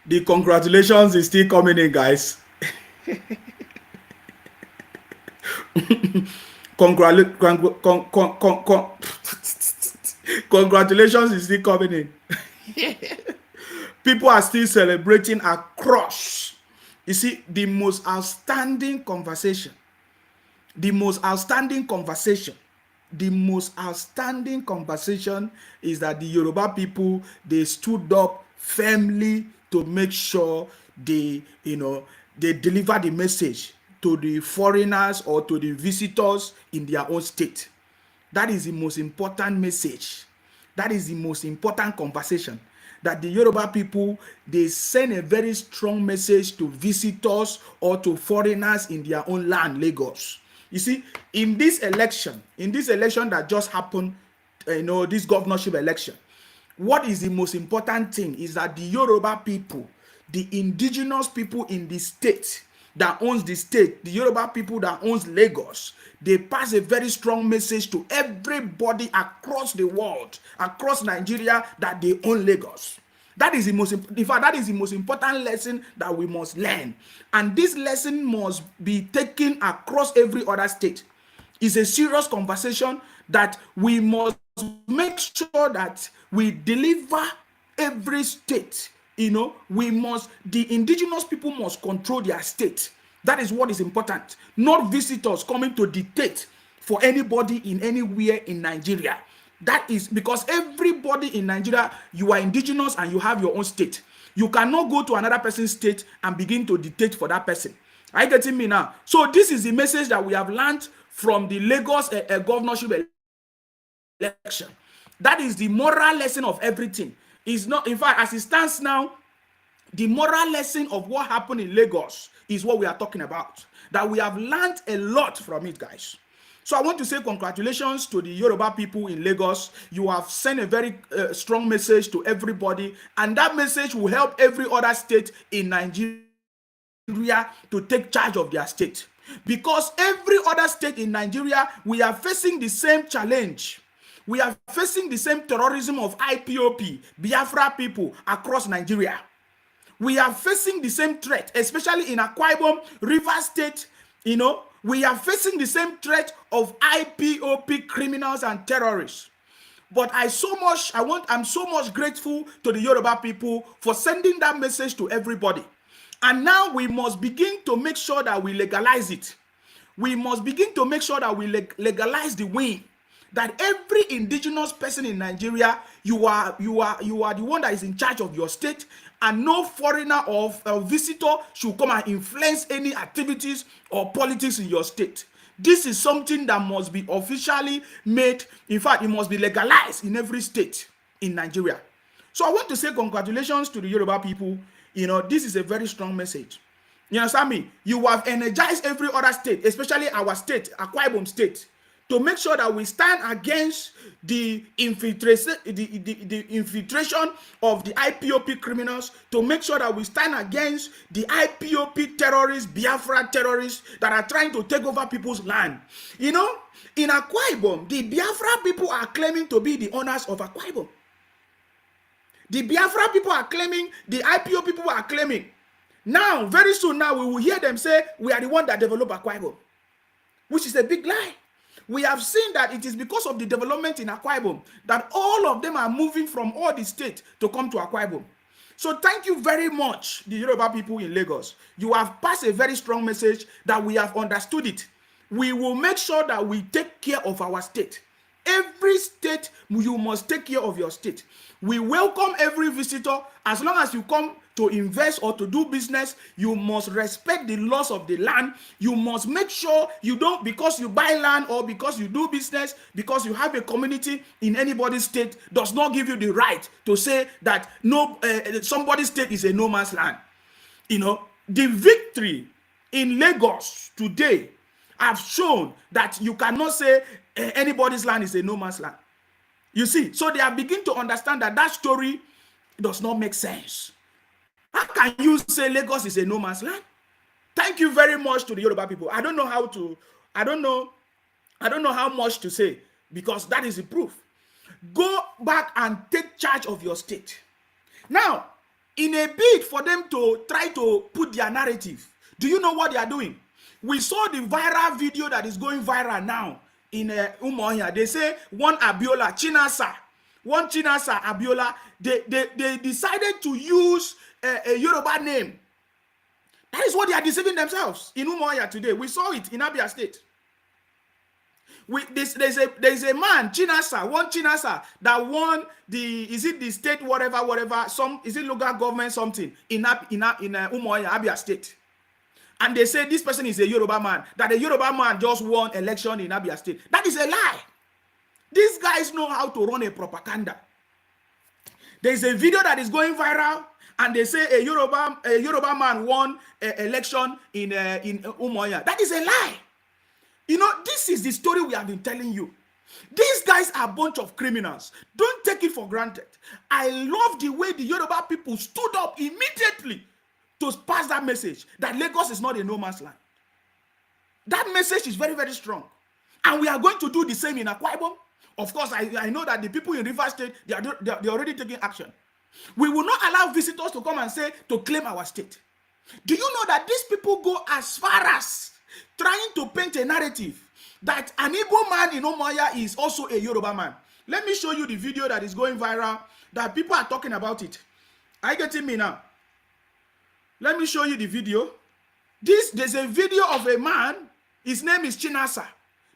The congratulations is still coming in, guys. Congratulations congratulations is still coming in. People are still celebrating across. You see, the most outstanding conversation, the most outstanding conversation is that the Yoruba people, they stood up firmly to make sure they, they deliver the message to the foreigners or to the visitors in their own state. That is the most important message. That is the most important conversation. That the Yoruba people, they send a very strong message to visitors or to foreigners in their own land, Lagos. You see, in this election that just happened, this governorship election, what is the most important thing is that the Yoruba people, the indigenous people in the state that owns the state, the Yoruba people that owns Lagos, they pass a very strong message to everybody across the world, across Nigeria, that they own Lagos. That is the most, in fact, that is the most important lesson that we must learn. And this lesson must be taken across every other state. It's a serious conversation that we must make sure that we deliver every state. The indigenous people must control their state. That is what is important. Not visitors coming to dictate for anybody in anywhere in Nigeria. That is because everybody in Nigeria, you are indigenous and you have your own state. You cannot go to another person's state and begin to dictate for that person. Are you getting me now? So this is the message that we have learned from the Lagos governorship election. That is the moral lesson of everything. Is not, in fact, as it stands now, the moral lesson of what happened in Lagos is what we are talking about. That we have learned a lot from it, guys. So I want to say congratulations to the Yoruba people in Lagos. You have sent a very strong message to everybody, and that message will help every other state in Nigeria to take charge of their state. Because every other state in Nigeria, we are facing the same challenge. We are facing the same terrorism of IPOP, Biafra people across Nigeria. We are facing the same threat, especially in Akwa Ibom, Rivers State. We are facing the same threat of IPOP criminals and terrorists. But I'm so much grateful to the Yoruba people for sending that message to everybody. And now we must begin to make sure that we legalize it. We must begin to make sure that we legalize the win. That every indigenous person in Nigeria, you are the one that is in charge of your state, and no foreigner or visitor should come and influence any activities or politics in your state. This is something that must be officially made. In fact, it must be legalized in every state in Nigeria. So I want to say congratulations to the Yoruba people. This is a very strong message. You understand me? You have energized every other state, especially our state, Akwa Ibom State, to make sure that we stand against the infiltration of the IPOP criminals, to make sure that we stand against the IPOP terrorists, Biafra terrorists that are trying to take over people's land. In Akwa Ibom, the Biafra people are claiming to be the owners of Akwa Ibom. The Biafra people are claiming, the IPOP people are claiming. Now, very soon now, we will hear them say, we are the one that developed Akwa Ibom, which is a big lie. We have seen that it is because of the development in Akwa Ibom that all of them are moving from all the states to come to Akwa Ibom. So thank you very much, the Yoruba people in Lagos. You have passed a very strong message that we have understood it. We will make sure that we take care of our state. Every state, you must take care of your state. We welcome every visitor. As long as you come to invest or to do business, you must respect the laws of the land. You must make sure you don't, because you buy land or because you do business, because you have a community in anybody's state, does not give you the right to say that somebody's state is a no man's land. The victory in Lagos today have shown that you cannot say anybody's land is a no man's land. You see, so they have begun to understand that that story does not make sense. How can you say Lagos is a no man's land? Thank you very much to the Yoruba people. I don't know how much to say, because that is the proof. Go back and take charge of your state. Now, in a bid for them to try to put their narrative. Do you know what they are doing? We saw the viral video that is going viral now in Umuahia. They say one Abiola, one Chinasa Abiola, they decided to use a Yoruba name. That is what they are deceiving themselves in Umuahia today. We saw it in Abia State. There's a man, one Chinasa, that won the state whatever, is it local government something in Umuahia, Abia State. And they say this person is a Yoruba man, that a Yoruba man just won election in Abia State. That is a lie. These guys know how to run a propaganda. There's a video that is going viral, and they say a Yoruba man won an election in Umuahia. That is a lie. You know, this is the story we have been telling you. These guys are a bunch of criminals. Don't take it for granted. I love the way the Yoruba people stood up immediately to pass that message that Lagos is not a no man's land. That message is very, very strong. And we are going to do the same in Akwa Ibom. Of course, I know that the people in Rivers State, they're already taking action. We will not allow visitors to come and say, to claim our state. Do you know that these people go as far as trying to paint a narrative that an Igbo man in Umuahia is also a Yoruba man? Let me show you the video that is going viral, that people are talking about it. Are you getting me now? Let me show you the video. There's a video of a man, his name is Chinasa.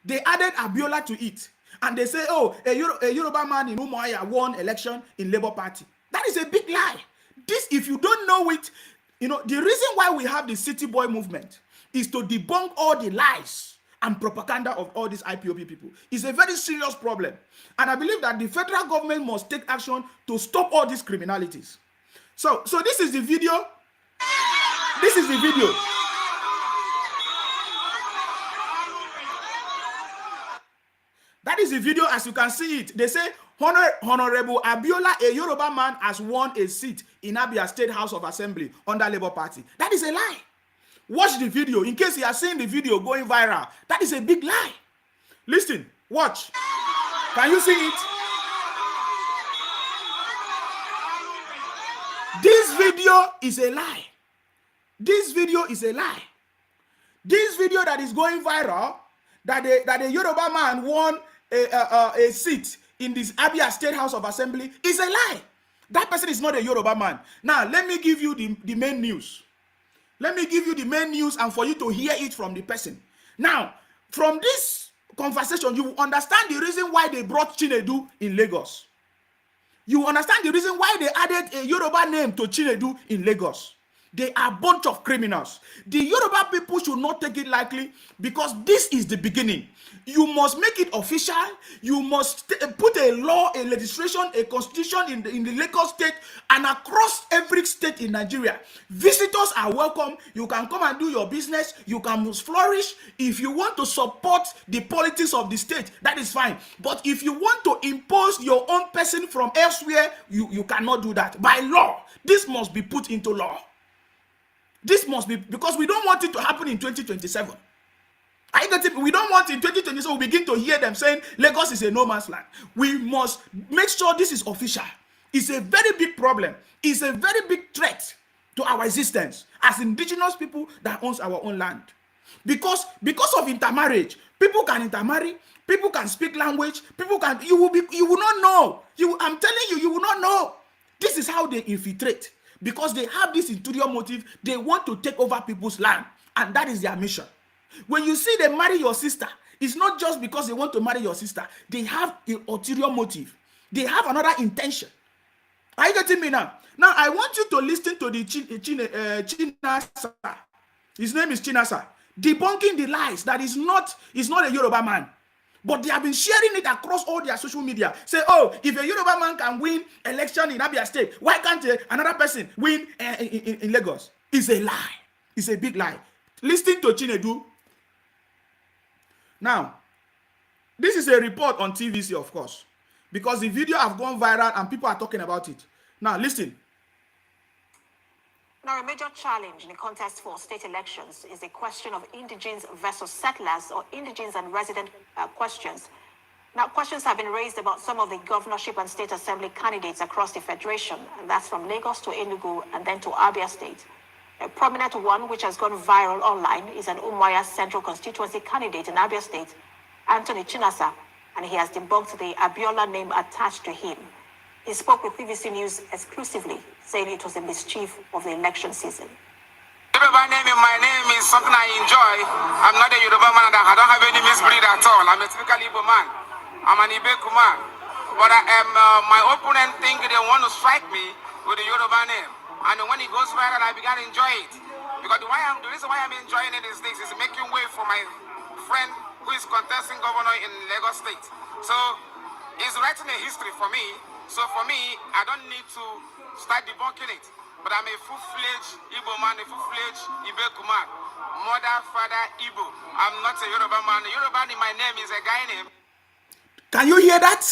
They added Abiola to it. And they say, oh, a Yoruba man in Umuahia won election in Labour Party. That is a big lie. This, if you don't know it, you know, the reason why we have the City Boy movement is to debunk all the lies and propaganda of all these IPOB people. It's a very serious problem. And I believe that the federal government must take action to stop all these criminalities. So this is the video. This is the video. That is the video, as you can see it. They say, Honorable Abiola, a Yoruba man, has won a seat in Abia State House of Assembly under Labour Party. That is a lie. Watch the video. In case you are seeing the video going viral, that is a big lie. Listen, watch. Can you see it? This video is a lie. This video is a lie. This video that is going viral, that a Yoruba man won a seat in this Abia State House of Assembly, is a lie. That person is not a Yoruba man. Now, let me give you the main news. Let me give you the main news, and for you to hear it from the person. Now, from this conversation, you understand the reason why they brought Chinedu in Lagos. You understand the reason why they added a Yoruba name to Chinedu in Lagos. They are a bunch of criminals. The Yoruba people should not take it lightly, because this is the beginning. You must make it official. You must put a law, a legislation, a constitution in the Lagos state and across every state in Nigeria. Visitors are welcome. You can come and do your business. You can flourish. If you want to support the politics of the state, that is fine. But if you want to impose your own person from elsewhere, you cannot do that. By law, this must be put into law. This must be, because we don't want it to happen in 2027. We don't want in 2027 we begin to hear them saying Lagos is a no man's land. We must make sure this is official. It's a very big problem. It's a very big threat to our existence as indigenous people that owns our own land. Because of intermarriage, people can intermarry, people can speak language, you will not know. I'm telling you, you will not know. This is how they infiltrate. Because they have this interior motive, they want to take over people's land, and that is their mission. When you see them marry your sister, it's not just because they want to marry your sister. They have an ulterior motive. They have another intention. Are you getting me now? Now, I want you to listen to the Chinasa. His name is Chinasa. Debunking the lies that is not a Yoruba man. But they have been sharing it across all their social media. Say, oh, if a Yoruba man can win election in Abia State, why can't another person win in Lagos? It's a lie. It's a big lie. Listen to Chinedu. Now, this is a report on TVC, of course, because the video have gone viral and people are talking about it. Now, listen. Now, a major challenge in the contest for state elections is the question of indigenes versus settlers, or indigenes and resident questions. Now, questions have been raised about some of the governorship and state assembly candidates across the federation, and that's from Lagos to Enugu and then to Abia State. A prominent one, which has gone viral online, is an Umuahia Central constituency candidate in Abia State, Anthony Chinasa, and he has debunked the Abiola name attached to him. He spoke with PVC News exclusively, saying it was a mischief of the election season. Yoruba name in my name is something I enjoy. I'm not a Yoruba man, I don't have any misbreed at all. I'm a typical Igbo man. I'm an Ibeku man. But my opponent think they want to strike me with the Yoruba name. And when it goes viral, I began to enjoy it. Because the reason why I'm enjoying it is this, is making way for my friend who is contesting governor in Lagos State. So it's writing a history for me. So for me, I don't need to start debunking it. But I'm a full-fledged Igbo man, a full-fledged Ibeku man. Mother, father, Igbo. I'm not a Yoruba man. Yoruba in my name is a guy name. Can you hear that?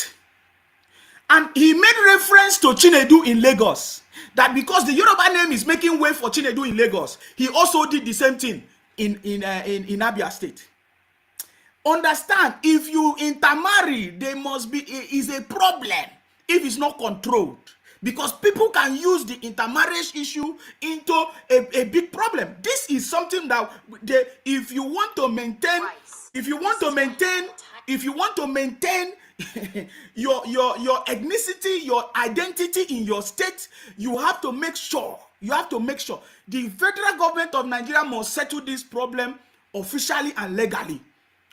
And he made reference to Chinedu in Lagos. That because the Yoruba name is making way for Chinedu in Lagos, he also did the same thing in Abia State. Understand, if you intermarry, there must be is a problem if it's not controlled. Because people can use the intermarriage issue into a big problem. This is something that if you want to maintain your ethnicity, your identity in your state, you have to make sure the federal government of Nigeria must settle this problem officially and legally.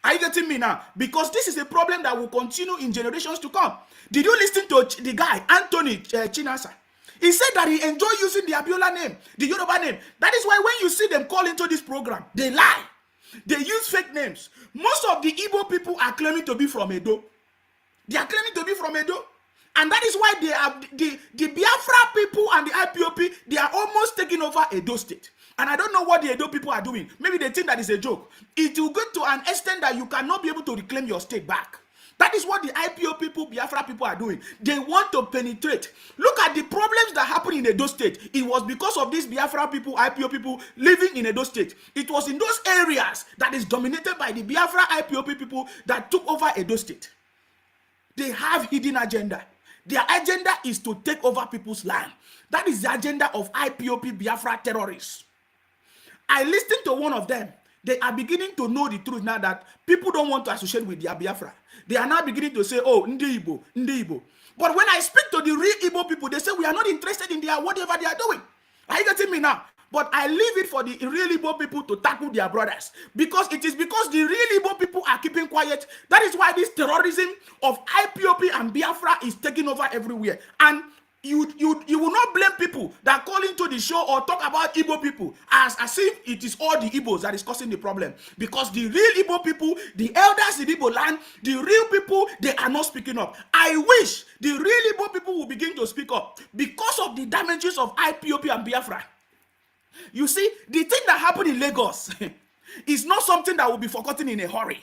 Are you getting me now? Because this is a problem that will continue in generations to come. Did you listen to the guy, Anthony Chinasa? He said that he enjoyed using the Abiola name, the Yoruba name. That is why when you see them call into this program, they lie. They use fake names. Most of the Igbo people are claiming to be from Edo. They are claiming to be from Edo. And that is why they are the Biafra people and the IPOP, they are almost taking over Edo State. And I don't know what the Edo people are doing. Maybe they think that is a joke. It will get to an extent that you cannot be able to reclaim your state back. That is what the IPO people, Biafra people are doing. They want to penetrate. Look at the problems that happened in Edo State. It was because of these Biafra people, IPO people living in Edo State. It was in those areas that is dominated by the Biafra IPO people that took over Edo State. They have hidden agenda. Their agenda is to take over people's land. That is the agenda of IPOP Biafra terrorists. I listened to one of them. They are beginning to know the truth now that people don't want to associate with their Biafra. They are now beginning to say, oh, Ndi Igbo, Ndi Igbo. But when I speak to the real Igbo people, they say we are not interested in their whatever they are doing. Are you getting me now? But I leave it for the real Igbo people to tackle their brothers. Because it is because the real Igbo people are keeping quiet. That is why this terrorism of IPOP and Biafra is taking over everywhere. And you will not blame people that call into the show or talk about Igbo people as if it is all the Igbos that is causing the problem. Because the real Igbo people, the elders in Igbo land, the real people, they are not speaking up. I wish the real Igbo people will begin to speak up because of the damages of IPOP and Biafra. You see, the thing that happened in Lagos is not something that will be forgotten in a hurry.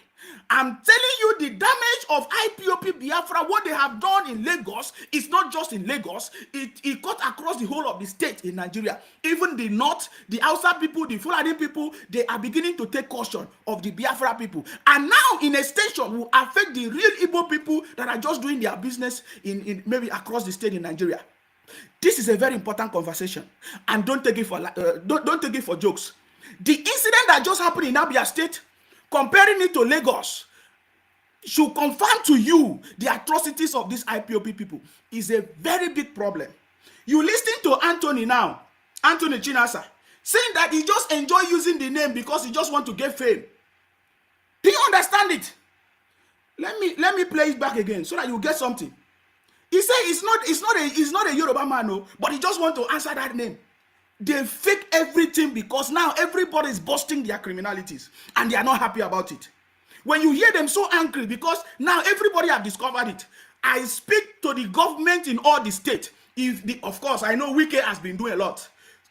I'm telling you, the damage of IPOP Biafra, what they have done in Lagos, is not just in Lagos. It cut across the whole of the state in Nigeria. Even the north, the outside people, the Fulani people, they are beginning to take caution of the Biafra people. And now, in extension, will affect the real Igbo people that are just doing their business in maybe across the state in Nigeria. This is a very important conversation, and don't take it for don't take it for jokes. The incident that just happened in Abia State, comparing it to Lagos, should confirm to you the atrocities of these IPOP people is a very big problem. You listen to Anthony now, Anthony Chinasa, saying that he just enjoy using the name because he just want to get fame. Do you understand it? Let me play it back again so that you get something. He said it's not a Yoruba man, no, but he just want to answer that name. They fake everything because now everybody is busting their criminalities and they are not happy about it. When you hear them so angry because now everybody have discovered it. I speak to the government in all the states. Of course, I know Wike has been doing a lot,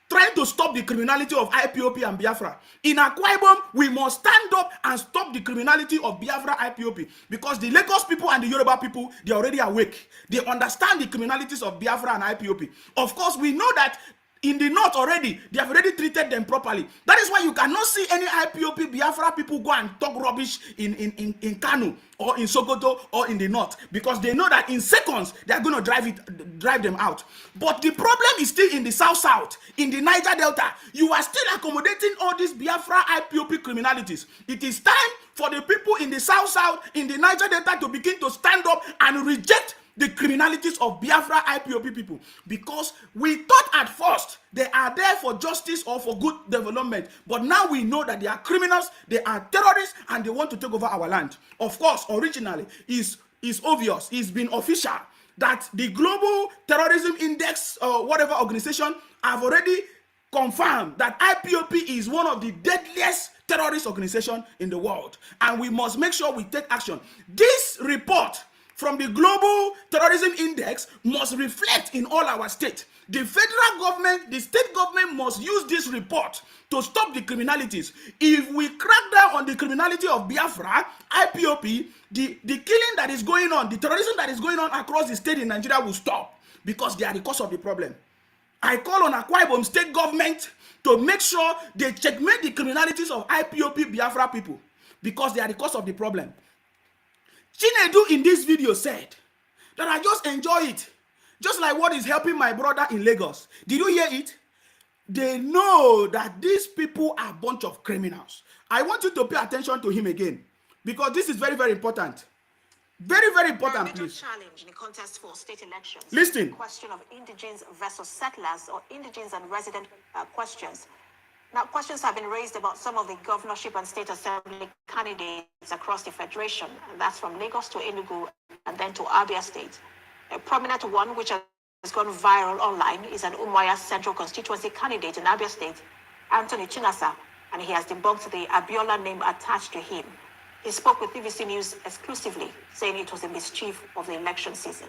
trying to stop the criminality of IPOP and Biafra. In Akwa Ibom, we must stand up and stop the criminality of Biafra IPOP because the Lagos people and the Yoruba people, they are already awake. They understand the criminalities of Biafra and IPOP. Of course, we know that In the north already, they have already treated them properly. That is why you cannot see any IPOP Biafra people go and talk rubbish in Kano or in Sokoto or in the north, because they know that in seconds they are going to drive them out. But the problem is still in the south, in the Niger Delta. You are still accommodating all these Biafra IPOP criminalities. It is time for the people in the south, in the Niger Delta to begin to stand up and reject the criminalities of Biafra IPOP people, because we thought at first they are there for justice or for good development, but now we know that they are criminals, they are terrorists, and they want to take over our land. Of course, originally is obvious, it's been official that the Global Terrorism Index or whatever organization have already confirmed that IPOP is one of the deadliest terrorist organizations in the world, and we must make sure we take action. This report from the Global Terrorism Index must reflect in all our states. The federal government, the state government must use this report to stop the criminalities. If we crack down on the criminality of Biafra, IPOP, the killing that is going on, the terrorism that is going on across the state in Nigeria will stop, because they are the cause of the problem. I call on Akwa Ibom state government to make sure they checkmate the criminalities of IPOP Biafra people, because they are the cause of the problem. Chinedu in this video said that I just enjoy it, just like what is helping my brother in Lagos. Did you hear it? They know that these people are a bunch of criminals. I want you to pay attention to him again, because this is very, very important. Very, very important, please. Challenge in the contest for state elections. Listen. The question of indigenes versus settlers, or indigenes and resident questions. Now, questions have been raised about some of the governorship and state assembly candidates across the federation, and that's from Lagos to Enugu and then to Abia State. A prominent one, which has gone viral online, is an Umuahia Central Constituency candidate in Abia State, Anthony Chinasa, and he has debunked the Abiola name attached to him. He spoke with BBC News exclusively, saying it was a mischief of the election season.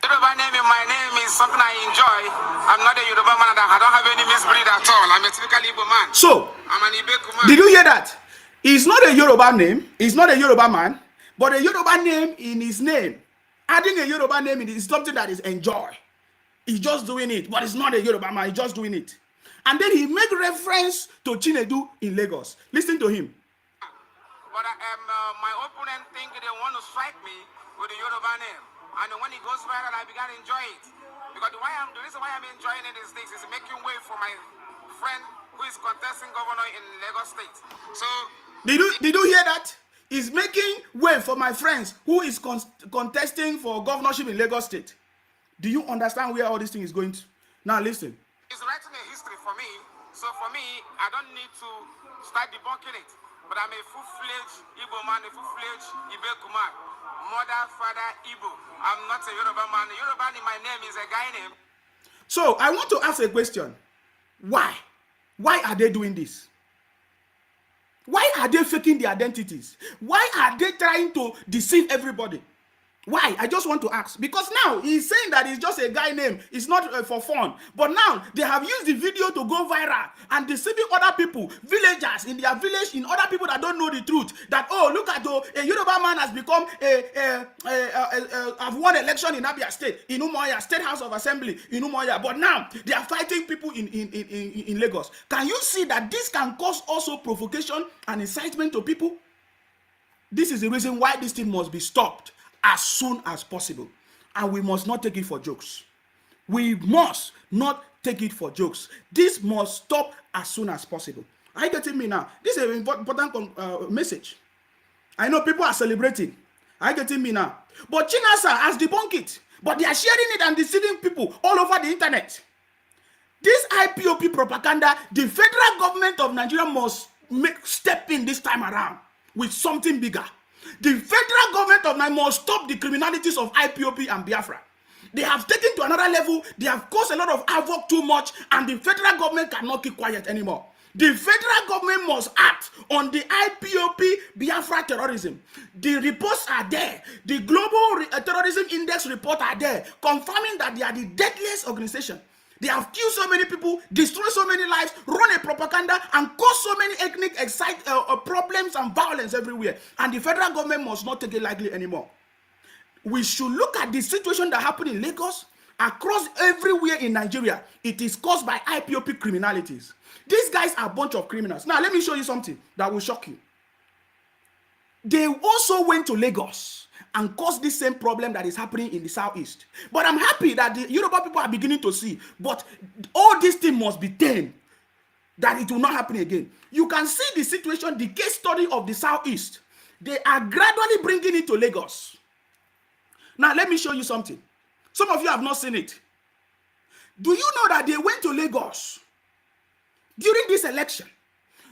Yoruba name in my name is something I enjoy. I'm not a Yoruba man, and I don't have any misbreed at all. I'm a typical Igbo man. So, I'm an Ibeku man. did you hear that? It's not a Yoruba name. It's not a Yoruba man, but a Yoruba name in his name. Adding a Yoruba name in it is something that is enjoy. He's just doing it, but it's not a Yoruba man. He's just doing it. And then he made reference to Chinedu in Lagos. Listen to him. But my opponent think they want to strike me with a Yoruba name. And when it goes viral, I began to enjoy it. Because the reason why I'm enjoying it is this, is making way for my friend who is contesting governor in Lagos State. So did you hear that? He's making way for my friends who is contesting for governorship in Lagos State. Do you understand where all this thing is going to? Now listen. It's writing a history for me. So for me, I don't need to start debunking it. But I'm a full-fledged Igbo man, a full-fledged Ibeku man. Mother, father, Igbo. I'm not a Yoruba man. Yoruba in my name is a guy name. So I want to ask a question. Why? Why are they doing this? Why are they faking their identities? Why are they trying to deceive everybody? Why? I just want to ask. Because now he's saying that it's just a guy name. It's not for fun. But now they have used the video to go viral and deceiving other people, villagers in their village, in other people that don't know the truth. That, oh, look at a Yoruba man has become have won election in Abia State, in Umuahia, State House of Assembly in Umuahia. But now they are fighting people in Lagos. Can you see that this can cause also provocation and incitement to people? This is the reason why this thing must be stopped as soon as possible, and we must not take it for jokes. We must not take it for jokes. This must stop as soon as possible. Are you getting me now? This is an important message. I know people are celebrating. Are you getting me now? But Chinasa has debunked it, but they are sharing it and deceiving people all over the internet. This IPOP propaganda, the federal government of Nigeria must step in this time around with something bigger. The federal government of Nigeria must stop the criminalities of IPOP and Biafra. They have taken to another level. They have caused a lot of havoc too much, and the federal government cannot keep quiet anymore. The federal government must act on the IPOP Biafra terrorism. The reports are there. The Global Terrorism Index report are there, confirming that they are the deadliest organization. They have killed so many people, destroyed so many lives, run a propaganda, and caused so many ethnic problems and violence everywhere. And the federal government must not take it lightly anymore. We should look at the situation that happened in Lagos across everywhere in Nigeria, it is caused by IPOP criminalities. These guys are a bunch of criminals. Now, let me show you something that will shock you. They also went to Lagos and caused this same problem that is happening in the southeast. But I'm happy that the Yoruba people are beginning to see. But all this thing must be tamed, that it will not happen again. You can see the situation, the case study of the southeast. They are gradually bringing it to Lagos. Now, let me show you something. Some of you have not seen it. Do you know that they went to Lagos during this election?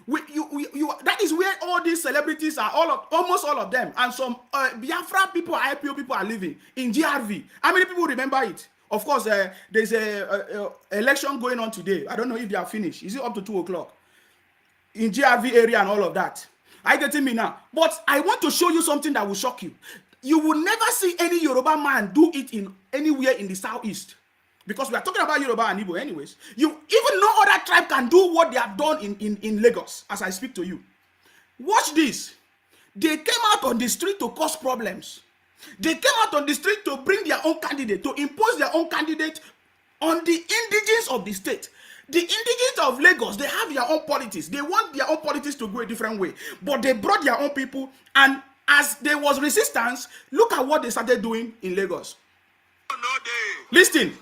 That is where all these celebrities are, almost all of them, and some Biafra people, IPO people are living in GRV. How many people remember it? Of course, there's a election going on today. I don't know if they are finished. Is it up to 2 o'clock? In GRV area and all of that. Are you getting me now? But I want to show you something that will shock you. You will never see any Yoruba man do it in anywhere in the southeast. Because we are talking about Yoruba and Igbo anyways. Even no other tribe can do what they have done in Lagos as I speak to you. Watch this. They came out on the street to cause problems. They came out on the street to bring their own candidate, to impose their own candidate on the indigents of the state. The indigents of Lagos, they have their own politics. They want their own politics to go a different way. But they brought their own people, and as there was resistance, look at what they started doing in Lagos. Listen.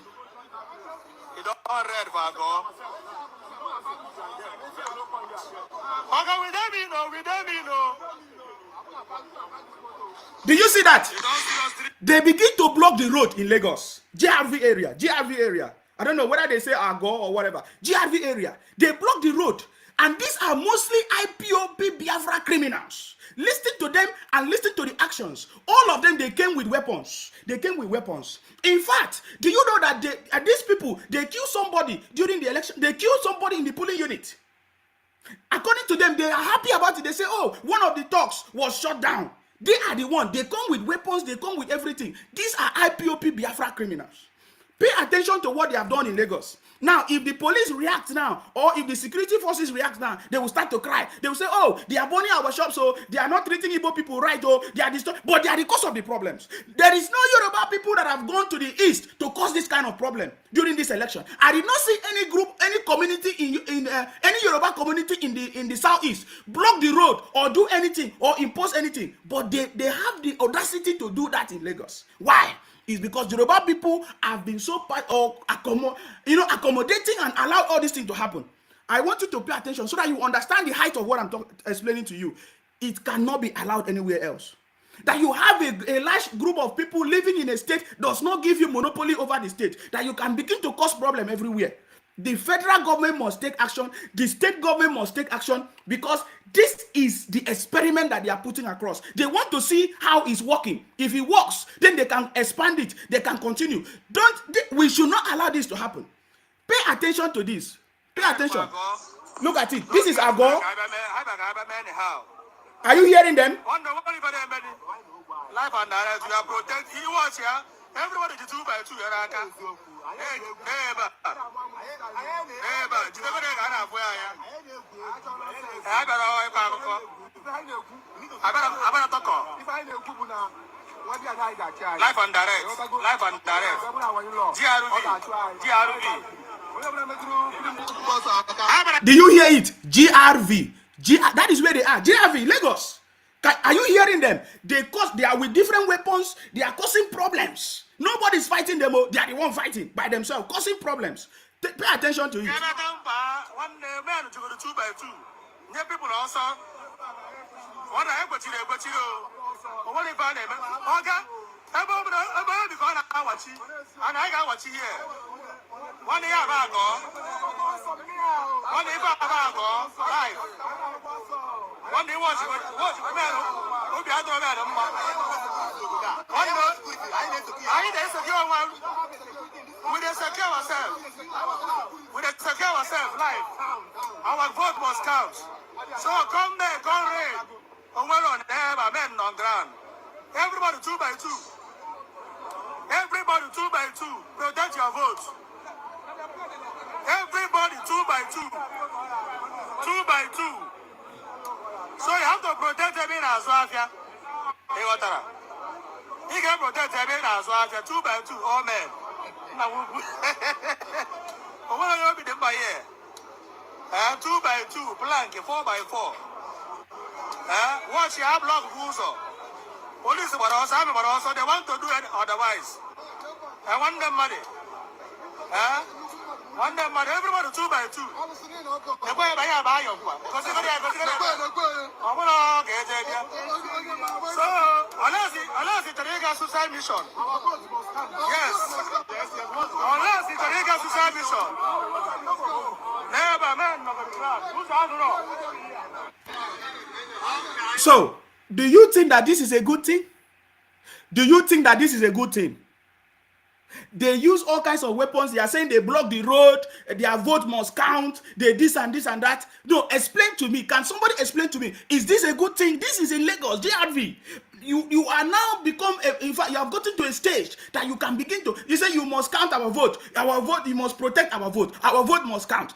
Do you see that? They begin to block the road in Lagos. GRV area. I don't know whether they say Ago or whatever. GRV area. They block the road. And these are mostly IPOP Biafra criminals. Listen to them and listen to the actions. All of them, they came with weapons. In fact, do you know that these people, they killed somebody during the election. They killed somebody in the polling unit. According to them, they are happy about it. They say, oh, one of the talks was shut down. They are the one. They come with weapons. They come with everything. These are IPOP Biafra criminals. Pay attention to what they have done in Lagos. Now, if the police react now, or if the security forces react now, they will start to cry. They will say, oh, they are burning our shops, so they are not treating Igbo people right, or they are destroying. But they are the cause of the problems. There is no Yoruba people that have gone to the east to cause this kind of problem during this election. I did not see any group, any community any Yoruba community in the southeast block the road or do anything or impose anything. But they have the audacity to do that in Lagos. Why? Is because the Yoruba people have been so accommodating and allowed all these things to happen. I want you to pay attention so that you understand the height of what I'm explaining to you. It cannot be allowed anywhere else. That you have a large group of people living in a state does not give you monopoly over the state. That you can begin to cause problem everywhere. The federal government must take action. The state government must take action, because this is the experiment that they are putting across. They want to see how it's working. If it works, then they can expand it. They can continue. We should not allow this to happen. Pay attention to this. Pay attention. Look at it. This is Agor. Are you hearing them? Life and direct, we are protected. He was here. Everybody is 2 by 2. Life and direct. GRV. Do you hear it? GRV. That is where they are. GRV, Lagos. Are you hearing them? They are with different weapons. They are causing problems. Nobody's fighting them. They are the one fighting by themselves, causing problems. Pay attention to it. People also. One year ago, live. One day was secure ourselves live. Our vote must count. So come there, come rain. On there, men on ground. Everybody 2 by 2. Everybody 2 by 2. Protect your votes. Everybody 2 by 2. 2 by 2. So you have to protect them in Azwafia. You can protect them in Azwafia 2 by 2, all men. will be the by 2 by 2, blank, 4 by 4. Watch your block rules. Police, but also they want to do it otherwise. I want them money. Want them money, everybody 2 by 2. The boy by your buy of one. Because so, unless it's a legal suicide mission. Yes. Unless it's a legal suicide mission. Never, man, who's out of law? So, do you think that this is a good thing? Do you think that this is a good thing? They use all kinds of weapons. They are saying they block the road, their vote must count, they this and this and that. No, explain to me. Can somebody explain to me? Is this a good thing? This is in Lagos, DRV. You are now become, in fact, you have gotten to a stage that you can begin to, you say you must count our vote, you must protect our vote must count.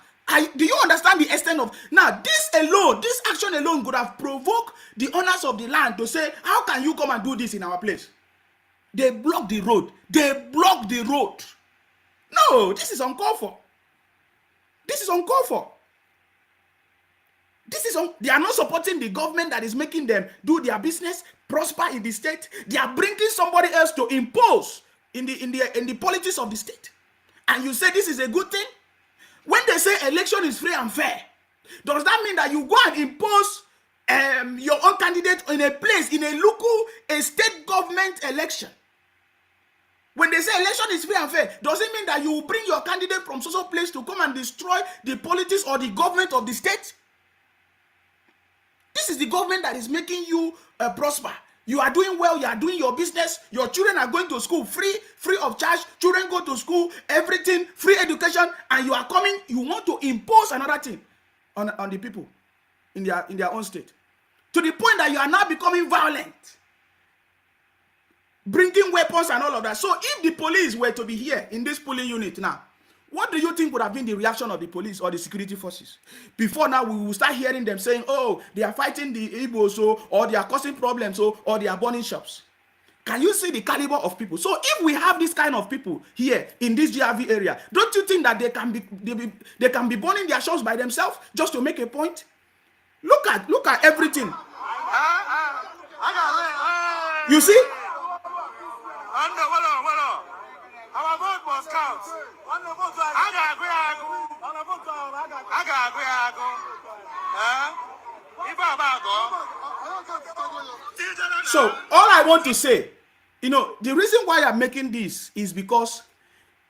Do you understand the extent of, now this action alone could have provoked the owners of the land to say, how can you come and do this in our place? They block the road. No, this is uncalled for. They are not supporting the government that is making them do their business, prosper in the state. They are bringing somebody else to impose in the politics of the state. And you say this is a good thing? When they say election is free and fair, does that mean that you go and impose your own candidate in a place, in a state government election? When they say election is free and fair, does it mean that you will bring your candidate from social place to come and destroy the politics or the government of the state? This is the government that is making you prosper. You are doing well, you are doing your business, your children are going to school free of charge, children go to school, everything, free education, and you are coming, you want to impose another thing on the people in their own state. To the point that you are now becoming violent, bringing weapons and all of that. So if the police were to be here in this polling unit now, what do you think would have been the reaction of the police or the security forces? Before now, we will start hearing them saying, oh, they are fighting the Igbos, or they are causing problems, or they are burning shops. Can you see the caliber of people? So if we have this kind of people here in this GRV area, don't you think that they can be burning their shops by themselves just to make a point? Look at everything. You see? Our vote must count. So all I want to say, the reason why I'm making this is because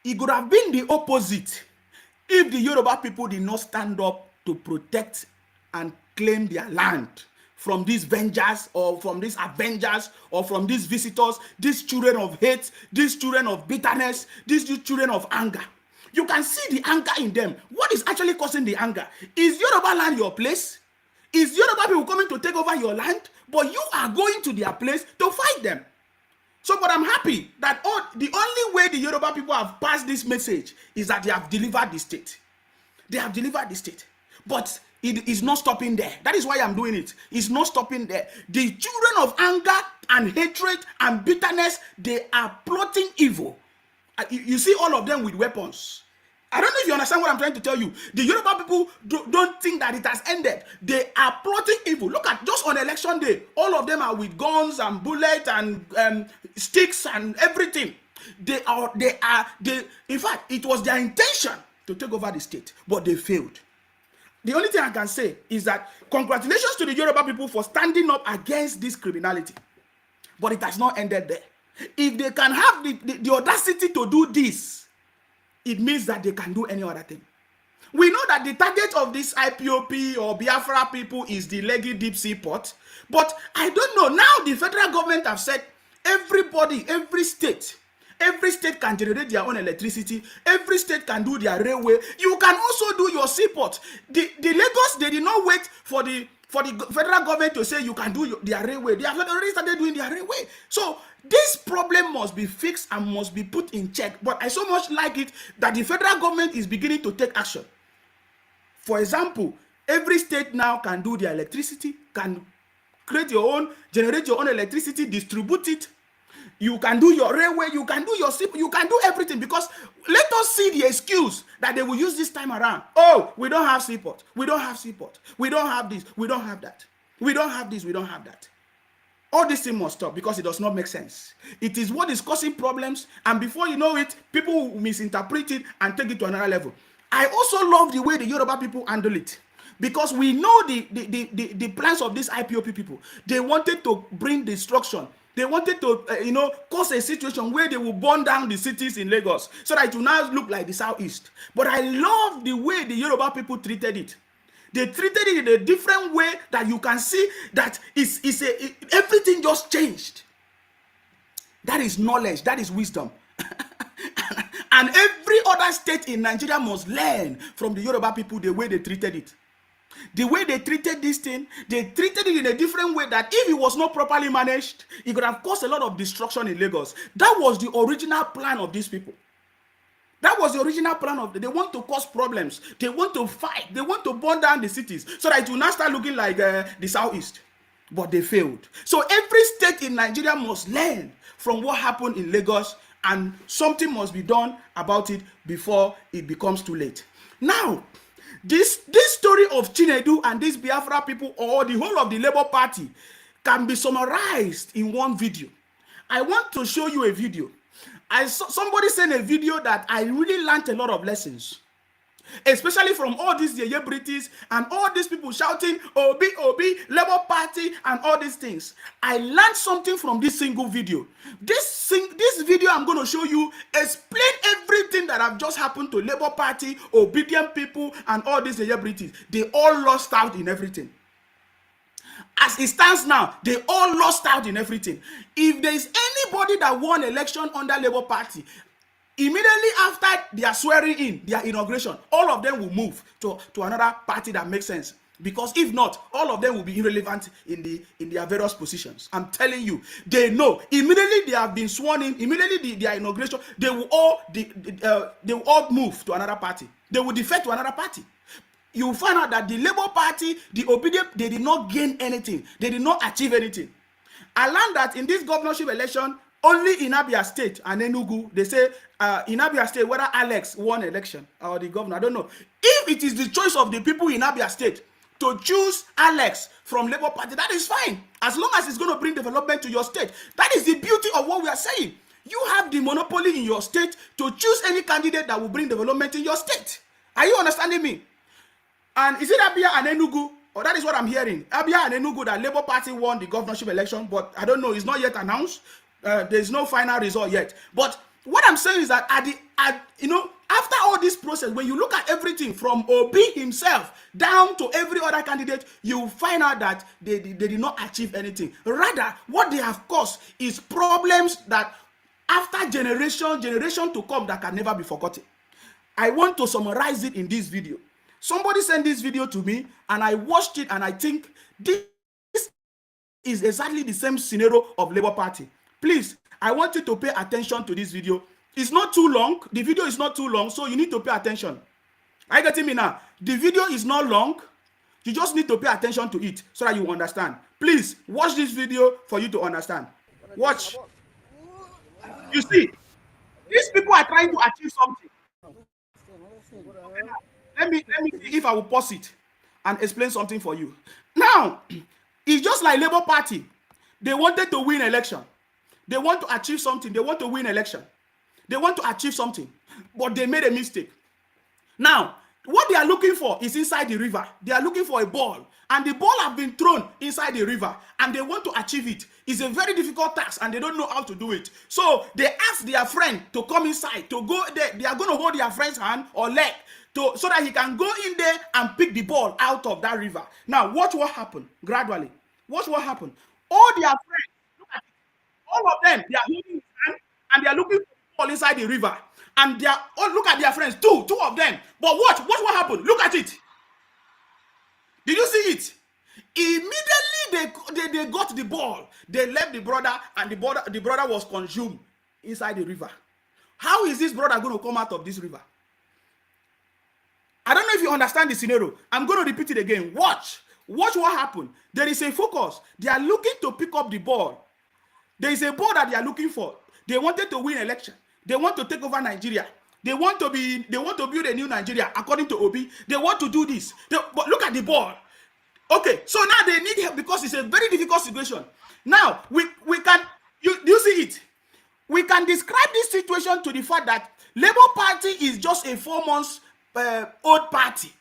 it could have been the opposite if the Yoruba people did not stand up to protect and claim their land from these vengers or from these avengers or from these visitors, these children of hate, these children of bitterness, these children of anger. You can see the anger in them. What is actually causing the anger? Is Yoruba land your place? Is Yoruba people coming to take over your land? But you are going to their place to fight them. So, but I'm happy that the only way the Yoruba people have passed this message is that they have delivered the state. They have delivered the state. But it is not stopping there. That is why I'm doing it. It's not stopping there. The children of anger and hatred and bitterness, they are plotting evil. You see all of them with weapons. I don't know if you understand what I'm trying to tell you. The Yoruba people don't think that it has ended. They are plotting evil. Look at just on election day, all of them are with guns and bullets and sticks and everything. In fact, it was their intention to take over the state, but they failed. The only thing I can say is that congratulations to the Yoruba people for standing up against this criminality. But it has not ended there. If they can have the audacity to do this, it means that they can do any other thing. We know that the target of this IPOP or Biafra people is the Lekki Deep Sea Port. But I don't know. Now the federal government have said every state can generate their own electricity. Every state can do their railway. You can also do your seaport. The Lagos, they did not wait for the federal government to say you can do their railway. They have already started doing their railway. So this problem must be fixed and must be put in check. But I so much like it that the federal government is beginning to take action. For example, every state now can do their electricity, can generate your own electricity, distribute it. You can do your railway, you can do your SIP, you can do everything, because let us see the excuse that they will use this time around. Oh, we don't have seaport, we don't have seaport, we don't have this, we don't have that, we don't have this, we don't have that. All this thing must stop, because it does not make sense. It is what is causing problems, and before you know it, people will misinterpret it and take it to another level. I also love the way the Yoruba people handle it, because we know the plans of these IPOP people. They wanted to bring destruction. They wanted to, cause a situation where they will burn down the cities in Lagos so that it will now look like the Southeast. But I love the way the Yoruba people treated it. They treated it in a different way that you can see that everything just changed. That is knowledge. That is wisdom. And every other state in Nigeria must learn from the Yoruba people the way they treated it. The way they treated this thing, they treated it in a different way that if it was not properly managed, it could have caused a lot of destruction in Lagos. That was the original plan of these people. That was the original plan of them. They want to cause problems. They want to fight. They want to burn down the cities so that it will not start looking like the Southeast. But they failed. So every state in Nigeria must learn from what happened in Lagos, and something must be done about it before it becomes too late. Now, this story of Chinedu and these Biafra people, or the whole of the Labour Party, can be summarized in one video. I want to show you a video. I saw somebody sent a video that I really learned a lot of lessons, especially from all these Yeye British and all these people shouting Obi, Obi, Labour Party and all these things. I learned something from this single video. This video I'm going to show you explain everything that have just happened to Labour Party, obedient people and all these Yeye British. They all lost out in everything. As it stands now, they all lost out in everything. If there is anybody that won election under Labour Party, immediately after their swearing in, their inauguration, all of them will move to another party that makes sense. Because if not, all of them will be irrelevant in their various positions. I'm telling you, they know. Immediately they have been sworn in, immediately their inauguration, they will all move to another party. They will defect to another party. You will find out that the Labour Party, the obedient, they did not gain anything. They did not achieve anything. I learned that in this governorship election, only in Abia State and Enugu, they say in Abia State, whether Alex won election or the governor, I don't know. If it is the choice of the people in Abia State to choose Alex from Labour Party, that is fine. As long as it's going to bring development to your state. That is the beauty of what we are saying. You have the monopoly in your state to choose any candidate that will bring development in your state. Are you understanding me? And is it Abia and Enugu? Or that is what I'm hearing. Abia and Enugu, that Labour Party won the governorship election, but I don't know, it's not yet announced. There's no final result yet. But what I'm saying is that after all this process, when you look at everything from Obi himself down to every other candidate, you find out that they did not achieve anything. Rather, what they have caused is problems that after generation to come that can never be forgotten. I want to summarize it in this video. Somebody sent this video to me and I watched it, and I think this is exactly the same scenario of Labour Party. Please, I want you to pay attention to this video. It's not too long. The video is not too long, so you need to pay attention. Are you getting me now? The video is not long. You just need to pay attention to it so that you understand. Please, watch this video for you to understand. Watch. You see, these people are trying to achieve something. Okay, now, let me see if I will pause it and explain something for you. Now, it's just like Labour Party. They wanted to win election. They want to achieve something. They want to win election. They want to achieve something, but they made a mistake. Now, what they are looking for is inside the river. They are looking for a ball, and the ball have been thrown inside the river, and they want to achieve it. It's a very difficult task, and they don't know how to do it. So they ask their friend to come inside, to go there. They are going to hold their friend's hand or leg so that he can go in there and pick the ball out of that river. Now, watch what happened gradually. Watch what happened. All their friends, look at it. All of them, they are holding his hand, and they are looking for the ball inside the river. And they are, look at their friends, two of them. But watch what happened. Look at it. Did you see it? Immediately they got the ball. They left the brother, and the brother was consumed inside the river. How is this brother going to come out of this river? I don't know if you understand the scenario. I'm going to repeat it again. Watch what happened. There is a focus. They are looking to pick up the ball. There is a ball that they are looking for. They wanted to win election. They want to take over Nigeria. They want to build a new Nigeria according to Obi. They want to do this. But look at the ball. Okay, so now they need help because it's a very difficult situation. Now we can do you see it? We can describe this situation to the fact that Labour Party is just a 4 months old party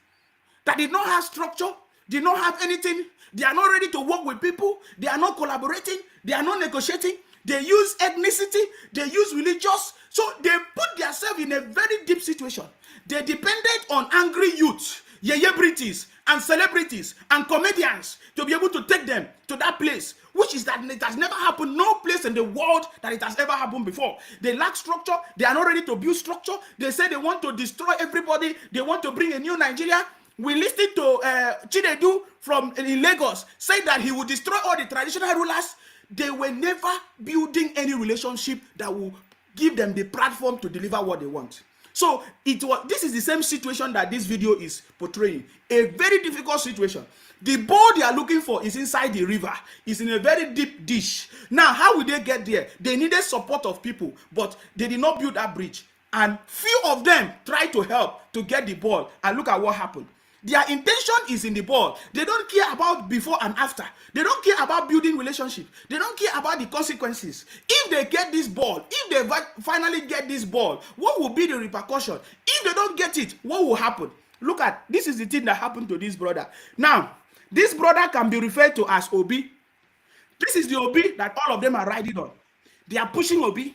that did not have structure, did not have anything. They are not ready to work with people. They are not collaborating. They are not negotiating. They use ethnicity. They use religious. So they put themselves in a very deep situation. They depended on angry youth, British, and celebrities and comedians to be able to take them to that place, which is that it has never happened. No place in the world that it has ever happened before. They lack structure. They are not ready to build structure. They say they want to destroy everybody. They want to bring a new Nigeria. We listened to Chinedu from in Lagos say that he would destroy all the traditional rulers. They were never building any relationship that will give them the platform to deliver what they want. So this is the same situation that this video is portraying. A very difficult situation. The ball they are looking for is inside the river. It's in a very deep dish. Now, how will they get there? They needed support of people, but they did not build that bridge. And few of them tried to help to get the ball. And look at what happened. Their intention is in the ball. They don't care about before and after. They don't care about building relationship. They don't care about the consequences. If they get this ball, if they finally get this ball, what will be the repercussion? If they don't get it, what will happen? Look at, this is the thing that happened to this brother. Now, this brother can be referred to as Obi. This is the Obi that all of them are riding on. They are pushing Obi.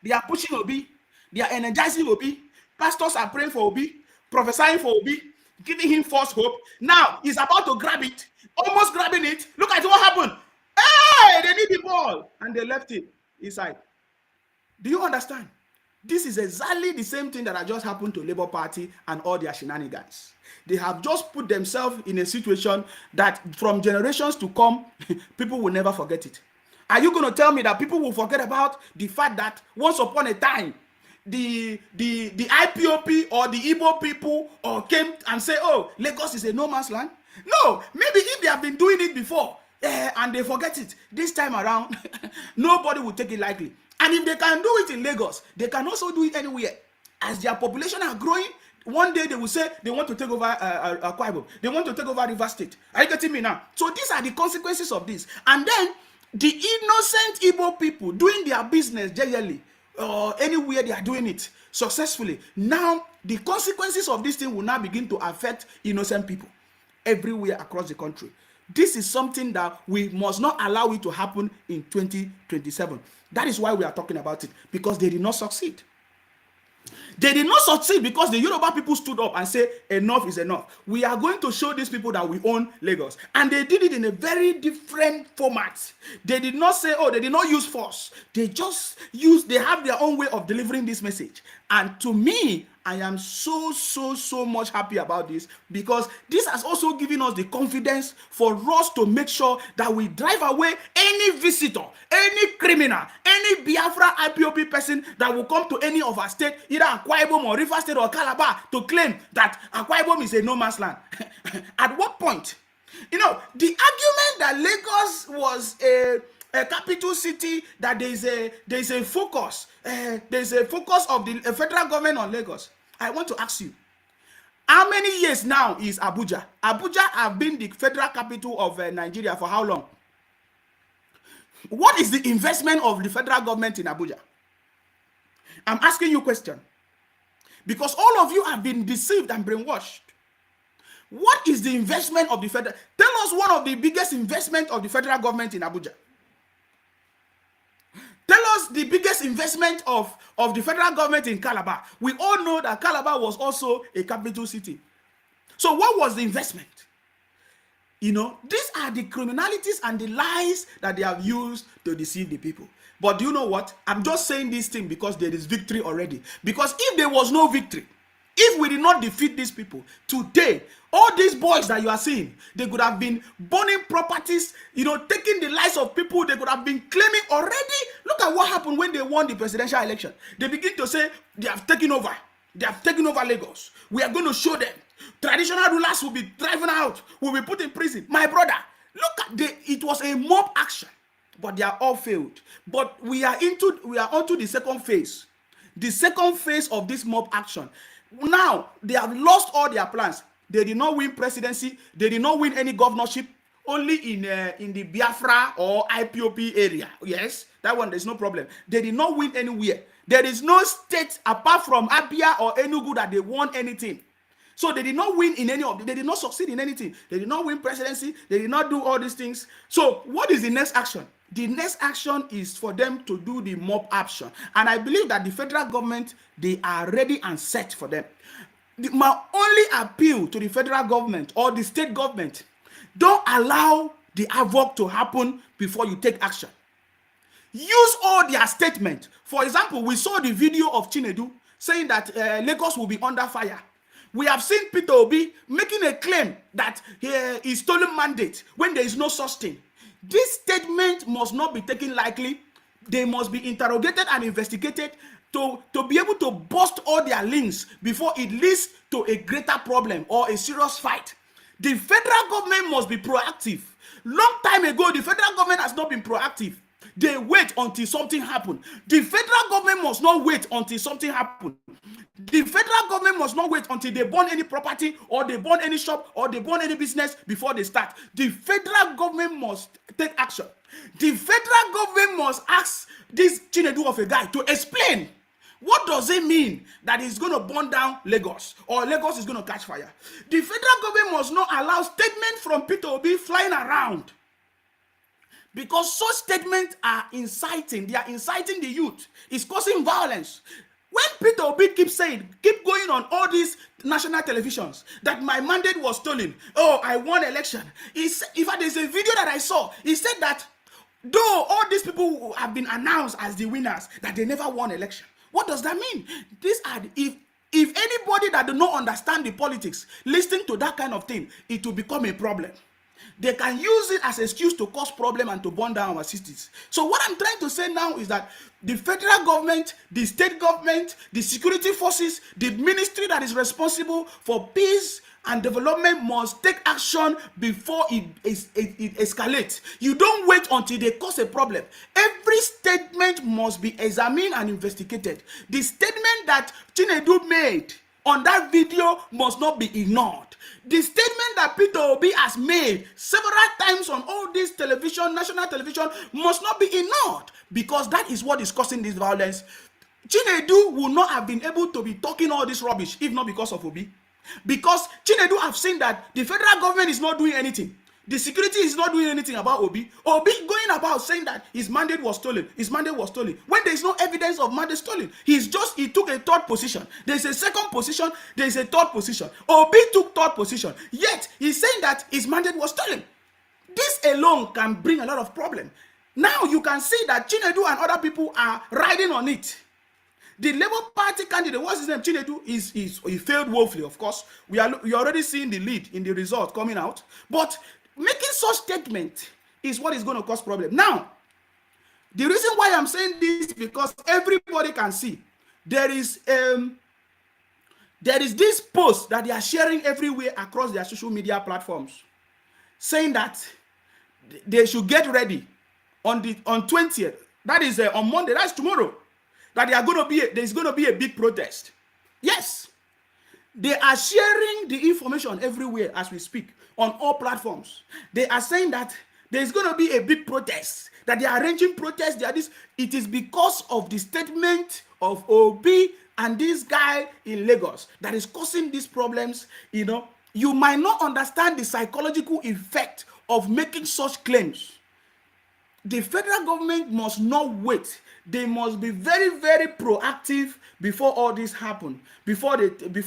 They are pushing Obi. They are energizing Obi. Pastors are praying for Obi, prophesying for Obi, giving him false hope. Now he's about to grab it, almost grabbing it. Look at what happened. Hey, they need the ball, and they left it inside. Do you understand? This is exactly the same thing that had just happened to Labour Party and all their shenanigans. They have just put themselves in a situation that from generations to come, people will never forget it. Are you going to tell me that people will forget about the fact that once upon a time, the IPOP or the Igbo people came and say, oh, Lagos is a no man's land? No, maybe if they have been doing it before and they forget it, this time around, nobody will take it lightly. And if they can do it in Lagos, they can also do it anywhere. As their population are growing, one day they will say they want to take over Akwa Ibom. They want to take over River State. Are you getting me now? So these are the consequences of this. And then the innocent Igbo people doing their business generally, anywhere they are doing it successfully. Now the consequences of this thing will now begin to affect innocent people everywhere across the country. This is something that we must not allow it to happen in 2027. That is why we are talking about it, because they did not succeed. They did not succeed because the Yoruba people stood up and said, enough is enough. We are going to show these people that we own Lagos. And they did it in a very different format. They did not say, oh, they did not use force. They just they have their own way of delivering this message. And to me, I am so much happy about this, because this has also given us the confidence for us to make sure that we drive away any visitor, any criminal, any Biafra IPOP person that will come to any of our state, either Akwa Ibom or River State or Calabar, to claim that Akwa Ibom is a no man's land. At what point? You know, the argument that Lagos was a capital city, that there's a focus of the federal government on Lagos. I want to ask you, how many years now is Abuja? Abuja have been the federal capital of Nigeria for how long? What is the investment of the federal government in Abuja? I'm asking you a question, because all of you have been deceived and brainwashed. What is the investment of the federal? Tell us one of the biggest investment of the federal government in Abuja. Tell us the biggest investment of the federal government in Calabar. We all know that Calabar was also a capital city. So what was the investment? You know, these are the criminalities and the lies that they have used to deceive the people. But do you know what? I'm just saying this thing because there is victory already. Because if there was no victory, if we did not defeat these people, today, all these boys that you are seeing, they could have been burning properties, you know, taking the lives of people. They could have been claiming already. Look at what happened when they won the presidential election. They begin to say they have taken over. They have taken over Lagos. We are going to show them. Traditional rulers will be driven out, will be put in prison. My brother, look at it was a mob action. but they are all failed. But we are onto the second phase. The second phase of this mob action. Now they have lost all their plans. They did not win presidency. They did not win any governorship. Only in the Biafra or IPOP area. Yes, that one there's no problem. They did not win anywhere. There is no state apart from Abia or Enugu that they won anything. So they did not win in any of them. They did not succeed in anything. They did not win presidency. They did not do all these things. So what is the next action? The next action is for them to do the mob action. And I believe that the federal government, they are ready and set for them. My only appeal to the federal government or the state government, don't allow the havoc to happen before you take action. Use all their statement. For example, we saw the video of Chinedu saying that Lagos will be under fire. We have seen Peter Obi making a claim that he stolen mandate when there is no such thing. This statement must not be taken lightly. They must be interrogated and investigated to be able to bust all their links before it leads to a greater problem or a serious fight. The federal government must be proactive. Long time ago, the federal government has not been proactive. They wait until something happens. The federal government must not wait until something happens. The federal government must not wait until they burn any property or they burn any shop or they burn any business before they start. The federal government must take action. The federal government must ask this Chinedu of a guy to explain what does it mean that he's going to burn down Lagos or Lagos is going to catch fire. The federal government must not allow statements from Peter Obi flying around, because such statements are inciting. They are inciting the youth. It's causing violence. When Peter Obi keep going on all these national televisions that my mandate was stolen, oh, I won election. In fact, there's a video that I saw. He said that though all these people have been announced as the winners, that they never won election. What does that mean? These are if anybody that do not understand the politics listen to that kind of thing, it will become a problem. They can use it as an excuse to cause problem and to burn down our cities. So what I'm trying to say now is that the federal government, the state government, the security forces, the ministry that is responsible for peace and development must take action before it escalates. You don't wait until they cause a problem. Every statement must be examined and investigated. The statement that Chinedu made on that video must not be ignored. The statement that Peter Obi has made several times on all this television, national television, must not be ignored, because that is what is causing this violence. Chinedu would not have been able to be talking all this rubbish if not because of Obi. Because Chinedu have seen that the federal government is not doing anything. The security is not doing anything about Obi. Obi going about saying that his mandate was stolen. His mandate was stolen. When there is no evidence of mandate stolen, he took a third position. There is a second position. There is a third position. Obi took third position. Yet he's saying that his mandate was stolen. This alone can bring a lot of problem. Now you can see that Chinedu and other people are riding on it. The Labour Party candidate, what's his name? Chinedu he failed woefully. Of course, we are already seeing the lead in the result coming out, but making such statement is what is going to cause problem. Now, the reason why I'm saying this is because everybody can see there is this post that they are sharing everywhere across their social media platforms, saying that they should get ready on 20th. That is on Monday. That's tomorrow. That there's going to be a big protest. Yes, they are sharing the information everywhere as we speak on all platforms. They are saying that there's going to be a big protest, that they are arranging protests. It is because of the statement of Obi and this guy in Lagos that is causing these problems. You might not understand the psychological effect of making such claims. The federal government must not wait. They must be very, very proactive before all this happen. Before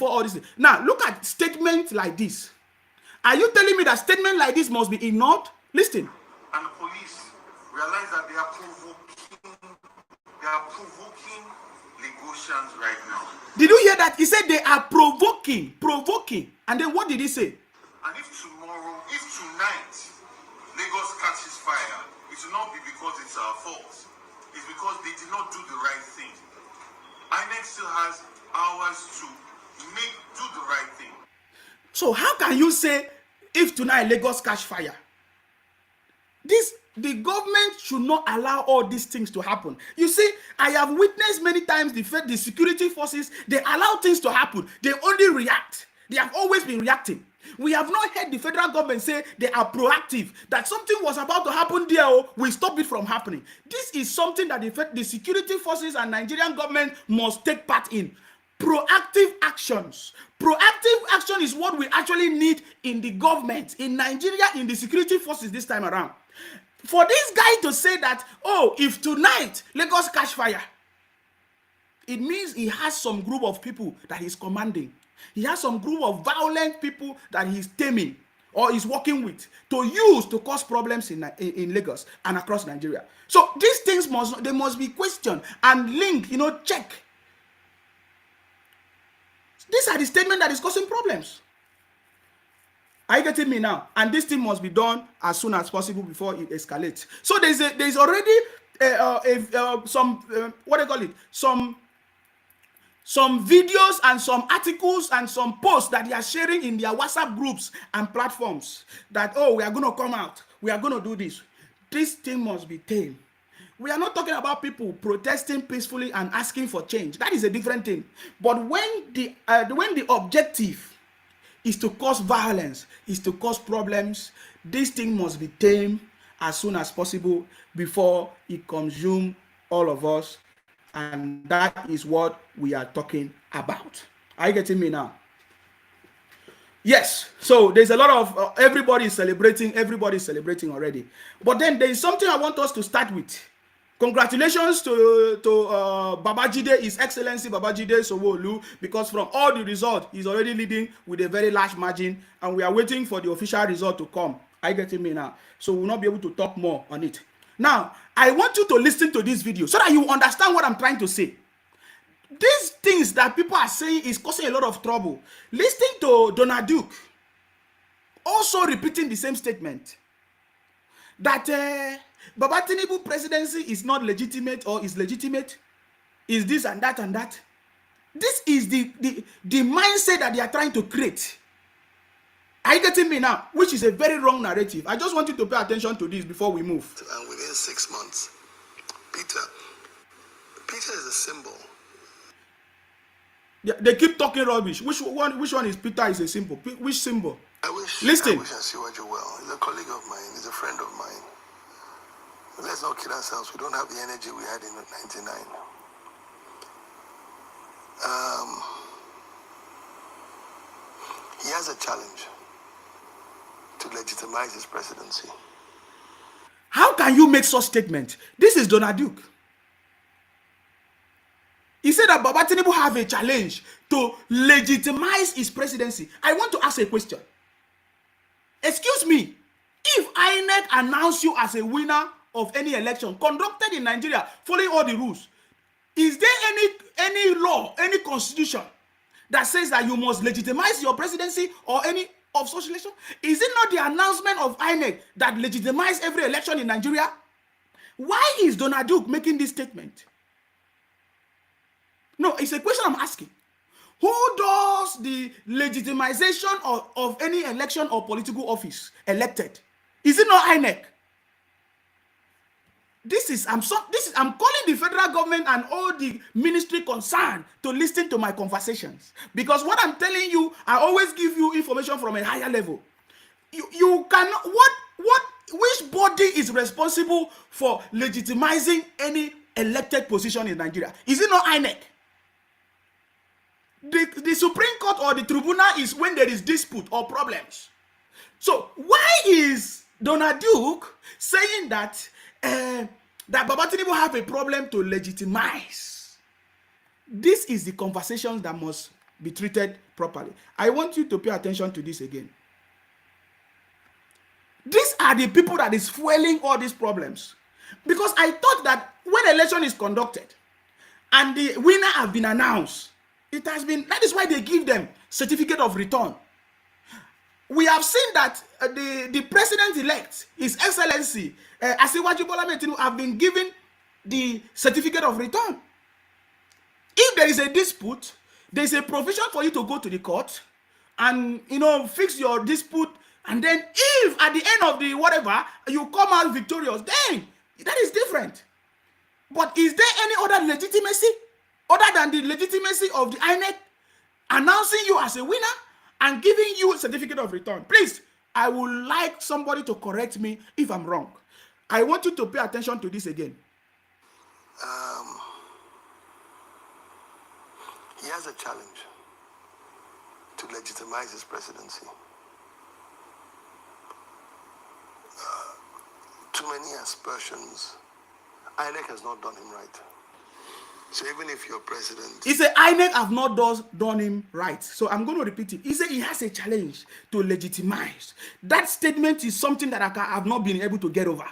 all this. Now, look at statements like this. Are you telling me that statement like this must be ignored? Listen. And the police realize that they are provoking Lagosians right now. Did you hear that? He said they are provoking. And then what did he say? And if tonight Lagos catches fire, it will not be because it's our fault. It's because they did not do the right thing. INEC still has hours to do the right thing. So how can you say if tonight Lagos catch fire? The government should not allow all these things to happen. You see, I have witnessed many times the security forces, they allow things to happen. They only react. They have always been reacting. We have not heard the federal government say they are proactive, that something was about to happen there, we stop it from happening. This is something that the security forces and Nigerian government must take part in. Proactive actions. Proactive action is what we actually need in the government, in Nigeria, in the security forces this time around. For this guy to say that, oh, if tonight Lagos catch fire, it means he has some group of people that he's commanding. He has some group of violent people that he's taming or is working with to use to cause problems in Lagos and across Nigeria. So these things must be questioned and linked, check. These are the statements that is causing problems. Are you getting me now? And this thing must be done as soon as possible before it escalates. So there's already some videos and some articles and some posts that they are sharing in their WhatsApp groups and platforms that, oh, we are going to come out, we are going to do this. This thing must be tamed. We are not talking about people protesting peacefully and asking for change. That is a different thing. But when the objective is to cause violence, is to cause problems, this thing must be tamed as soon as possible before it consumes all of us. And that is what we are talking about. Are you getting me now? Yes. So there's a lot of everybody is celebrating already. But then there is something I want us to start with. Congratulations to Babajide, His Excellency Babajide Sanwo-Olu, because from all the results, he's already leading with a very large margin, and we are waiting for the official result to come. Are you getting me now? So we'll not be able to talk more on it. Now, I want you to listen to this video so that you understand what I'm trying to say. These things that people are saying is causing a lot of trouble. Listening to Donald Duke also repeating the same statement that Baba Tinubu presidency is not legitimate or is legitimate, is this and that and that. This is the mindset that they are trying to create. Are you getting me now? Which is a very wrong narrative. I just want you to pay attention to this before we move. And within 6 months, Peter is a symbol. Yeah, they keep talking rubbish. Which one is Peter is a symbol? Which symbol? Listen. I wish I see what you well. He's a colleague of mine. He's a friend of mine. Let's not kid ourselves. We don't have the energy we had in '99. He has a challenge to legitimize his presidency. How can you make such statement? This is Donald Duke. He said that Baba Tinubu have a challenge to legitimize his presidency. I want to ask a question. Excuse me, if INEC announce you as a winner of any election conducted in Nigeria, following all the rules, is there any law, any constitution that says that you must legitimize your presidency or any of such election? Is it not the announcement of INEC that legitimizes every election in Nigeria? Why is Donald Duke making this statement? No, it's a question I'm asking. Who does the legitimization of any election or political office elected? Is it not INEC? I'm calling the federal government and all the ministry concerned to listen to my conversations, because what I'm telling you, I always give you information from a higher level. You cannot, which body is responsible for legitimizing any elected position in Nigeria? Is it not INEC? The Supreme Court or the tribunal is when there is dispute or problems. So why is Donald Duke saying that Baba Tinubu have a problem to legitimize? This is the conversation that must be treated properly. I want you to pay attention to this again. These are the people that is fueling all these problems. Because I thought that when election is conducted and the winner have been announced, that is why they give them certificate of return. We have seen that the president-elect, His Excellency Asiwaju Bola Ahmed Tinubu, have been given the certificate of return. If there is a dispute, there is a provision for you to go to the court and fix your dispute And then if at the end of the whatever, you come out victorious, then that is different. But is there any other legitimacy other than the legitimacy of the INEC announcing you as a winner and giving you a certificate of return? Please, I would like somebody to correct me if I'm wrong. I want you to pay attention to this again. He has a challenge to legitimize his presidency. Too many aspersions. INEC has not done him right. So even if you're president... He said INEC have not done him right. So I'm going to repeat it. He said he has a challenge to legitimize. That statement is something that I have not been able to get over.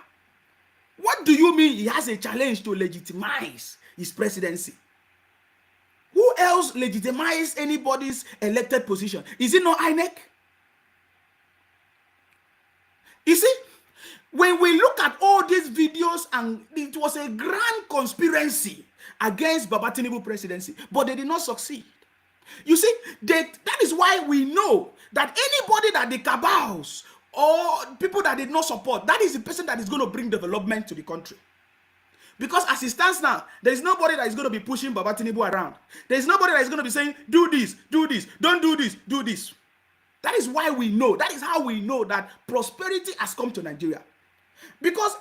What do you mean he has a challenge to legitimize his presidency? Who else legitimizes anybody's elected position? Is it not INEC? You see, when we look at all these videos, and it was a grand conspiracy against Baba Tinubu presidency, but they did not succeed. You see, that is why we know that anybody that they cabals or people that did not support, that is the person that is going to bring development to the country. Because as it stands now, there is nobody that is going to be pushing Baba Tinubu around. There is nobody that is going to be saying, do this, don't do this, do this. That is why we know, that is how we know that prosperity has come to Nigeria. Because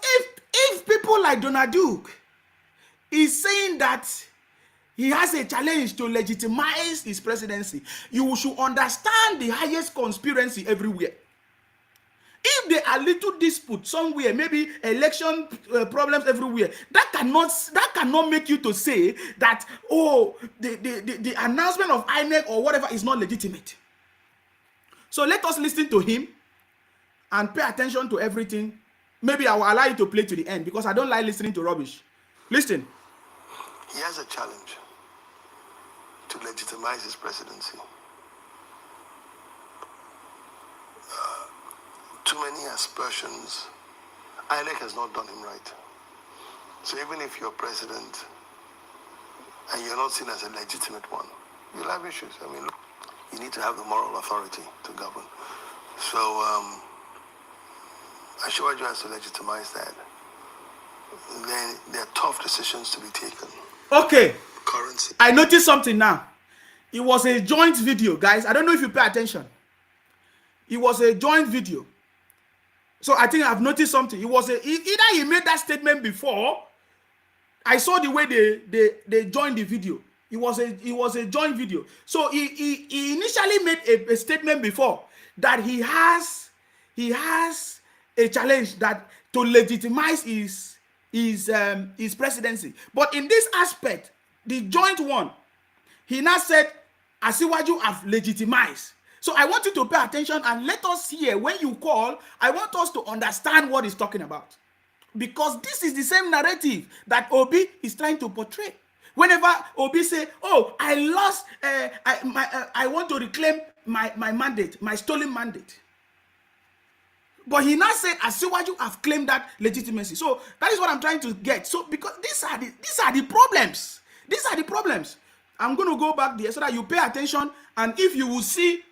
if people like Donald Duke is saying that he has a challenge to legitimize his presidency, you should understand the highest conspiracy everywhere. If there are little disputes somewhere, maybe election problems everywhere, that cannot make you to say that, oh, the announcement of INEC or whatever is not legitimate. So let us listen to him and pay attention to everything. Maybe I will allow you to play to the end because I don't like listening to rubbish. Listen. He has a challenge to legitimize his presidency. Too many aspersions. INEC has not done him right. So even if you're president and you're not seen as a legitimate one, you'll have issues. I mean, look, you need to have the moral authority to govern. So Ashwaju has to legitimize that. Then there are tough decisions to be taken. Okay. Currency. I noticed something now. It was a joint video, guys. I don't know if you pay attention. It was a joint video. So I think I've noticed something. It was either he made that statement before. I saw the way they joined the video. It was a joint video. So he initially made a statement before that he has a challenge that to legitimize his presidency. But in this aspect, the joint one, he now said, Asiwaju have legitimized. So I want you to pay attention and let us hear when you call. I want us to understand what he's talking about. Because this is the same narrative that Obi is trying to portray. Whenever Obi say, oh, I lost, I want to reclaim my mandate, my stolen mandate. But he now said, Asiwaju have claimed that legitimacy. So that is what I'm trying to get. So because these are the problems. These are the problems. I'm going to go back there so that you pay attention. And if you will see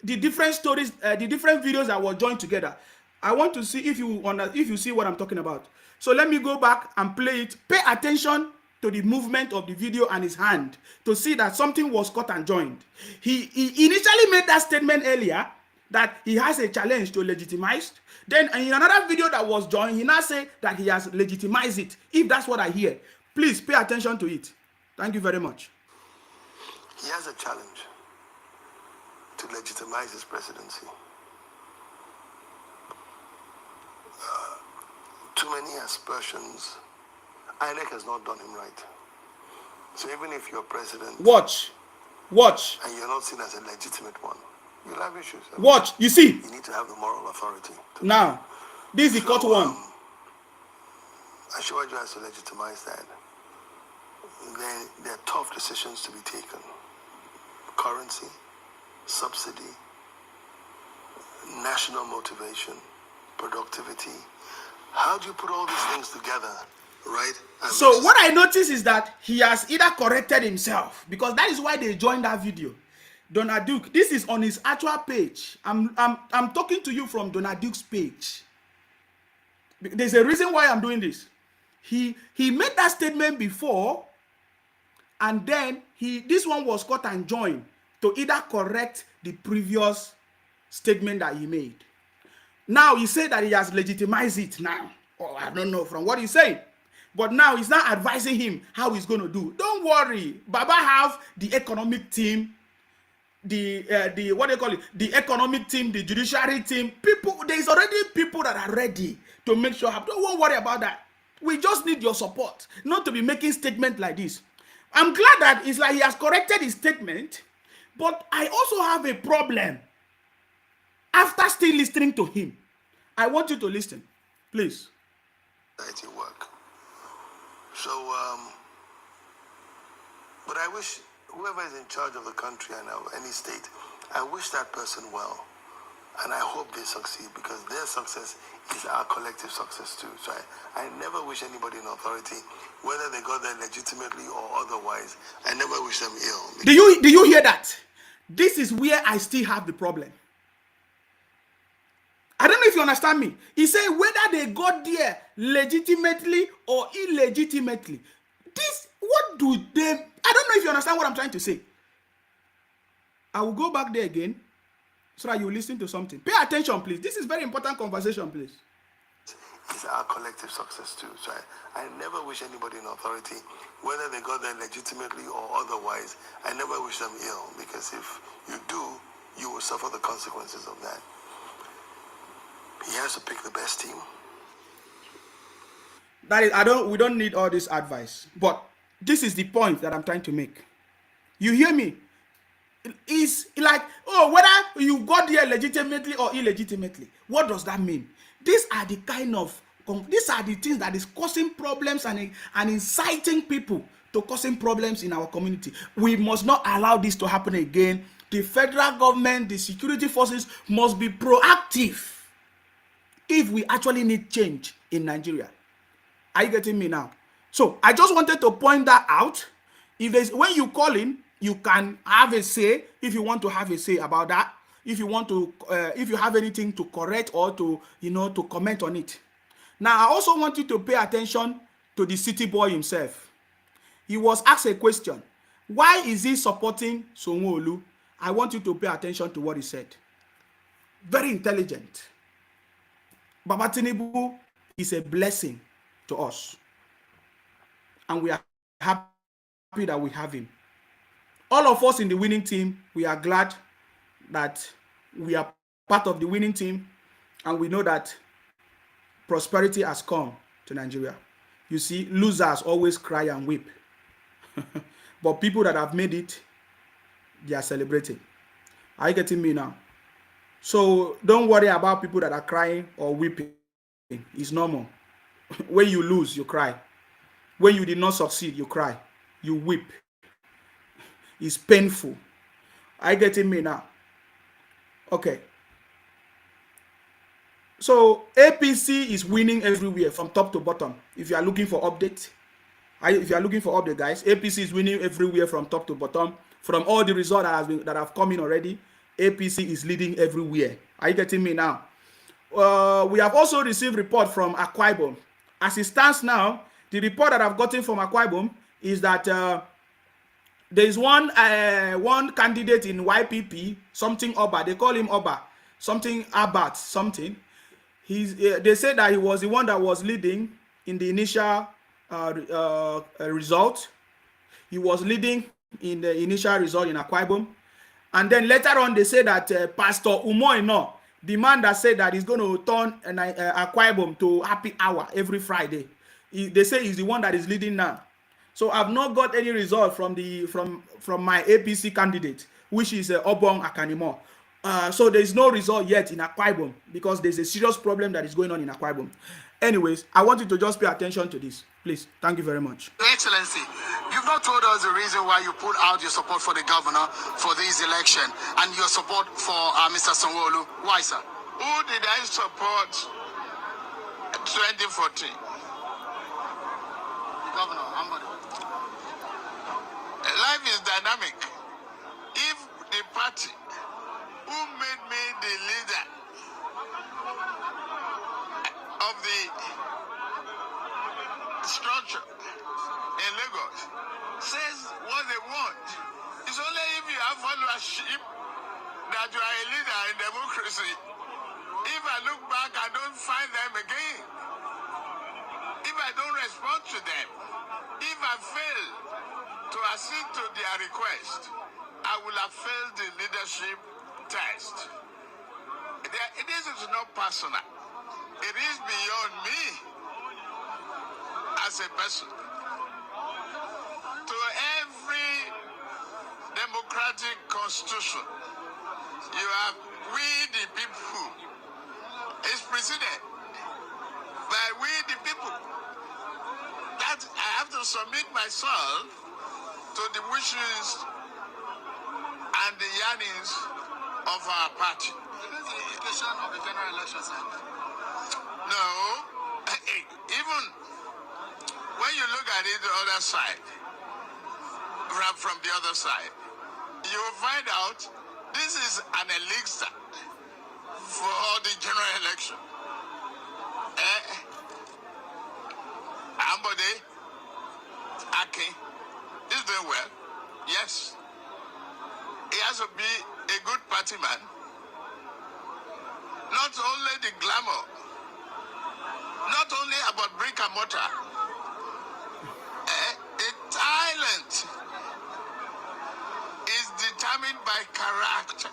the different stories, the different videos that were joined together, I want to see if you see what I'm talking about. So let me go back and play it. Pay attention to the movement of the video and his hand to see that something was cut and joined. He initially made that statement earlier that he has a challenge to legitimize. Then in another video that was joined, he now said that he has legitimized it. If that's what I hear, please pay attention to it. Thank you very much. He has a challenge to legitimize his presidency. Too many aspersions. INEC has not done him right. So even if you're president... Watch. And you're not seen as a legitimate one, you'll have issues. Watch. You see? You need to have the moral authority. Now, this is the cut one. Ashwaju has to legitimize that. Then there are tough decisions to be taken. Currency, subsidy, national motivation, productivity. How do you put all these things together, right? So what I notice is that he has either corrected himself, because that is why they joined that video, Donald Duke. This is on his actual page. I'm talking to you from Donald Duke's page. There's a reason why I'm doing this. He made that statement before, and then this one was cut and joined to either correct the previous statement that he made. Now he said that he has legitimized it now. Or I don't know from what he's saying. But now he's not advising him how he's going to do. Don't worry. Baba have the economic team, the what do you call it? The economic team, the judiciary team. People, there's already people that are ready to make sure. Don't worry about that. We just need your support, not to be making statements like this. I'm glad that it's like he has corrected his statement, but I also have a problem. After still listening to him, I want you to listen, please. Work. So, but I wish whoever is in charge of the country and of any state, I wish that person well. And I hope they succeed, because their success is our collective success too. So I never wish anybody in authority, whether they got there legitimately or otherwise, I never wish them ill. Do you hear that? This is where I still have the problem. I don't know if you understand me. He said whether they got there legitimately or illegitimately. What do they... I don't know if you understand what I'm trying to say. I will go back there again so that you listen to something. Pay attention, please. This is very important conversation, please. It's our collective success too. So I never wish anybody in authority, whether they got there legitimately or otherwise, I never wish them ill, because if you do, you will suffer the consequences of that. He has to pick the best team. That is, we don't need all this advice. But this is the point that I'm trying to make. You hear me? It's like, oh, whether you got there legitimately or illegitimately. What does that mean? These are the things that is causing problems and inciting people to causing problems in our community. We must not allow this to happen again. The federal government, the security forces must be proactive if we actually need change in Nigeria. Are you getting me now? So I just wanted to point that out. When you call in, you can have a say if you want to have a say about that. If you want to, if you have anything to correct or to, to comment on it. Now, I also want you to pay attention to the city boy himself. He was asked a question. Why is he supporting Sanwo-Olu? I want you to pay attention to what he said. Very intelligent. Baba Tinubu is a blessing to us. And we are happy that we have him. All of us in the winning team, we are glad that we are part of the winning team, and we know that prosperity has come to Nigeria. You see, losers always cry and weep. But people that have made it, they are celebrating. Are you getting me now? So don't worry about people that are crying or weeping. It's normal. When you lose, you cry. When you did not succeed, you cry. You weep. It's painful. Are you getting me now? Okay. So APC is winning everywhere from top to bottom. If you are looking for update, guys, APC is winning everywhere from top to bottom. From all the results that have come in already, APC is leading everywhere. Are you getting me now? We have also received report from Akwa Ibom. As it stands now, the report that I've gotten from Akwa Ibom is that there is one candidate in YPP, something Oba. They call him Oba, something Abat, something. They said that he was the one that was leading in the initial result. He was leading in the initial result in Akwa Ibom. And then later on, they say that Pastor Umoino, the man that said that he's going to turn Akwa Ibom to happy hour every Friday, they say he's the one that is leading now. So I've not got any result from my APC candidate, which is Obong Akanimo. So there's no result yet in Akwa Ibom because there's a serious problem that is going on in Akwa Ibom. Anyways, I want you to just pay attention to this. Please. Thank you very much. Excellency, you've not told us the reason why you put out your support for the governor for this election and your support for Mr. Sanwo-Olu. Why, sir? Who did I support 2014? Governor, Life is dynamic. If the party who made me the leader of the structure in Lagos says what they want. It's only if you have followership that you are a leader in democracy. If I look back, I don't find them again. If I don't respond to them, if I fail to accede to their request, I will have failed the leadership test. This is not personal. It is beyond me as a person. To every democratic constitution, you have we the people. It's preceded by we the people. That I have to submit myself to the wishes and the yearnings of our party. This is the implication of the general election, sir. No, even when you look at it the other side, from the other side, you will find out this is an elixir for the general election. Ambode Ake is doing well. Yes. He has to be a good party man. Not only the glamour, not only about brick and mortar, a talent is determined by character.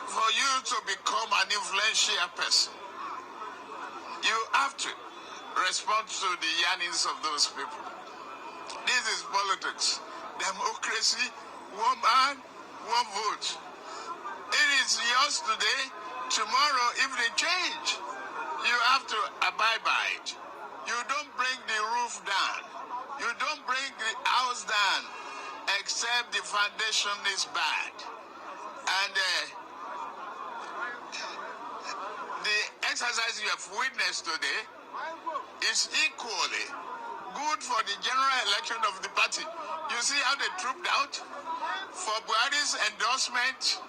For you to become an influential person, you have to respond to the yearnings of those people. This is politics. Democracy, one man, one vote. It is yours today. Tomorrow, if they change, you have to abide by it. You don't bring the roof down. You don't bring the house down except the foundation is bad. And the exercise you have witnessed today is equally good for the general election of the party. You see how they trooped out for Buhari's endorsement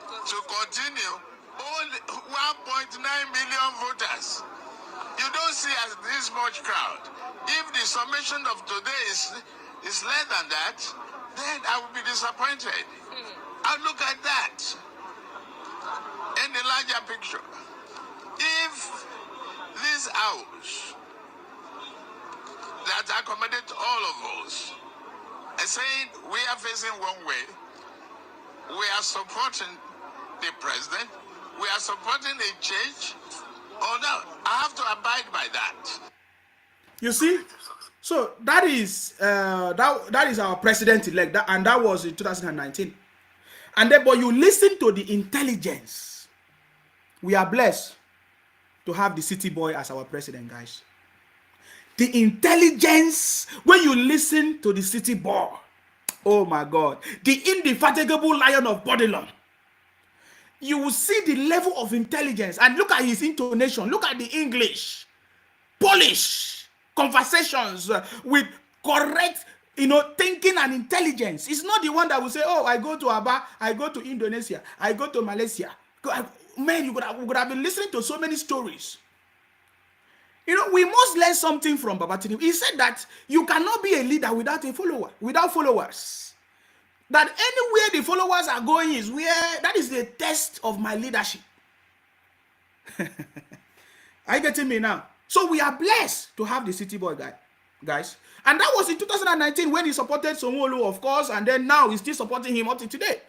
to continue. Only 1.9 million voters. You don't see this much crowd. If the summation of today is less than that, then I will be disappointed. I'll look at that in the larger picture. If this house that accommodates all of us is saying we are facing one way, we are supporting the president, we are supporting a change, or no, I have to abide by that. You see, so that is that is our president-elect, and that was in 2019. And then, but you listen to the intelligence. We are blessed to have the city boy as our president, guys. The intelligence, when you listen to the city boy, oh my God, the indefatigable lion of Babylon, you will see the level of intelligence. And look at his intonation, look at the English, Polish conversations with correct, thinking and intelligence. It's not the one that will say, oh, I go to Aba, I go to Indonesia, I go to Malaysia. Man, you would have been listening to so many stories. We must learn something from Babatini. He said that you cannot be a leader without a follower, without followers. That anywhere the followers are going is where, that is the test of my leadership. Are you getting me now? So we are blessed to have the city boy guy, guys. And that was in 2019 when he supported Sanwo-Olu, of course, and then now he's still supporting him up to today.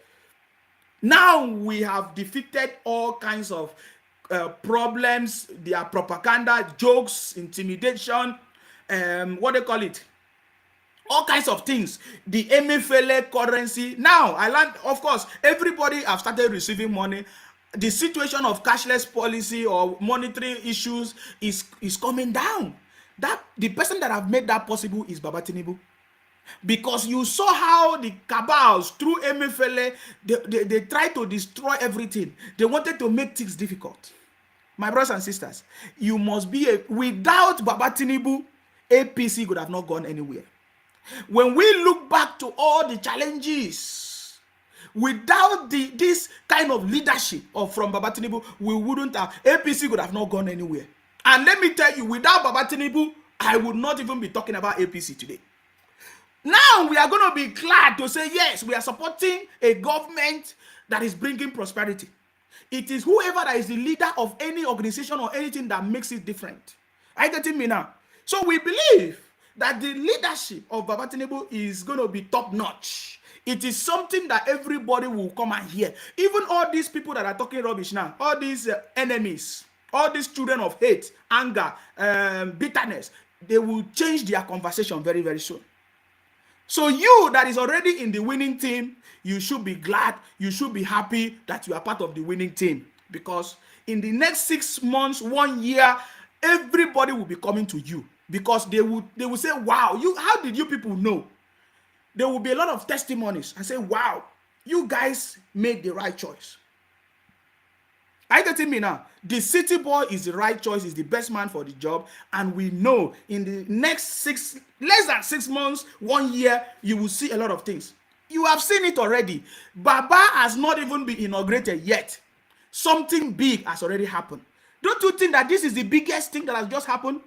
Now we have defeated all kinds of problems, their propaganda, jokes, intimidation, what they call it, all kinds of things. The Emefiele currency. Now, I learned, of course, everybody have started receiving money. The situation of cashless policy or monetary issues is coming down. That the person that have made that possible is Baba Tinubu. Because you saw how the cabals through Emefiele, they tried to destroy everything. They wanted to make things difficult. My brothers and sisters, you must be without Baba Tinubu, APC could have not gone anywhere. When we look back to all the challenges Without this kind of leadership from Baba Tinubu, we wouldn't have, APC would have not gone anywhere. And let me tell you, without Baba Tinubu, I would not even be talking about APC today. Now we are going to be glad to say, yes, we are supporting a government that is bringing prosperity. It is whoever that is the leader of any organization or anything that makes it different. Are you getting me now? So we believe that the leadership of Baba Tinubu is going to be top notch. It is something that everybody will come and hear. Even all these people that are talking rubbish now, all these enemies, all these children of hate, anger, bitterness, they will change their conversation very, very soon. So you that is already in the winning team, you should be glad, you should be happy that you are part of the winning team. Because in the next 6 months, 1 year, everybody will be coming to you. Because they will say, wow, how did you people know? There will be a lot of testimonies and say, wow, you guys made the right choice. Are you getting me now? The city boy is the right choice, is the best man for the job, and we know in the next less than 6 months, 1 year, you will see a lot of things. You have seen it already. Baba has not even been inaugurated yet. Something big has already happened. Don't you think that this is the biggest thing that has just happened?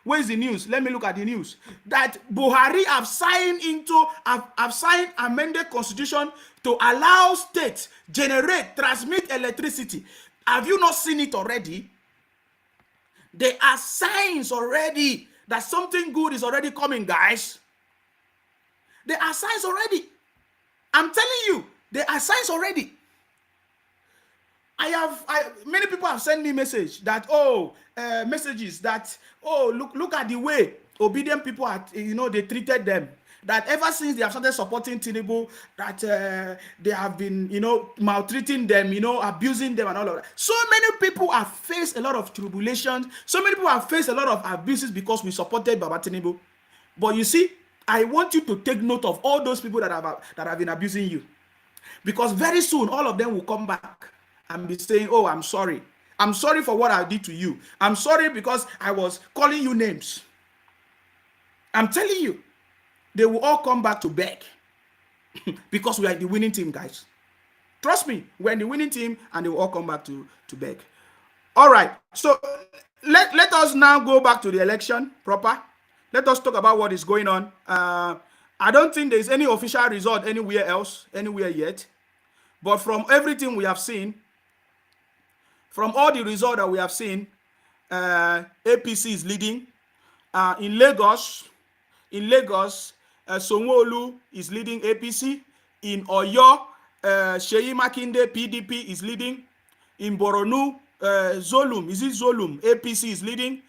Where is the news? Let me look at the news. That Buhari have signed amended constitution to allow states generate, transmit electricity. Have you not seen it already? There are signs already that something good is already coming, guys. There are signs already. I'm telling you, there are signs already. Many people have sent me messages that look at the way obedient people are, they treated them. That ever since they have started supporting Tinubu, that they have been, maltreating them, abusing them and all of that. So many people have faced a lot of tribulations. So many people have faced a lot of abuses because we supported Baba Tinubu. But you see, I want you to take note of all those people that have been abusing you. Because very soon, all of them will come back and be saying, oh, I'm sorry. I'm sorry for what I did to you. I'm sorry because I was calling you names. I'm telling you, they will all come back to beg. Because we are the winning team, guys. Trust me, we're in the winning team and they will all come back to beg. All right, so let us now go back to the election proper. Let us talk about what is going on. I don't think there's any official result anywhere yet. But from everything we have seen, from all the results that we have seen, APC is leading. In Lagos, Sanwo-Olu is leading APC. In Oyo, Seyi Makinde, PDP is leading. In Borno, Zolum, APC is leading.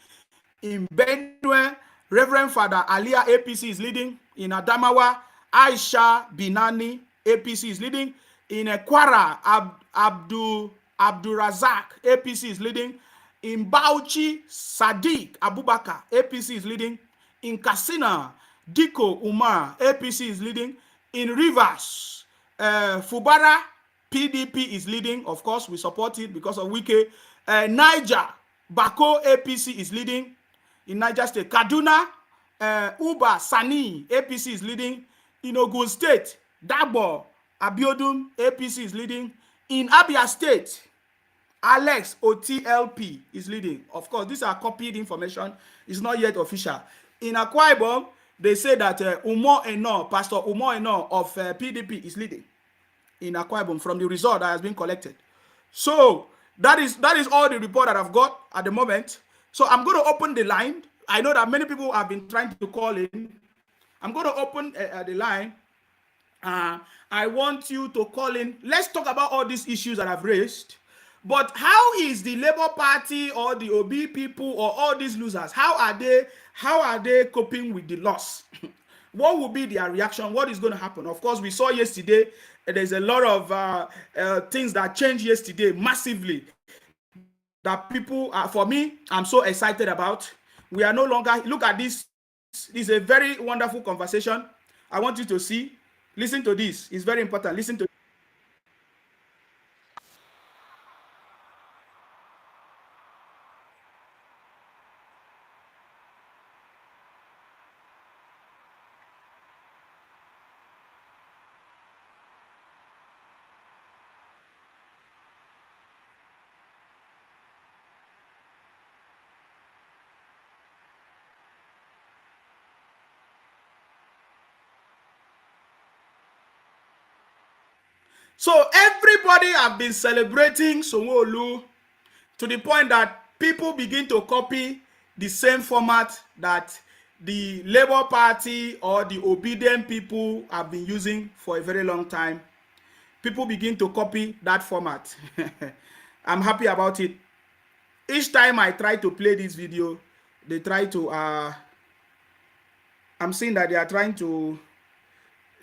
In Benue, Reverend Father Alia, APC is leading. In Adamawa, Aisha Binani, APC is leading. In Kwara, Abdurazak, APC is leading. In Bauchi, Sadiq Abubakar, APC is leading. In Katsina, Diko Umar, APC is leading. In Rivers, Fubara, PDP is leading. Of course, we support it because of Wike. Niger, Bako, APC is leading. In Niger State, Kaduna, Uba Sani, APC is leading. In Ogun State, Dabo Abiodun, APC is leading. In Abia State, Alex OTLP is leading. Of course, these are copied information. It's not yet official. In Akwa Ibom, they say that Pastor Umo Eno of PDP is leading in Akwa Ibom from the result that has been collected. So that is all the report that I've got at the moment. So I'm going to open the line. I know that many people have been trying to call in. I'm going to open the line. I want you to call in. Let's talk about all these issues that I've raised. But how is the Labour Party or the OB people or all these losers, how are they coping with the loss? What will be their reaction? What is going to happen? Of course, we saw yesterday, there's a lot of things that changed yesterday massively. That people, for me, I'm so excited about. We are no longer, look at this. This is a very wonderful conversation. I want you to see. Listen to this. It's very important. Listen to. So everybody have been celebrating Sanwo-Olu to the point that people begin to copy the same format that the Labour Party or the obedient people have been using for a very long time. People begin to copy that format. I'm happy about it. Each time I try to play this video, they try to I'm seeing that they are trying to,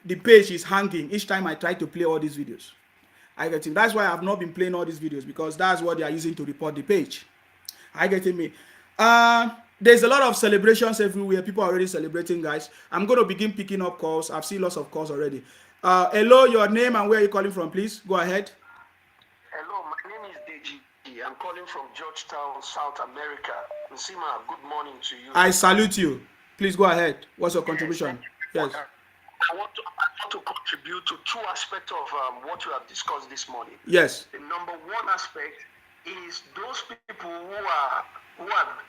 the page is hanging each time I try to play all these videos. I get it. That's why I've not been playing all these videos, because that's what they are using to report the page. I get it, me. There's a lot of celebrations everywhere. People are already celebrating, guys. I'm going to begin picking up calls. I've seen lots of calls already. Hello, your name and where are you calling from, please? Go ahead. Hello, my name is Deji. I'm calling from Georgetown, South America. Nsima, good morning to you. I salute you. Please go ahead. What's your contribution? Yes. I want to contribute to two aspects of what you have discussed this morning. Yes. The number one aspect is those people who are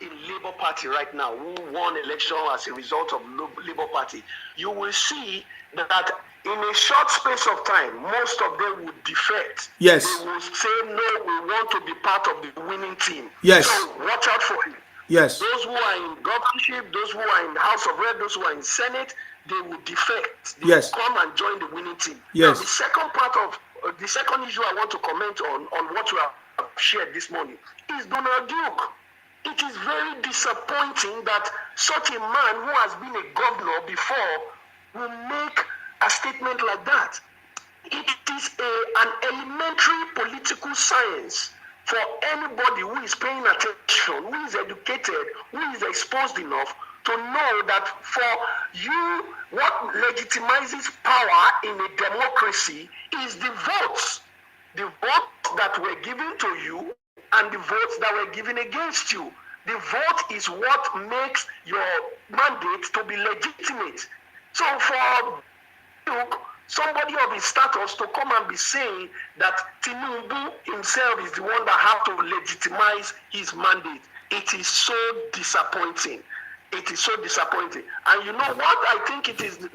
in Labour Party right now, who won election as a result of Labour Party. You will see that in a short space of time, most of them would defect. Yes. They will say, no, we want to be part of the winning team. Yes. So watch out for it. Yes. Those who are in governorship, those who are in the House of Reps, those who are in Senate, they will defect. They Yes. will come and join the winning team. Yes. Now, the second part of the second issue I want to comment on what you have shared this morning is Donald Duke. It is very disappointing that such a man who has been a governor before will make a statement like that. It is an elementary political science for anybody who is paying attention, who is educated, who is exposed enough to know that for you, what legitimizes power in a democracy is the votes. The votes that were given to you and the votes that were given against you. The vote is what makes your mandate to be legitimate. So for somebody of his status to come and be saying that Tinubu himself is the one that has to legitimize his mandate, it is so disappointing. It is so disappointing. And you know what I think it is the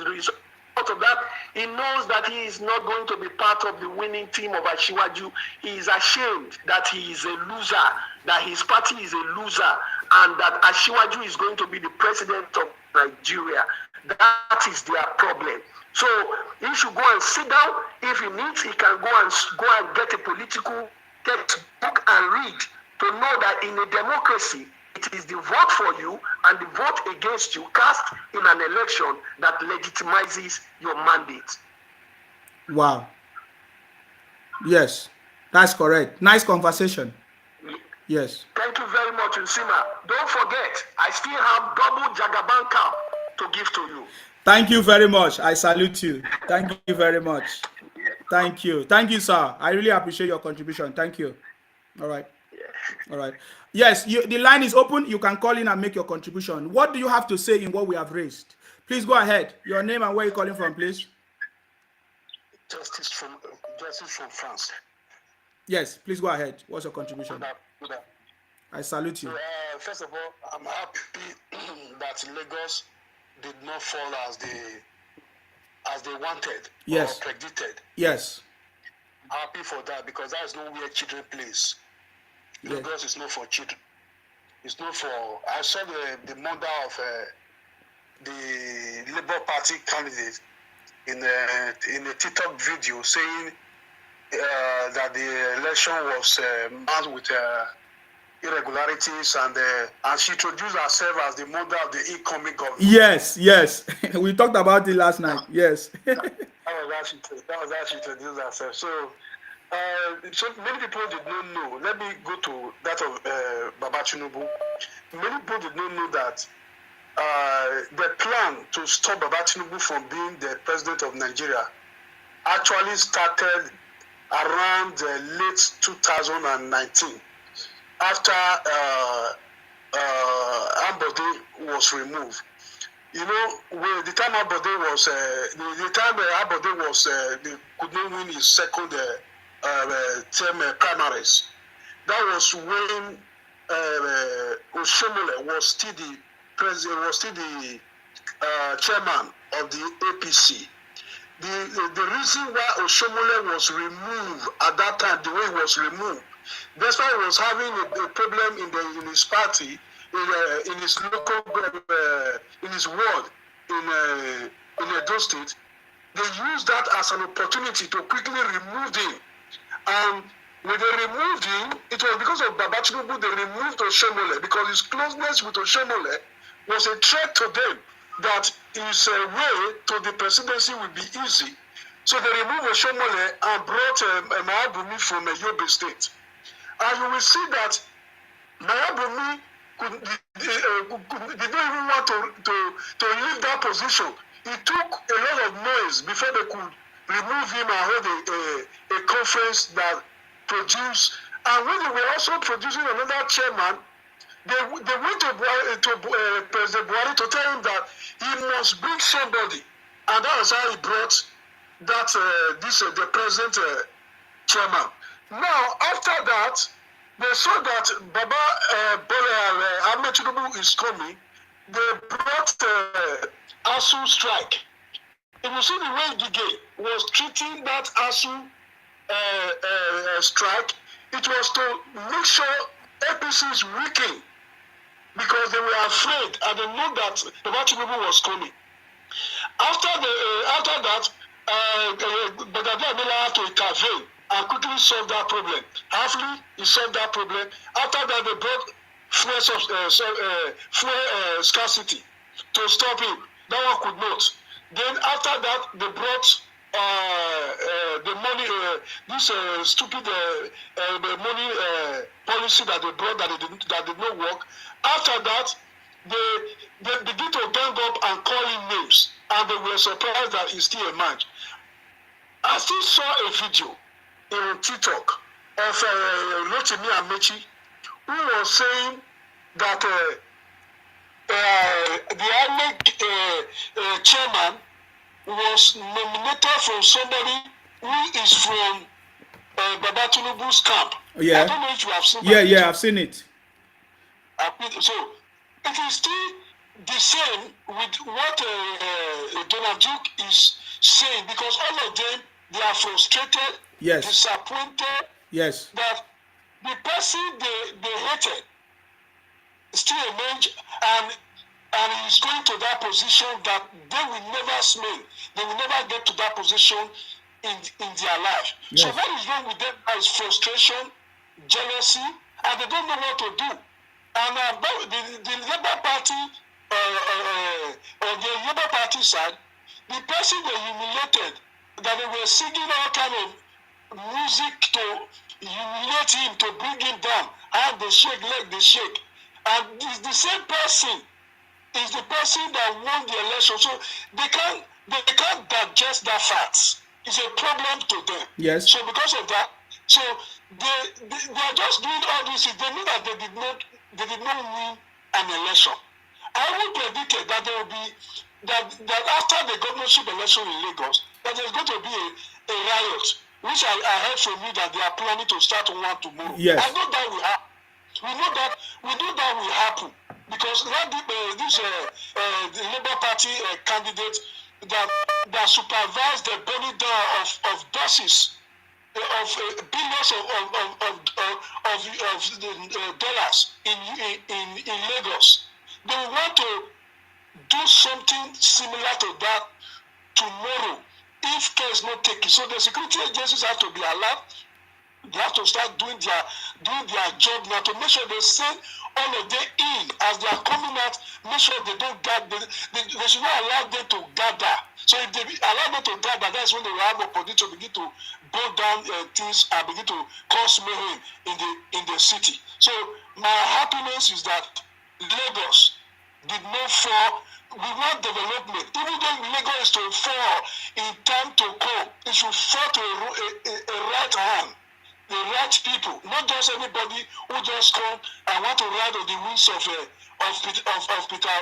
result of that? He knows that he is not going to be part of the winning team of Ashiwaju. He is ashamed that he is a loser, that his party is a loser, and that Ashiwaju is going to be the president of Nigeria. That is their problem. So he should go and sit down. If he needs, he can go and get a political textbook and read to know that in a democracy, it is the vote for you and the vote against you cast in an election that legitimizes your mandate. Wow. Yes, that's correct. Nice conversation. Yes. Thank you very much, Nsima. Don't forget, I still have double Jagaban cow to give to you. Thank you very much. I salute you. Thank you very much. Thank you. Thank you, sir. I really appreciate your contribution. Thank you. All right. All right. Yes, the line is open. You can call in and make your contribution. What do you have to say in what we have raised? Please go ahead. Your name and where you're calling from, please. Justice from France. Yes, please go ahead. What's your contribution? I salute you. First of all, I'm happy that Lagos did not fall as they wanted. Yes. Or predicted. Yes. I'm happy for that because that is not where children plays. Yes. Lagos is not for children. It's not for. I saw the mother of the Labour Party candidate in a TikTok video saying that the election was marked with irregularities, and she introduced herself as the mother of the incoming government. Yes, yes. We talked about it last night. Yes. That was how she introduced herself. So many people did not know. Let me go to that of Baba Tinubu. Many people did not know that the plan to stop Baba Tinubu from being the president of Nigeria actually started around late 2019 after Ambode was removed. You know, the time Ambode was they could not win his second term primaries. That was when Oshomole was still the president, was still the chairman of the APC. the reason why Oshomole was removed at that time, the way he was removed, that's why he was having a problem in his party, in his local, in his ward, in Edo State. They used that as an opportunity to quickly remove him. And when they removed him, it was because of Baba Tinubu they removed Oshomole, because his closeness with Oshomole was a threat to them, that his way to the presidency would be easy. So they removed Oshomole and brought Mahabumi from Yobe State. And you will see that Mahabumi did not even want to leave that position. It took a lot of noise before they could remove him and hold a conference that produced. And when they were also producing another chairman, they went to President Buhari to tell him that he must bring somebody, and that was how he brought that the present chairman. Now after that, they saw that Baba Ahmed Tinubu is coming. They brought ASU strike. If you see the way Gige was treating that ASU strike, it was to make sure APC is weakened, because they were afraid and they knew that Baba Tinubu was coming. After that, Baba Tinubu had to intervene and quickly solve that problem. Halfly, he solved that problem. After that, they brought fuel scarcity to stop him. That one could not. Then after that, they brought the money, this stupid money policy that they brought that did not work. After that, they begin to gang up and call him names, and they were surprised that he's still a man. I still saw a video in TikTok of Rotimi Amechi, who was saying that the INEC chairman was nominated from somebody who is from Baba Tinubu's camp. Yeah. I don't know if you have seen that. Yeah, I've seen it. So it is still the same with what Donald Duke is saying, because all of them, they are frustrated, yes, disappointed, yes, that the person they hated still emerge, and he's going to that position that they will never smell. They will never get to that position in their life. Yes. So what is wrong with them is frustration, jealousy, and they don't know what to do. And the Labour Party, on the Labour Party side, the person they humiliated, that they were singing all kind of music to humiliate him, to bring him down, and they shake, leg they shake. And it's the same person is the person that won the election. So they can't digest that fact. It's a problem to them. Yes. So because of that, so they are just doing all this. They know that they did not win an election. I would predict that there will be that after the governorship election in Lagos, that there's going to be a riot, which I heard from you that they are planning to start one tomorrow. Yes. I know that will happen. We know that will happen, because the Labour Party candidate that supervised the burning down of buses, of billions of dollars in Lagos. They want to do something similar to that tomorrow if care is not taken. So the security agencies have to be alert. They have to start doing their job now to make sure they send all of them in as they are coming out. Make sure they don't gather. They should not allow them to gather. So if they allow them to gather, that's when they will have a opportunity to begin to burn down things and begin to cause mayhem in the city. So my happiness is that Lagos did not fall. We want development. Even though Lagos is to fall in time to come, it should fall to a right hand. The right people, not just anybody who just come and want to ride on the wings of Peter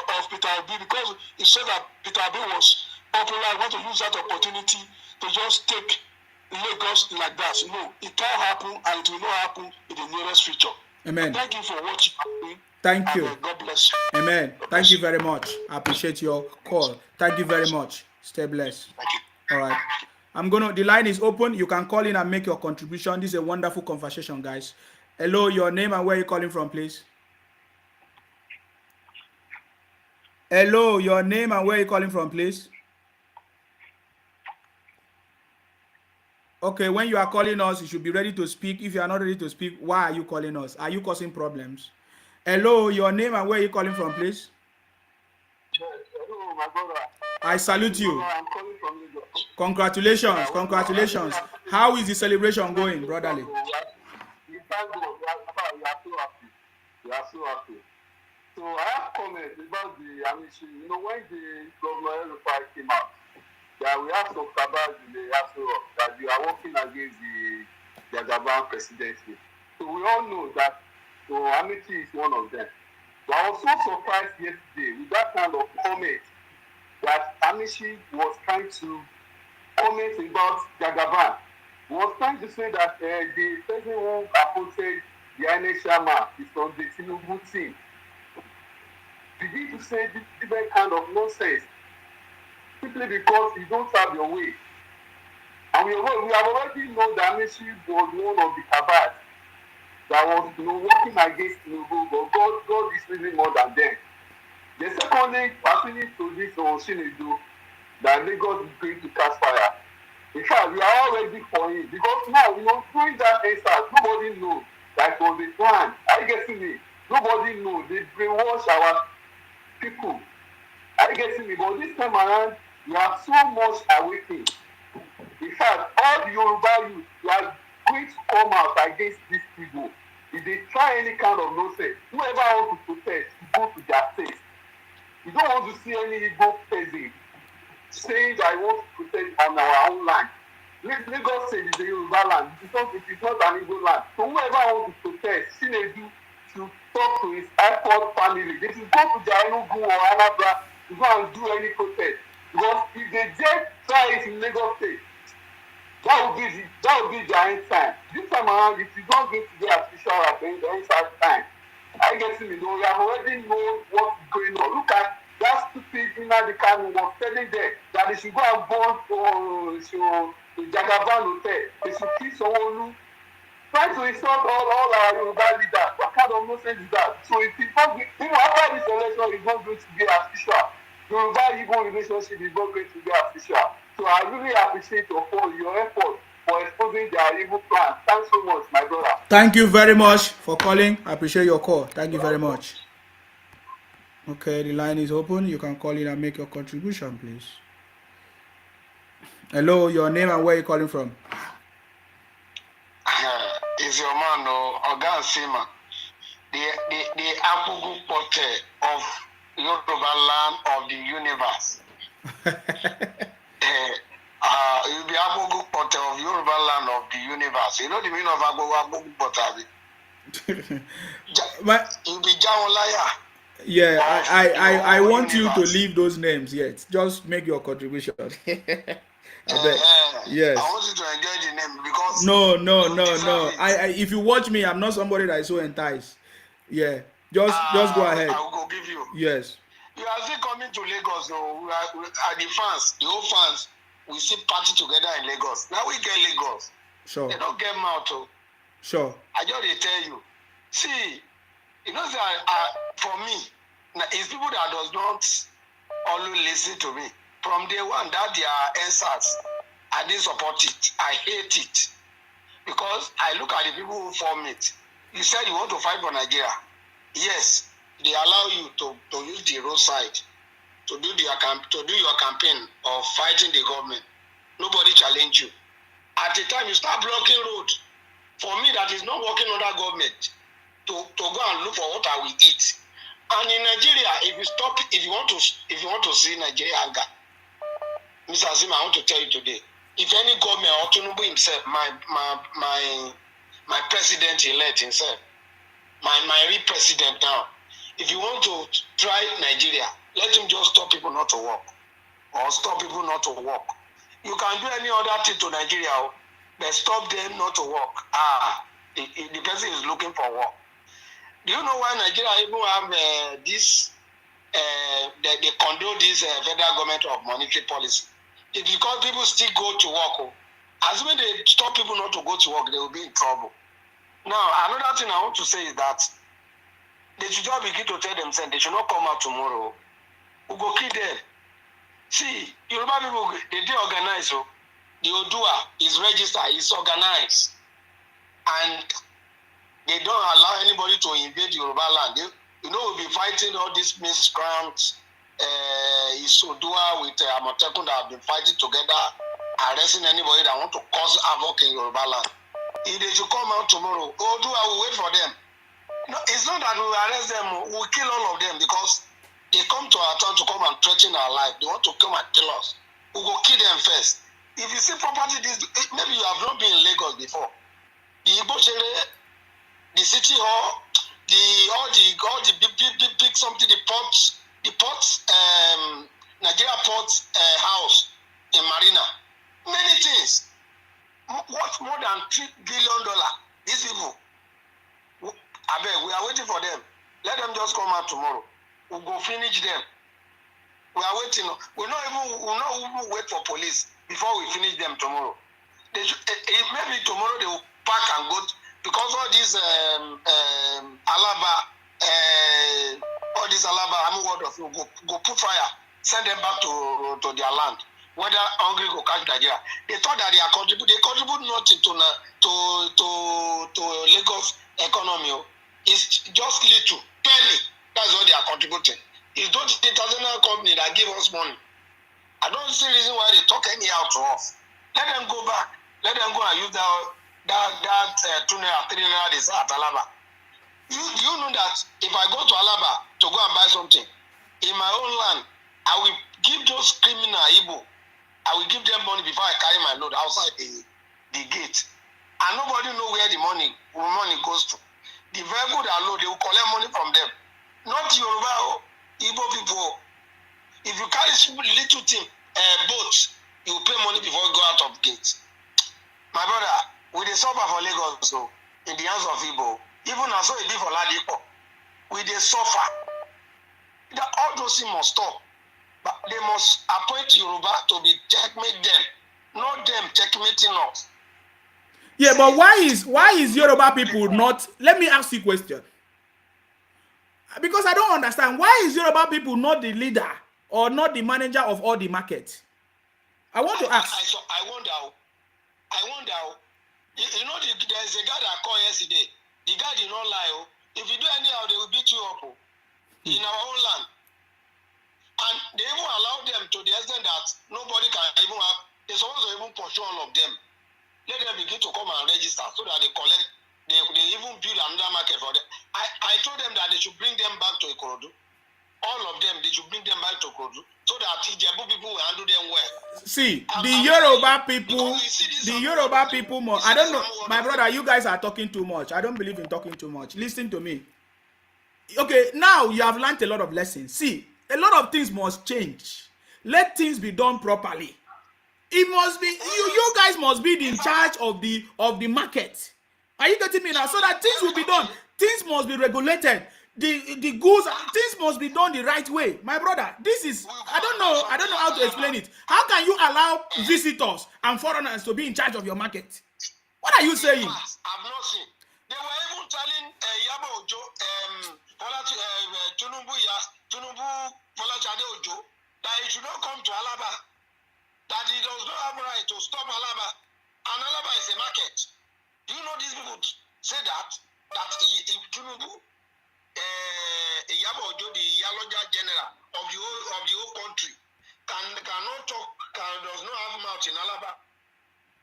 Obi, because he said that Peter Obi was popular. I want to use that opportunity to just take Lagos like that. No, it can't happen, and it will not happen in the nearest future. Amen. Thank you for watching. Thank you. God bless you. Amen. Thank you very much. I appreciate your call. Thank you very much. Stay blessed. Thank you. All right. The line is open. You can call in and make your contribution. This is a wonderful conversation, guys. Hello, your name and where you calling from, please. Hello, your name and where you calling from, please. Okay, when you are calling us, you should be ready to speak. If you are not ready to speak, why are you calling us? Are you causing problems? Hello, your name and where are you calling from, please? Yes, hello, my brother. I salute you. I'm calling from Lagos. Congratulations, congratulations. How is the celebration going, brotherly? We thank God. We are so happy. We are so happy. So I have comments about the Amishi. You know, when the governor came out, that we have some cabals in the Aso that we are working against the Jagaban presidency. So we all know that Amishi is one of them. But I was so surprised yesterday with that kind of comment that Amishi was trying to comment about Jagaban. He was trying to say that the person who appointed the INEC chairman is from the Tinubu team. Begin to say this different kind of nonsense simply because you don't have your way. And we have already known that Amishi was one of the cabals that was working against Tinubu, but God is really more than them. The secondly, pertaining to this Shinedu, that Lagos is going to catch fire. In fact, we are all ready for it because now, during that instance, nobody knows that it was a plan. Are you getting me? Nobody knows. They brainwash our people. Are you getting me? But this time around, we have so much awakening. In fact, all the Yoruba youth, we are going to come out against these people. If they try any kind of nonsense, whoever wants to protest, go to their state. You don't want to see any Igbo peasant saying that I want to protect on our own land. Lagos State is a Yoruba land. It is not an Igbo land. So whoever wants to protest, Shinedu to talk to his airport family. They should go to Enugu or Anambra to go and do any protest. Because if they dare try it in Lagos State, that would be their end time. This time around, if you don't get to the official at the end time, I guess we have already known what's going on. Look at that stupid Nnamdi Kanu was telling them that they should go and burn the Jagaban hotel. They should kill someone try to insult all our Yoruba leaders. What kind of nonsense is that? So if it's not, after this election, it's not going to be official. Yoruba-Igbo relationship is not going to be official. So I really appreciate your effort for exposing their evil plan. Thanks so much, my brother. Thank you very much for calling. I appreciate your call. Thank you very much. Okay, the line is open. You can call in and make your contribution, please. Hello, your name and where you calling from? Is your man Ogan Sima, the Apugu Pote of Yoruba land of the universe. You'll be Apugu Pote of Yoruba land of the universe. You know the meaning of Apugu Pote? You'll be Jawolaya. Yeah, I want you to leave those names yet. Just make your contribution. Yes. I want you to enjoy the name because no. If you watch me, I'm not somebody that is so enticed. Yeah. Just go ahead. I will go give you. Yes. You are still coming to Lagos, though. We are the fans, the old fans. We still party together in Lagos. Now we get Lagos. Sure. They don't get mouth, though. Sure. I just tell you. See, you know, for me, it's people that does not always listen to me. From day one, that their answers, I didn't support it. I hate it. Because I look at the people who form it. You said you want to fight for Nigeria. Yes, they allow you to use the roadside to do your campaign of fighting the government. Nobody challenge you. At the time you start blocking road, for me that is not working under government to go and look for what I will eat. And in Nigeria, if you want to see Nigeria anger, Mr. Azim, I want to tell you today, if any government or Tinubu himself, my president-elect himself, my real president now, if you want to try Nigeria, let him just stop people not to work or stop people not to work. You can do any other thing to Nigeria, but stop them not to work. The person is looking for work. Do you know why Nigeria even have this, they condone this federal government of monetary policy? It's because people still go to work. Oh. Assuming they stop people not to go to work, they will be in trouble. Now, another thing I want to say is that they should just begin to tell themselves they should not come out tomorrow. We go kill them. See, Yoruba people, they do organize. So the Odua is registered, is organized. And they don't allow anybody to invade Yoruba land. We'll be fighting all these miscreants. Is Odua with Amotekun that have been fighting together, arresting anybody that want to cause havoc in Yoruba land. If they should come out tomorrow, Odua will wait for them. No, it's not that we will arrest them, we'll kill all of them because they come to our town to come and threaten our life. They want to come and kill us. We will kill them first. If you see property, maybe you have not been in Lagos before. The Igbo Chere, the city hall, all the big something, the ports, Nigeria ports house in Marina, many things. Worth more than $3 billion. These people, I beg, we are waiting for them. Let them just come out tomorrow. We'll go finish them. We are waiting. We'll not even wait for police before we finish them tomorrow. Maybe tomorrow they will pack and go because all these Alaba, I'm a word of you, go put fire, send them back to their land. Whether hungry go catch Nigeria. They thought that they contribute nothing to Lagos economy. It's just little penny. That's what they are contributing. It's those international company that give us money. I don't see reason why they talk anyhow to us. Let them go back. Let them go and use that 2 naira, 3 naira they say at Alaba. Do you know that if I go to Alaba to go and buy something in my own land, I will give those criminal Igbo. I will give them money before I carry my load outside the gate. And nobody know where the money goes to. The vehicle that load, they will collect money from them. Not Yoruba, Igbo people. If you carry little thing, boat, you will pay money before you go out of gate. My brother, we dey suffer for Lagos, so in the hands of Igbo. Even as so it be for Ladipo, we dey suffer. All those things must stop. But they must appoint Yoruba to be checkmate them, not them checkmating us. Yeah, but why is Yoruba people not? Let me ask you a question. Because I don't understand. Why is Yoruba people not the leader or not the manager of all the markets? I want to ask. I wonder. You know, there's a guy that called yesterday. The guy did not lie. If you do anyhow, they will beat you up in our own land. And they even allow them to the extent that nobody can even have. They're supposed to even pursue all of them. Let them begin to come and register so that they collect. They even build another market for them. I told them that they should bring them back to Ikorodu. All of them, they should bring them back to Ikorodu so that Ijebu people will handle them well. See, the Yoruba people, I don't know, my brother, you guys are talking too much. I don't believe in talking too much. Listen to me. Okay, now you have learned a lot of lessons. See, a lot of things must change. Let things be done properly. It must be you guys must be in charge of the market. Are you getting me now? So that things will be done. Things must be regulated. The goods, things must be done the right way. My brother, this is I don't know how to explain it. How can you allow visitors and foreigners to be in charge of your market? What are you saying? I've not seen. They were even telling Yabo Ojo, Tinubu Folashade Ojo, that he should not come to Alaba, that he does not have right to stop Alaba, and Alaba is a market. Do you know these people say that Tinubu, Yabo Ojo, the Yaloja general of the whole country, cannot talk, does not have mouth in Alaba.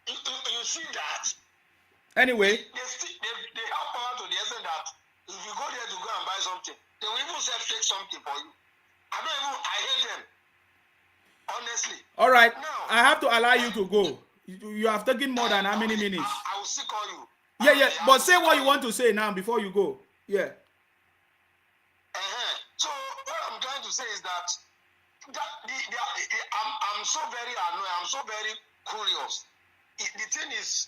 You see that? Anyway, they have power to the extent that if you go there to go and buy something, they will even take something for you. I hate them. Honestly. All right. Now, I have to allow you to go. You have taken more than how many minutes? I will still call you. Yeah. But say what you want to say now before you go. Yeah. So what I'm trying to say is that I'm so very annoyed. I'm so very curious. The thing is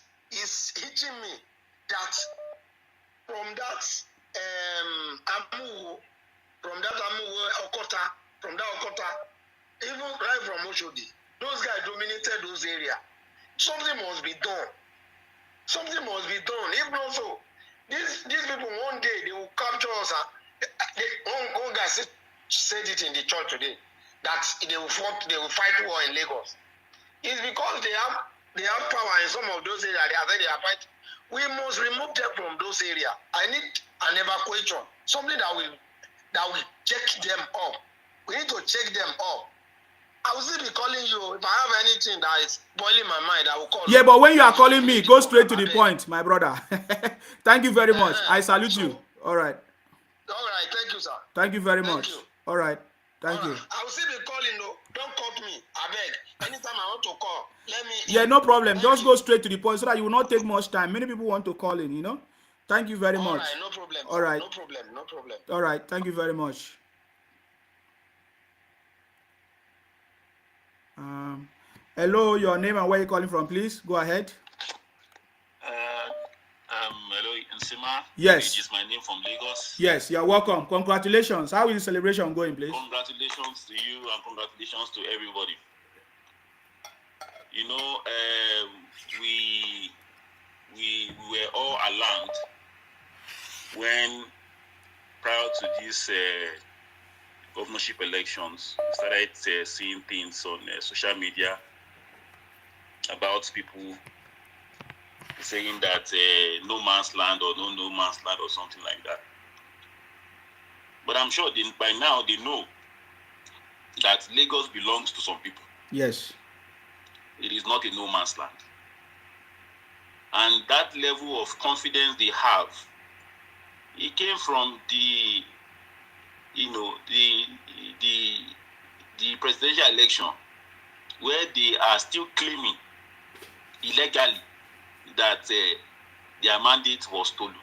hitting me that from that Okota, even right from Oshodi, Those guys dominated those areas. Something must be done. Something must be done. If not so, these people one day they will capture us. One guy said it in the church today that they will fight war in Lagos. It's because they have power in some of those areas. They are fighting. We must remove them from those areas. I need an evacuation, something that will check them up. We need to check them up. I will still be calling you if I have anything that is boiling my mind. I will call. Yeah, but when you are calling me, go straight to the point, my brother. Thank you very much. I salute you. All right. All right. Thank you, sir. Thank you very much. All right. Thank you. I will still be calling. No, don't cut me. I beg. Anytime I want to call, let me. Yeah, no problem. Just go straight to the point so that you will not take much time. Many people want to call in, you know. Thank you very much. All right, no problem. All right. No problem. No problem. All right. Thank you very much. Hello, your name and where you're calling from, please. Go ahead. Hello, Nsima. Yes. Which is my name from Lagos. Yes, you're welcome. Congratulations. How is the celebration going, please? Congratulations to you and congratulations to everybody. You know, we were all alarmed when, prior to these governorship elections, we started seeing things on social media about people saying that no man's land or no man's land or something like that. But I'm sure by now they know that Lagos belongs to some people. Yes. It is not a no man's land. And that level of confidence they have, it came from the presidential election, where they are still claiming illegally that their mandate was stolen.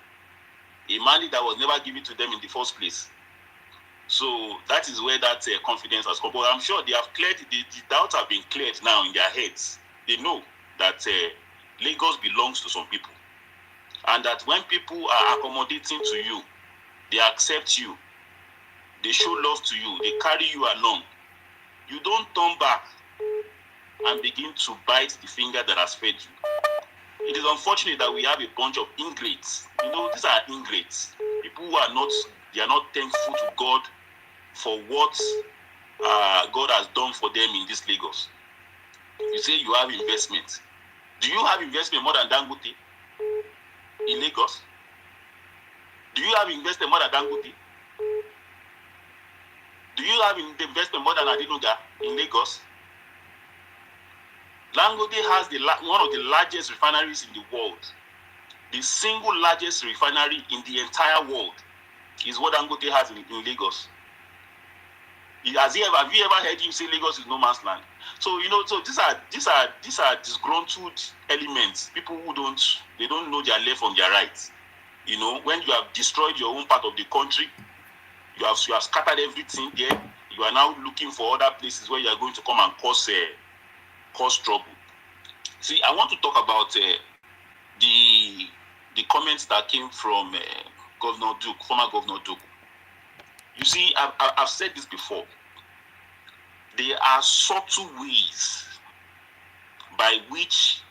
A mandate that was never given to them in the first place. So that is where that confidence has come. But I'm sure they have cleared, the doubts have been cleared now in their heads. They know that Lagos belongs to some people. And that when people are accommodating to you, they accept you, they show love to you, they carry you along, you don't turn back and begin to bite the finger that has fed you. It is unfortunate that we have a bunch of ingrates. You know, these are ingrates. People who are not thankful to God for what God has done for them in this Lagos. You say you have investment. Do you have investment more than Dangote in Lagos? Do you have investment more than Dangote? Do you have investment more than Adinuga in Lagos? Dangote has one of the largest refineries in the world. The single largest refinery in the entire world is what Dangote has in Lagos. Have you ever heard him say Lagos is no man's land? So so these are disgruntled elements. People who don't know their left from their right. You know, when you have destroyed your own part of the country, you have scattered everything there. You are now looking for other places where you are going to come and cause trouble. See, I want to talk about the comments that came from Governor Duke, former Governor Duke. You see, I've said this before. There are subtle ways by which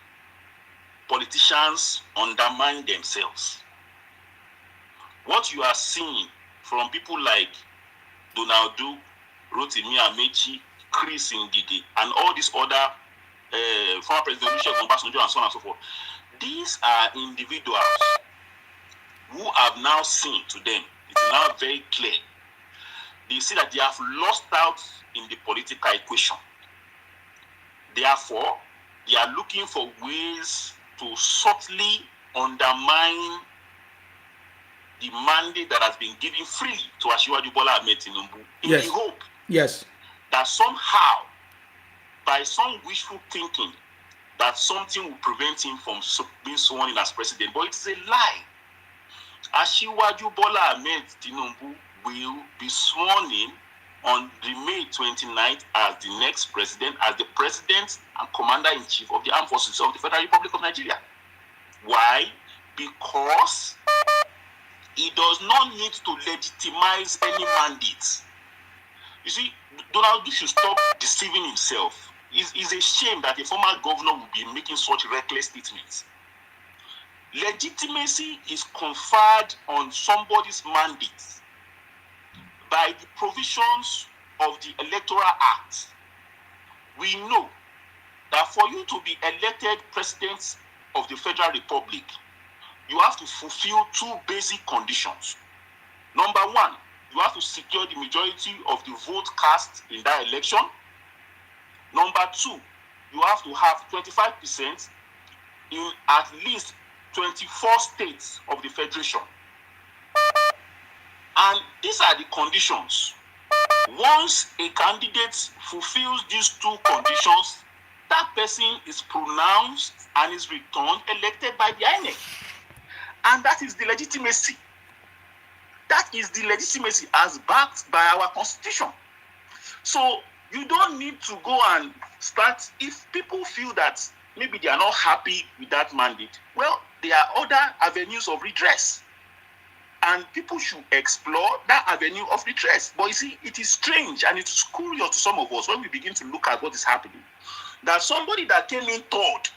politicians undermine themselves. What you are seeing from people like Donald Duke, Rotimi Amechi, Chris Ngige, and all these other former President Olusegun Obasanjo and so on and so forth, these are individuals who have now seen to them, it is now very clear, they see that they have lost out in the political equation. Therefore, they are looking for ways to subtly undermine the mandate that has been given freely to Asiwaju Bola Ahmed Tinubu in the hope that somehow, by some wishful thinking, that something will prevent him from being sworn in as president. But it's a lie. Asiwaju Bola Ahmed Tinubu will be sworn in on the May 29th as the next president, as the president and commander-in-chief of the armed forces of the Federal Republic of Nigeria. Why? Because he does not need to legitimize any mandate. You see, Donald Duke should stop deceiving himself. It's a shame that a former governor will be making such reckless statements. Legitimacy is conferred on somebody's mandate by the provisions of the Electoral Act. We know that for you to be elected president of the Federal Republic, you have to fulfill two basic conditions. Number one, you have to secure the majority of the vote cast in that election. Number two, you have to have 25% in at least 24 states of the Federation. And these are the conditions. Once a candidate fulfills these two conditions, that person is pronounced and is returned elected by the INEC. And that is the legitimacy. That is the legitimacy as backed by our constitution. So you don't need to go and start, if people feel that maybe they are not happy with that mandate, well, there are other avenues of redress. And people should explore that avenue of redress. But you see, it is strange and it's curious to some of us when we begin to look at what is happening. That somebody that came in third,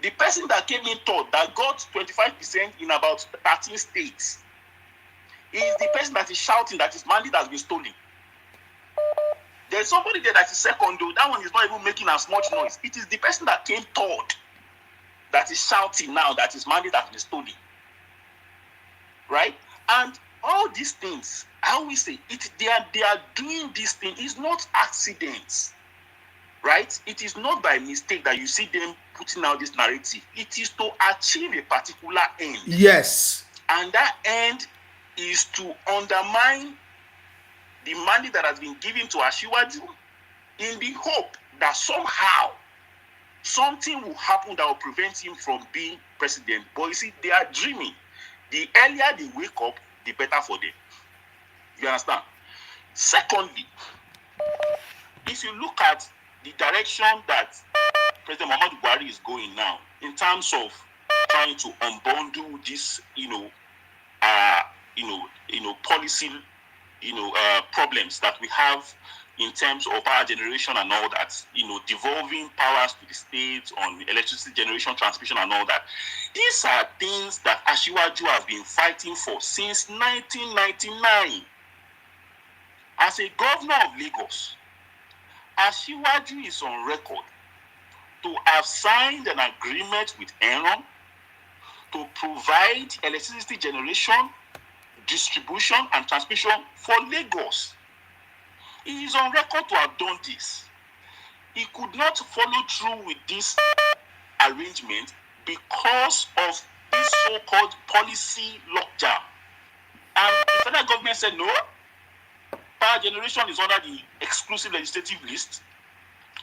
the person that came in third, that got 25% in about 13 states, is the person that is shouting that his mandate has been stolen. There's somebody there that is second, though. That one is not even making as much noise. It is the person that came third that is shouting now that his mandate has been stolen. Right? And all these things, I always say, they are doing this thing. It's not accidents. Right? It is not by mistake that you see them putting out this narrative. It is to achieve a particular end. Yes. And that end is to undermine the mandate that has been given to Asiwaju in the hope that somehow something will happen that will prevent him from being president. But you see, they are dreaming. The earlier they wake up, the better for them. You understand? Secondly, if you look at the direction that President Muhammadu Buhari is going now, in terms of trying to unbundle this, policy, problems that we have in terms of power generation and all that, devolving powers to the states on electricity generation, transmission and all that. These are things that Asiwaju has been fighting for since 1999. As a governor of Lagos, Asiwaju is on record to have signed an agreement with Enron to provide electricity generation, distribution and transmission for Lagos. He is on record to have done this. He could not follow through with this arrangement because of this so-called policy lockdown. And the federal government said, no, power generation is under the exclusive legislative list,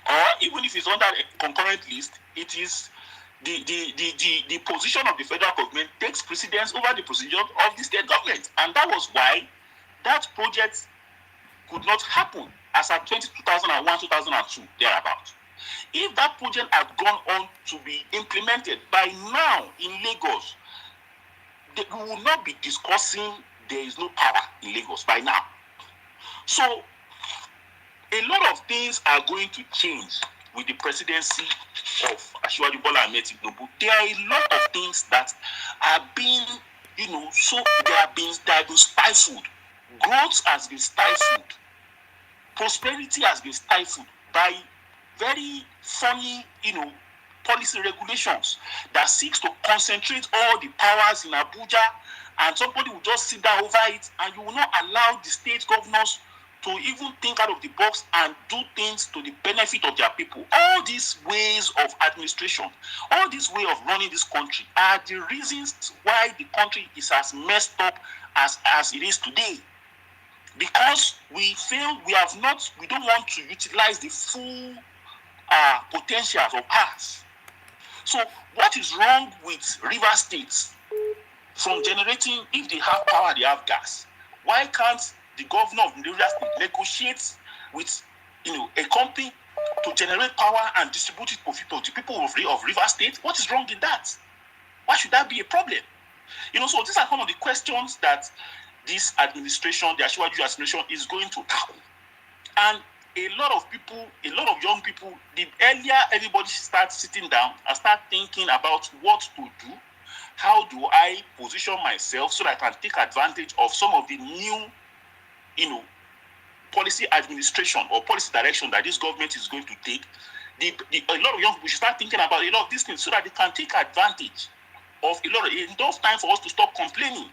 or even if it's under a concurrent list, it is the position of the federal government takes precedence over the position of the state government. And that was why that project could not happen as at 2001, 2002, thereabout. If that project had gone on to be implemented by now in Lagos, we will not be discussing there is no power in Lagos by now. So, a lot of things are going to change with the presidency of Asiwaju Bola Ahmed Tinubu. There are a lot of things that are being, they have been stifled. Growth has been stifled. Prosperity has been stifled by very funny, policy regulations that seeks to concentrate all the powers in Abuja, and somebody will just sit down over it, and you will not allow the state governors to even think out of the box and do things to the benefit of their people. All these ways of administration, all these ways of running this country are the reasons why the country is as messed up as it is today. Because we feel we don't want to utilize the full potentials of ours. So what is wrong with river states from generating, if they have power, they have gas? Why can't the governor of the river state negotiate with a company to generate power and distribute it to the people of river state? What is wrong with that? Why should that be a problem? So these are some of the questions that this administration, the Asiwaju administration, is going to tackle. And a lot of people, a lot of young people, the earlier everybody starts sitting down and start thinking about what to do, how do I position myself so that I can take advantage of some of the new, policy administration or policy direction that this government is going to take. A lot of young people should start thinking about a lot of these things so that they can take advantage of enough time for us to stop complaining.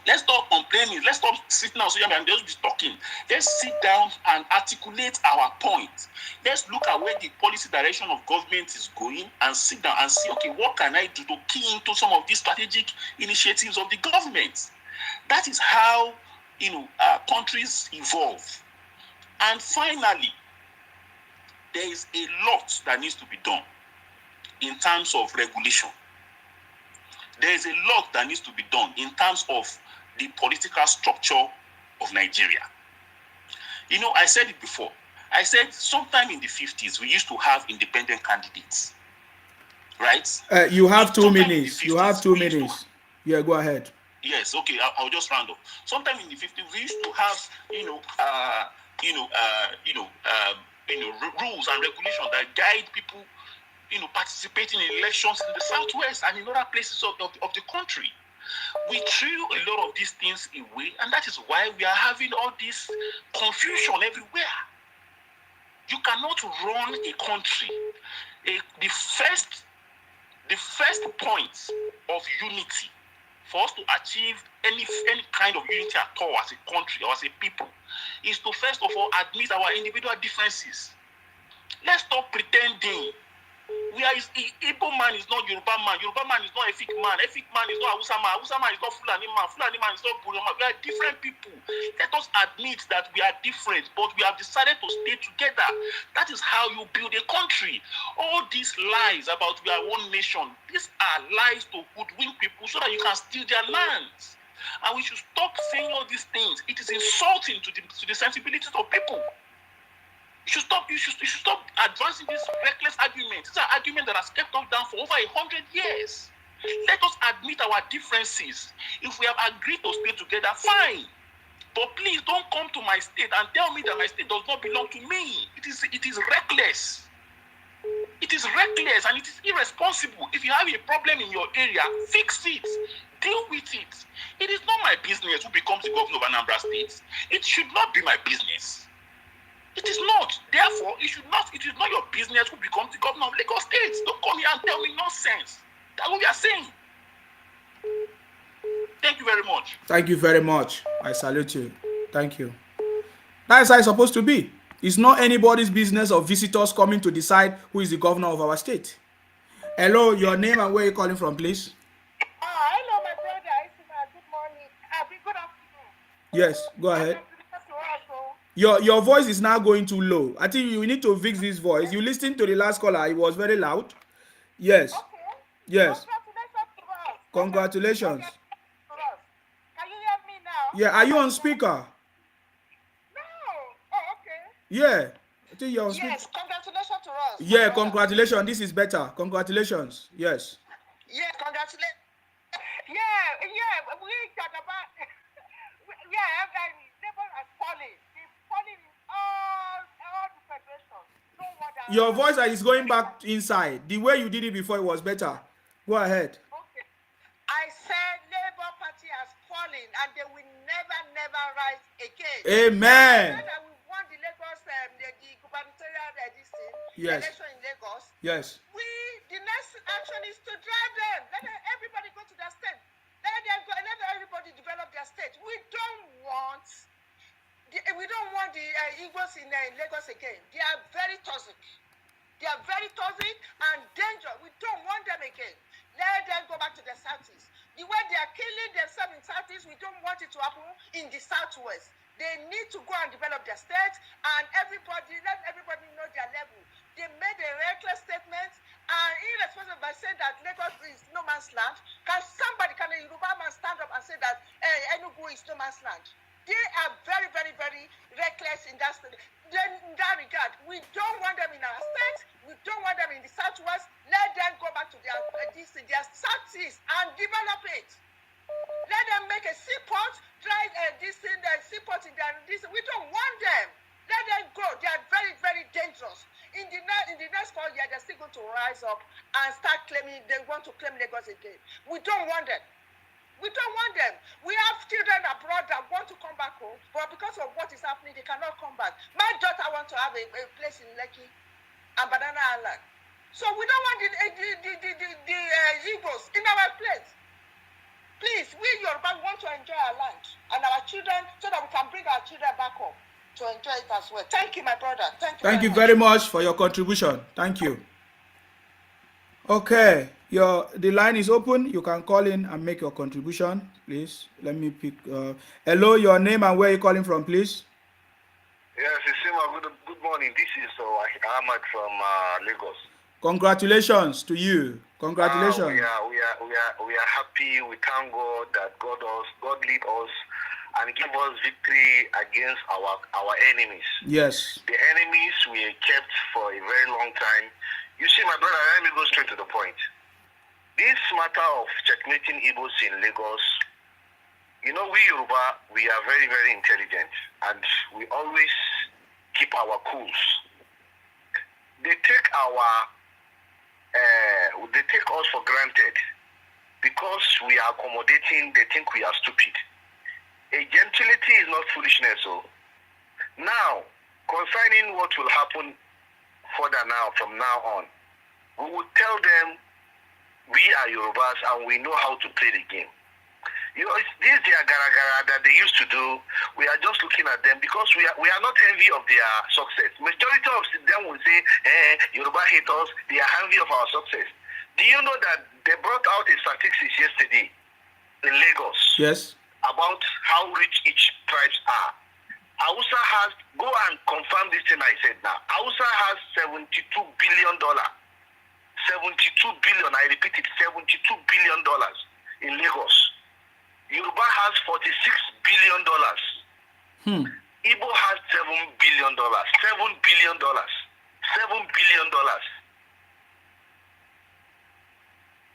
Let's stop complaining. Let's stop sitting down and just be talking. Let's sit down and articulate our point. Let's look at where the policy direction of government is going and sit down and see, okay, what can I do to key into some of these strategic initiatives of the government? That is how countries evolve. And finally, there is a lot that needs to be done in terms of regulation. There is a lot that needs to be done in terms of the political structure of Nigeria. I said it before. I said sometime in the 50s, we used to have independent candidates, right? You have 2 minutes. You have 2 minutes. Yeah, go ahead. Yes, okay, I'll just round up. Sometime in the 50s, we used to have, rules and regulations that guide people, participating in elections in the Southwest and in other places of the country. We threw a lot of these things away, and that is why we are having all this confusion everywhere. You cannot run a country. The first point of unity for us to achieve any kind of unity at all as a country or as a people is to first of all admit our individual differences. Let's stop pretending. Igbo man is not Yoruba man. Yoruba man is not Efik man. Efik man is not Hausa man. Hausa man is not Fulani man. Fulani man is not Buru man. We are different people. Let us admit that we are different, but we have decided to stay together. That is how you build a country. All these lies about we are one nation, these are lies to hoodwink people so that you can steal their lands. And we should stop saying all these things. It is insulting to the sensibilities of people. You should stop advancing these reckless arguments. These are arguments that have kept us down for over 100 years. Let us admit our differences. If we have agreed to stay together, fine. But please don't come to my state and tell me that my state does not belong to me. It is reckless. It is reckless and it is irresponsible. If you have a problem in your area, fix it. Deal with it. It is not my business who becomes the governor of Anambra State. It should not be my business. It is not. Therefore, it is not your business who becomes the governor of Lagos State. Don't come here and tell me nonsense. That's what we are saying. Thank you very much. Thank you very much. I salute you. Thank you. That's how it's supposed to be. It's not anybody's business or visitors coming to decide who is the governor of our state. Hello, your name and where you're calling from, please. Hello, my brother. Good morning. Good afternoon. Yes, go ahead. Your voice is now going too low. I think you need to fix this voice. You listened to the last caller. It was very loud. Yes. Okay. Yes. Congratulations. Congratulations. Can you hear me now? Yeah. Are you on speaker? No. Oh, okay. Yeah. I think you're on speaker. Yes, congratulations to us. Yeah, congratulations. This is better. Congratulations. Yes. Yeah, congratulations. Yeah. We talk about. Labour has fallen. In all the federations. Your voice is going back inside. The way you did it before, it was better. Go ahead. Okay. I said Labour Party has fallen and they will never rise again. Amen. I said that we won the Lagos, the gubernatorial Yes. election in Lagos. Yes. The next action is to drive them. Let everybody go to their state. Let everybody develop their state. We don't want the Igbos in Lagos again. They are very toxic. And dangerous. We don't want them again. Let them go back to the Southeast. The way they are killing themselves in Southeast, we don't want it to happen in the Southwest. They need to go and develop their state, and let everybody know their level. They made a reckless statement and irresponsible by saying that Lagos is no man's land. Can a Yoruba man stand up and say that Enugu is no man's land? They are very, very, very reckless in that regard. We don't want them in our state. We don't want them in the Southwest. Let them go back to their Southeast and develop it. Let them make a seaport, try seaport in their. We don't want them. Let them go. us again. We don't want them. We don't want them. We have children abroad that want to come back home, but because of what is happening, they cannot come back. My daughter wants to have a place in Lekki and Banana Island. So we don't want the Igbos in our place. Please, we Yoruba want to enjoy our land and our children so that we can bring our children back home to enjoy it as well. Thank you, my brother. Thank you very much for your contribution. Thank you. Okay, the line is open. You can call in and make your contribution, please. Let me pick. Hello, your name and where you calling from, please. Yes, Isima, good morning. This is Ahmad from Lagos. Congratulations to you. Congratulations. We are happy. We thank God that God lead us and give us victory against our enemies. Yes. The enemies we kept for a very long time. You see, my brother, let me go straight to the point. This matter of checkmating Igbos in Lagos, you know, we Yoruba, we are very, very intelligent and we always keep our cools. They take us for granted because we are accommodating. They think we are stupid. A gentility is not foolishness. So now, concerning what will happen further now, from now on, we will tell them we are Yorubas and we know how to play the game. You know, this their gara-gara that they used to do. We are just looking at them because we are not envy of their success. Majority of them will say, Yoruba hate us, they are envy of our success. Do you know that they brought out a statistics yesterday in Lagos? Yes. About how rich each tribes are. Hausa has, go and confirm this thing I said now. Hausa has $72 billion. 72 billion, I repeat it, $72 billion in Lagos. Yoruba has $46 billion. Igbo has $7 billion. $7 billion. $7 billion.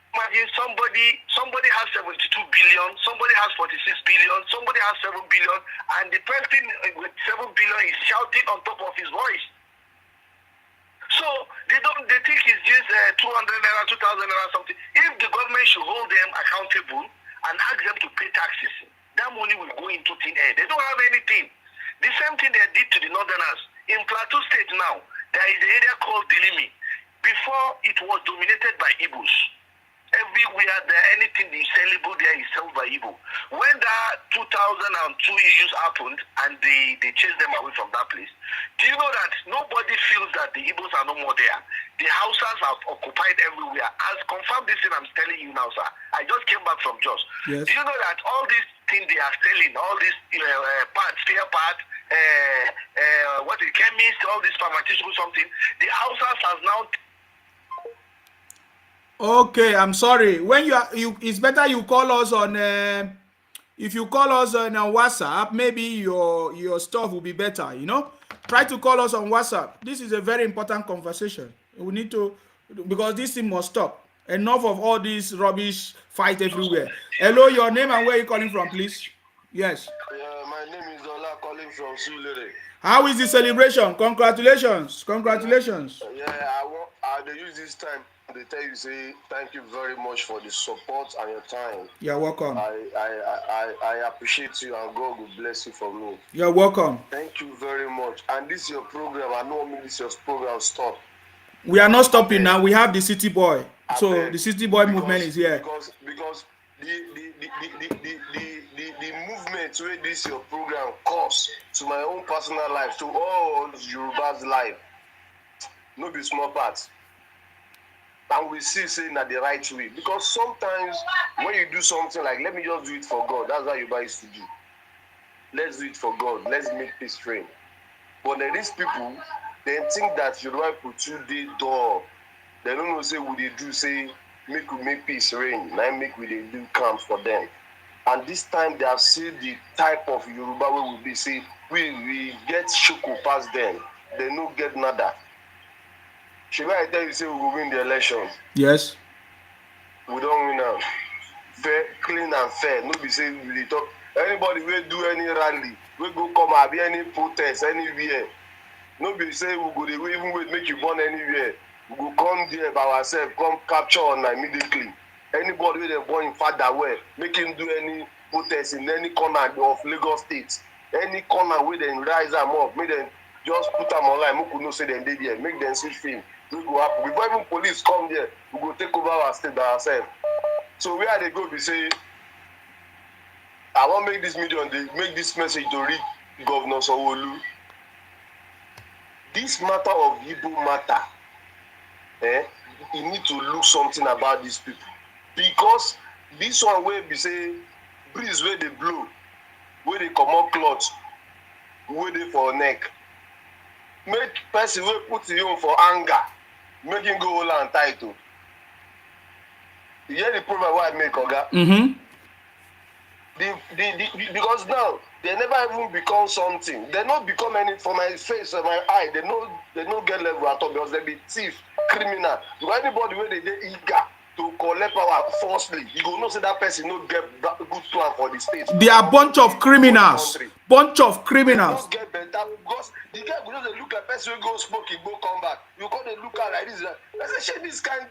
Imagine somebody has 72 billion, somebody has 46 billion, somebody has 7 billion, and the person with 7 billion is shouting on top of his voice. So they think it's just 200 naira, 2,000 naira something. If the government should hold them accountable and ask them to pay taxes, that money will go into thin air. They don't have anything. The same thing they did to the northerners. In Plateau State now, there is an area called Dilimi. Before it was dominated by Igbos. Everywhere there, anything is sellable there is sold by Igbo. When that 2002 issues happened and they chased them away from that place, do you know that nobody feels that the Igbos are no more there? The Hausas have occupied everywhere. As confirmed this thing I'm telling you now, sir. I just came back from Jos. Yes. Do you know that all these things they are selling, all these parts, spare parts, what the chemists, all these pharmaceuticals, something, the Hausas has now. Okay, I'm sorry. When it's better you call us on. If you call us on WhatsApp, maybe your stuff will be better. You know, try to call us on WhatsApp. This is a very important conversation. We need to, because this thing must stop. Enough of all this rubbish fight everywhere. Hello, your name and where you calling from, please? Yes. My name is Ola, calling from Sulere. How is the celebration? Congratulations! Congratulations! I use this time. They tell you, say thank you very much for the support and your time. You're welcome. I appreciate you and God will bless you for me. You're welcome. Thank you very much. And this is your program. I know this your program stop. We are not stopping now. We have the City Boy. So the City Boy movement is here. Because the movement where this your program cause to my own personal life, to all Yoruba's life, no be small parts. And we see saying that the right way. Because sometimes when you do something like, let me just do it for God, that's what Yoruba used to do. Let's do it for God. Let's make peace reign. But then these people, they think that Yoruba people today door. They don't know say what they do, say make we make peace reign. Now make we they do camp for them. And this time they have seen the type of Yoruba where we be say we get shoko past them. They no get nada. Should I tell you say we will win the elections? Yes. We don't win now. Fair, clean and fair. No be say we talk. Anybody will do any rally, we go come and be any protest anywhere. No be say we go even wait make you born anywhere. We go come there by ourselves, come capture on immediately. Anybody wey dem born in father well, make him do any protest in any corner of Lagos State. Any corner wey dem rise am up, make dem just put am online, make we know say dem dey there, make dem see film, make go happen. Before even police come there, we go take over our state by ourselves. So where I dey go be say, I wan make this make this message to reach Governor Sanwo-Olu. This matter of Igbo matter, you need to look something about these people. Because this one wey be say breeze wey dey blow, wey dey comot cloth, wey dey for neck, make person wey put him own for anger, make him go hold am tight o. You hear the problem wey I make, Oga? Because now they never even become something. They not become any for my face or my eye. They no get level at all because they be thief, criminal. Because anybody where they eager to collect power falsely, you go know say that person no get good plan for the state. They are bunch of criminals. Bunch of criminals. They don't get better because the guy go just look at person who go smoke, he go come back. You go they look at like this. I say, this kind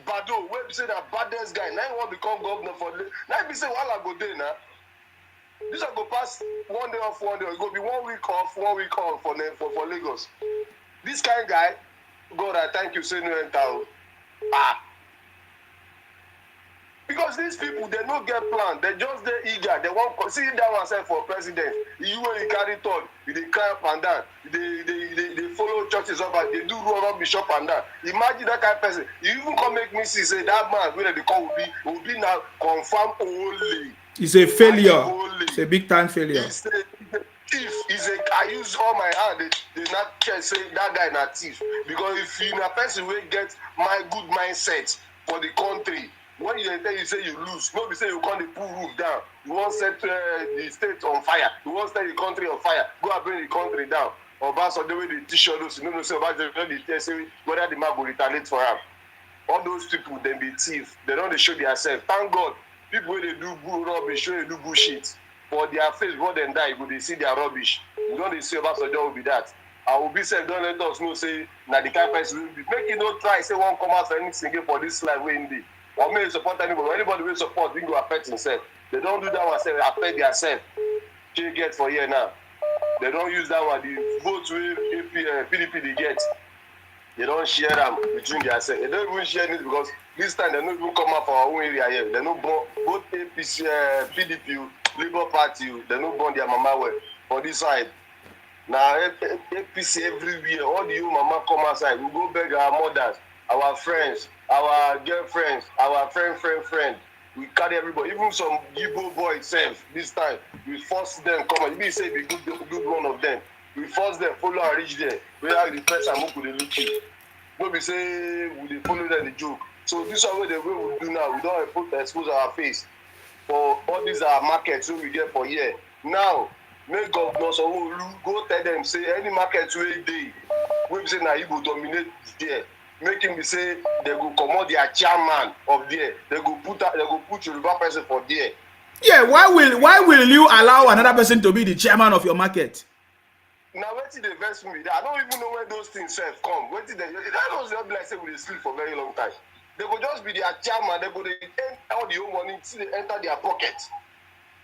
Bado, where we say that baddest guy, now he want to become governor for the now we say while I go there now. This will go pass 1 day off, 1 day. It go be 1 week off, 1 week on for Lagos. This kind of guy, God, I thank you, say no enter. Because these people, they don't get plan. They just they eager. They want to see that one say for president. You when you carry thought, they cry up and down. They follow churches up and they do rubbish up and down. Imagine that kind of person. You even come make me see say that man where they call will be now confirmed only. It's a failure. It's a big time failure. I use all my hand. They not care say that guy not thief. Because if you a person will get my good mindset for the country, when you enter, you say you lose. Nobody say you can't pull roof down. You want to set the state on fire. You want to set the country on fire. Go and bring the country down. Or pass on the way they teach all those. You know, say about the say whether the man will retaliate for him. All those people, they be thief. They don't show themselves. Thank God. People when they do good rubbish, when they do bullshit, for their face, before they die, when they see their rubbish, you know they say about so will be that. I will be said, don't let us know, say, now the kind of person will be. Make it no try, say, won't come out for anything again for this life, way in the. Or may support anybody. Anybody will support, we go affect himself. They don't do that one, say, affect themselves. They get for here now. They don't use that one. The votes with PDP they get. They don't share them between themselves. They don't even share it because this time they don't even come up for our own area here. They don't both APC, PDP, Labour Party, they don't burn their mama well for this side. Now APC everywhere, all the mama come outside. We go beg our mothers, our friends, our girlfriends, our friend. We carry everybody, even some Igbo boy itself. This time we force them come. Maybe say be good one of them. We force them follow and reach there. We have the press and look with the looking. Nobody say we follow them the joke. So this is what the way we do now. We don't expose our face for all these markets we get for here. Now, make Governor Sanwo-Olu go tell them say any market wey dey, we say now you go dominate there. Make him be say they go comot their chairman of there. They go put Yoruba person for there. Yeah, why will you allow another person to be the chairman of your market? Now wetin dey vex me I don't even know where those things come. Wetin that was not be like say we dey sleep for a very long time. They go just be their chairman. They go they enter all the own money till they enter their pocket.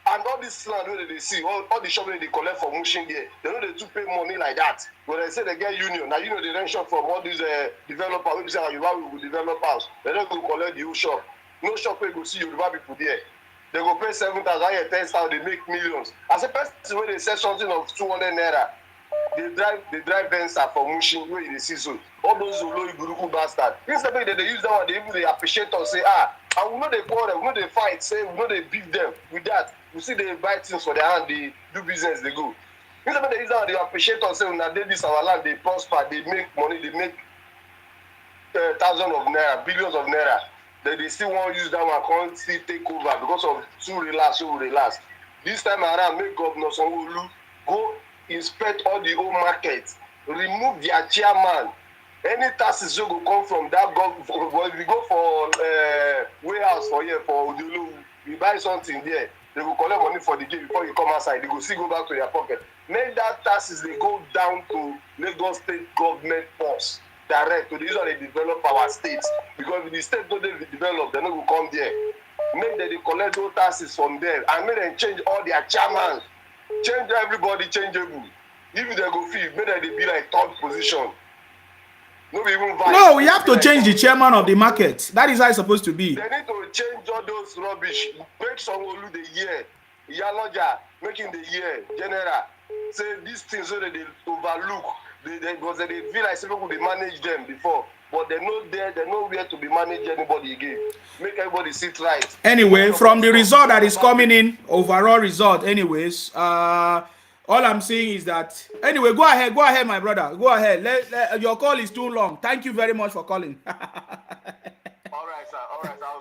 And all this land where they see, all the shop they collect from Mushin there, they know they to pay money like that. But they say they get union. Now you know they rent shop from all these developers. We say you will develop house. They don't go collect the whole shop. No shop where you go see Yoruba people there. They go pay 7,000, here 10,000, they make millions. As a person when they sell something of 200 naira, they drive Venza from Mushin where they see so. All those low Guruku bastards. Instead they use that one, they even they appreciate us, say, and we know they quarrel, we know they fight, say we know they beat them with that. We see they buy things for their hand, they do business, they go. Instead they use that one, they appreciate us, say when they this our land, they prosper, they make money, they make thousands of naira, billions of naira. They still want to use that one, can't still take over because of so relax. This time around, make Governor Sanwo-Olu go inspect all the old markets, remove their chairman. Any taxes will come from that government. If we go for warehouse for here for Odulu, we buy something there. They will collect money for the gate before you come outside. They will still go back to their pocket. Make that taxes they go down to Lagos State government purse. direct to the use they develop our states. Because if the state don't develop, they no go come there. Make them they collect those taxes from there and make them change all their chairman. Change everybody changeable. If they go feel, make them they be like third position. No, even vice. No, we have to change the chairman of the market. That is how it's supposed to be. They need to change all those rubbish. Make someone the year. Yaloja, making the year. General. Say these things so that they overlook. Because they feel like people could manage them before. But they're not there, they're nowhere to be managed anybody again. Make everybody sit right. Anyway, from the result that is coming in, overall result, anyways, all I'm saying is that, anyway, go ahead, my brother. Go ahead. Your call is too long. Thank you very much for calling. All right, sir.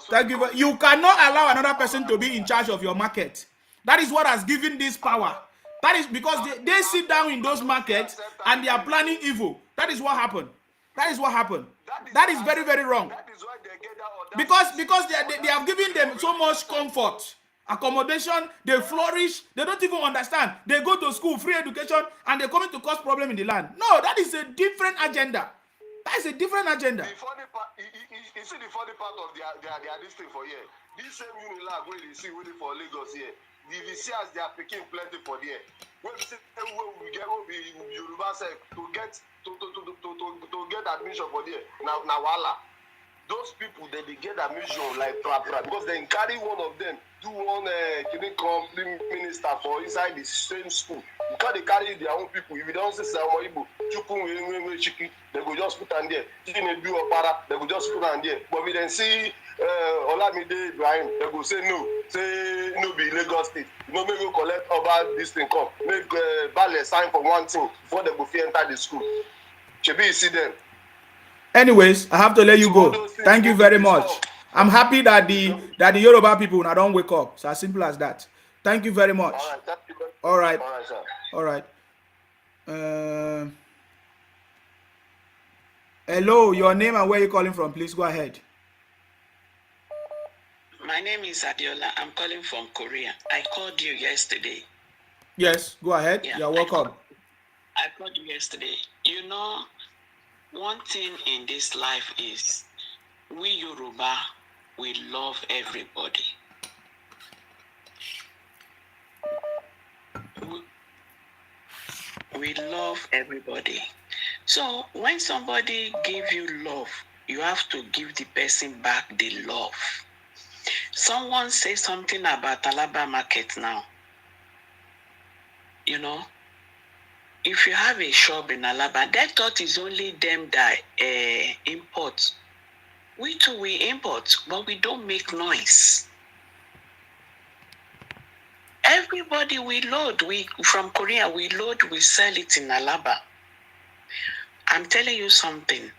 Thank you. You cannot allow another person to be in charge of your market. That is what has given this power. That is because they sit down in those markets and they are planning evil. That is what happened. That is very, very wrong. That is why they get that Because they have given them so much comfort, accommodation, they flourish, they don't even understand. They go to school, free education, and they're coming to cause problem in the land. No, that is a different agenda. That is a different agenda. The funny part, you see the funny part of their this thing for here. This same Unilag where they see waiting for Lagos here. The VCs they are picking plenty for there. When we say we get Yoruba to get admission for there. Now wala. Those people they get admission like because they carry one of them do one minister for inside the same school. Because they carry their own people. If you don't say Samoa Igbo, they go just put on there. They go just put on there. But we then see Olamide Ibrahim, they go say no. Say no be Lagos State. No make you collect over this thing come. Make Bale sign for one thing before they go enter the school. Shebi you see them. Anyways, I have to let you go. Thank you very much. I'm happy that the Yoruba people now don't wake up. It's as simple as that. Thank you very much. All right. All right. Hello, your name and where you calling from, please go ahead. My name is Adiola. I'm calling from Korea. I called you yesterday. Yes, go ahead. Yeah, you're welcome. I called you yesterday. You know, one thing in this life is we Yoruba, we love everybody. We love everybody. So when somebody gives you love, you have to give the person back the love. Someone says something about Alaba market now. You know, if you have a shop in Alaba, that thought is only them that import. We too, we import, but we don't make noise. Everybody we load, from Korea, we load, we sell it in Alaba. I'm telling you something.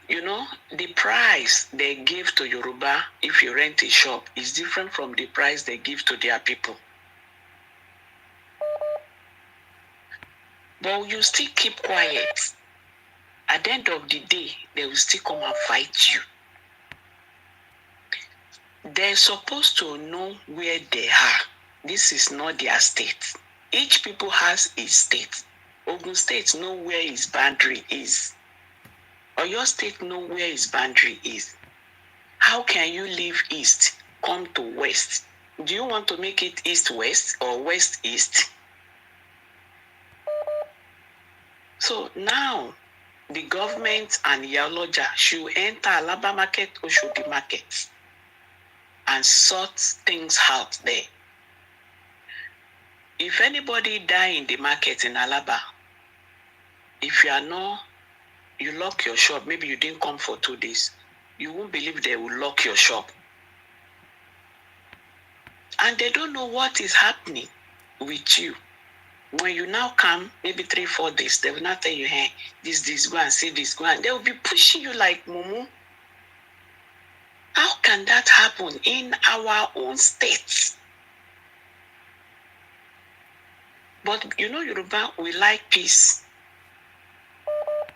You know, the price they give to Yoruba if you rent a shop is different from the price they give to their people. But you still keep quiet. At the end of the day, they will still come and fight you. They're supposed to know where they are. This is not their state. Each people has a state. Ogun State know where its boundary is. Or your state know where its boundary is. How can you leave east, come to west? Do you want to make it east-west or west-east? So now, the government and Yaloja should enter Alaba market or Oshodi market and sort things out there. If anybody die in the market in Alaba, if you lock your shop, maybe you didn't come for 2 days, you won't believe they will lock your shop. And they don't know what is happening with you. When you now come, maybe 3-4 days, they will not tell you, hey, this, go and say this, go and they will be pushing you like mumu. How can that happen in our own state? But you know, Yoruba, we like peace.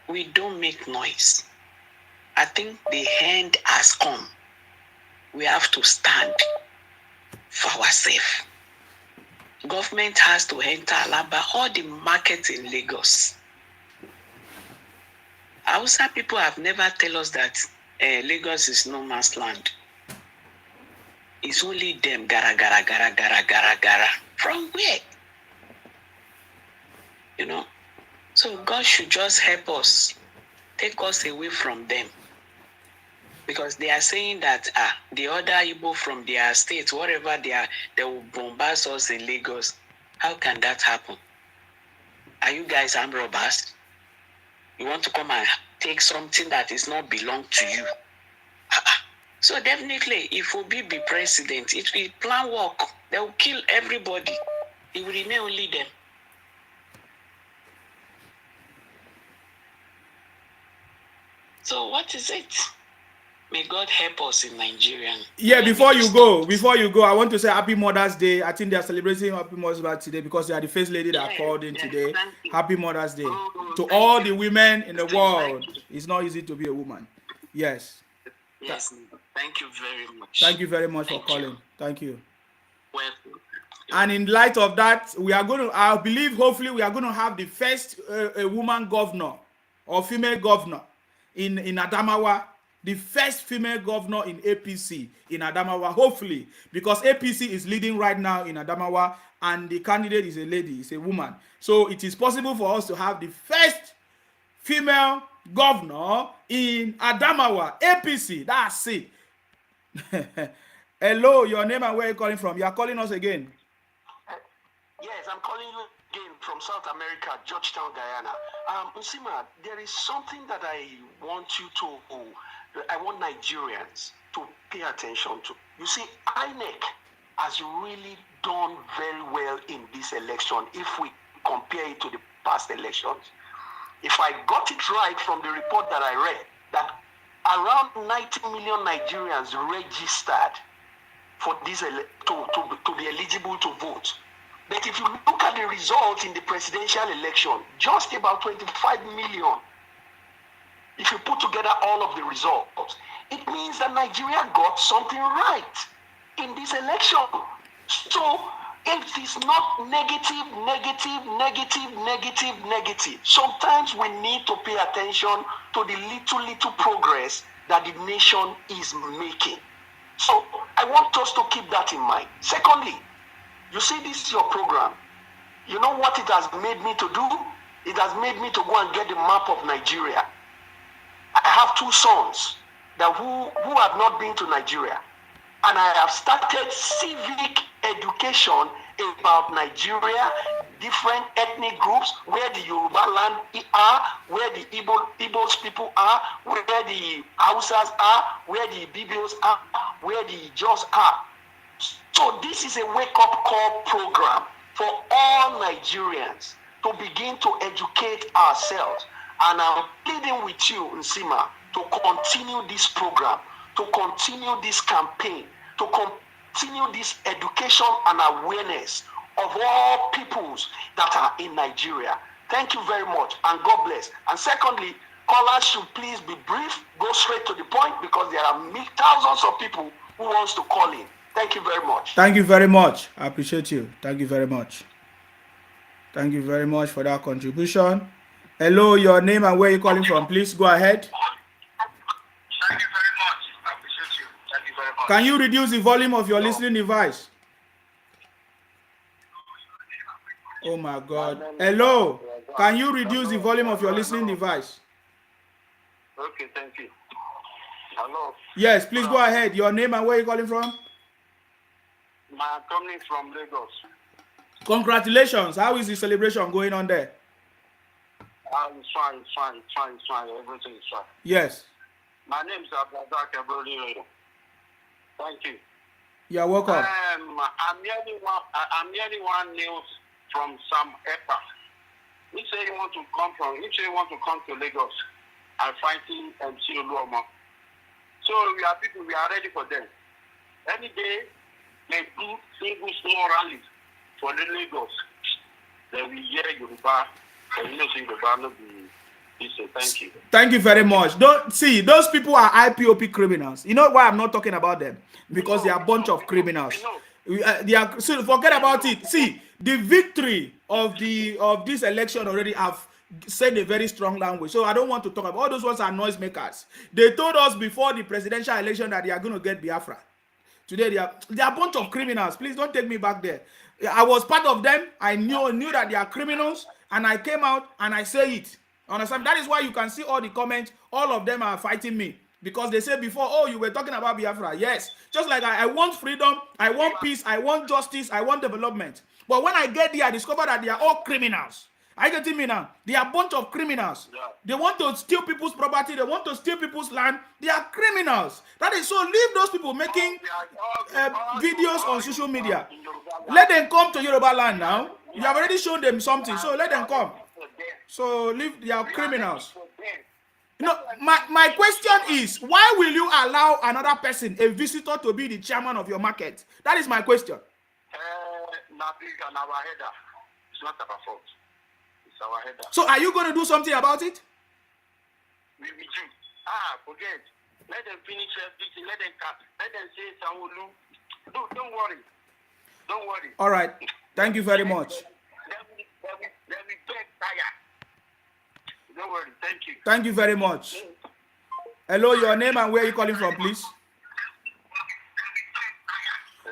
We don't make noise. I think the end has come. We have to stand for ourselves. Government has to enter Alaba, all the markets in Lagos. Hausa people have never tell us that Lagos is no man's land. It's only them, gara, gara, gara, gara, gara, gara. From where? You know? So God should just help us, take us away from them. Because they are saying that the other Igbo from their state, whatever they are, they will bombard us in Lagos. How can that happen? Are you guys armed robbers? You want to come and take something that is not belong to you? So definitely, if Obi be president, it will plan work. They will kill everybody. It will remain only them. So what is it? May God help us in Nigeria. Yeah, before you go, I want to say Happy Mother's Day. I think they are celebrating Happy Mother's Day today because they are the first lady that called in today. Happy Mother's Day to all the women in the world. It's not easy to be a woman. Yes. Yes. Thank you very much. Thank you very much for calling. Thank you. Welcome. And in light of that, we are going to, I believe, hopefully, we are going to have the first woman governor or female governor in Adamawa. The first female governor in APC in Adamawa, hopefully, because APC is leading right now in Adamawa, and the candidate is a lady, is a woman. So it is possible for us to have the first female governor in Adamawa, APC. That's it. Hello, your name and where are you calling from? You are calling us again. Yes, I'm calling you again from South America, Georgetown, Guyana. Nsima, there is something that I want you to, I want Nigerians to pay attention to. You see, INEC has really done very well in this election if we compare it to the past elections. If I got it right from the report that I read, that around 90 million Nigerians registered for this to be eligible to vote. But if you look at the results in the presidential election, just about 25 million, if you put together all of the results, it means that Nigeria got something right in this election. So it is not negative. Sometimes we need to pay attention to the little progress that the nation is making. So I want us to keep that in mind. Secondly, you see, this is your program. You know what it has made me to do? It has made me to go and get the map of Nigeria. I have two sons that who have not been to Nigeria. And I have started civic education about Nigeria, different ethnic groups, where the Yoruba land are, where the Igbos people are, where the Hausas are, where the Bibios are, where the Jaws are. So this is a wake-up call program for all Nigerians to begin to educate ourselves. And I'm pleading with you, Nsima, to continue this program, to continue this campaign, to continue this education and awareness of all peoples that are in Nigeria. Thank you very much, and God bless. And secondly, callers should please be brief, go straight to the point, because there are thousands of people who wants to call in. Thank you very much. Thank you very much. I appreciate you. Thank you very much. Thank you very much for that contribution. Hello, your name and where you calling from? Please go ahead. Thank you very much. I appreciate you. Thank you very much. Can you reduce the volume of your listening device? Oh my God. Hello. Can you reduce the volume of your listening device? Okay, thank you. Hello. Yes, please go ahead. Your name and where you calling from? My company is from Lagos. Congratulations. How is the celebration going on there? It's fine. Everything is fine. Yes. My name is Abdullah Kabroli. Thank you. You're welcome. I'm hearing one news from Sam Epa. He said he want to come to Lagos and fighting MC Oluomo. So we are ready for them. Any day they do single small rallies for the Lagos. Then we hear Yoruba, and you know Yoruba no be. Thank you. Thank you very much. Don't see, those people are IPOP criminals. You know why I'm not talking about them? Because they are a bunch of criminals. They are, so forget about it. See, the victory of this election already have said a very strong language. So I don't want to talk about all those ones are noisemakers. They told us before the presidential election that they are going to get Biafra. Today they are a bunch of criminals. Please don't take me back there. I was part of them. I knew that they are criminals, and I came out and I say it. Understand? That is why you can see all the comments. All of them are fighting me because they said before, oh, you were talking about Biafra. Yes, just like I want freedom, I want peace, I want justice, I want development. But when I get there, I discover that they are all criminals. Are you getting me now? They are a bunch of criminals. Yeah. They want to steal people's property. They want to steal people's land. They are criminals. That is so. Leave those people making videos on social media. Let them come to Yoruba land now. You have already shown them something, so let them come. So leave. They are criminals. You know, my question is, why will you allow another person, a visitor, to be the chairman of your market? That is my question. It's not our fault. Our header. So are you going to do something about it? We do. Forget. Let them finish everything. Let them say Sanwo-Olu. Don't worry. Don't worry. All right. Thank you very much. Let me beg tire. Don't worry. Thank you. Thank you very much. Hello, your name and where are you calling from, please?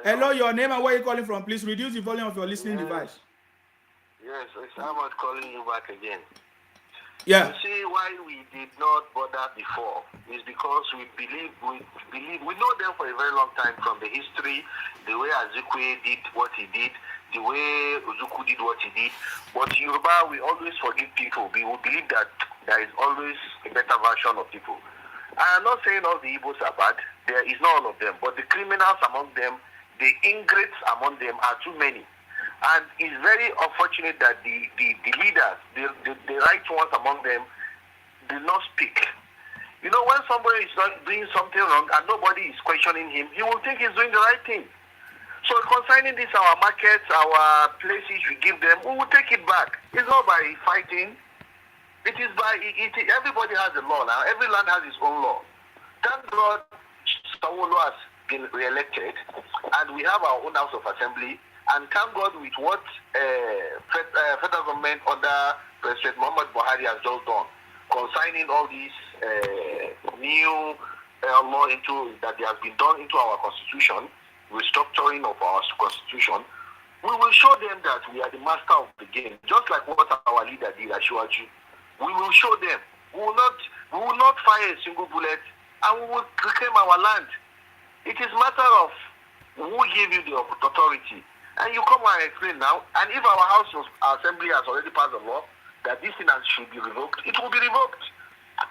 Hello, your name and where are you calling from, please? Reduce the volume of your listening device. Yes, it's Ahmad calling you back again. Yeah. You see why we did not bother before is because we know them for a very long time from the history, the way Azikwe did what he did, the way Uzuku did what he did. But Yoruba, we always forgive people. We will believe that there is always a better version of people. I am not saying all the Igbos are bad. There is not all of them. But the criminals among them, the ingrates among them are too many. And it's very unfortunate that the leaders, the right ones among them, did not speak. You know, when somebody is not doing something wrong and nobody is questioning him, he will think he's doing the right thing. So concerning this, our markets, our places we give them, we will take it back. It's not by fighting. It is by, everybody has a law now. Every land has its own law. Thank God Sanwo-Olu has been re-elected and we have our own House of Assembly. And thank God with what federal government under President Muhammad Buhari has just done, consigning all these new law that has been done into our constitution, restructuring of our constitution, we will show them that we are the master of the game, just like what our leader did at Shuaju. We will show them. We will not fire a single bullet, and we will reclaim our land. It is a matter of who gave you the authority. And you come and explain now, and if our House of Assembly has already passed a law that this thing should be revoked, it will be revoked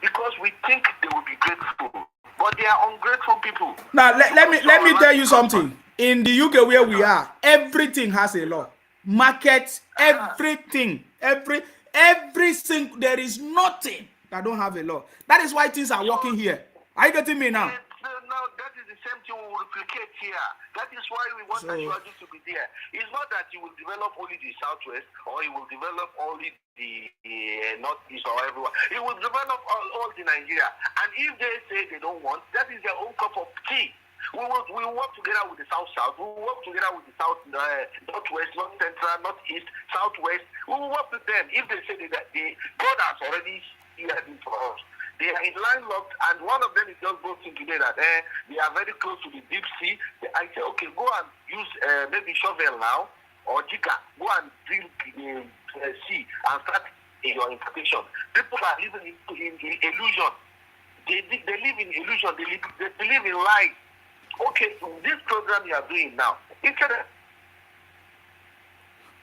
because we think they will be grateful, but they are ungrateful people. Now let me tell you something. In the UK where we are, everything has a law. Markets, everything, every single, there is nothing that don't have a law. That is why things are working here. Are you getting me now? No, that is the same thing we will replicate here. That is why we want Ashwadi to be there. It's not that he will develop only the Southwest or he will develop only the Northeast or everywhere. He will develop all the Nigeria. And if they say they don't want, that is their own cup of tea. We will work together with the South-South. We will work together with the Northwest, North Central, Northeast, Southwest. We will work with them. If they say that God has already steered it for us. They are in landlocked, and one of them is just boasting today that they are very close to the deep sea. I say, okay, go and use maybe shovel now or jigger. Go and drink the sea and start your interpretation. People are living in illusion. They live in illusion. They believe in lies. Okay, this program you are doing now,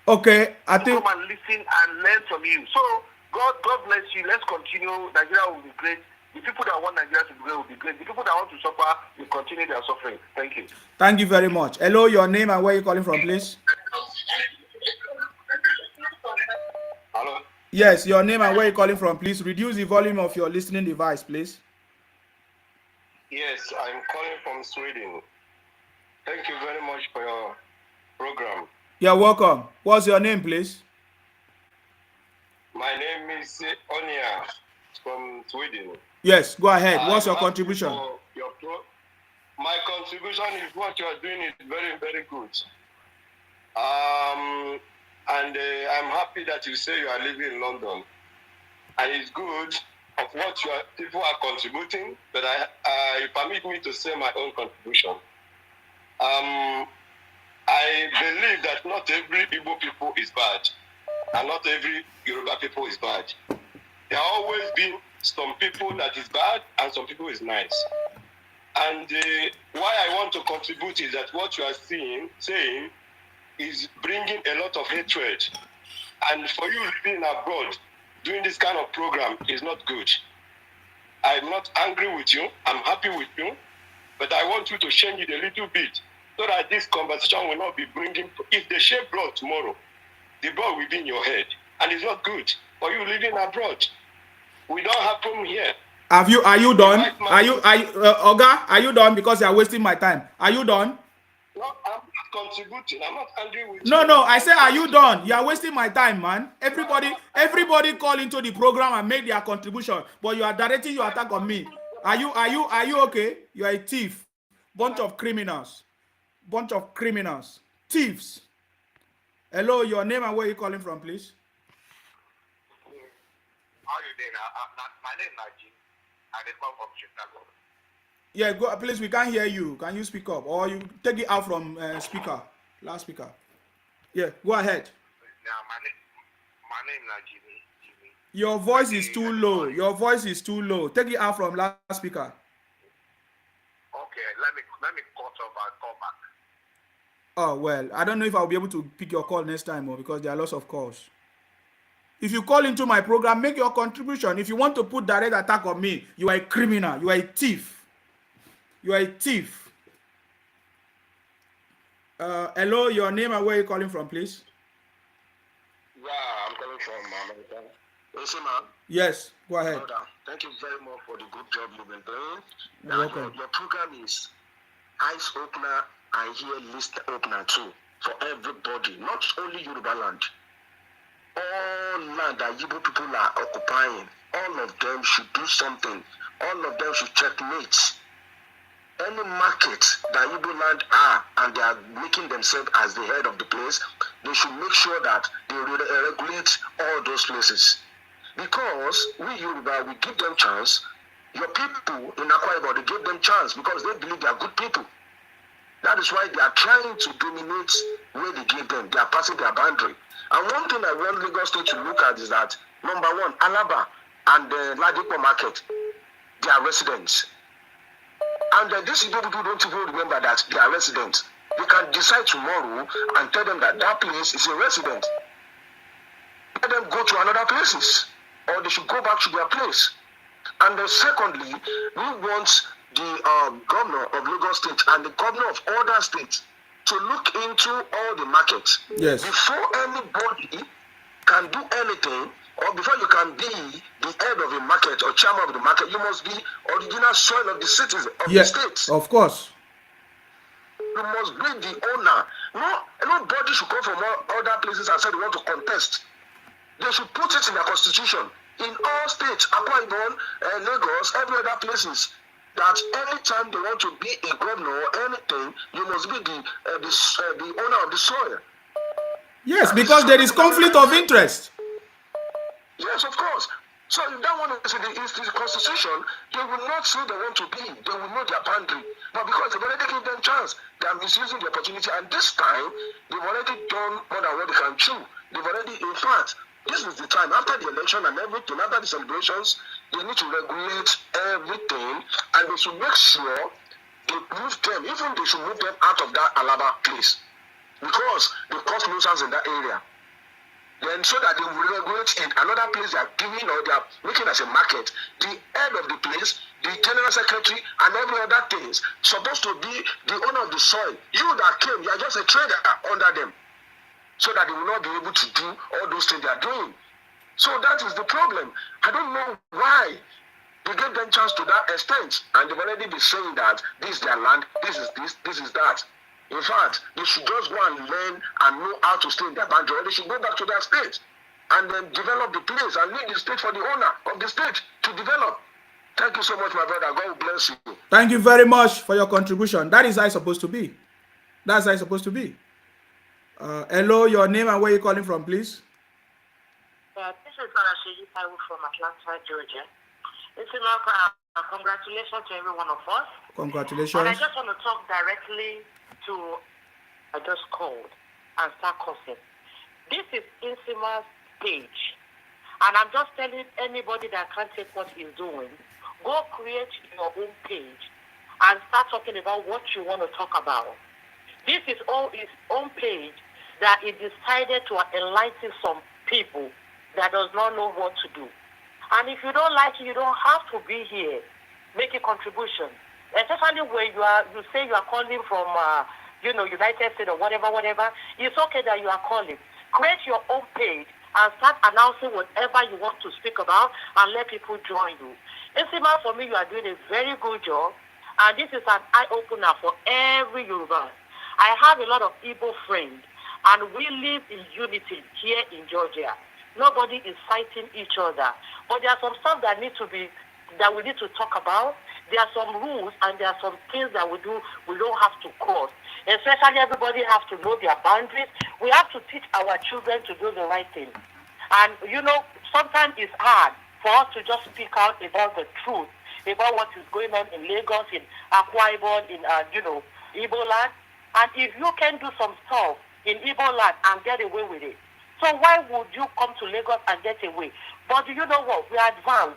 okay, I think come and listen and learn from you. So God bless you. Let's continue. Nigeria will be great. The people that want Nigeria to be great will be great. The people that want to suffer will continue their suffering. Thank you. Thank you very much. Hello, your name and where are you calling from, please? Hello. Yes, your name and where are you calling from, please? Reduce the volume of your listening device, please. Yes, I'm calling from Sweden. Thank you very much for your program. You're welcome. What's your name, please? My name is Onia from Sweden. Yes, go ahead. What's your contribution? My contribution is what you are doing is very, very good. And I'm happy that you say you are living in London. and it's good of what people are contributing, but I permit me to say my own contribution. I believe that not every Igbo people is bad, and not every Yoruba people is bad. There are always been some people that is bad and some people is nice. And why I want to contribute is that what you are saying is bringing a lot of hatred. And for you living abroad, doing this kind of program is not good. I'm not angry with you. I'm happy with you. But I want you to change it a little bit so that this conversation will not be bringing... If they share blood tomorrow, the blood will be in your head. And it's not good for you living abroad. We don't have problem here. Are you done? Oga, are you done? Because you are wasting my time. Are you done? No, I'm not contributing. I'm not angry with you. No, I say, are you done? You are wasting my time, man. Everybody call into the program and make their contribution, but you are directing your attack on me. Are you okay? You are a thief. Bunch of criminals. Thieves. Hello, your name and where you calling from, please? How are you doing? My name is Najim. I come from Chicago. Yeah, go please. We can't hear you. Can you speak up, or you take it out from speaker, loudspeaker? Yeah, go ahead. Yeah, my name is Najim. Your voice is too low. Your voice is too low. Take it out from loudspeaker. Okay, let me cut off and call back. Oh well, I don't know if I'll be able to pick your call next time, or because there are lots of calls. If you call into my program, make your contribution. If you want to put direct attack on me, you are a criminal. You are a thief. You are a thief. Hello, your name and where are you calling from, please? Yeah, I'm calling from America. Yes, man. Yes, go ahead. Brother, thank you very much for the good job you've been doing. You're welcome. Your program is eyes opener and ear list opener too for everybody, not only Yoruba land. All land that Igbo people are occupying, all of them should do something. All of them should checkmate. Any market that Igbo land are and they are making themselves as the head of the place, they should make sure that they regulate all those places. Because we Yoruba, we give them chance. Your people in Akwa Ibom, they give them chance because they believe they are good people. That is why they are trying to dominate where they give them. They are passing their boundary. And one thing I want Lagos State to look at is that, number one, Alaba and the Ladipo market, they are residents. And these people don't even remember that they are residents. They can decide tomorrow and tell them that that place is a resident. Let them go to another places, or they should go back to their place. And then secondly, we want the governor of Lagos State and the governor of other states to look into all the markets. Yes. Before anybody can do anything, or before you can be the head of a market or chairman of the market, you must be original soil of the cities of the state. Of course. You must be the owner. Nobody should come from other places and say they want to contest. They should put it in their constitution. In all states, Akwa Ibom, Lagos, every other places, that anytime they want to be a governor or anything, you must be the owner of the soil. Yes, because there is conflict of interest. Yes, of course. So if that one is in the constitution, they will not say they want to be. They will know their boundary. But because they've already given them chance, they are misusing the opportunity. And this time, they've already done more than what they can chew. They've already, in fact, this is the time after the election and everything, after the celebrations, they need to regulate everything, and they should make sure they move them, even they should move them out of that Alaba place, because they cause nuisance in that area. Then so that they will regulate in another place they are giving or they are making as a market, the head of the place, the general secretary, and every other things supposed to be the owner of the soil. You that came, you are just a trader under them, so that they will not be able to do all those things they are doing. So that is the problem. I don't know why they gave them chance to that extent, and they've already been saying that this is their land, this is this, this is that. In fact, they should just go and learn and know how to stay in their boundary, or they should go back to their state and then develop the place and leave the state for the owner of the state to develop. Thank you so much, my brother. God bless you. Thank you very much for your contribution. That is how it's supposed to be. That's how it's supposed to be. Hello, your name and where you calling from, please? This is Sheyi Taiwo from Atlanta, Georgia. Congratulations to every one of us. Congratulations. And I just want to talk directly to I just called and start cursing. This is Insima's page. And I'm just telling anybody that can't take what he's doing, go create your own page and start talking about what you want to talk about. This is all his own page that he decided to enlighten some people that does not know what to do. And if you don't like it, you don't have to be here. Make a contribution. Especially when you say you are calling from, United States or whatever. It's okay that you are calling. Create your own page and start announcing whatever you want to speak about and let people join you. Insima, for me, you are doing a very good job. And this is an eye-opener for every Yoruba. I have a lot of Igbo friends, and we live in unity here in Georgia. Nobody is fighting each other. But there are some stuff that we need to talk about. There are some rules and there are some things that we don't have to cross. Especially everybody has to know their boundaries. We have to teach our children to do the right thing. And sometimes it's hard for us to just speak out about the truth, about what is going on in Lagos, in Akwa Ibom, in Igbo land. And if you can do some stuff in Igbo land and get away with it, so why would you come to Lagos and get away? But you know what? We are advanced.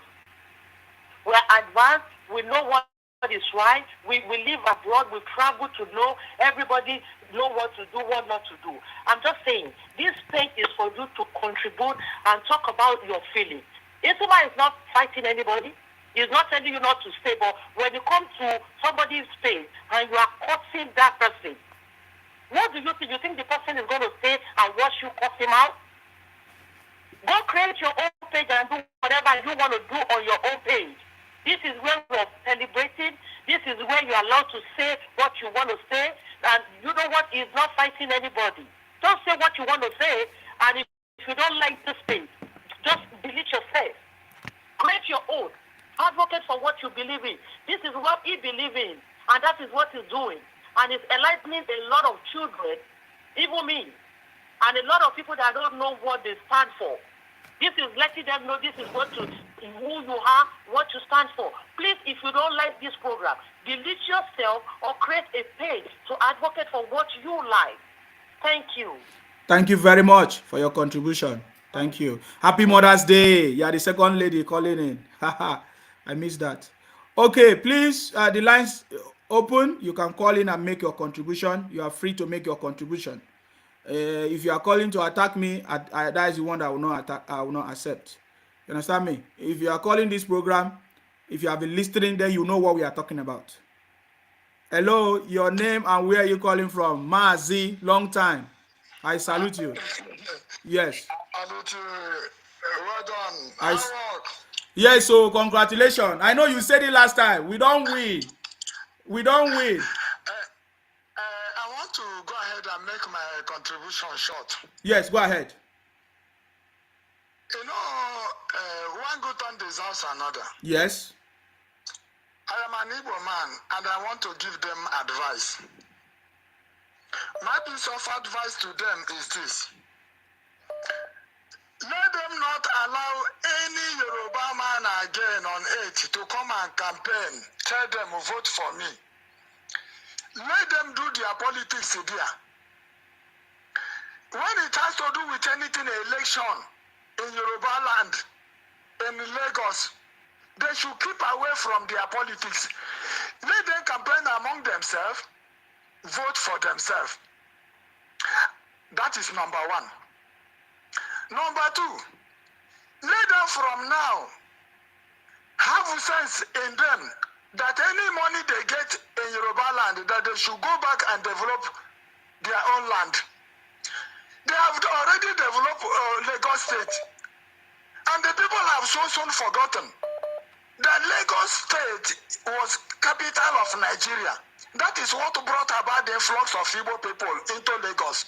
We are advanced. We know what is right. We live abroad. We travel to know. Everybody know what to do, what not to do. I'm just saying, this page is for you to contribute and talk about your feelings. Isma is not fighting anybody. He's not telling you not to stay. But when you come to somebody's page and you are cursing that person, what do you think? You think the person is going to stay and watch you curse him out? Go create your own page and do whatever you want to do on your own page. This is where we are celebrating. This is where you are allowed to say what you want to say. And you know what? He's not fighting anybody. Just say what you want to say. And if you don't like this page, just delete yourself. Create your own. Advocate for what you believe in. This is what he believes in. And that is what he's doing. And it's enlightening a lot of children, even me, and a lot of people that don't know what they stand for. This is letting them know this is who you are, what you stand for. Please, if you don't like this program, delete yourself or create a page to advocate for what you like. Thank you. Thank you very much for your contribution. Thank you. Happy Mother's Day. You are the second lady calling in. I missed that. Okay, please, the lines open. You can call in and make your contribution. You are free to make your contribution. If you are calling to attack me, that is the one that I will not attack. I will not accept. You understand me? If you are calling this program, if you have been listening, then you know what we are talking about. Hello, your name and where are you calling from? Mazi, long time. I salute you. Yes. Salute you. Well done. Yes, so congratulations. I know you said it last time. We don't win. I want to go ahead and make my contribution short. Yes, go ahead. One good turn deserves another. Yes. I am an Igbo man and I want to give them advice. My piece of advice to them is this. Let them not allow any Yoruba man again on 8 to come and campaign. Tell them, vote for me. Let them do their politics there. When it has to do with anything election in Yoruba land, in Lagos, they should keep away from their politics. Let them campaign among themselves, vote for themselves. That is number one. Number two, let them from now have a sense in them that any money they get in Yoruba land, that they should go back and develop their own land. They have already developed Lagos State. And the people have so soon forgotten that Lagos State was capital of Nigeria. That is what brought about the influx of Igbo people into Lagos.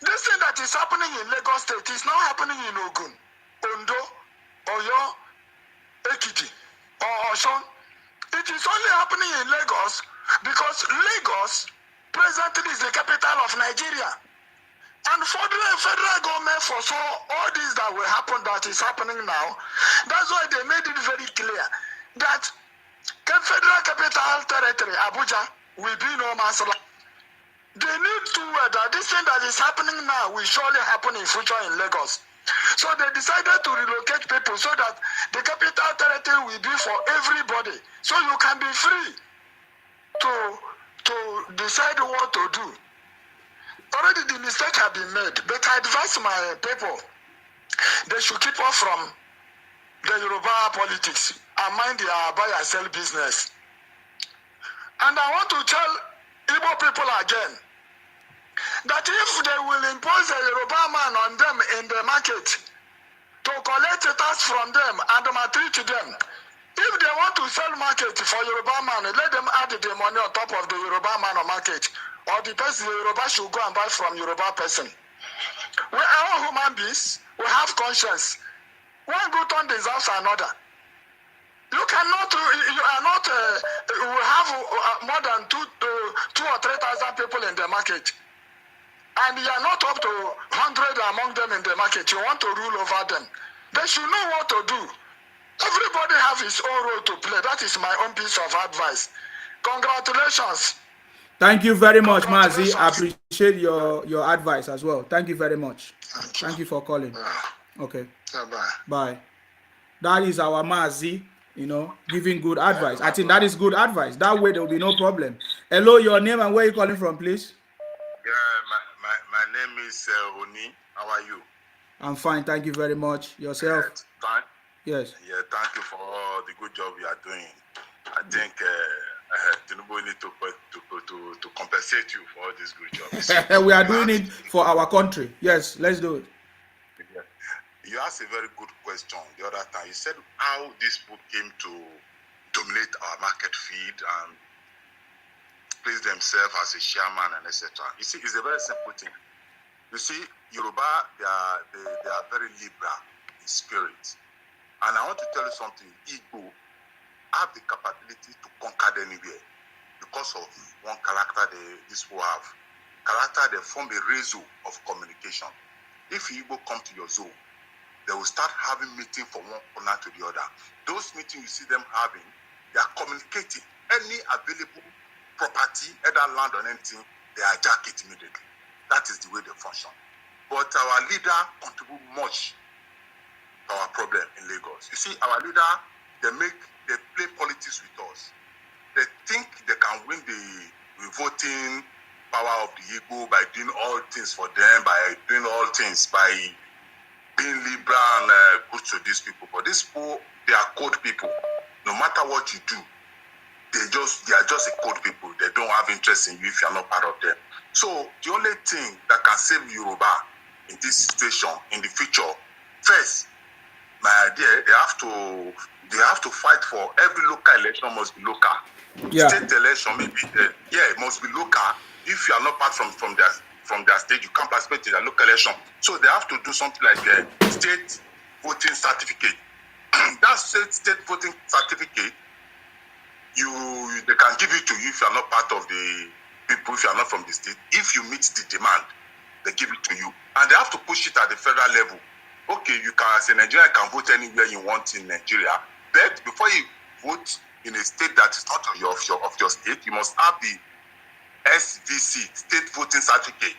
This thing that is happening in Lagos State is not happening in Ogun, Ondo, Oyo, Ekiti, or Osun. It is only happening in Lagos because Lagos presently is the capital of Nigeria. And for the federal government, for so all this that will happen, that is happening now, that's why they made it very clear that the Federal Capital Territory, Abuja, will be no man's land. They need to that this thing that is happening now will surely happen in future in Lagos. So they decided to relocate people so that the capital territory will be for everybody. So you can be free to decide what to do. Already the mistake have been made, but I advise my people, they should keep off from the Yoruba politics and mind their buy and sell business. And I want to tell Igbo people again that if they will impose a Yoruba man on them in the market to collect a tax from them and maltreat them, if they want to sell market for Yoruba man, let them add the money on top of the Yoruba man on market, or the person the Yoruba should go and buy from Yoruba person. We are all human beings. We have conscience. One good turn deserves another. You cannot. You are not. We have more than 2,000 or 3,000 people in the market, and you are not up to 100 among them in the market. You want to rule over them. They should know what to do. Everybody have his own role to play. That is my own piece of advice. Congratulations. Thank you very much, Mazi. I appreciate your advice as well. Thank you very much. Thank you for calling. Okay. Bye. Bye. That is our Mazi, giving good advice. I think that is good advice. That way there will be no problem. Hello, your name and where you calling from, please? Yeah, my name is Oni. How are you? I'm fine. Thank you very much. Yourself? Yes. Yeah, thank you for all the good job you are doing. I think Tinubu need to compensate you for all this good job. We are doing it for our country. Yes, let's do it. Yeah. You asked a very good question the other time. You said how this book came to dominate our market feed and place themselves as a chairman and etc. You see, it's a very simple thing. You see, Yoruba, they are very liberal in spirit. And I want to tell you something. Igbo have the capability to conquer anywhere because of one character these people have. Character, they form a ratio of communication. If Igbo come to your zone, they will start having meetings from one corner to the other. Those meetings you see them having, they are communicating. Any available property, either land or anything, they hijack it immediately. That is the way they function. But our leader contribute much to our problem in Lagos. You see, our leader, they play politics with us. They think they can win the voting power of the Igbo by doing all things for them, by doing all things, by being liberal and good to these people. But these people, they are cold people. No matter what you do, they are just a cold people. They don't have interest in you if you are not part of them. So the only thing that can save Yoruba in this situation in the future, first, my idea, they have to fight for every local election must be local. Yeah. State election maybe it must be local. If you are not part from their state, you can't participate in the local election. So they have to do something like a state voting certificate. That state voting certificate, they can give it to you if you are not part of the people, if you are not from the state. If you meet the demand, they give it to you. And they have to push it at the federal level. Okay, you can, as a Nigerian, can vote anywhere you want in Nigeria. But before you vote in a state that is not of your state, you must have the SVC, State Voting Certificate.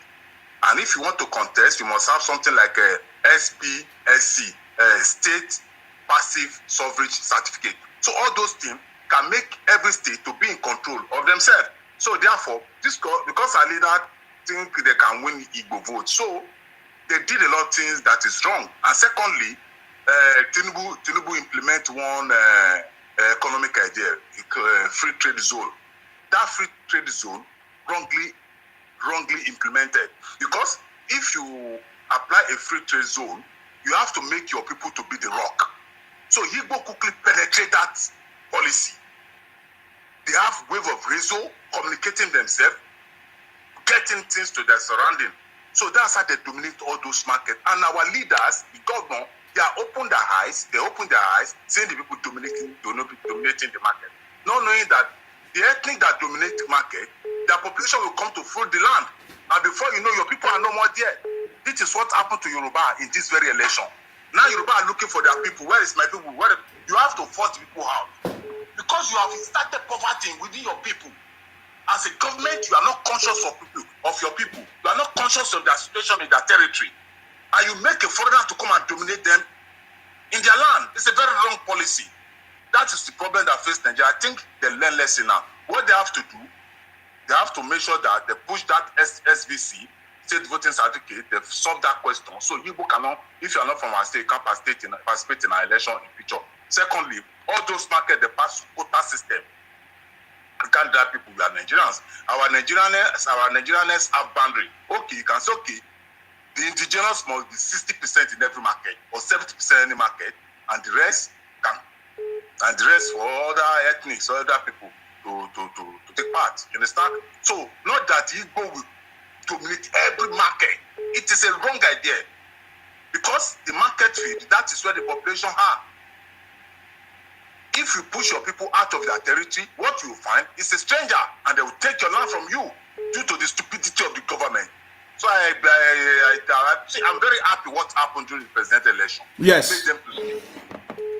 And if you want to contest, you must have something like a SPSC, State Passive Suffrage Certificate. So all those things can make every state to be in control of themselves. So therefore, because our leader think they can win Igbo vote, so they did a lot of things that is wrong. And secondly, Tinubu implement one economic idea, free trade zone. That free trade zone wrongly implemented. Because if you apply a free trade zone, you have to make your people to be the rock. So Igbo quickly penetrate that policy. They have wave of razor, communicating themselves, getting things to their surrounding. So that's how they dominate all those markets. And our leaders, the governor, they open their eyes, seeing the people dominating the market. Not knowing that the ethnic that dominate the market, their population will come to fill the land. And before you know, your people are no more there. This is what happened to Yoruba in this very election. Now Yoruba are looking for their people. Where is my people? Where you have to force the people out because you have started poverty within your people. As a government, you are not conscious of people, of your people. You are not conscious of their situation in their territory, and you make a foreigner to come and dominate them in their land. It's a very wrong policy. That is the problem that faces Nigeria. I think they learn lesson now. What they have to do, they have to make sure that they push that SVC, state voting certificate, they've solved that question. So you cannot, if you are not from our state, you can't participate in our election in future. Secondly, all those markets, they pass quota system. You can't drive people, we are Nigerians. Our Nigerians have boundary. Okay, you can say, okay, the indigenous must be 60% in every market or 70% in any market, and the rest can, and the rest for other ethnics or other people to take part. You understand? So, not that Igbo will dominate every market. It is a wrong idea because the market field, that is where the population are. If you push your people out of their territory, what you will find is a stranger, and they will take your land from you due to the stupidity of the government. So I'm very happy what happened during the presidential election. Yes.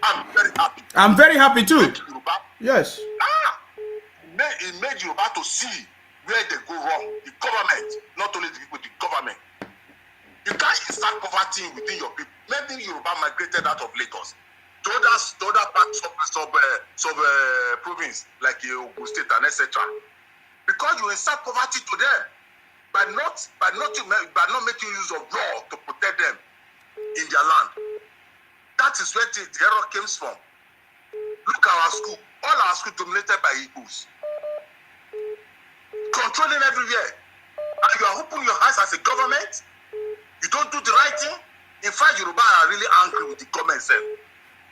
I'm very happy. I'm very happy too. Yes. It made Yoruba to see where they go wrong. The government, not only the people, the government. You can't start poverty within your people. Maybe Yoruba migrated out of Lagos to other parts of province like Ogun State and etc. Because you insert poverty to them by not making use of law to protect them in their land. That is where the error comes from. Look at our school. All our schools dominated by Igbos. Controlling everywhere. And you are opening your eyes as a government. You don't do the right thing. In fact, Yoruba are really angry with the government itself.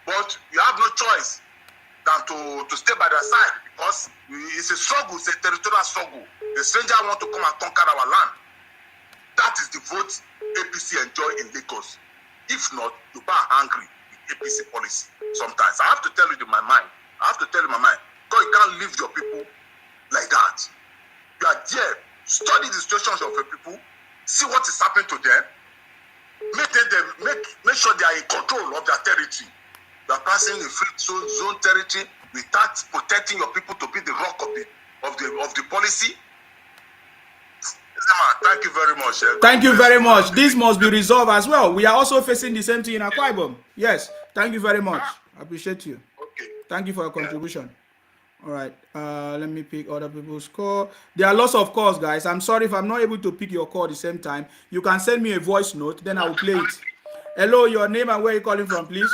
But you have no choice than to stay by their side because it's a struggle, it's a territorial struggle. The stranger want to come and conquer our land. That is the vote APC enjoy in Lagos. If not, Yoruba are angry with APC policy sometimes. I have to tell you in my mind. Because you can't leave your people like that. You are there. Study the situations of your people. See what is happening to them. Make sure they are in control of their territory. You are passing the free zone territory without protecting your people to be the rock of the policy. Thank you very much. Thank you very much. This must be resolved as well. We are also facing the same thing in Akwa Ibom. Yes. Thank you very much. I appreciate you. Okay. Thank you for your contribution. All right. Let me pick other people's call. There are lots of calls, guys. I'm sorry if I'm not able to pick your call at the same time. You can send me a voice note, then I will play it. Hello, your name and where you're calling from, please.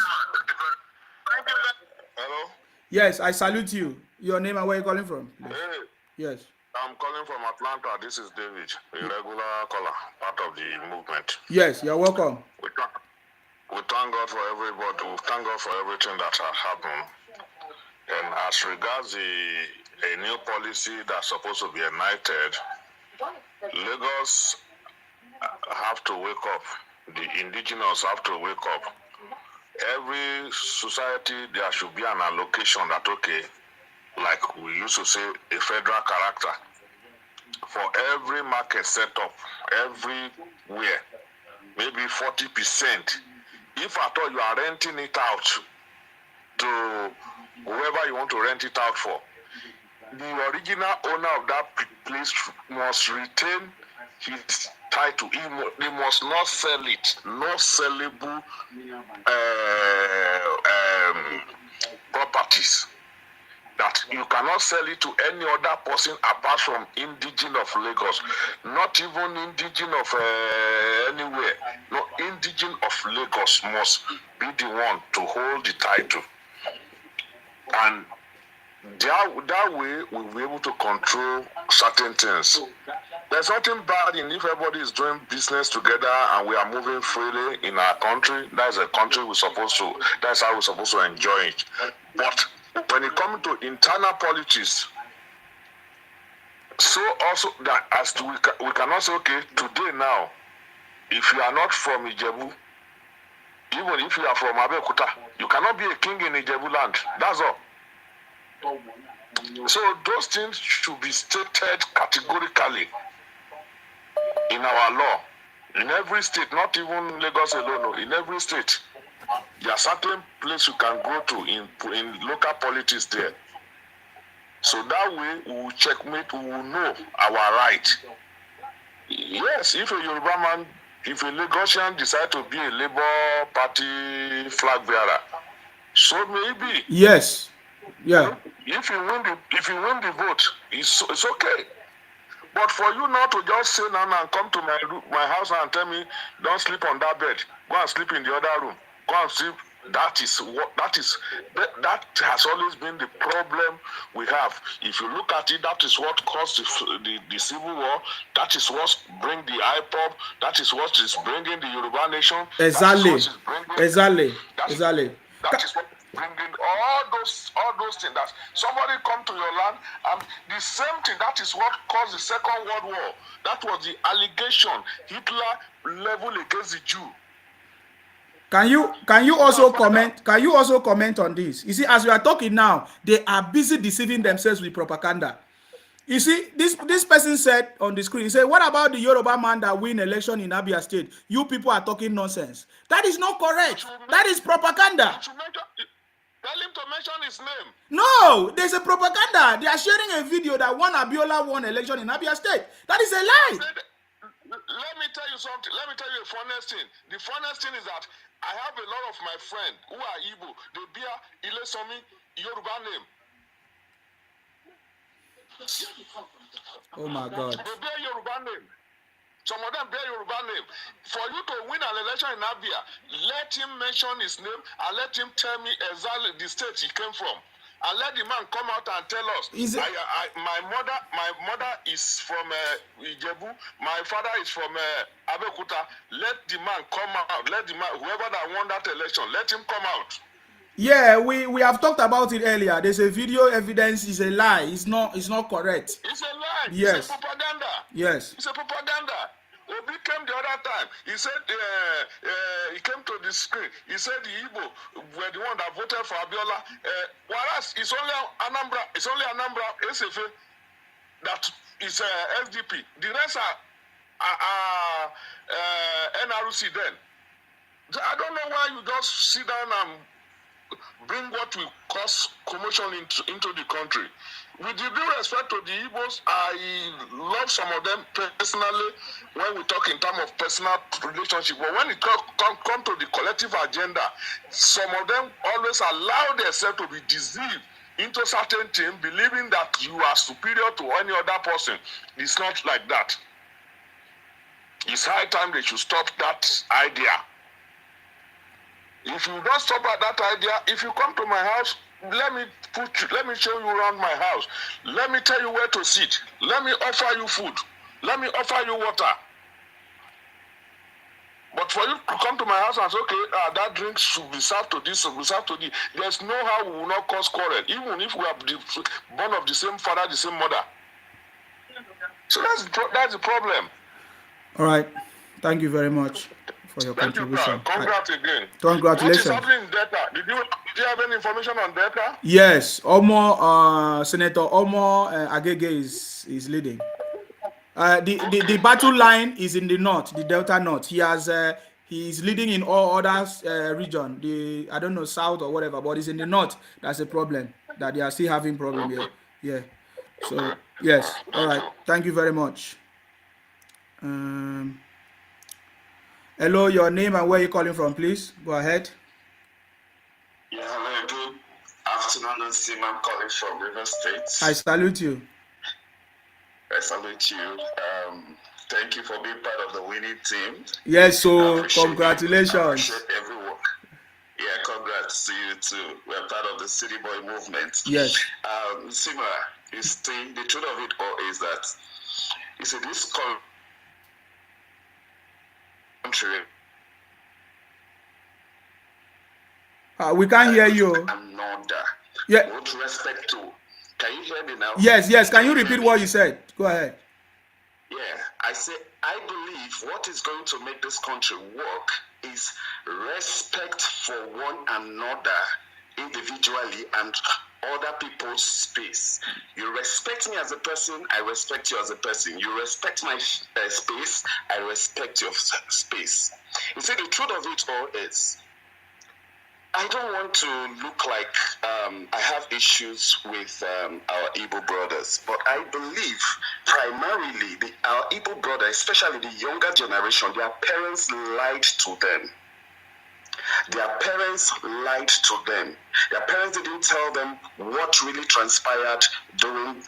Hello? Yes, I salute you. Your name and where you're calling from, please. Hey. Yes. I'm calling from Atlanta. This is David, a regular caller, part of the movement. Yes, you're welcome. We thank God for everybody. We thank God for everything that has happened. And as regards a new policy that's supposed to be enacted, Lagos have to wake up. The indigenous have to wake up. Every society, there should be an allocation that, okay, like we used to say, a federal character. For every market setup, everywhere, maybe 40%. If at all you are renting it out to whoever you want to rent it out for, the original owner of that place must retain his title. They must not sell it. No sellable properties. That you cannot sell it to any other person apart from indigenous of Lagos. Not even indigenous of anywhere. No, indigenous of Lagos must be the one to hold the title. And that way we'll be able to control certain things. There's nothing bad in if everybody is doing business together and we are moving freely in our country. That's a country that's how we're supposed to enjoy it. But when it comes to internal politics, so also that as we cannot say, okay, today now, if you are not from Ijebu, even if you are from Abeokuta, you cannot be a king in Ijebu land. That's all. So those things should be stated categorically in our law. In every state, not even Lagos alone, no, in every state, there are certain places you can go to in local politics there. So that way, we will checkmate, we will know our right. Yes, if a Yoruba man, if a Lagosian decide to be a Labour Party flag bearer, so maybe. Yes. Yeah. If you win the vote, it's okay. But for you not to just say now and come to my house and tell me, don't sleep on that bed, go and sleep in the other room, go and sleep. That has always been the problem we have. If you look at it, that is what caused the civil war. That is what bring the IPOB. That is what is bringing the Yoruba nation. Exactly. Exactly. That is what bringing all those things. That somebody come to your land, and the same thing. That is what caused the Second World War. That was the allegation Hitler leveled against the Jew. Can you also comment? Can you also comment on this? You see, as we are talking now, they are busy deceiving themselves with propaganda. You see, this person said on the screen, he said, what about the Yoruba man that win election in Abia State? You people are talking nonsense. That is not correct. That is propaganda. Tell him to mention his name. No, there's a propaganda. They are sharing a video that one Abiola won election in Abia State. That is a lie. Let me tell you something. Let me tell you the funniest thing. The funniest thing is that I have a lot of my friends who are Igbo. They bear Ilesomi Yoruba name. Oh my God. They bear Yoruba name. Some of them bear Yoruba name. For you to win an election in Abia, let him mention his name and let him tell me exactly the state he came from. And let the man come out and tell us. My mother is from Ijebu. My father is from Abeokuta. Let the man come out. Let the man, whoever that won that election, let him come out. Yeah, we have talked about it earlier. There's a video evidence. Is a lie. It's not correct. It's a lie. Yes. It's a propaganda. Yes. It's a propaganda. Obi came the other time. He said he came to the screen. He said the Igbo were the one that voted for Abiola. Whereas it's only Anambra. It's only Anambra SFA that is SDP. The rest are NRC. Then I don't know why you just sit down and bring what will cause commotion into the country. With the due respect to the Igbos, I love some of them personally when we talk in terms of personal relationship. But when it comes to the collective agenda, some of them always allow themselves to be deceived into certain things, believing that you are superior to any other person. It's not like that. It's high time they should stop that idea. If you don't stop at that idea, if you come to my house, let me show you around my house. Let me tell you where to sit. Let me offer you food. Let me offer you water. But for you to come to my house and say, okay, that drink should be served to this, should be served to this, there's no how we will not cause quarrel, even if we are born of the same father, the same mother. So that's the problem. All right. Thank you very much for your contribution. Congrats again. Congratulations. What is happening in Delta? Did you have any information on Delta? Yes, Senator Omo Agege is leading. The battle line is in the north, the Delta North. He's leading in all other region. I don't know, south or whatever, but it's in the north. That's a problem that they are still having problem here. Yeah. So yes. All right. Thank you very much. Hello, your name and where you're calling from, please. Go ahead. Yeah, hello, good afternoon, Sim. I'm calling from River State. I salute you. I salute you. Thank you for being part of the winning team. Yes, so congratulations. I appreciate every work. Yeah, congrats to you too. We're part of the City Boy movement. Yes. Sima, you see, the truth of it all is that, you see, this country. We can't hear you. Another. Yeah. With respect to, can you hear me now? Yes. Can you repeat what you said? Go ahead. Yeah, I believe what is going to make this country work is respect for one another individually and other people's space. You respect me as a person, I respect you as a person. You respect my space, I respect your space. You see, the truth of it all is, I don't want to look like I have issues with our Igbo brothers, but I believe primarily our Igbo brothers, especially the younger generation, their parents lied to them. Their parents lied to them. Their parents didn't tell them what really transpired during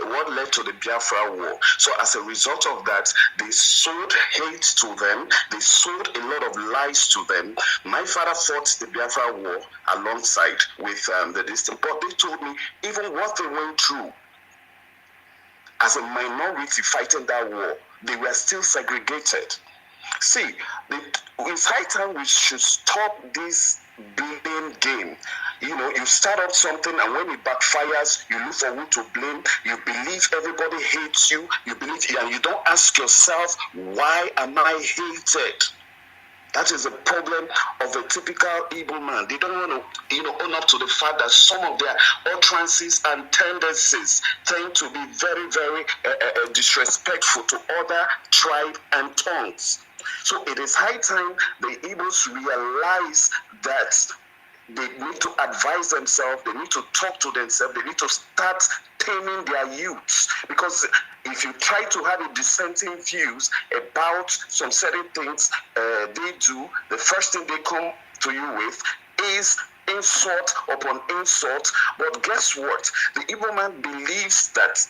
what led to the Biafra War. So as a result of that, they sowed hate to them. They sowed a lot of lies to them. My father fought the Biafra War alongside with the distant, but they told me even what they went through as a minority fighting that war, they were still segregated. See, it's high time we should stop this blame game. You know, you start up something and when it backfires, you look for who to blame. You believe everybody hates you. You believe, and you don't ask yourself, why am I hated? That is the problem of a typical Igbo man. They don't want to, own up to the fact that some of their utterances and tendencies tend to be very, very disrespectful to other tribe and tongues. So it is high time the Igbos realize that they need to advise themselves, they need to talk to themselves, they need to start taming their youths. Because if you try to have a dissenting views about some certain things they do, the first thing they come to you with is insult upon insult. But guess what? The Igbo man believes that.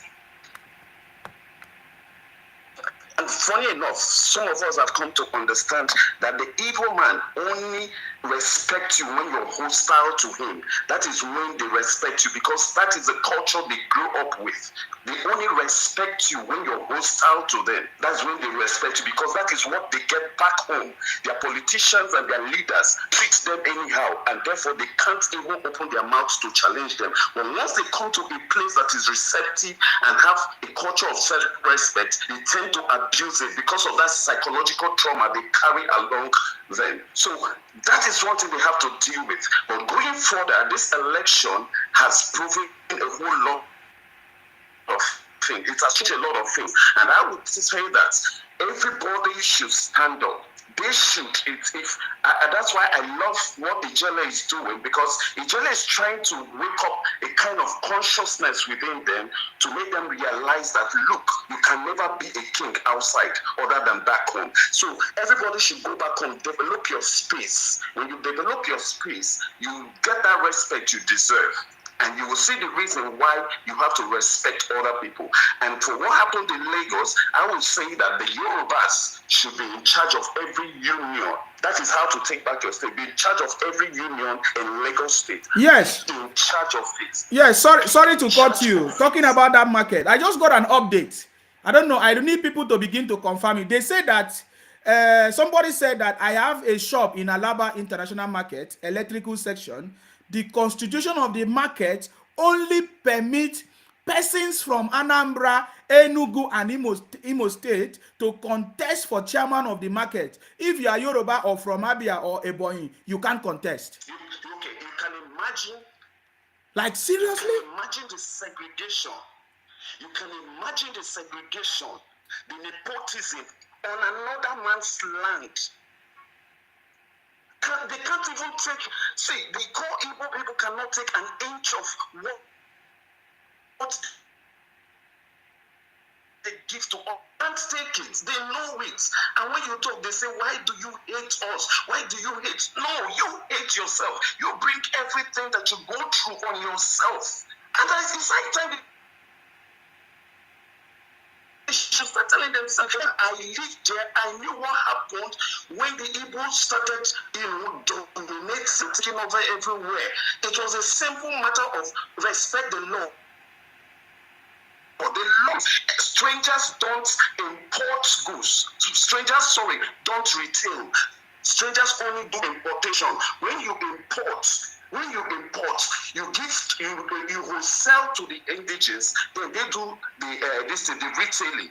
And funny enough, some of us have come to understand that the evil man only respects you when you're hostile to him. That is when they respect you, because that is the culture they grew up with. They only respect you when you're hostile to them. That's when they respect you, because that is what they get back home. Their politicians and their leaders treat them anyhow, and therefore they can't even open their mouths to challenge them. But once they come to a place that is receptive and have a culture of self-respect, they tend to abuse it because of that psychological trauma they carry along them. So that is one thing they have to deal with. But going further, this election has proven a whole lot of things. It has changed a lot of things. And I would say that everybody should stand up. They should. That's why I love what Ijele is doing, because Ijele is trying to wake up a kind of consciousness within them to make them realize that, look, you can never be a king outside other than back home. So everybody should go back home, develop your space. When you develop your space, you get that respect you deserve. And you will see the reason why you have to respect other people. And for what happened in Lagos, I would say that the Yorubas should be in charge of every union. That is how to take back your state. Be in charge of every union in Lagos State. Yes. Be in charge of it. Yes, sorry to cut you. Talking about that market, I just got an update. I don't know. I need people to begin to confirm it. They say that somebody said that I have a shop in Alaba International Market, electrical section. The constitution of the market only permits persons from Anambra, Enugu, and Imo State to contest for chairman of the market. If you are Yoruba or from Abia or Ebonyi, you can't contest. Okay, you can imagine. Like, seriously? You can imagine the segregation. You can imagine the segregation, the nepotism on another man's land. They can't even take, see, the core Igbo people cannot take an inch of what they give to us. Can't take it. They know it. And when you talk, they say, why do you hate us? Why do you hate? No, you hate yourself. You bring everything that you go through on yourself. And that is inside time. They should start telling themselves, I lived there, I knew what happened when the Igbos started, dominating, taking over everywhere. It was a simple matter of respect the law. But the law, strangers don't import goods. Strangers, don't retail. Strangers only do importation. When you import, you will sell to the indigenous, then they do the retailing.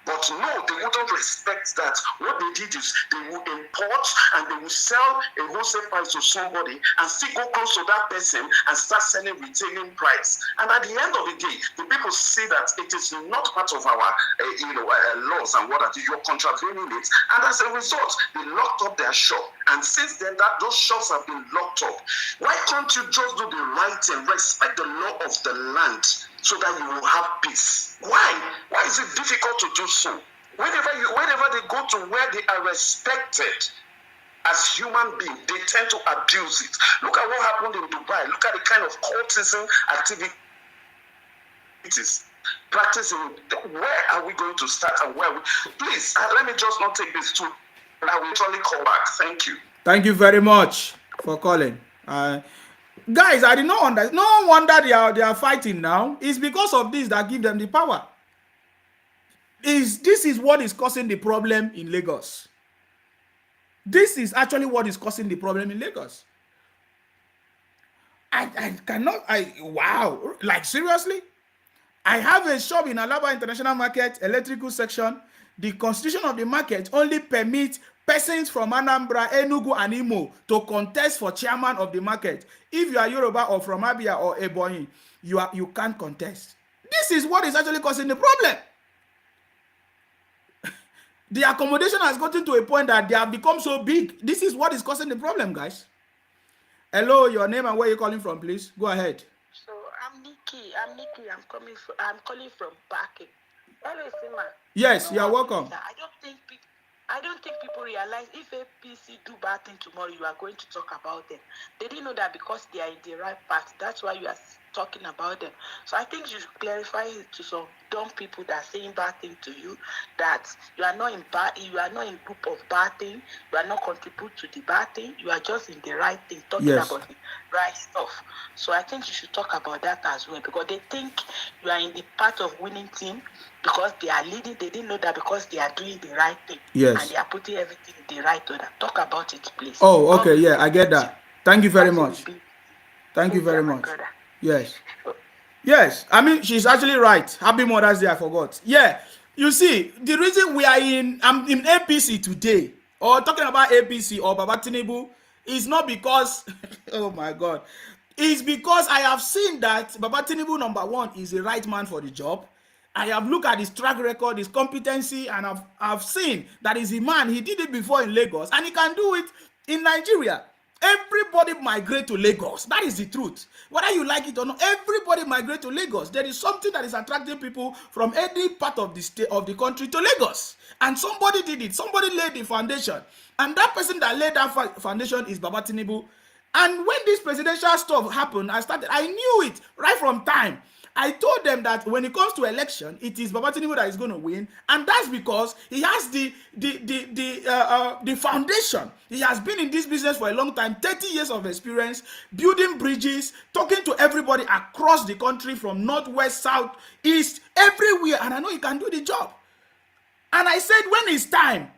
But no, they wouldn't respect that. What they did is they will import and they will sell a wholesale price to somebody and still go close to that person and start selling retailing price. And at the end of the day, the people see that it is not part of our laws and what you're contravening it. And as a result, they locked up their shop. And since then, those shops have been locked up. Why can't you just do the right and respect the law of the land so that you will have peace? Why? Why is it difficult to do so? Whenever they go to where they are respected as human beings, they tend to abuse it. Look at what happened in Dubai. Look at the kind of cultism activities practicing. Where are we going to start and where please let me just not take this too. I will surely call back. Thank you. Thank you very much for calling. Guys, I did not understand. No wonder they are fighting now. It's because of this that give them the power. This is what is causing the problem in Lagos. This is actually what is causing the problem in Lagos. Wow, like seriously? I have a shop in Alaba International Market, electrical section. The constitution of the market only permits persons from Anambra, Enugu, and Imo to contest for chairman of the market. If you are Yoruba or from Abia or Ebonyi, you can't contest. This is what is actually causing the problem. The accommodation has gotten to a point that they have become so big. This is what is causing the problem, guys. Hello, your name and where you're calling from, please. Go ahead. So I'm Nikki. I'm calling from Baki. Hello, Sima. Yes, you are welcome. I don't think people realize if APC do bad thing tomorrow, you are going to talk about them. They didn't know that because they are in the right path. That's why you are talking about them. So I think you should clarify it to some dumb people that are saying bad thing to you, that you are not in group of bad thing, you are not contribute to the bad thing, you are just in the right thing, talking about the right stuff. So I think you should talk about that as well, because they think you are in the part of winning team because they are leading. They didn't know that because they are doing the right thing. Yes. And they are putting everything in the right order. Talk about it, please. Oh, okay, yeah, I get that. Thank you very much. Thank you very much. Yes. Yes, I mean, she's actually right. Happy Mother's Day, I forgot. Yeah, you see, the reason I'm in APC today, or talking about APC or Baba Tinubu, is not because, oh my God, it's because I have seen that Baba Tinubu, number one, is the right man for the job. I have looked at his track record, his competency, and I've seen that he's a man. He did it before in Lagos, and he can do it in Nigeria. Everybody migrate to Lagos. That is the truth. Whether you like it or not, everybody migrate to Lagos. There is something that is attracting people from any part of the state of the country to Lagos. And somebody did it. Somebody laid the foundation. And that person that laid that foundation is Baba Tinubu. And when this presidential stuff happened, I knew it right from time. I told them that when it comes to election, it is Baba Tinubu that is going to win, and that's because he has the foundation. He has been in this business for a long time, 30 years of experience, building bridges, talking to everybody across the country from north, west, south, east, everywhere, and I know he can do the job. And I said, when it's time,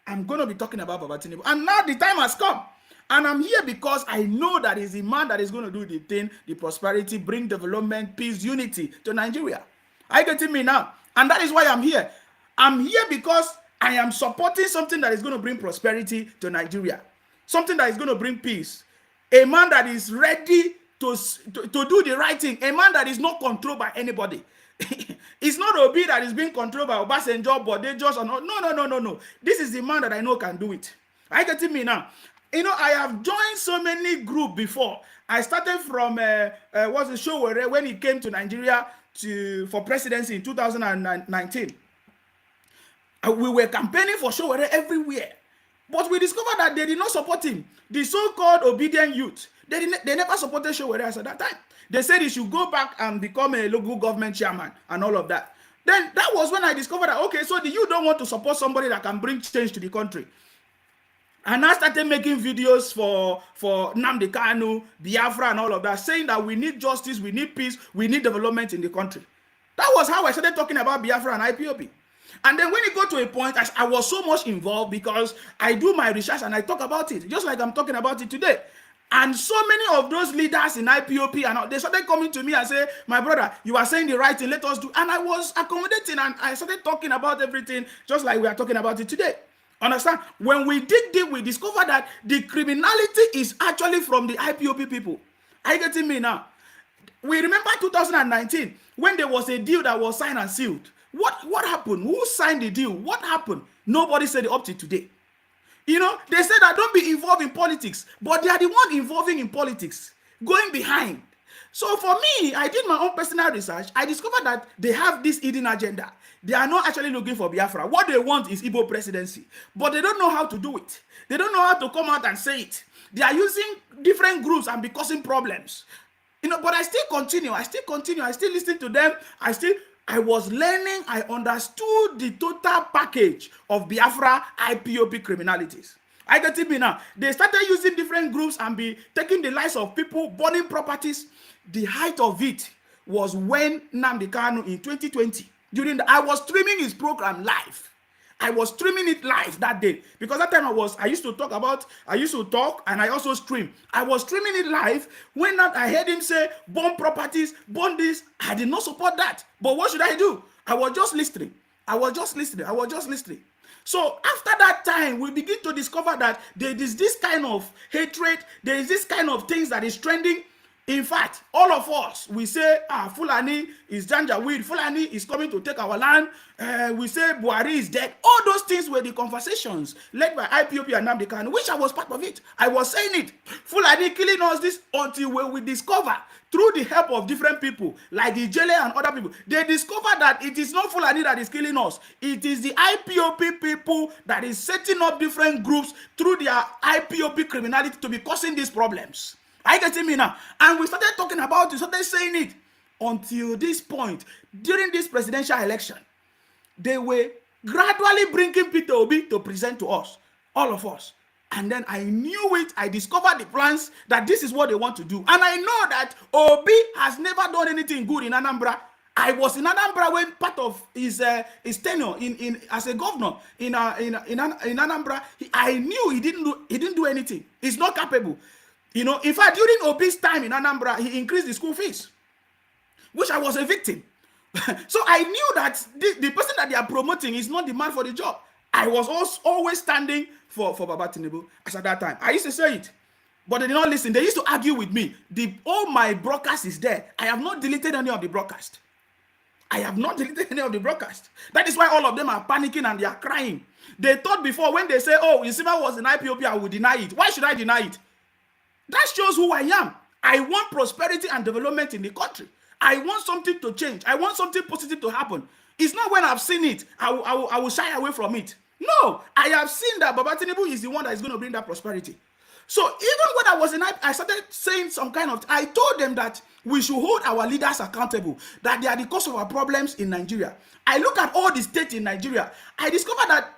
I'm going to be talking about Baba Tinubu, and now the time has come. And I'm here because I know that he's a man that is going to do the thing, the prosperity, bring development, peace, unity to Nigeria. Are you getting me now? And that is why I'm here. I'm here because I am supporting something that is going to bring prosperity to Nigeria. Something that is going to bring peace. A man that is ready to do the right thing. A man that is not controlled by anybody. It's not Obi that is being controlled by Obasanjo, but they just are not. No. This is the man that I know can do it. Are you getting me now? You know, I have joined so many groups before. I started from what's the show where when he came to Nigeria for presidency in 2019. We were campaigning for Showore everywhere, but we discovered that they did not support him. The so-called obedient youth, they never supported Showore at that time. They said he should go back and become a local government chairman and all of that. Then that was when I discovered that, okay, so the youth don't want to support somebody that can bring change to the country. And I started making videos for Nnamdi Kanu, Biafra, and all of that, saying that we need justice, we need peace, we need development in the country. That was how I started talking about Biafra and IPOB. And then when it got to a point, I was so much involved because I do my research and I talk about it, just like I'm talking about it today. And so many of those leaders in IPOP, and they started coming to me and say, my brother, you are saying the right thing, let us do. And I was accommodating, and I started talking about everything just like we are talking about it today. Understand? When we dig deep, we discover that the criminality is actually from the IPOP people. Are you getting me now? We remember 2019 when there was a deal that was signed and sealed. What happened? Who signed the deal? What happened? Nobody said it up to today. You know, they said that don't be involved in politics, but they are the one involving in politics, going behind. So for me, I did my own personal research. I discovered that they have this hidden agenda. They are not actually looking for Biafra. What they want is Igbo presidency, but they don't know how to do it. They don't know how to come out and say it. They are using different groups and be causing problems. You know, but I still continue. I still listen to them. I was learning. I understood the total package of Biafra IPOP criminalities. I get it now. They started using different groups and be taking the lives of people, burning properties. The height of it was when Nnamdi Kanu in 2020, I was streaming his program live. I was streaming it live that day because that time I used to talk and I also stream. I was streaming it live when I heard him say, burn properties, burn this. I did not support that. But what should I do? I was just listening. So after that time, we begin to discover that there is this kind of hatred, there is this kind of things that is trending. In fact, all of us, we say, Fulani is Janjaweed, Fulani is coming to take our land. We say Buhari is dead. All those things were the conversations led by IPOP and Nnamdi Kanu, which I was part of it. I was saying it. Fulani killing us this until we discover through the help of different people, like the Jele and other people, they discover that it is not Fulani that is killing us. It is the IPOP people that is setting up different groups through their IPOP criminality to be causing these problems. Are you getting me now? And we started talking about it, started saying it until this point. During this presidential election, they were gradually bringing Peter Obi to present to us, all of us. And then I knew it. I discovered the plans that this is what they want to do. And I know that Obi has never done anything good in Anambra. I was in Anambra when part of his tenure in as a governor in Anambra. I knew he didn't do anything. He's not capable. You know, in fact, during Obi's time in Anambra, he increased the school fees, which I was a victim. So I knew that the person that they are promoting is not the man for the job. I was always standing for Baba Tinubu as at that time. I used to say it, but they did not listen. They used to argue with me. All my broadcast is there. I have not deleted any of the broadcast. That is why all of them are panicking and they are crying. They thought before when they say, oh, Nsima was in IPOP, I would deny it. Why should I deny it? That shows who I am. I want prosperity and development in the country. I want something to change. I want something positive to happen. It's not when I've seen it, I will shy away from it. No, I have seen that Baba Tinubu is the one that is going to bring that prosperity. So even when I was in, I started saying some kind of, I told them that we should hold our leaders accountable, that they are the cause of our problems in Nigeria. I look at all the states in Nigeria. I discovered that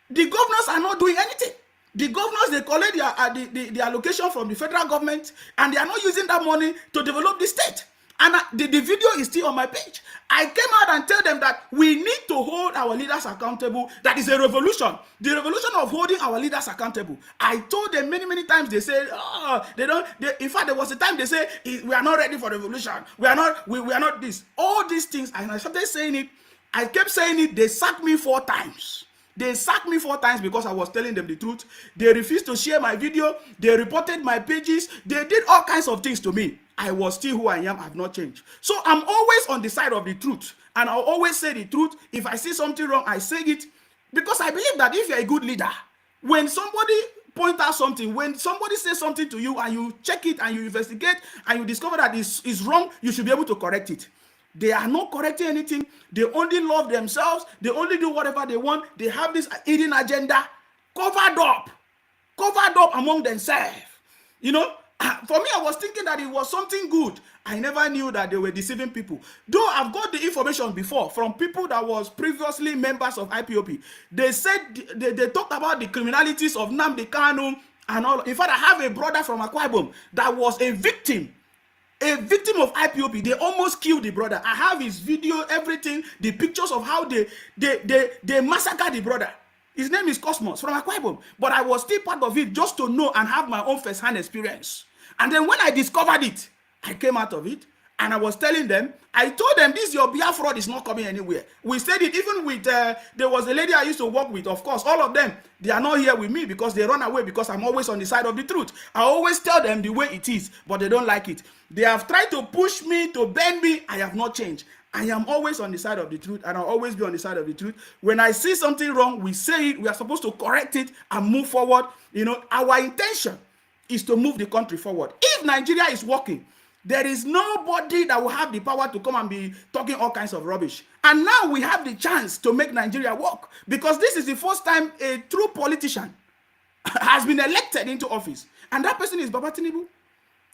the governors are not doing anything. The governors, they collect the allocation from the federal government and they are not using that money to develop the state. And the video is still on my page. I came out and tell them that we need to hold our leaders accountable. That is a revolution. The revolution of holding our leaders accountable. I told them many times. They said, oh, they don't. In fact, there was a time they say we are not ready for revolution. We are not this. All these things. And I started saying it. I kept saying it. They sacked me 4 times. They sacked me 4 times because I was telling them the truth. They refused to share my video. They reported my pages. They did all kinds of things to me. I was still who I am. I have not changed. So I'm always on the side of the truth. And I'll always say the truth. If I see something wrong, I say it. Because I believe that if you're a good leader, when somebody points out something, when somebody says something to you and you check it and you investigate and you discover that it's wrong, you should be able to correct it. They are not correcting anything. They only love themselves. They only do whatever they want. They have this hidden agenda covered up among themselves. You know, for me, I was thinking that it was something good. I never knew that they were deceiving people. Though I've got the information before from people that was previously members of IPOP. They said, they talked about the criminalities of Nnamdi Kanu and all. In fact, I have a brother from Akwa Ibom that was a victim of IPOP. They almost killed the brother. I have his video, everything, the pictures of how they massacred the brother. His name is Cosmos from Akwa Ibom. But I was still part of it just to know and have my own first-hand experience. And then when I discovered it, I came out of it. And I was telling them, I told them, this your Biafra fraud is not coming anywhere. We said it even with, there was a lady I used to work with. Of course, all of them, they are not here with me because they run away because I'm always on the side of the truth. I always tell them the way it is, but they don't like it. They have tried to push me, to bend me. I have not changed. I am always on the side of the truth, and I'll always be on the side of the truth. When I see something wrong, we say it. We are supposed to correct it and move forward. You know, our intention is to move the country forward. If Nigeria is working, there is nobody that will have the power to come and be talking all kinds of rubbish. And now we have the chance to make Nigeria work, because this is the first time a true politician has been elected into office. And that person is Baba Tinubu.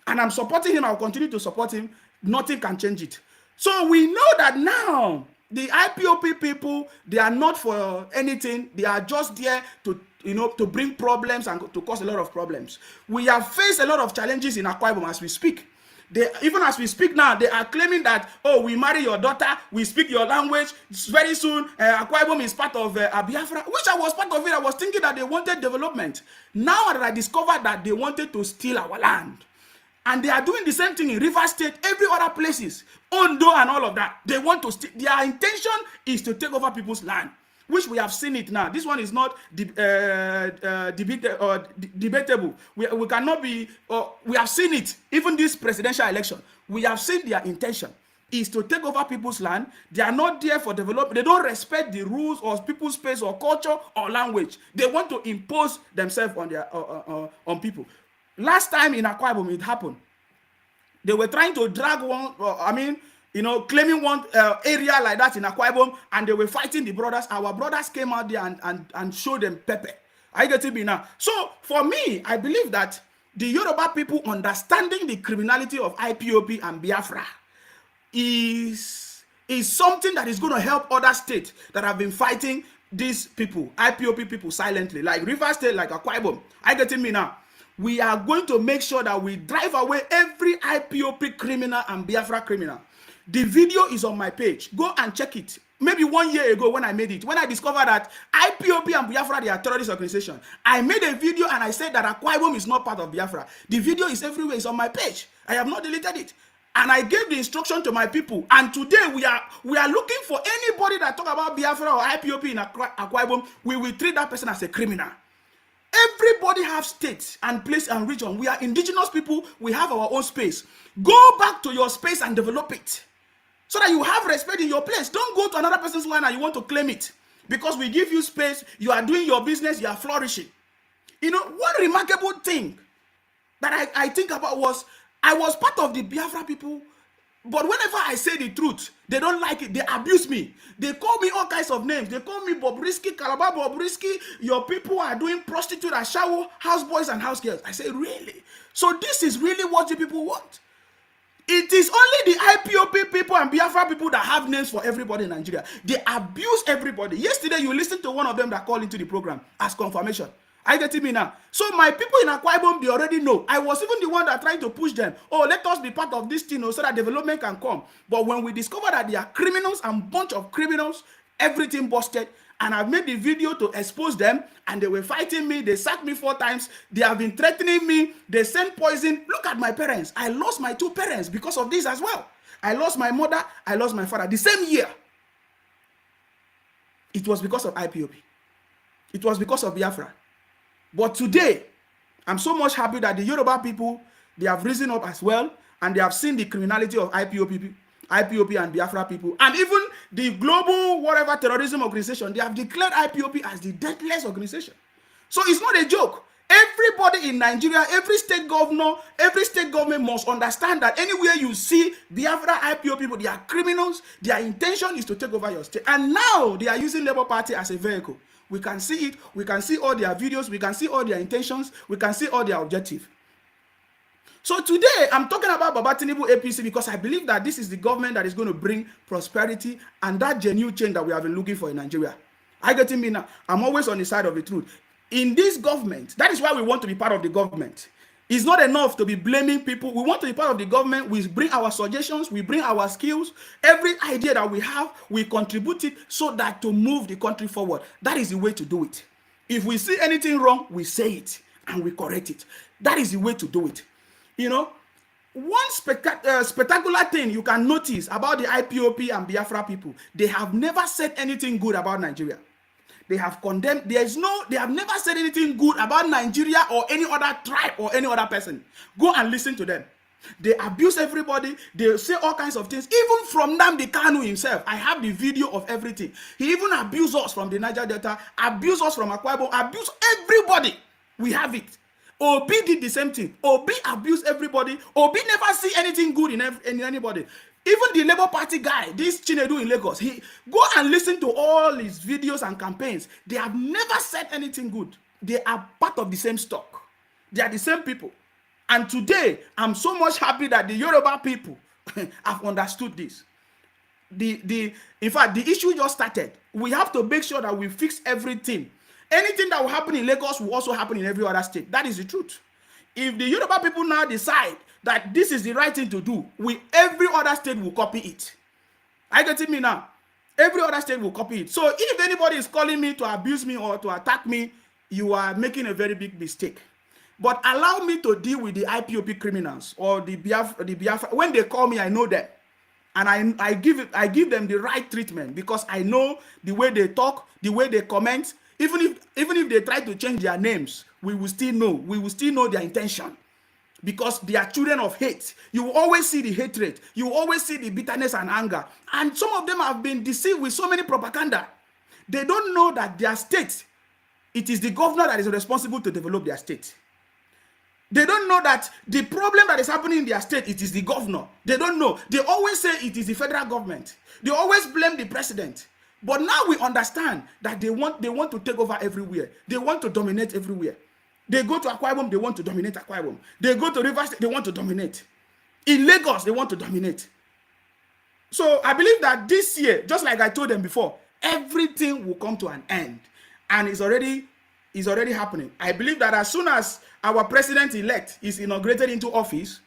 And I'm supporting him. I'll continue to support him. Nothing can change it. So we know that now the IPOP people, they are not for anything. They are just there to, you know, to bring problems and to cause a lot of problems. We have faced a lot of challenges in Akwa Ibom as we speak. They, even as we speak now, they are claiming that, oh, we marry your daughter, we speak your language, very soon Akwa Ibom is part of Biafra, which I was part of it. I was thinking that they wanted development. Now that I discovered that they wanted to steal our land, and they are doing the same thing in River State, every other places, Ondo and all of that. They want to steal. Their intention is to take over people's land, which we have seen it now. This one is not debatable. We cannot be, we have seen it. Even this presidential election, we have seen their intention is to take over people's land. They are not there for development. They don't respect the rules or people's space or culture or language. They want to impose themselves on their on people. Last time in Akwa Ibom, it happened. They were trying to drag one, claiming one area like that in Akwa Ibom, and they were fighting the brothers. Our brothers came out there and showed them pepper. I get it now. So for me, I believe that the Yoruba people understanding the criminality of IPOP and Biafra is something that is going to help other states that have been fighting these people, IPOP people, silently, like River State, like Akwa Ibom. I get it now. We are going to make sure that we drive away every IPOP criminal and Biafra criminal. The video is on my page. Go and check it. Maybe 1 year ago when I made it, when I discovered that IPOP and Biafra, they are terrorist organization, I made a video and I said that Akwa Ibom is not part of Biafra. The video is everywhere. It's on my page. I have not deleted it. And I gave the instruction to my people. And today we are looking for anybody that talk about Biafra or IPOP in Akwa Ibom. We will treat that person as a criminal. Everybody have states and place and region. We are indigenous people. We have our own space. Go back to your space and develop it, so that you have respect in your place. Don't go to another person's land and you want to claim it. Because we give you space, you are doing your business, you are flourishing. You know, one remarkable thing that I think about was, I was part of the Biafra people, but whenever I say the truth, they don't like it. They abuse me. They call me all kinds of names. They call me Bobrisky, Calabar Bobrisky. Your people are doing prostitute, ashawo, houseboys and housegirls. I say, really? So this is really what the people want? It is only the IPOP people and Biafra people that have names for everybody in Nigeria. They abuse everybody. Yesterday, you listened to one of them that called into the program as confirmation. I get me now. So my people in Akwa Ibom, they already know. I was even the one that tried to push them. Oh, let us be part of this thing so that development can come. But when we discover that they are criminals and bunch of criminals, everything busted. And I made the video to expose them, and they were fighting me. They sacked me 4 times. They have been threatening me. They sent poison. Look at my parents. I lost my 2 parents because of this as well. I lost my mother. I lost my father. The same year. It was because of IPOP. It was because of Biafra. But today, I'm so much happy that the Yoruba people, they have risen up as well, and they have seen the criminality of IPOP and Biafra people, and even the global whatever terrorism organization. They have declared IPOP as the deadliest organization. So it's not a joke. Everybody in Nigeria, every state governor, every state government must understand that anywhere you see Biafra, IPOP people, they are criminals. Their intention is to take over your state. And now they are using Labour Party as a vehicle. We can see it. We can see all their videos. We can see all their intentions. We can see all their objectives. So today, I'm talking about Baba Tinubu APC because I believe that this is the government that is going to bring prosperity and that genuine change that we have been looking for in Nigeria. I get me now. I'm always on the side of the truth. In this government, that is why we want to be part of the government. It's not enough to be blaming people. We want to be part of the government. We bring our suggestions. We bring our skills. Every idea that we have, we contribute it so that to move the country forward. That is the way to do it. If we see anything wrong, we say it and we correct it. That is the way to do it. You know, one spectacular thing you can notice about the IPOP and Biafra people, they have never said anything good about Nigeria. They have condemned, they have never said anything good about Nigeria or any other tribe or any other person. Go and listen to them. They abuse everybody. They say all kinds of things. Even from Nnamdi Kanu himself, I have the video of everything. He even abused us from the Niger Delta, abused us from Akwa Ibom, abused everybody. We have it. Obi did the same thing. Obi abused everybody. Obi never see anything good in anybody. Even the Labour Party guy, this Chinedu in Lagos, he go and listen to all his videos and campaigns. They have never said anything good. They are part of the same stock. They are the same people. And today, I'm so much happy that the Yoruba people have understood this. In fact, the issue just started. We have to make sure that we fix everything. Anything that will happen in Lagos will also happen in every other state. That is the truth. If the Yoruba people now decide that this is the right thing to do, every other state will copy it. Are you getting me now? Every other state will copy it. So if anybody is calling me to abuse me or to attack me, you are making a very big mistake. But allow me to deal with the IPOP criminals or the Biafra. When they call me, I know them. And I give them the right treatment because I know the way they talk, the way they comment. Even if they try to change their names, we will still know their intention. Because they are children of hate. You will always see the hatred. You will always see the bitterness and anger. And some of them have been deceived with so many propaganda. They don't know that their state, it is the governor that is responsible to develop their state. They don't know that the problem that is happening in their state, it is the governor. They don't know. They always say it is the federal government. They always blame the president. But now we understand that they want to take over everywhere. They want to dominate everywhere. They go to Akwa Ibom, they want to dominate Akwa Ibom. They go to Rivers State, they want to dominate. In Lagos, they want to dominate. So I believe that this year, just like I told them before, everything will come to an end. And it's already happening. I believe that as soon as our president-elect is inaugurated into office,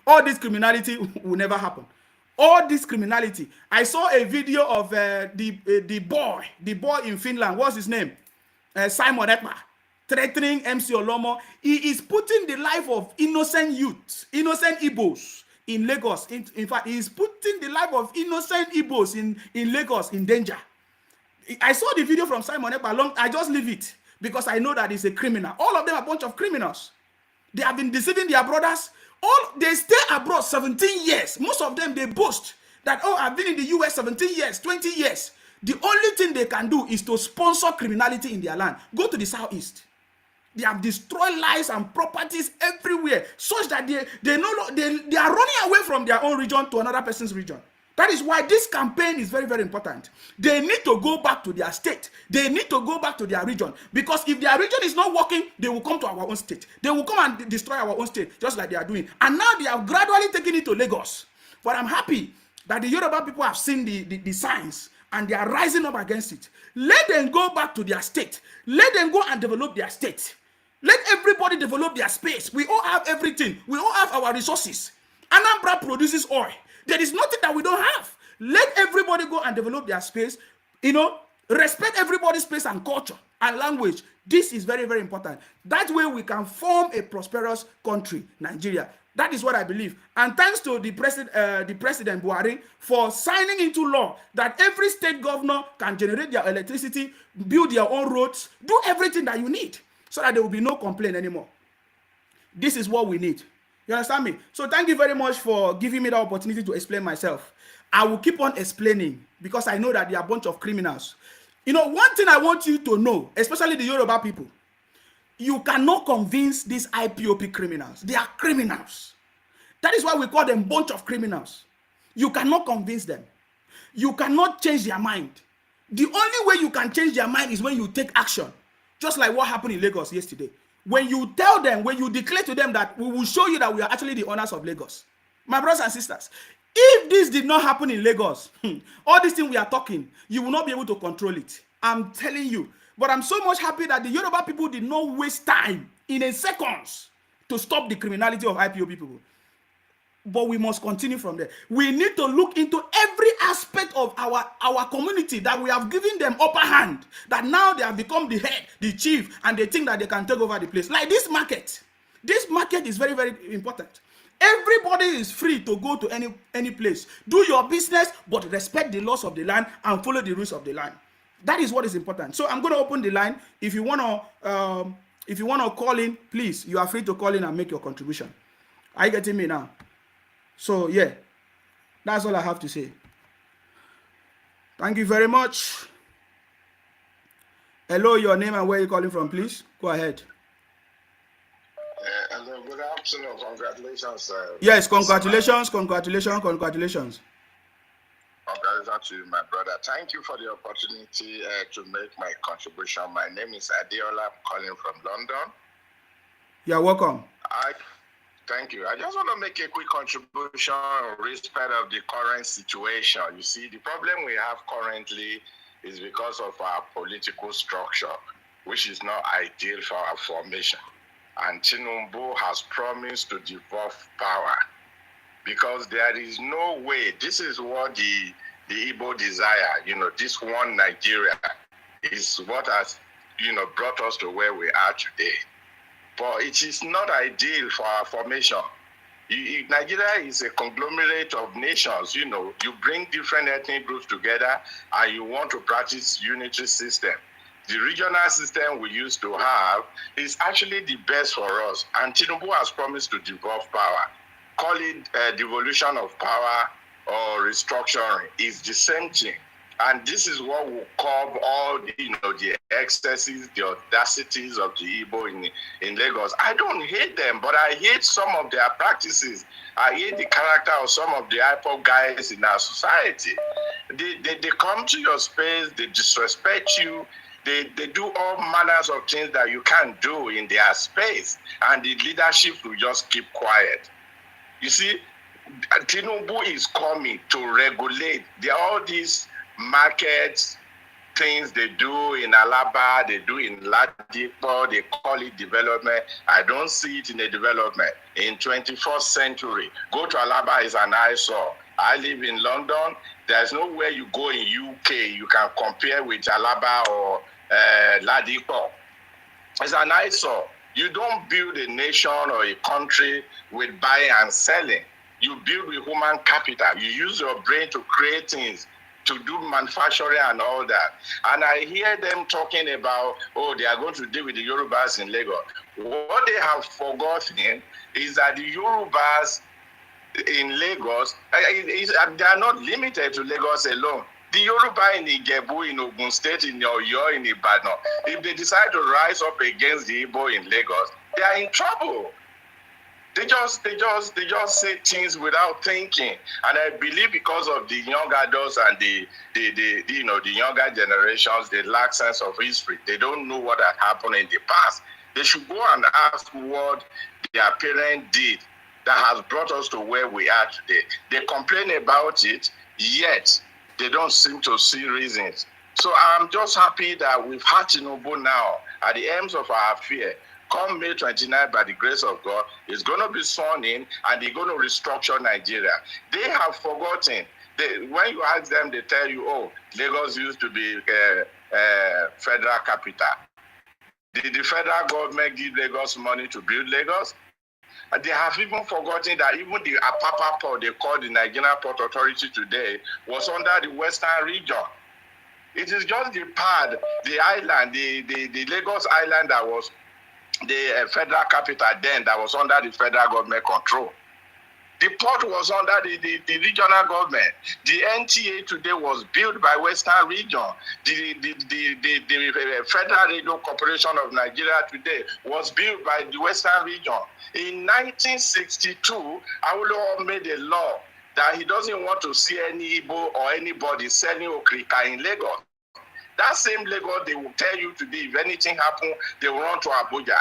all this criminality will never happen. All this criminality. I saw a video of the boy in Finland. What's his name? Simon Ekpa, threatening MC Olomo. He is putting the life of innocent youths, innocent Igbos in Lagos. In fact, he is putting the life of innocent Igbos in Lagos in danger. I saw the video from Simon Ekpa. I just leave it because I know that he's a criminal. All of them are a bunch of criminals. They have been deceiving their brothers. They stay abroad 17 years. Most of them, they boast that, oh, I've been in the US 17 years, 20 years. The only thing they can do is to sponsor criminality in their land. Go to the southeast. They have destroyed lives and properties everywhere, such that they are running away from their own region to another person's region. That is why this campaign is very, very important. They need to go back to their state. They need to go back to their region. Because if their region is not working, they will come to our own state. They will come and destroy our own state, just like they are doing. And now they have gradually taken it to Lagos. But I'm happy that the Yoruba people have seen the signs and they are rising up against it. Let them go back to their state. Let them go and develop their state. Let everybody develop their space. We all have everything. We all have our resources. Anambra produces oil. There is nothing that we don't have. Let everybody go and develop their space. Respect everybody's space and culture and language. This is very, very important. That way we can form a prosperous country, Nigeria. That is what I believe. And thanks to the President Buhari for signing into law that every state governor can generate their electricity, build their own roads, do everything that you need so that there will be no complaint anymore. This is what we need. You understand me? So thank you very much for giving me the opportunity to explain myself. I will keep on explaining because I know that they are a bunch of criminals. One thing I want you to know, especially the Yoruba people, you cannot convince these IPOP criminals. They are criminals. That is why we call them a bunch of criminals. You cannot convince them. You cannot change their mind. The only way you can change their mind is when you take action. Just like what happened in Lagos yesterday. When you tell them, when you declare to them that we will show you that we are actually the owners of Lagos. My brothers and sisters, if this did not happen in Lagos, all these things we are talking, you will not be able to control it. I'm telling you. But I'm so much happy that the Yoruba people did not waste time in a seconds to stop the criminality of IPOB people. But we must continue from there. We need to look into every aspect of our community that we have given them upper hand. That now they have become the head, the chief, and they think that they can take over the place. Like this market. This market is very, very important. Everybody is free to go to any place. Do your business, but respect the laws of the land and follow the rules of the land. That is what is important. So I'm going to open the line. If you want to call in, please, you are free to call in and make your contribution. Are you getting me now? So yeah, that's all I have to say. Thank you very much. Hello, your name and where you're calling from, please. Go ahead. Hello, good afternoon. Congratulations. Yes, congratulations. Congratulations to my brother. Thank you for the opportunity to make my contribution. My name is Adiola. I'm calling from London. You're welcome. Thank you. I just want to make a quick contribution in respect of the current situation. You see, the problem we have currently is because of our political structure, which is not ideal for our formation. And Tinubu has promised to devolve power because there is no way. This is what the Igbo desire. This one Nigeria is what has, brought us to where we are today. But it is not ideal for our formation. Nigeria is a conglomerate of nations. You bring different ethnic groups together and you want to practice unitary system. The regional system we used to have is actually the best for us. And Tinubu has promised to devolve power. Call it devolution of power or restructuring. It's the same thing. And this is what will curb all the excesses, the audacities of the Igbo in Lagos. I don't hate them, but I hate some of their practices. I hate the character of some of the IPOP guys in our society. They come to your space, they disrespect you, they do all manners of things that you can't do in their space, and the leadership will just keep quiet. You see, Tinubu is coming to regulate all these markets, things they do in Alaba, they do in Ladipo, they call it development. I don't see it in a development. In 21st century, go to Alaba is an eyesore. I live in London. There's nowhere you go in UK you can compare with Alaba or Ladipo. It's an eyesore. You don't build a nation or a country with buying and selling. You build with human capital. You use your brain to create things, to do manufacturing and all that. And I hear them talking about, they are going to deal with the Yorubas in Lagos. What they have forgotten is that the Yorubas in Lagos, they are not limited to Lagos alone. The Yoruba in Ijebu, in Ogun State, in Oyo, in Ibadan, if they decide to rise up against the Igbo in Lagos, they are in trouble. They just say things without thinking, and I believe because of the young adults and the younger generations, they lack sense of history. They don't know what had happened in the past. They should go and ask what their parents did that has brought us to where we are today. They complain about it, yet they don't seem to see reasons. So I'm just happy that we've had Tinubu now at the ends of our affair. Come May 29, by the grace of God, is going to be sworn in, and they're going to restructure Nigeria. They have forgotten. When you ask them, they tell you, Lagos used to be federal capital. Did the federal government give Lagos money to build Lagos? They have even forgotten that even the Apapa port, they call the Nigerian Port Authority today, was under the Western region. It is just the part, the island, the Lagos Island that was the federal capital then, that was under the federal government control. The port was under the regional government. The NTA today was built by Western Region. The Federal Radio Corporation of Nigeria today was built by the Western Region. In 1962, Awolowo made a law that he doesn't want to see any Igbo or anybody selling okrika in Lagos. That same Lagos, they will tell you today, if anything happens, they will run to Abuja.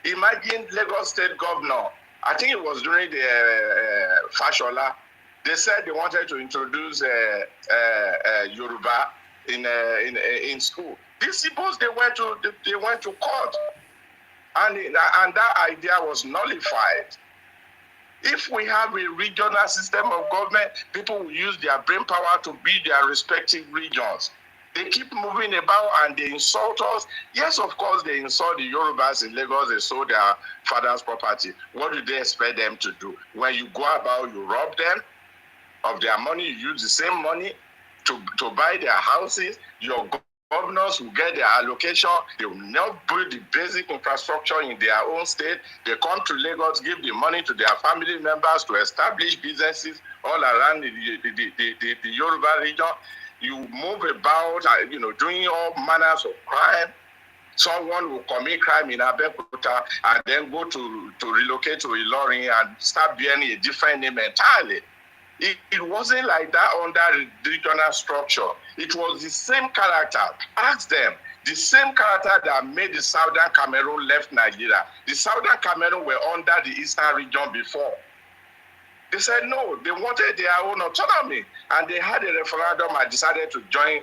Imagine Lagos State Governor, I think it was during the Fashola, they said they wanted to introduce Yoruba in school. These Igbos, they went to court, and that idea was nullified. If we have a regional system of government, people will use their brain power to build their respective regions. They keep moving about and they insult us. Yes, of course, they insult the Yorubas in Lagos. They sold their father's property. What do they expect them to do? When you go about, you rob them of their money. You use the same money to buy their houses. Your governors will get their allocation. They will not build the basic infrastructure in their own state. They come to Lagos, give the money to their family members to establish businesses all around the Yoruba region. You move about, doing all manners of crime. Someone will commit crime in Abeokuta and then go to relocate to Ilorin and start bearing a different name entirely. It wasn't like that under regional structure. It was the same character. Ask them. The same character that made the Southern Cameroon left Nigeria. The Southern Cameroon were under the Eastern region before. They said no, they wanted their own autonomy, and they had a referendum and decided to join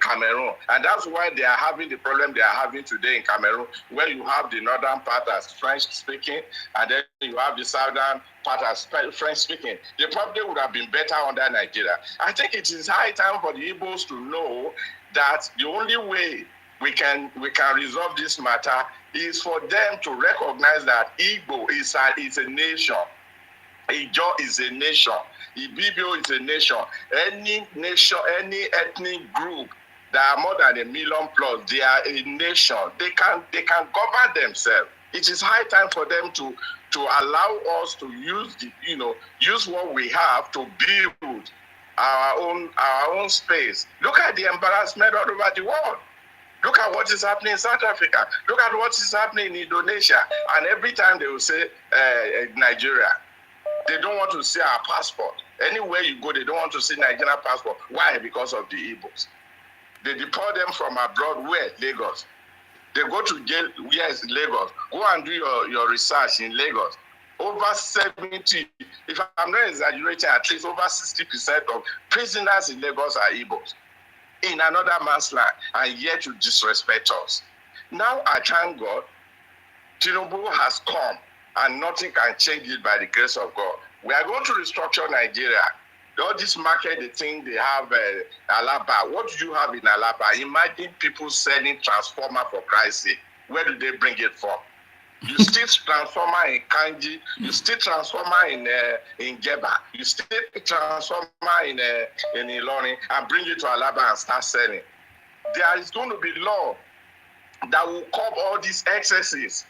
Cameroon. And that's why they are having the problem they are having today in Cameroon, where you have the northern part as French-speaking, and then you have the southern part as French-speaking. They probably would have been better under Nigeria. I think it is high time for the Igbos to know that the only way we can resolve this matter is for them to recognize that Igbo is a nation. Ijo is a nation. Ibibio is a nation. Any nation, any ethnic group that are more than 1 million plus, they are a nation. They can govern themselves. It is high time for them to allow us to use what we have to build our own space. Look at the embarrassment all over the world. Look at what is happening in South Africa. Look at what is happening in Indonesia. And every time they will say Nigeria. They don't want to see our passport. Anywhere you go, they don't want to see Nigerian passport. Why? Because of the Igbos. They deport them from abroad. Where? Lagos. They go to jail. Yes, Lagos. Go and do your research in Lagos. Over 70, if I'm not exaggerating, at least over 60% of prisoners in Lagos are Igbos. In another man's land, and yet you disrespect us. Now, I thank God, Tinubu has come. And nothing can change it by the grace of God. We are going to restructure Nigeria. All this market, the thing they have, Alaba. What do you have in Alaba? Imagine people selling transformer for Christ's sake. Where do they bring it from? You still transformer in Kanji. You still transformer in Geba. You still transformer in Ilorin and bring it to Alaba and start selling. There is going to be law that will curb all these excesses.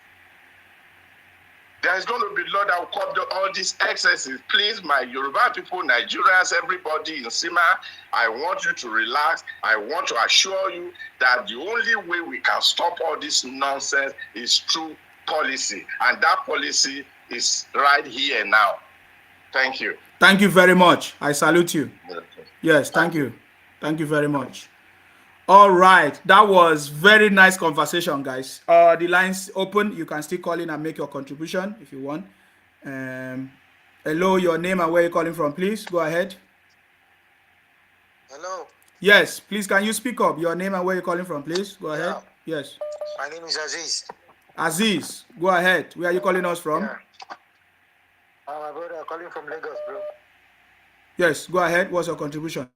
There is going to be law that will curb all these excesses. Please, my Yoruba people, Nigerians, everybody in Sima, I want you to relax. I want to assure you that the only way we can stop all this nonsense is through policy. And that policy is right here now. Thank you. Thank you very much. I salute you. Yes, thank you. Thank you very much. All right, that was very nice conversation, guys. The lines open. You can still call in and make your contribution if you want. Hello, your name and where you're calling from, please. Go ahead. Hello. Yes, please. Can you speak up? Your name and where you're calling from, please. Go ahead. Yes. My name is Aziz. Aziz, go ahead. Where are you calling us from? Yeah. My brother, I'm calling from Lagos, bro. Yes, go ahead. What's your contribution?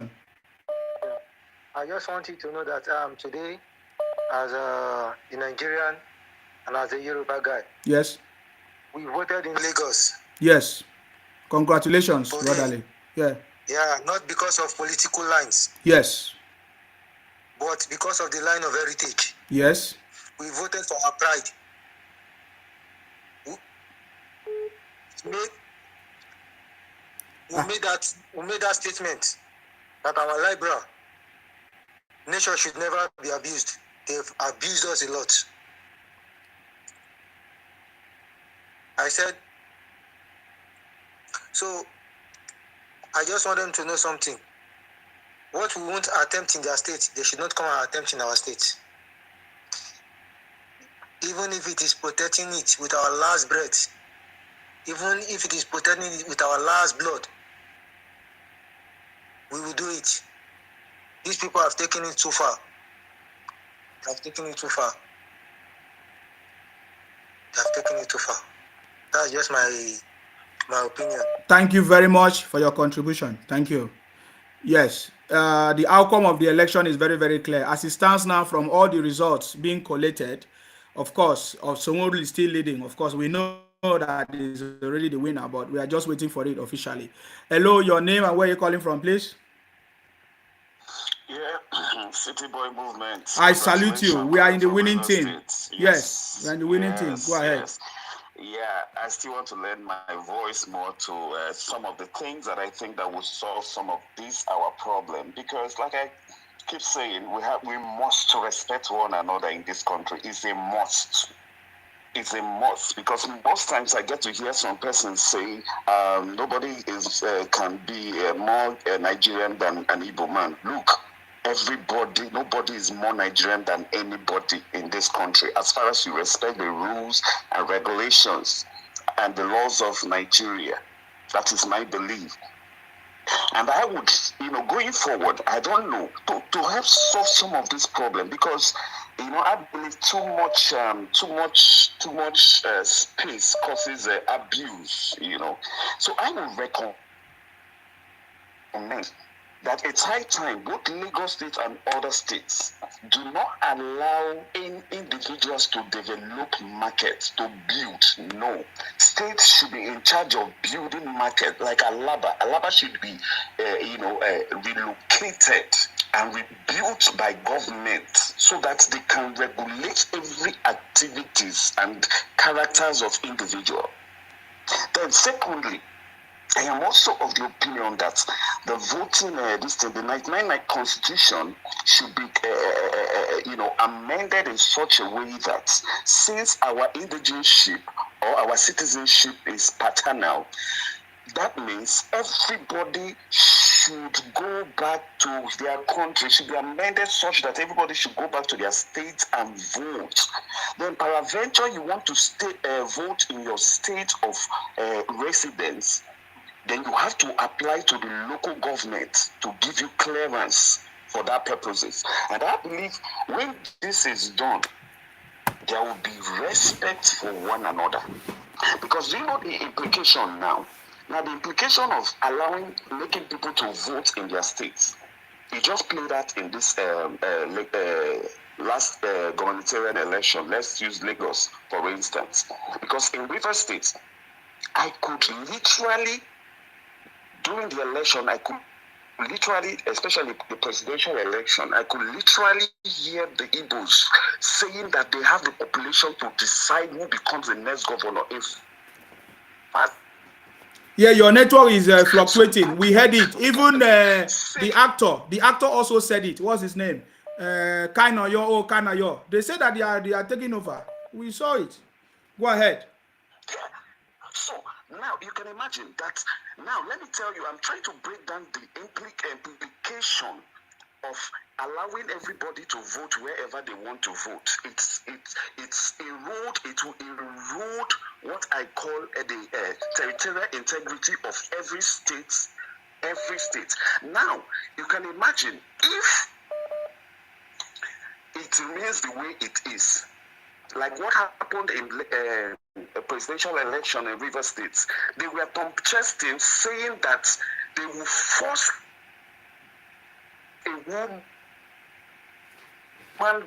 I just want you to know that today, as a Nigerian and as a Yoruba guy, yes, we voted in Lagos. Yes, congratulations, brotherly. Yeah. Yeah, not because of political lines. Yes. But because of the line of heritage. Yes. We voted for our pride. We made that statement that our library nature should never be abused. They've abused us a lot. I said, so I just want them to know something. What we won't attempt in their state, they should not come and attempt in our state. Even if it is protecting it with our last breath, even if it is protecting it with our last blood, we will do it. These people have taken it too far. They have taken it too far. They have taken it too far. That's just my opinion. Thank you very much for your contribution. Thank you. Yes, the outcome of the election is very, very clear. As it stands now, from all the results being collated, of course, Sonwolu is still leading. Of course, we know that he's already the winner, but we are just waiting for it officially. Hello, your name and where you're calling from, please? Yeah, City Boy Movement. I salute you. We are in the winning team. Yes, we are in the winning team. Go ahead. Yes. Yeah, I still want to lend my voice more to some of the things that I think that will solve some of this our problem. Because, like I keep saying, we must respect one another in this country. It's a must. It's a must, because most times I get to hear some persons say nobody is can be more Nigerian than an Igbo man. Look, nobody is more Nigerian than anybody in this country, as far as you respect the rules and regulations and the laws of Nigeria. That is my belief. And I would, going forward, I don't know, to help solve some of this problem, because, I believe too much space causes abuse, So I would recommend that it's high time both Lagos State and other states do not allow individuals to develop markets, to build. No. States should be in charge of building market, like Alaba. Alaba should be, relocated and rebuilt by government so that they can regulate every activities and characters of individual. Then secondly, I am also of the opinion that the voting, the 99 Constitution should be, amended in such a way that since our indigenship or our citizenship is paternal, that means everybody should go back to their country, should be amended such that everybody should go back to their state and vote. Then peradventure you want to vote in your state of residence, then you have to apply to the local government to give you clearance for that purposes. And I believe when this is done, there will be respect for one another. Because you know the implication now? Now the implication of making people to vote in their states, you just played that in this last gubernatorial election. Let's use Lagos, for instance. Because in River State, I could literally, during the election, especially the presidential election, I could literally hear the Igbos saying that they have the population to decide who becomes the next governor. Yeah, your network is fluctuating. We heard it. Even the actor also said it. What's his name? Kainayo. They said that they are taking over. We saw it. Go ahead. So now you can imagine that. Now let me tell you, I'm trying to break down the implication of allowing everybody to vote wherever they want to vote. It will erode what I call the territorial integrity of every state. Now you can imagine if it remains the way it is, like what happened in a presidential election in River State. They were protesting, saying that they will force a woman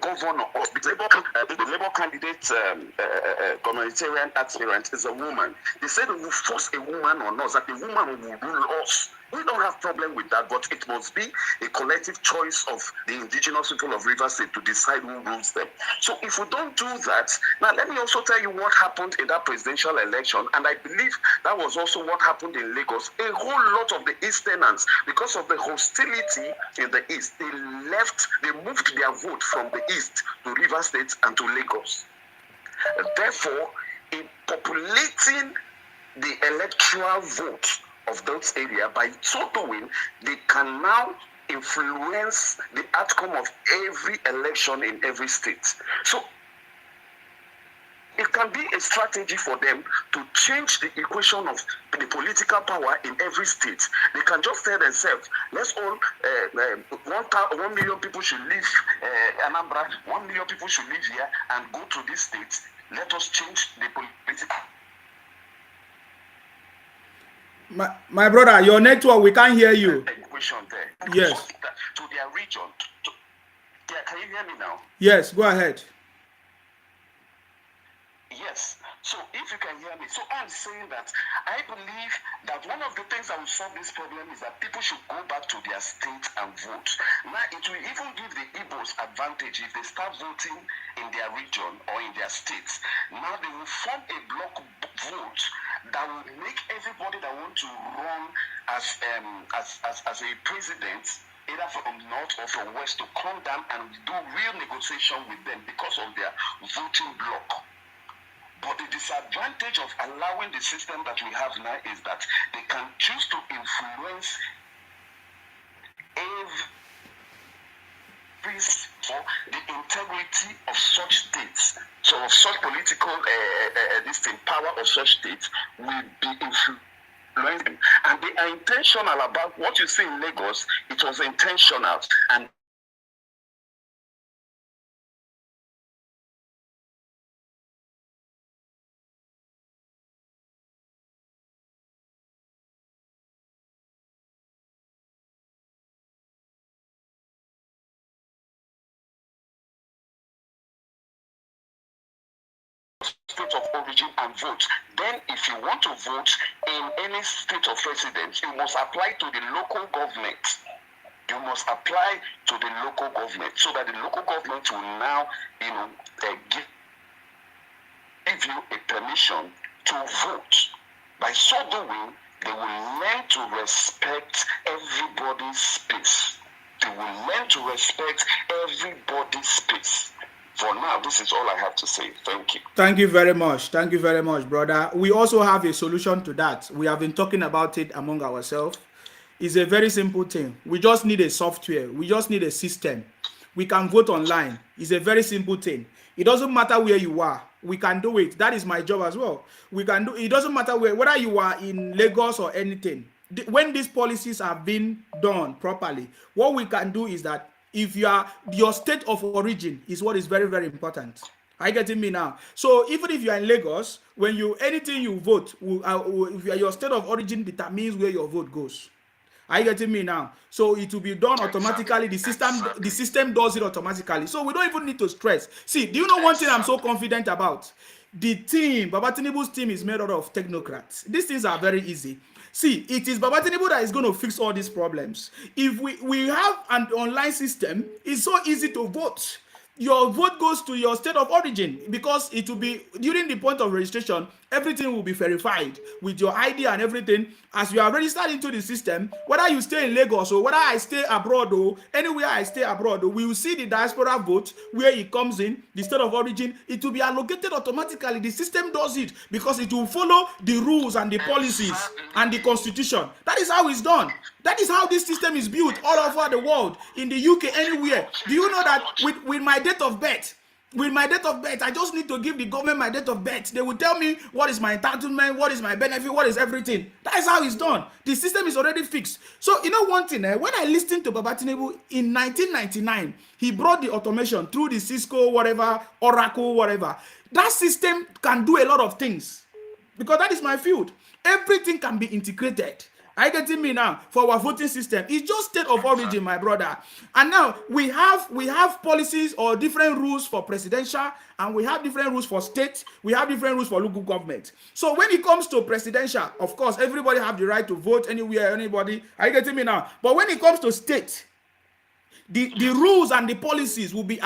governor, or the Labour candidate, humanitarian aspirant is a woman. They said they will force a woman on us, that the woman will rule us. We don't have problem with that, but it must be a collective choice of the indigenous people of River State to decide who rules them. So if we don't do that, now let me also tell you what happened in that presidential election, and I believe that was also what happened in Lagos. A whole lot of the Easterners, because of the hostility in the East, they moved their vote from the East to River State and to Lagos. Therefore, in populating the electoral vote of those areas, by so doing, they can now influence the outcome of every election in every state. So it can be a strategy for them to change the equation of the political power in every state. They can just tell themselves, let's all, 1 million people should leave Anambra, 1 million people should live here and go to this state. Let us change the political. My brother, your network, we can't hear you. Equation there. Yes. to their region. Yeah, can you hear me now? Yes, go ahead. Yes. So if you can hear me, so I'm saying that I believe that one of the things that will solve this problem is that people should go back to their state and vote. Now it will even give the Igbos advantage if they start voting in their region or in their states. Now they will form a block vote that will make everybody that want to run as a president, either from north or from west, to come down and do real negotiation with them because of their voting block. But the disadvantage of allowing the system that we have now is that they can choose to influence the integrity of such states. So of such political power of such states will be influenced. And they are intentional about what you see in Lagos. It was intentional. And state of origin and vote. Then if you want to vote in any state of residence, you must apply to the local government. You must apply to the local government so that the local government will now, give you a permission to vote. By so doing, they will learn to respect everybody's space. They will learn to respect everybody's space. For now, this is all I have to say. Thank you. Thank you very much. Thank you very much, brother. We also have a solution to that. We have been talking about it among ourselves. It's a very simple thing. We just need a software. We just need a system. We can vote online. It's a very simple thing. It doesn't matter where you are. We can do it. That is my job as well. We can do it. It doesn't matter whether you are in Lagos or anything. When these policies have been done properly, what we can do is that if your state of origin is what is very, very important. Are you getting me now? So even if you are in Lagos, when anything you vote, your state of origin determines where your vote goes. Are you getting me now? So it will be done automatically. The system does it automatically. So we don't even need to stress. See, do you know one thing I'm so confident about? The team, Baba Tinubu's team, is made out of technocrats. These things are very easy. See, it is Baba Tinubu that is going to fix all these problems. If we have an online system, it's so easy to vote. Your vote goes to your state of origin because it will be, during the point of registration, everything will be verified with your ID and everything. As you are registered into the system, whether you stay in Lagos or whether I stay abroad or anywhere I stay abroad, we will see the diaspora vote where it comes in, the state of origin. It will be allocated automatically. The system does it because it will follow the rules and the policies and the constitution. That is how it's done. That is how this system is built all over the world, in the UK, anywhere. Do you know that with my date of birth, I just need to give the government my date of birth. They will tell me what is my entitlement, what is my benefit, what is everything. That is how it's done. The system is already fixed. So you know one thing, when I listened to Baba Tinubu in 1999, he brought the automation through the Cisco, whatever, Oracle, whatever. That system can do a lot of things because that is my field. Everything can be integrated. Are you getting me now? For our voting system, it's just state of origin, my brother. And now we have policies or different rules for presidential, and we have different rules for state. We have different rules for local government. So when it comes to presidential, of course, everybody have the right to vote anywhere, anybody. Are you getting me now? But when it comes to state, the rules and the policies will be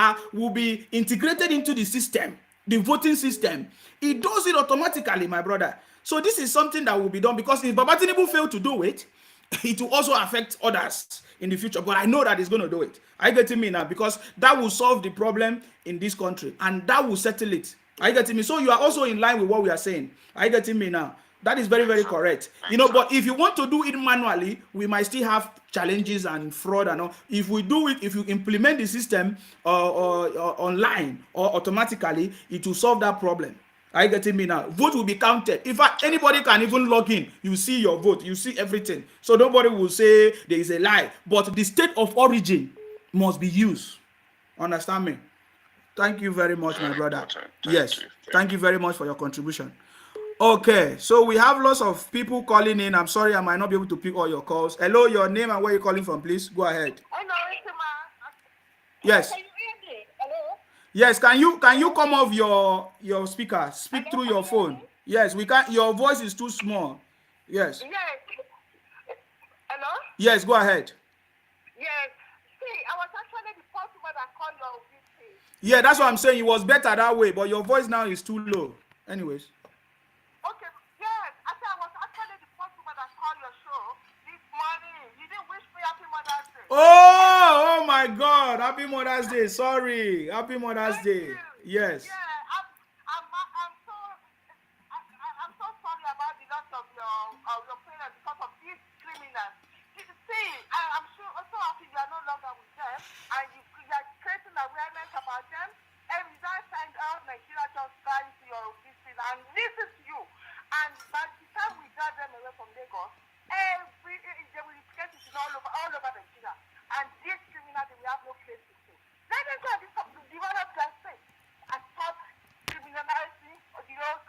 integrated into the system, the voting system. It does it automatically, my brother. So this is something that will be done, because if Baba Tinubu fail to do it, it will also affect others in the future. But I know that he's going to do it. Are you getting me now? Because that will solve the problem in this country, and that will settle it. Are you getting me? So you are also in line with what we are saying. Are you getting me now? That is very, very correct. But if you want to do it manually, we might still have challenges and fraud and all. If we do it, if you implement the system or online or automatically, it will solve that problem. Are you getting me now? Vote will be counted. In fact, anybody can even log in. You see your vote. You see everything. So nobody will say there is a lie. But the state of origin must be used. Understand me? Thank you very much, my brother. Yes. Thank you very much for your contribution. Okay, so we have lots of people calling in. I'm sorry, I might not be able to pick all your calls. Hello, your name and where you're calling from, please. Go ahead. Hello, Isima. Yes. Can you hear me? Hello? Yes, can you come off your speaker? Speak Hello, through can your you hear phone. me? Yes, we can. Your voice is too small. Yes. Yes. Hello? Yes, go ahead. Yes. See, I was actually the first one that called your VC. Yeah, that's what I'm saying. It was better that way, but your voice now is too low. Anyways. Okay, yes. I said I was actually the first one that called your show this morning. You didn't wish me Happy Mother's Day. Oh my God! Happy Mother's Day. Sorry. Happy Mother's Day. Yes. Yeah, I'm so sorry about the loss of your parents because of these criminals. See, I'm so happy you are no longer with them and you are creating awareness about them. Every time all Nigeria just fly to your visit and listen to you. And by the time we got them away from Lagos, they will get it all over Nigeria. And these criminals, they will have no place to stay. Let them go and develop their state and stop criminalizing the whole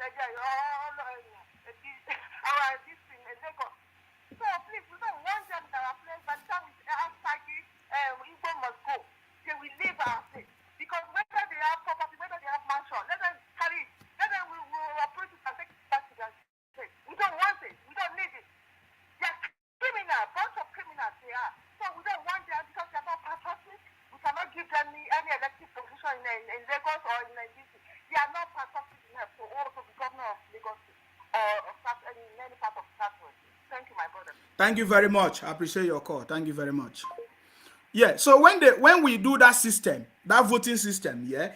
our this thing in Lagos. So please, we don't want them in our place. By the time we ask Igbo must go, they will leave our place. Because whether they have property, whether they have mansion, let them carry it. Let them will approach it and take it back to their state. We don't want it. We don't need it. They're criminal, bunch of criminals they are. So we don't want them because they're not patriotic. We cannot give them any elective position in Lagos or in Nigeria. They are not patriotic enough to also be governor of Lagos or in many parts of Southwest. Thank you, my brother. Thank you very much. I appreciate your call. Thank you very much. Yeah. So when we do that system, that voting system, yeah,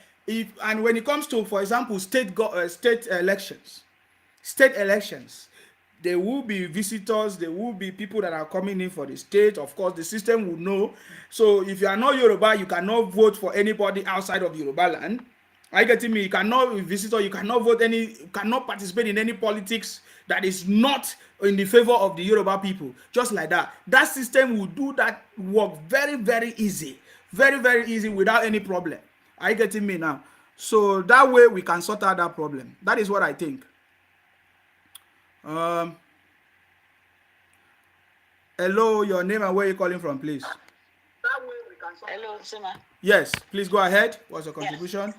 and when it comes to, for example, state elections, there will be visitors, there will be people that are coming in for the state. Of course, the system will know. So if you are not Yoruba, you cannot vote for anybody outside of Yoruba land. Are you getting me? You cannot visitor, you cannot vote you cannot participate in any politics that is not in the favor of the Yoruba people. Just like that. That system will do that work very, very easy. Very, very easy without any problem. Are you getting me now? So that way we can sort out that problem. That is what I think. Hello, your name and where you calling from, please. Hello, Zuma. Yes, please go ahead. What's your contribution?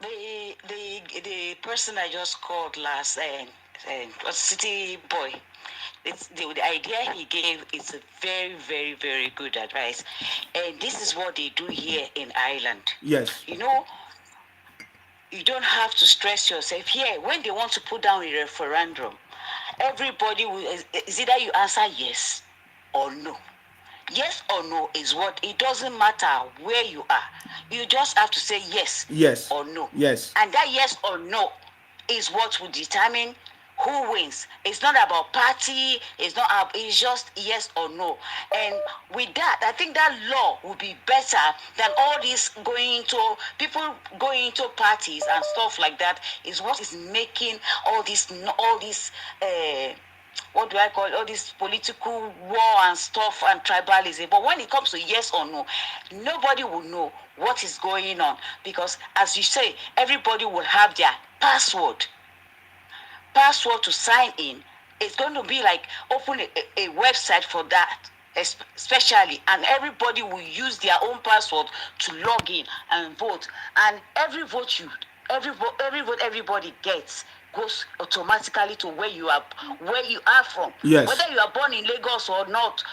The person I just called last, was City Boy. The idea he gave is a very, very, very good advice. And this is what they do here in Ireland. Yes. You know, you don't have to stress yourself. Here, when they want to put down a referendum, everybody is either you answer yes or no. Yes or no is what, it doesn't matter where you are. You just have to say yes, or no. Yes. And that yes or no is what will determine who wins. It's not about party, it's just yes or no. And with that, I think that law will be better than all this people going into parties and stuff like that is what is making all this what do I call it? All this political war and stuff and tribalism. But when it comes to yes or no, nobody will know what is going on because, as you say, everybody will have their password to sign in. It's going to be like open a website for that, especially, and everybody will use their own password to log in and vote. And every vote everybody gets goes automatically to where you are from. Yes. Whether you are born in Lagos or not,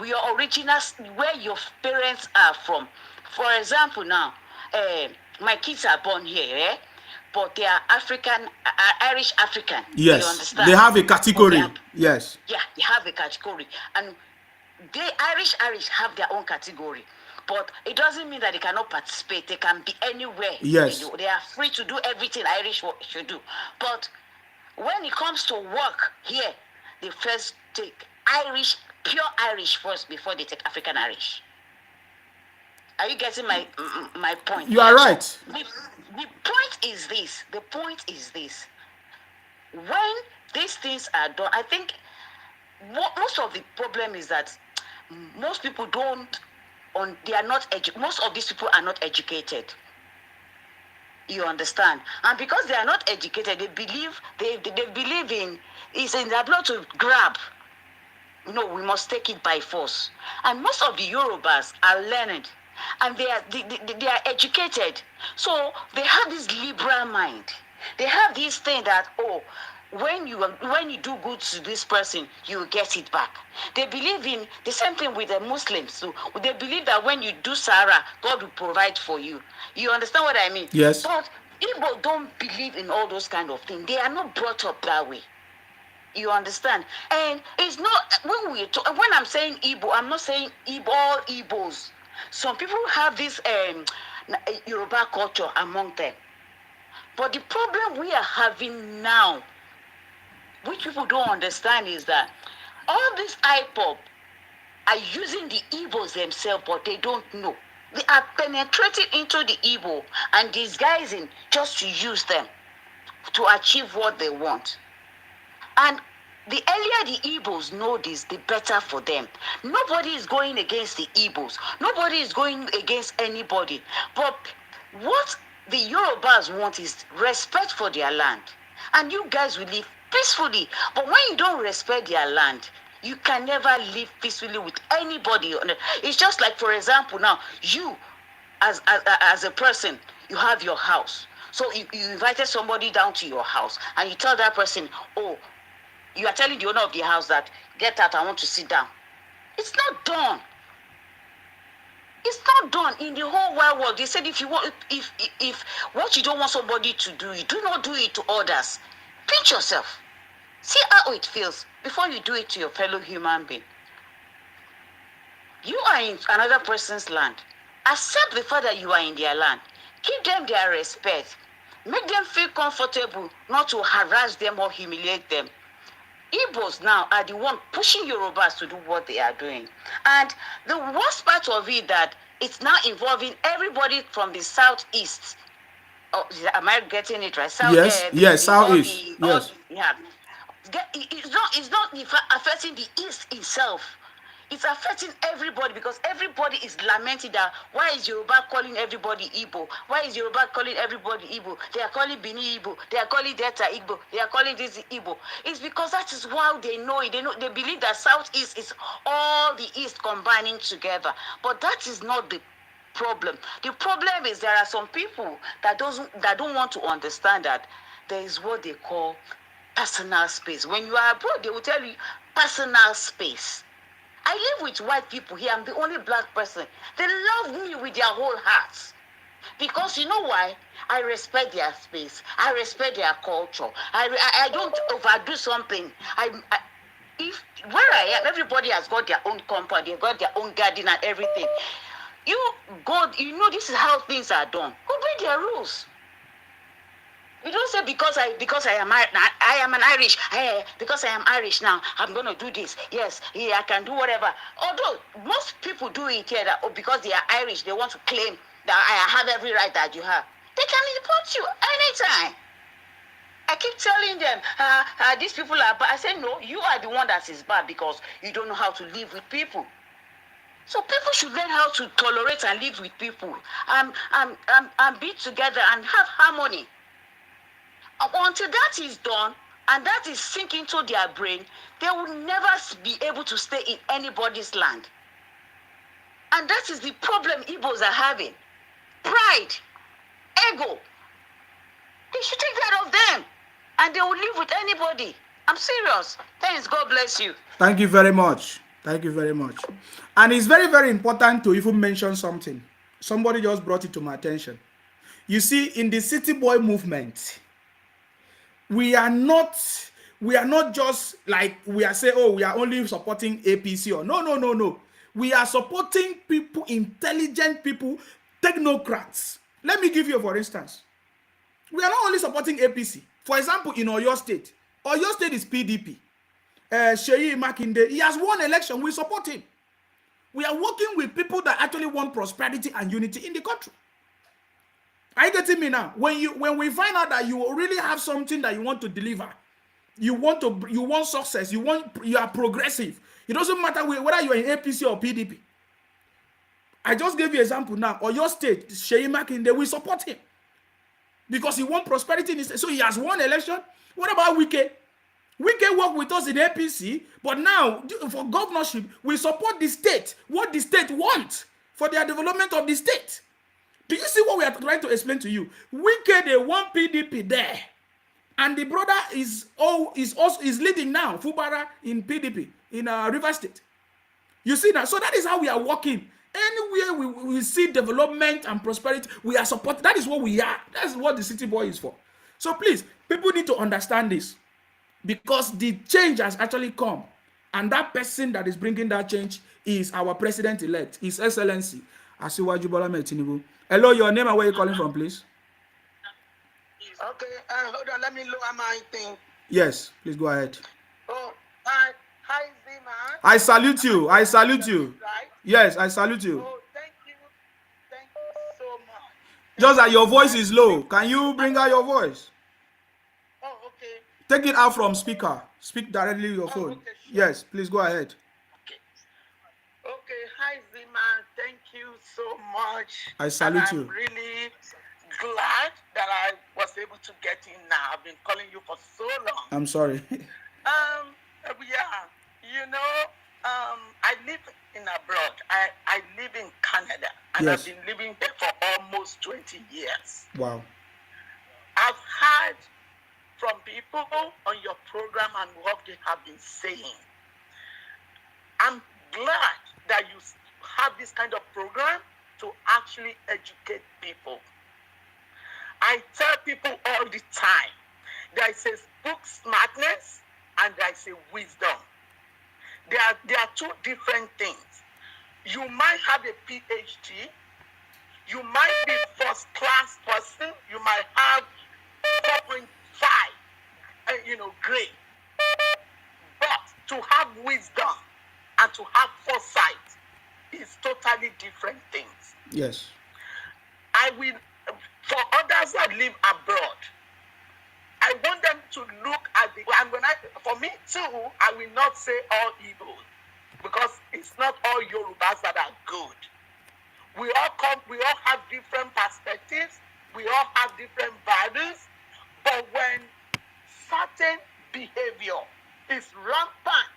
your original, where your parents are from. For example, now, my kids are born here, but they are Irish African. Yes. You understand? They have a category. Yes. Yeah, they have a category, and Irish have their own category. But it doesn't mean that they cannot participate. They can be anywhere. Yes. They are free to do everything Irish should do. But when it comes to work here, they first take pure Irish first before they take African Irish. Are you getting my point? You are right. So the point is this. When these things are done, I think most of the problem is that most people most of these people are not educated. You understand? And because they are not educated, they believe in it's in their blood to grab. No, we must take it by force. And most of the Yorubas are learned, and they are educated. So they have this liberal mind. They have this thing that, oh, when you do good to this person, you get it back. They believe in the same thing with the Muslims. So they believe that when you do Sahara, God will provide for you. You understand what I mean? Yes. But Igbo don't believe in all those kind of things. They are not brought up that way. You understand? And it's not when I'm saying Igbo, I'm not saying all Igbos. Some people have this Yoruba culture among them. But the problem we are having now, which people don't understand, is that all this IPOP are using the Igbos themselves, but they don't know. They are penetrating into the Igbo and disguising just to use them to achieve what they want. And the earlier the Igbos know this, the better for them. Nobody is going against the Igbos. Nobody is going against anybody. But what the Yorubas want is respect for their land. And you guys will live peacefully. But when you don't respect their land, you can never live peacefully with anybody. It's just like, for example, now, you as a person, you have your house. So you invited somebody down to your house, and you tell that person, oh, you are telling the owner of the house that, get out, I want to sit down. It's not done. It's not done in the whole wide world. They said if what you don't want somebody to do, you do not do it to others. Pinch yourself. See how it feels before you do it to your fellow human being. You are in another person's land. Accept the fact that you are in their land. Give them their respect. Make them feel comfortable, not to harass them or humiliate them. Igbos now are the one pushing Yorubas to do what they are doing. And the worst part of it, that it's now involving everybody from the southeast. Oh, am I getting it right? Yes, southeast. Yes. Yeah. It's not affecting the east itself. It's affecting everybody, because everybody is lamenting that why is Yoruba calling everybody Igbo? Why is Yoruba calling everybody Igbo? They are calling Bini Igbo. They are calling Delta Igbo. They are calling this Igbo. It's because that is how they know it. They believe that Southeast is all the East combining together. But that is not the problem. The problem is there are some people that don't want to understand that there is what they call personal space. When you are abroad, they will tell you personal space. I live with white people here. I'm the only black person. They love me with their whole hearts. Because you know why? I respect their space. I respect their culture. I don't overdo something. If where I am, everybody has got their own compound. They've got their own garden and everything. You know this is how things are done. Go break their rules. You don't say because I am an Irish. Because I am Irish now, I'm gonna do this. Yes, I can do whatever. Although most people do it here because they are Irish, they want to claim that I have every right that you have. They can deport you anytime. I keep telling them, these people are bad. I say no, you are the one that is bad because you don't know how to live with people. So people should learn how to tolerate and live with people, and be together and have harmony. Until that is done and that is sink into their brain, they will never be able to stay in anybody's land. And that is the problem Igbos are having. Pride, ego. They should take that of them and they will live with anybody. I'm serious. Thanks. God bless you. Thank you very much. Thank you very much. And it's very, very important to even mention something. Somebody just brought it to my attention. You see, in the City Boy movement, we are not just like we are saying, oh, we are only supporting APC or no. We are supporting people, intelligent people, technocrats. Let me give you for instance. We are not only supporting APC. For example, in Oyo State is PDP. Sheyi Makinde, he has won election. We support him. We are working with people that actually want prosperity and unity in the country. Are you getting me now? When we find out that you really have something that you want to deliver, you want success, you are progressive. It doesn't matter whether you are in APC or PDP. I just gave you an example now. Or your state, Sheyi Makinde, we support him. because he won prosperity in his state. So he has won election. What about Wike? Wike worked with us in APC, but now for governorship, we support the state, what the state wants for their development of the state. Do you see what we are trying to explain to you? Wike, they want PDP there. And the brother is leading now, Fubara in PDP, in River State. You see that? So that is how we are working. Anywhere we see development and prosperity, we are supporting. That is what we are. That's what the city boy is for. So please, people need to understand this, because the change has actually come. And that person that is bringing that change is our president-elect, His Excellency, Asiwaju Bola Ahmed Tinubu. Hello, your name and where you calling from, please? Okay, hold on, let me look at my thing. Yes, please go ahead. Oh, hi, Zima. I salute you. I salute you. Yes, I salute you. Oh, thank you so much. Just that your voice is low. Can you bring out your voice? Oh, okay. Take it out from speaker. Speak directly to your phone. Okay, sure. Yes, please go ahead. Okay, hi Zima. Thank you so much. I salute you. I'm really glad that I was able to get in now. I've been calling you for so long. I'm sorry. Yeah, I live in abroad. I live in Canada, and Yes. I've been living there for almost 20 years. Wow. I've heard from people on your program and what they have been saying. I'm glad that you have this kind of program to actually educate people. I tell people all the time, there is a book smartness and there is a wisdom. There are two different things. You might have a PhD, you might be first class person, you might have 4.5, grade. But to have wisdom and to have foresight is totally different things. Yes. For others that live abroad, I want them to look at for me too, I will not say all evil, because it's not all Yorubas that are good. We all have different perspectives, we all have different values, but when certain behavior is rampant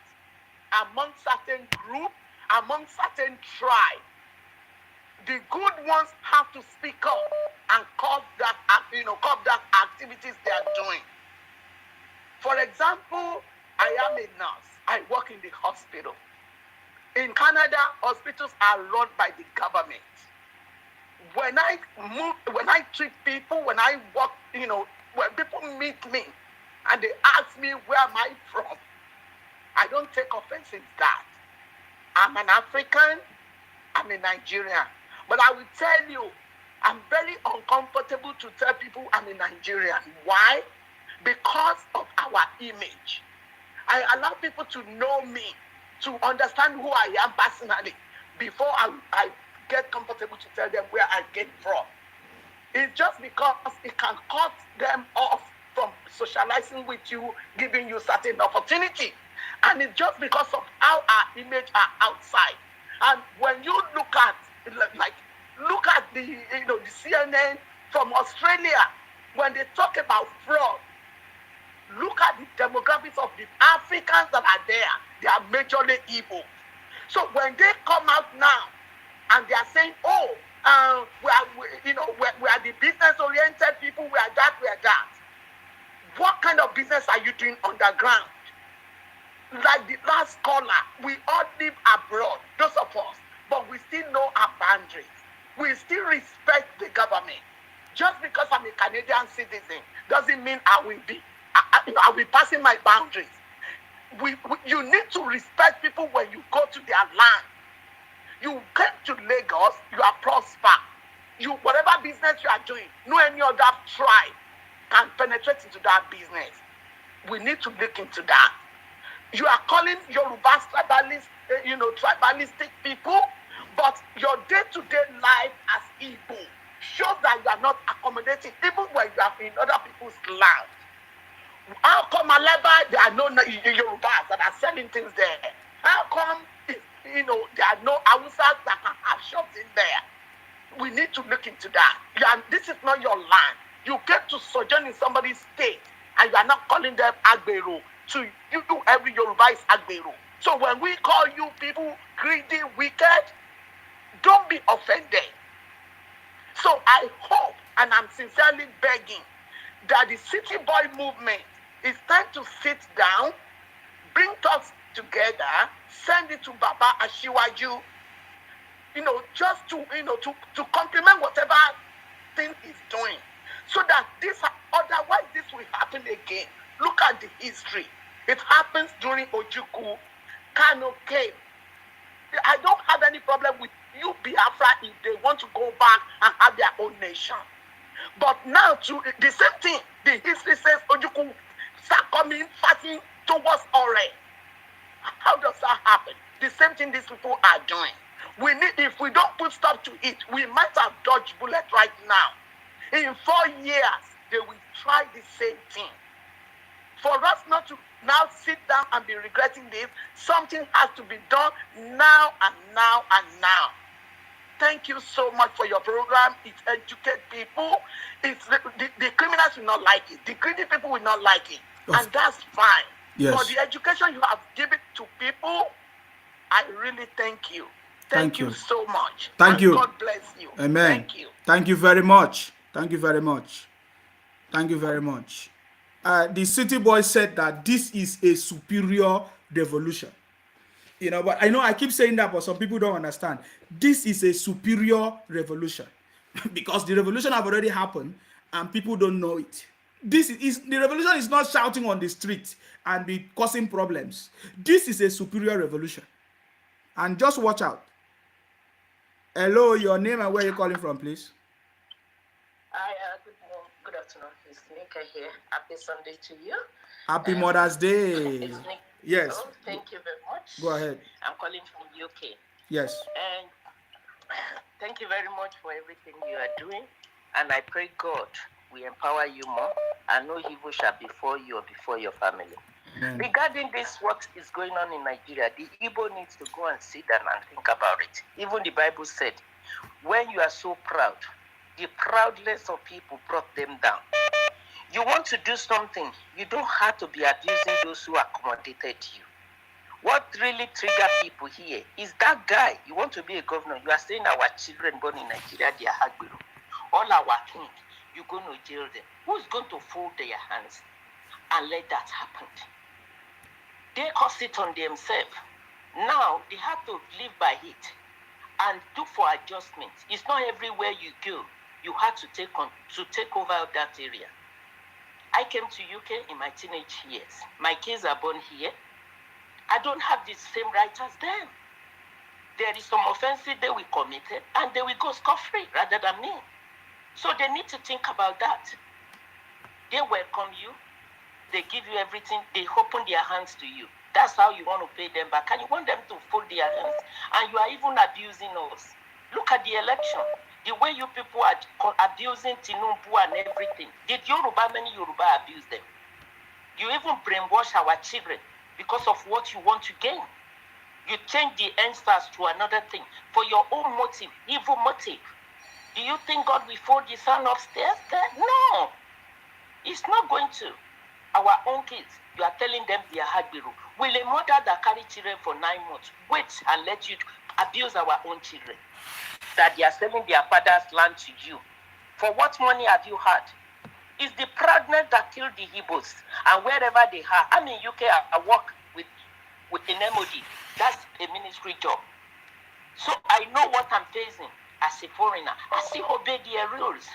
among certain groups, among certain tribes, the good ones have to speak up and curb that activities they are doing. For example, I am a nurse. I work in the hospital. In Canada, hospitals are run by the government. When I treat people, when I work, when people meet me and they ask me where am I from, I don't take offense in that. I'm an African, I'm a Nigerian. But I will tell you, I'm very uncomfortable to tell people I'm a Nigerian. Why? Because of our image. I allow people to know me, to understand who I am personally, before I get comfortable to tell them where I came from. It's just because it can cut them off from socializing with you, giving you certain opportunity. And it's just because of how our image are outside. And when you look at the CNN from Australia, when they talk about fraud, look at the demographics of the Africans that are there. They are majorly evil. So when they come out now and they are saying, we are the business-oriented people, we are that. What kind of business are you doing underground? Like the last caller, we all live abroad, those of us, but we still know our boundaries. We still respect the government. Just because I'm a Canadian citizen doesn't mean I will be passing my boundaries. You need to respect people when you go to their land. You came to Lagos, you are prosper. Whatever business you are doing, no any other tribe can penetrate into that business. We need to look into that. You are calling Yoruba tribalistic people, but your day-to-day life as Igbo shows that you are not accommodating, even when you are in other people's land. How come Alaba, there are no Yorubas that are selling things there? How come there are no Hausas that can have shops in there? We need to look into that. This is not your land. You get to sojourn in somebody's state and you are not calling them Agbero. To you, every Yoruba is Agbero. So when we call you people greedy, wicked, don't be offended. So I hope, and I'm sincerely begging, that the City Boy movement is time to sit down, bring thoughts together, send it to Baba Ashiwaju, just to complement whatever thing he's doing. So that otherwise this will happen again. Look at the history. It happens during Ojukwu. Kano came. I don't have any problem with you, Biafra, if they want to go back and have their own nation. But now, the same thing, the history says Ojukwu start coming, fighting towards Ore. How does that happen? The same thing these people are doing. If we don't put stop to it, we might have dodged bullet right now. In 4 years, they will try the same thing. For us not to now sit down and be regretting this, something has to be done now and now and now. Thank you so much for your program. It educates people. The criminals will not like it. The greedy people will not like it. And that's fine. Yes. For the education you have given to people, I really thank you. Thank you so much. Thank you. God bless you. Amen. Thank you. Thank you very much. Thank you very much. Thank you very much. The City Boy said that this is a superior revolution. But I know I keep saying that, but some people don't understand. This is a superior revolution because the revolution have already happened and people don't know it. The revolution is not shouting on the street and be causing problems. This is a superior revolution. And just watch out. Hello, your name and where you're calling from, please. Hi, good afternoon. It's Nika here. Happy Sunday to you. Happy Mother's Day. It's Nika. Yes. Oh, thank you very much. Go ahead. I'm calling from UK. Yes. And thank you very much for everything you are doing. And I pray God will empower you more, and no evil shall befall you or before your family. Amen. Regarding this, what is going on in Nigeria, the Igbo needs to go and sit down and think about it. Even the Bible said, when you are so proud, the proudness of people brought them down. You want to do something, you don't have to be abusing those who accommodated you. What really triggers people here is that guy. You want to be a governor, you are saying our children born in Nigeria, they are Hagbero. All our king, you're going to jail them. Who's going to fold their hands and let that happen? They cause it on themselves. Now they have to live by it and look for adjustments. It's not everywhere you go you have to take over that area. I came to UK in my teenage years. My kids are born here. I don't have the same rights as them. There is some offenses they will commit and they will go scot-free rather than me. So they need to think about that. They welcome you. They give you everything. They open their hands to you. That's how you want to pay them back. And you want them to fold their hands. And you are even abusing us. Look at the election. The way you people are abusing Tinubu and everything. Did many Yoruba abuse them? You even brainwash our children because of what you want to gain. You change the answers to another thing for your own motive, evil motive. Do you think God will fold the son upstairs there? No. It's not going to. Our own kids, you are telling them they are Hagbiru. Will a mother that carry children for 9 months wait and let you abuse our own children? That they are selling their father's land to you. For what money have you had? It's the proudness that killed the Igbos. And wherever they are, I'm in UK, I work with an MOD. That's a ministry job. So I know what I'm facing as a foreigner. I still obey their rules.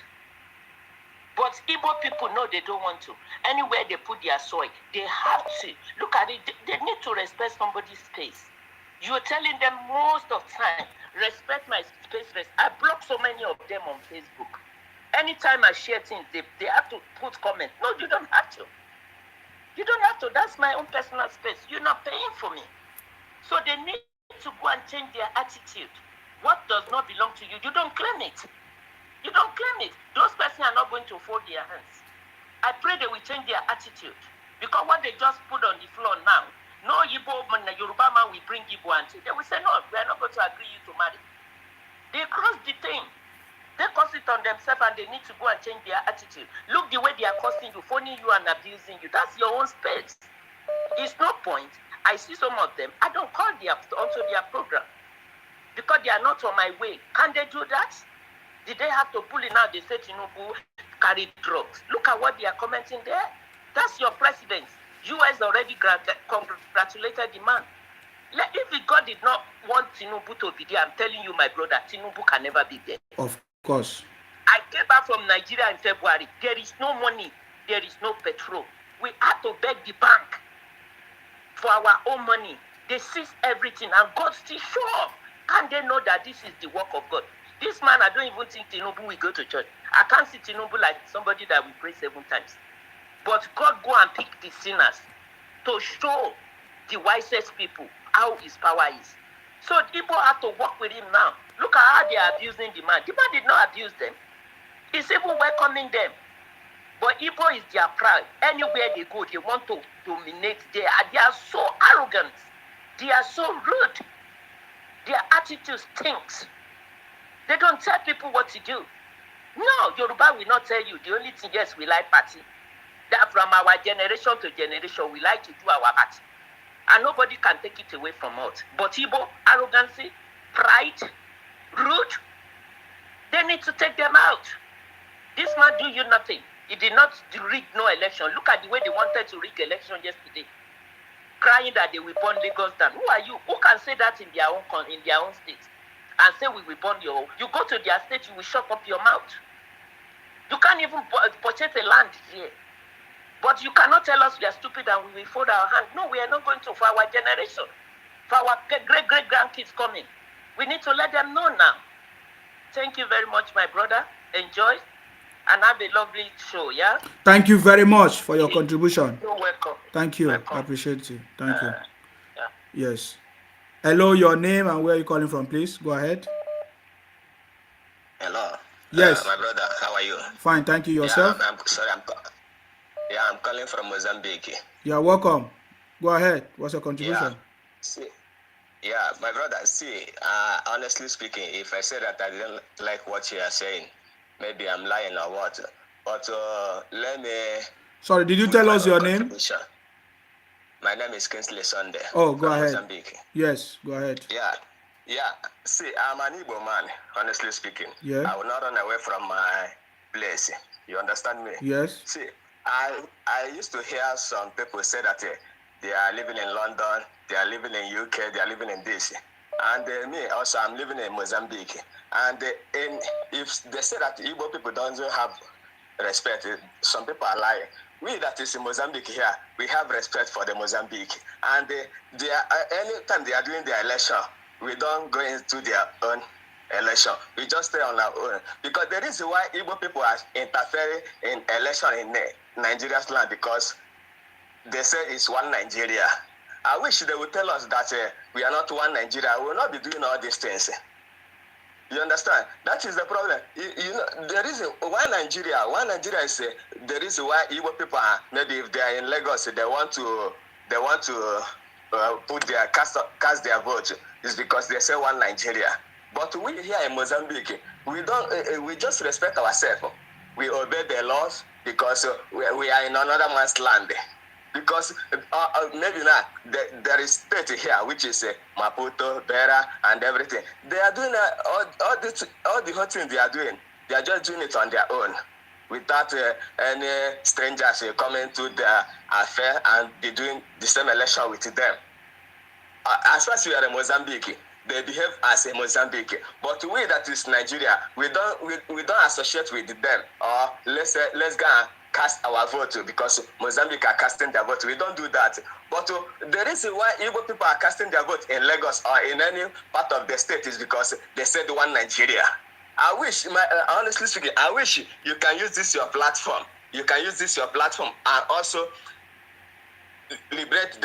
But Igbo people know they don't want to. Anywhere they put their soil, they have to. Look at it. They need to respect somebody's space. You're telling them most of the time, respect my space. I block so many of them on Facebook. Anytime I share things, they have to put comments. No, you don't have to. You don't have to. That's my own personal space. You're not paying for me. So they need to go and change their attitude. What does not belong to you, you don't claim it. You don't claim it. Those persons are not going to fold their hands. I pray they will change their attitude. Because what they just put on the floor now, no Igbo man, Yoruba man will bring Igbo and they will say, no, we are not going to agree you to marry. They crossed the thing. They cause it on themselves and they need to go and change their attitude. Look the way they are causing you, phoning you and abusing you. That's your own space. It's no point. I see some of them. I don't call onto their program because they are not on my way. Can they do that? Did they have to pull it out? They say Tinubu carried drugs. Look at what they are commenting there. That's your president. US already congratulated the man. If God did not want Tinubu to be there, I'm telling you, my brother, Tinubu can never be there. Of course. I came back from Nigeria in February. There is no money. There is no petrol. We had to beg the bank for our own money. They seized everything and God still show up. Can they know that this is the work of God? This man, I don't even think Tinubu will go to church. I can't see Tinubu like somebody that will pray 7 times. But God go and pick the sinners to show the wisest people how his power is. So Igbo have to work with him now. Look at how they are abusing the man. The man did not abuse them. He's even welcoming them. But Igbo is their pride. Anywhere they go, they want to dominate. They are so arrogant. They are so rude. Their attitude stinks. They don't tell people what to do. No, Yoruba will not tell you. The only thing, yes, we like party. That from our generation to generation, we like to do our party. And nobody can take it away from us. But Igbo, arrogancy, pride, rude, they need to take them out. This man do you nothing. He did not rig no election. Look at the way they wanted to rig election yesterday. Crying that they will burn Lagos down. Who are you? Who can say that in their own state? And say we will burn your... You go to their state, you will shut up your mouth. You can't even purchase a land here. But you cannot tell us we are stupid and we will fold our hands. No, we are not going to for our generation. For our great-great-grandkids coming. We need to let them know now. Thank you very much, my brother. Enjoy. And have a lovely show, yeah? Thank you very much for your contribution. You're welcome. Thank you. I appreciate you. Thank you. Yeah. Yes. Hello, your name and where are you calling from, please? Go ahead. Hello. Yes. My brother, how are you? Fine, thank you. Yourself? Yeah, I'm calling from Mozambique. You're welcome. Go ahead. What's your contribution? My brother, honestly speaking, if I say that I didn't like what you are saying, maybe I'm lying or what. But let me... Sorry, did you tell us your name? My name is Kingsley Sunday. Oh, go ahead. Mozambique. Yes, go ahead. Yeah. See, I'm an Igbo man, honestly speaking. Yeah. I will not run away from my place. You understand me? Yes. See, I used to hear some people say that they are living in London, they are living in UK, they are living in this. And me also, I'm living in Mozambique. And if they say that Igbo people don't have respect, some people are lying. We that is in Mozambique here, we have respect for the Mozambique. And anytime they are doing their election, we don't go into their own election. We just stay on our own. Because the reason why Igbo people are interfering in election in Nigeria's land, because they say it's one Nigeria. I wish they would tell us that we are not one Nigeria. We will not be doing all these things. You understand? That is the problem. You know, the reason why Nigeria is the reason why Igbo people are, maybe if they are in Lagos, they want to put their cast their vote, is because they say one Nigeria. But we here in Mozambique, we don't. We just respect ourselves. We obey the laws because we are in another man's land. Because maybe now there is state here which is Maputo, Beira, and everything. They are doing all the whole thing they are doing. They are just doing it on their own, without any strangers coming to their affair and be doing the same election with them. As far as we are in Mozambique, they behave as a Mozambique. But we that is Nigeria, we don't associate with them. Or let's go and cast our vote because Mozambique are casting their vote. We don't do that. But the reason why Igbo people are casting their vote in Lagos or in any part of the state is because they said one Nigeria. I wish, honestly speaking, I wish you can use this your platform. You can use this your platform and also liberate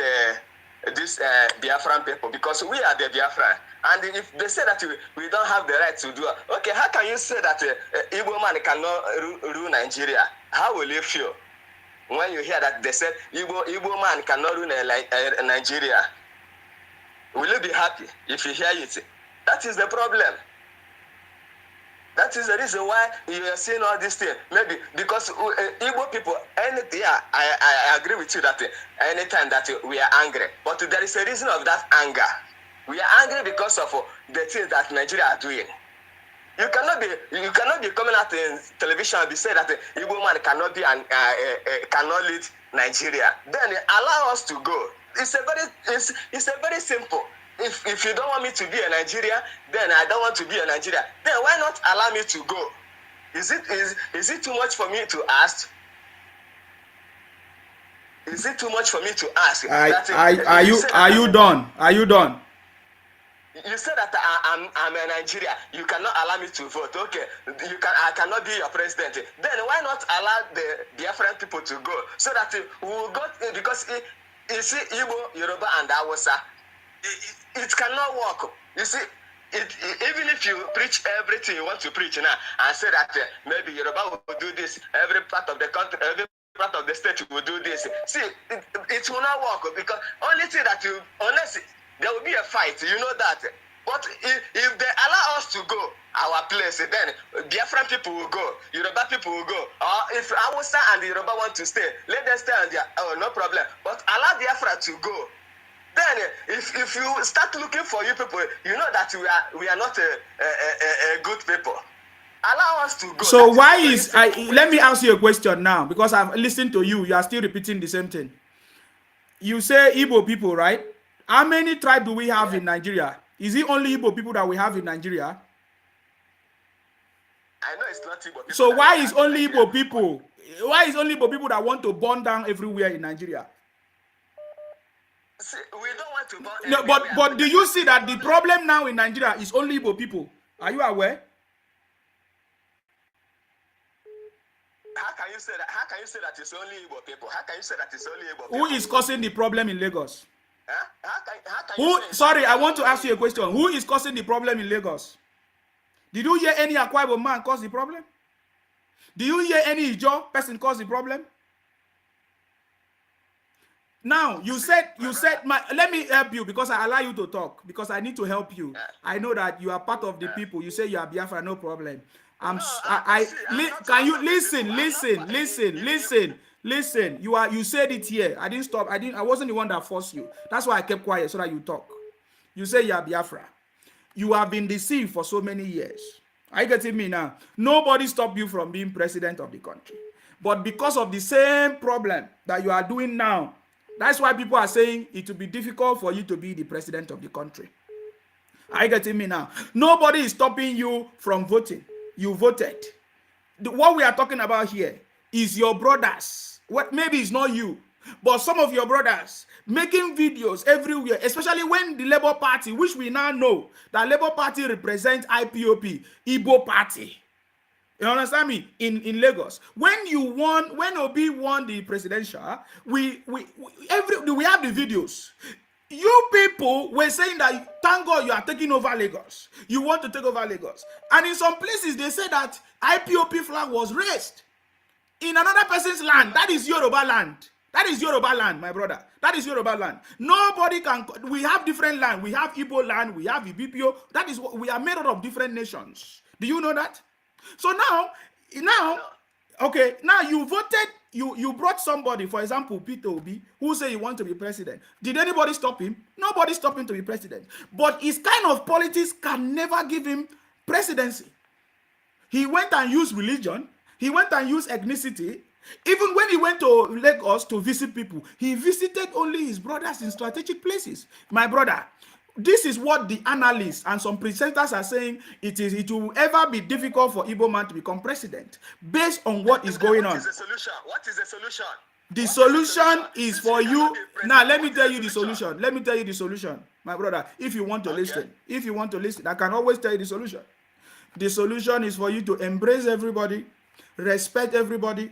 this Biafran people, because we are the Biafran. And if they say that we don't have the right to do it, okay, how can you say that Igbo man cannot rule Nigeria? How will you feel when you hear that they said Igbo man cannot rule Nigeria? Will you be happy if you hear it? That is the problem. That That is the reason why you are seeing all these things. Maybe because Igbo people, anything, yeah, I agree with you that anytime that we are angry, but there is a reason of that anger. We are angry because of the things that Nigeria are doing. You cannot be coming out in television and be saying that Igbo man cannot be cannot lead Nigeria. Then allow us to go. It's a very simple. If you don't want me to be a Nigeria, then I don't want to be a Nigeria. Then why not allow me to go? Is it too much for me to ask? Is it too much for me to ask? Are you done? Are you done? You said that I'm a Nigeria. You cannot allow me to vote. Okay, I cannot be your president. Then why not allow the Biafran people to go so that we will go? Because you see, Igbo, Yoruba, and Hausa, it cannot work. You see, even if you preach everything you want to preach now and say that maybe Yoruba will do this, every part of the country, every part of the state will do this. See, it will not work because only thing that unless there will be a fight, you know that. But if they allow us to go our place, then Biafran people will go, Yoruba people will go. Or if Hausa and Yoruba want to stay, let them stay on their no problem. But allow Biafra to go. Then if you start looking for you people, you know that we are not a good people. Allow us to go. So why is let me ask you a question now, because I've listened to you. You are still repeating the same thing. You say Igbo people, right? How many tribes do we have in Nigeria? Is it only Igbo people that we have in Nigeria? I know it's not Igbo people. So why is only Igbo people? Why is only Igbo people that want to burn down everywhere in Nigeria? See, we don't want to burn. No, but do you see that the problem now in Nigeria is only Igbo people? Are you aware? How can you say that? How can you say that it's only Igbo people? How can you say that it's only Igbo people? Who is causing the problem in Lagos? Huh? How can you say Sorry, I want to ask you a question. Who is causing the problem in Lagos? Did you hear any Akwa Ibom man cause the problem? Do you hear any Ijo person cause the problem? Now, you said, let me help you because I allow you to talk because I need to help you. I know that you are part of the people. You say you are Biafra, no problem. Can you listen? You said it here. I didn't stop. I wasn't the one that forced you. That's why I kept quiet so that you talk. You say you are Biafra. You have been deceived for so many years. Are you getting me now? Nobody stopped you from being president of the country. But because of the same problem that you are doing now, that's why people are saying it will be difficult for you to be the president of the country. Are you getting me now? Nobody is stopping you from voting. You voted. What we are talking about here is your brothers. Maybe it's not you, but some of your brothers making videos everywhere, especially when the Labour Party, which we now know that Labour Party represents IPOP, Igbo Party. You understand me? In Lagos, when Obi won the presidential, we have the videos. You people were saying that thank God you are taking over Lagos. You want to take over Lagos, and in some places they say that IPOP flag was raised in another person's land. That is Yoruba land. That is Yoruba land, my brother. That is Yoruba land. Nobody can. We have different land. We have Igbo land. We have Ibibio. That is what we are made out of different nations. Do you know that? So now, okay, now you voted, you brought somebody, for example, Peter Obi, who say he wants to be president. Did anybody stop him? Nobody stopped him to be president. But his kind of politics can never give him presidency. He went and used religion. He went and used ethnicity. Even when he went to Lagos to visit people, he visited only his brothers in strategic places. My brother, this is what the analysts and some presenters are saying. It will ever be difficult for Igbo man to become president based on what is going on. What is the solution? What is the solution? The solution is for you. Now, let me tell you the solution. Let me tell you the solution, my brother. If you want to listen, I can always tell you the solution. The solution is for you to embrace everybody, respect everybody.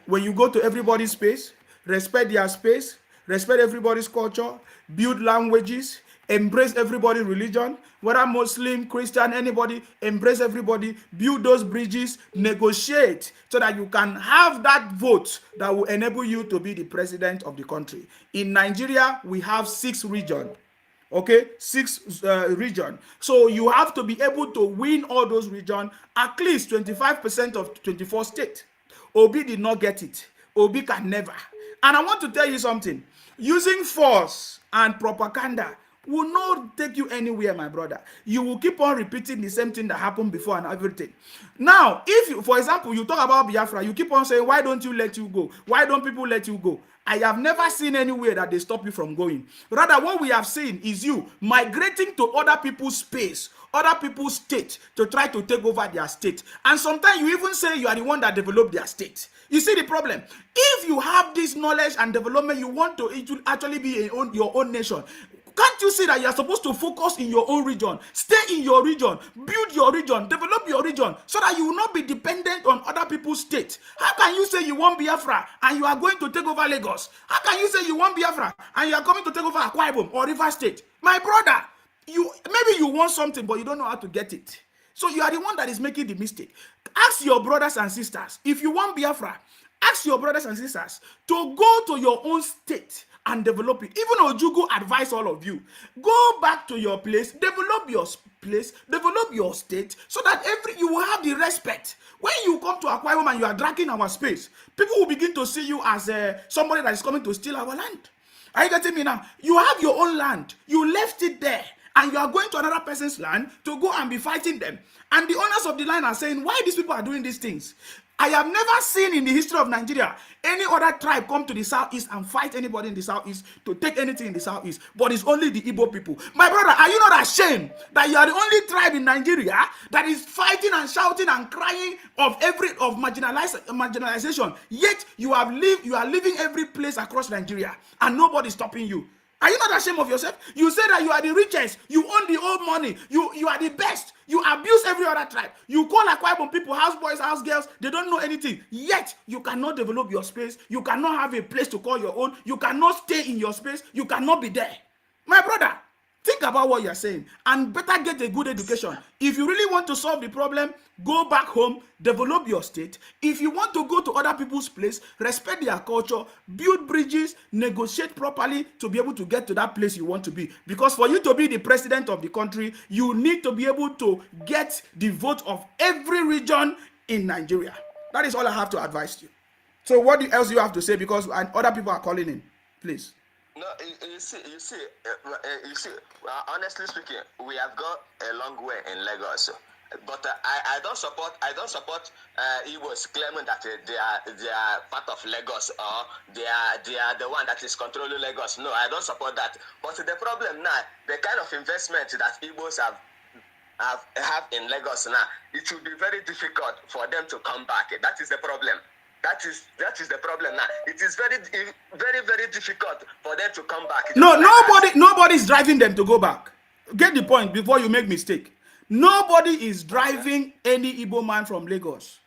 When you go to everybody's space, respect their space, respect everybody's culture, build languages, embrace everybody's religion, whether Muslim, Christian, anybody, embrace everybody, build those bridges, negotiate so that you can have that vote that will enable you to be the president of the country. In Nigeria, we have 6 regions. Okay, 6 region. So you have to be able to win all those regions, at least 25% of 24 states. Obi did not get it. Obi can never. And I want to tell you something. Using force and propaganda will not take you anywhere, my brother. You will keep on repeating the same thing that happened before and everything. Now, if you, for example, you talk about Biafra, you keep on saying, why don't you let you go? Why don't people let you go? I have never seen anywhere that they stop you from going. Rather, what we have seen is you migrating to other people's space, other people's state, to try to take over their state. And sometimes you even say you are the one that developed their state. You see the problem? If you have this knowledge and development, you want to actually be your own nation. Can't you see that you are supposed to focus in your own region? Stay in your region, build your region, develop your region, so that you will not be dependent on other people's state. How can you say you want Biafra and you are going to take over Lagos? How can you say you want Biafra and you are coming to take over Akwa Ibom or River State? My brother, maybe you want something, but you don't know how to get it. So you are the one that is making the mistake. Ask your brothers and sisters, if you want Biafra, ask your brothers and sisters to go to your own state and develop it. Even Ojugu advise all of you, go back to your place, develop your place, develop your state, so that you will have the respect. When you come to Akwa Ibom and you are dragging our space, people will begin to see you as somebody that is coming to steal our land. Are you getting me now? You have your own land. You left it there. And you are going to another person's land to go and be fighting them. And the owners of the land are saying, why these people are doing these things? I have never seen in the history of Nigeria any other tribe come to the southeast and fight anybody in the southeast to take anything in the southeast, but it's only the Igbo people. My brother, are you not ashamed that you are the only tribe in Nigeria that is fighting and shouting and crying of marginalization, yet you are living every place across Nigeria and nobody is stopping you? Are you not ashamed of yourself? You say that you are the richest, you own the old money, you are the best, you abuse every other tribe. You call Akwa Ibom people house boys, house girls, they don't know anything. Yet, you cannot develop your space, you cannot have a place to call your own, you cannot stay in your space, you cannot be there. My brother, think about what you're saying and better get a good education. If you really want to solve the problem, go back home, develop your state. If you want to go to other people's place, respect their culture, build bridges, negotiate properly to be able to get to that place you want to be. Because for you to be the president of the country, you need to be able to get the vote of every region in Nigeria. That is all I have to advise you. So what else do you have to say? Because other people are calling in. Please. No, you see. Honestly speaking, we have got a long way in Lagos, but I don't support Igbos claiming that they are part of Lagos or they are the one that is controlling Lagos. No, I don't support that. But the problem now, the kind of investment that Igbos have in Lagos now, it will be very difficult for them to come back. That is the problem. That is the problem now. It is very, very, very difficult for them to come back. No, nobody is driving them to go back. Get the point before you make mistake. Nobody is driving any Igbo man from Lagos.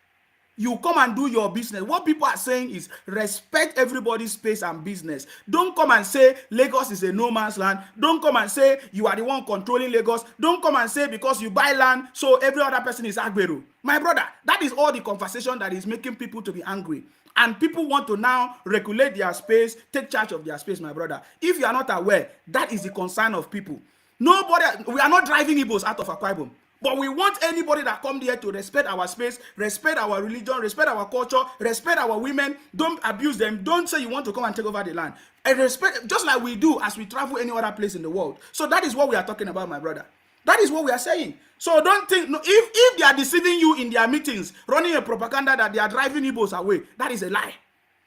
You come and do your business. What people are saying is respect everybody's space and business. Don't come and say Lagos is a no man's land. Don't come and say you are the one controlling Lagos. Don't come and say because you buy land, so every other person is Agbero. My brother, that is all the conversation that is making people to be angry. And people want to now regulate their space, take charge of their space, my brother. If you are not aware, that is the concern of people. We are not driving Igbos out of Akwa Ibom. But we want anybody that come here to respect our space, respect our religion, respect our culture, respect our women. Don't abuse them. Don't say you want to come and take over the land. And respect, just like we do as we travel any other place in the world. So that is what we are talking about, my brother. That is what we are saying. So don't think, no, if they are deceiving you in their meetings, running a propaganda that they are driving Igbos away, that is a lie.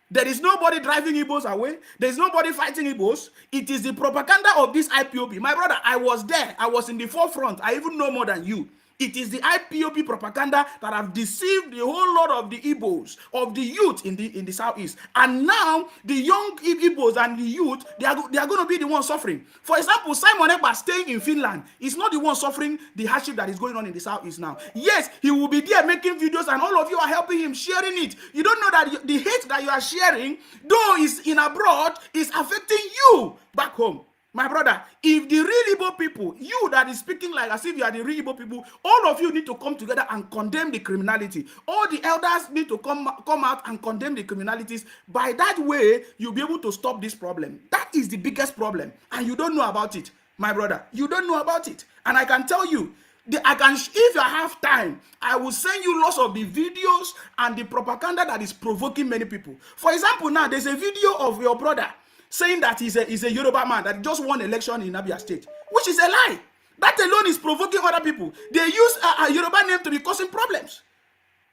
There is nobody driving Igbos away. There is nobody fighting Igbos. It is the propaganda of this IPOB. My brother, I was there. I was in the forefront. I even know more than you. It is the IPOB propaganda that have deceived the whole lot of the Igbos, of the youth in the southeast. And now the young Igbos and the youth, they are going to be the ones suffering. For example, Simon Ekpa staying in Finland is not the one suffering the hardship that is going on in the southeast now. Yes, he will be there making videos and all of you are helping him, sharing it. You don't know that the hate that you are sharing, though is in abroad, is affecting you back home. My brother, if the real Igbo people, you that is speaking like as if you are the real Igbo people, all of you need to come together and condemn the criminality. All the elders need to come out and condemn the criminalities. By that way, you'll be able to stop this problem. That is the biggest problem, and you don't know about it. my brother. You don't know about it. And I can tell you, if I have time, I will send you lots of the videos and the propaganda that is provoking many people. For example, now there's a video of your brother saying that he's a Yoruba man that just won election in Abia State, which is a lie. That alone is provoking other people. They use a Yoruba name to be causing problems.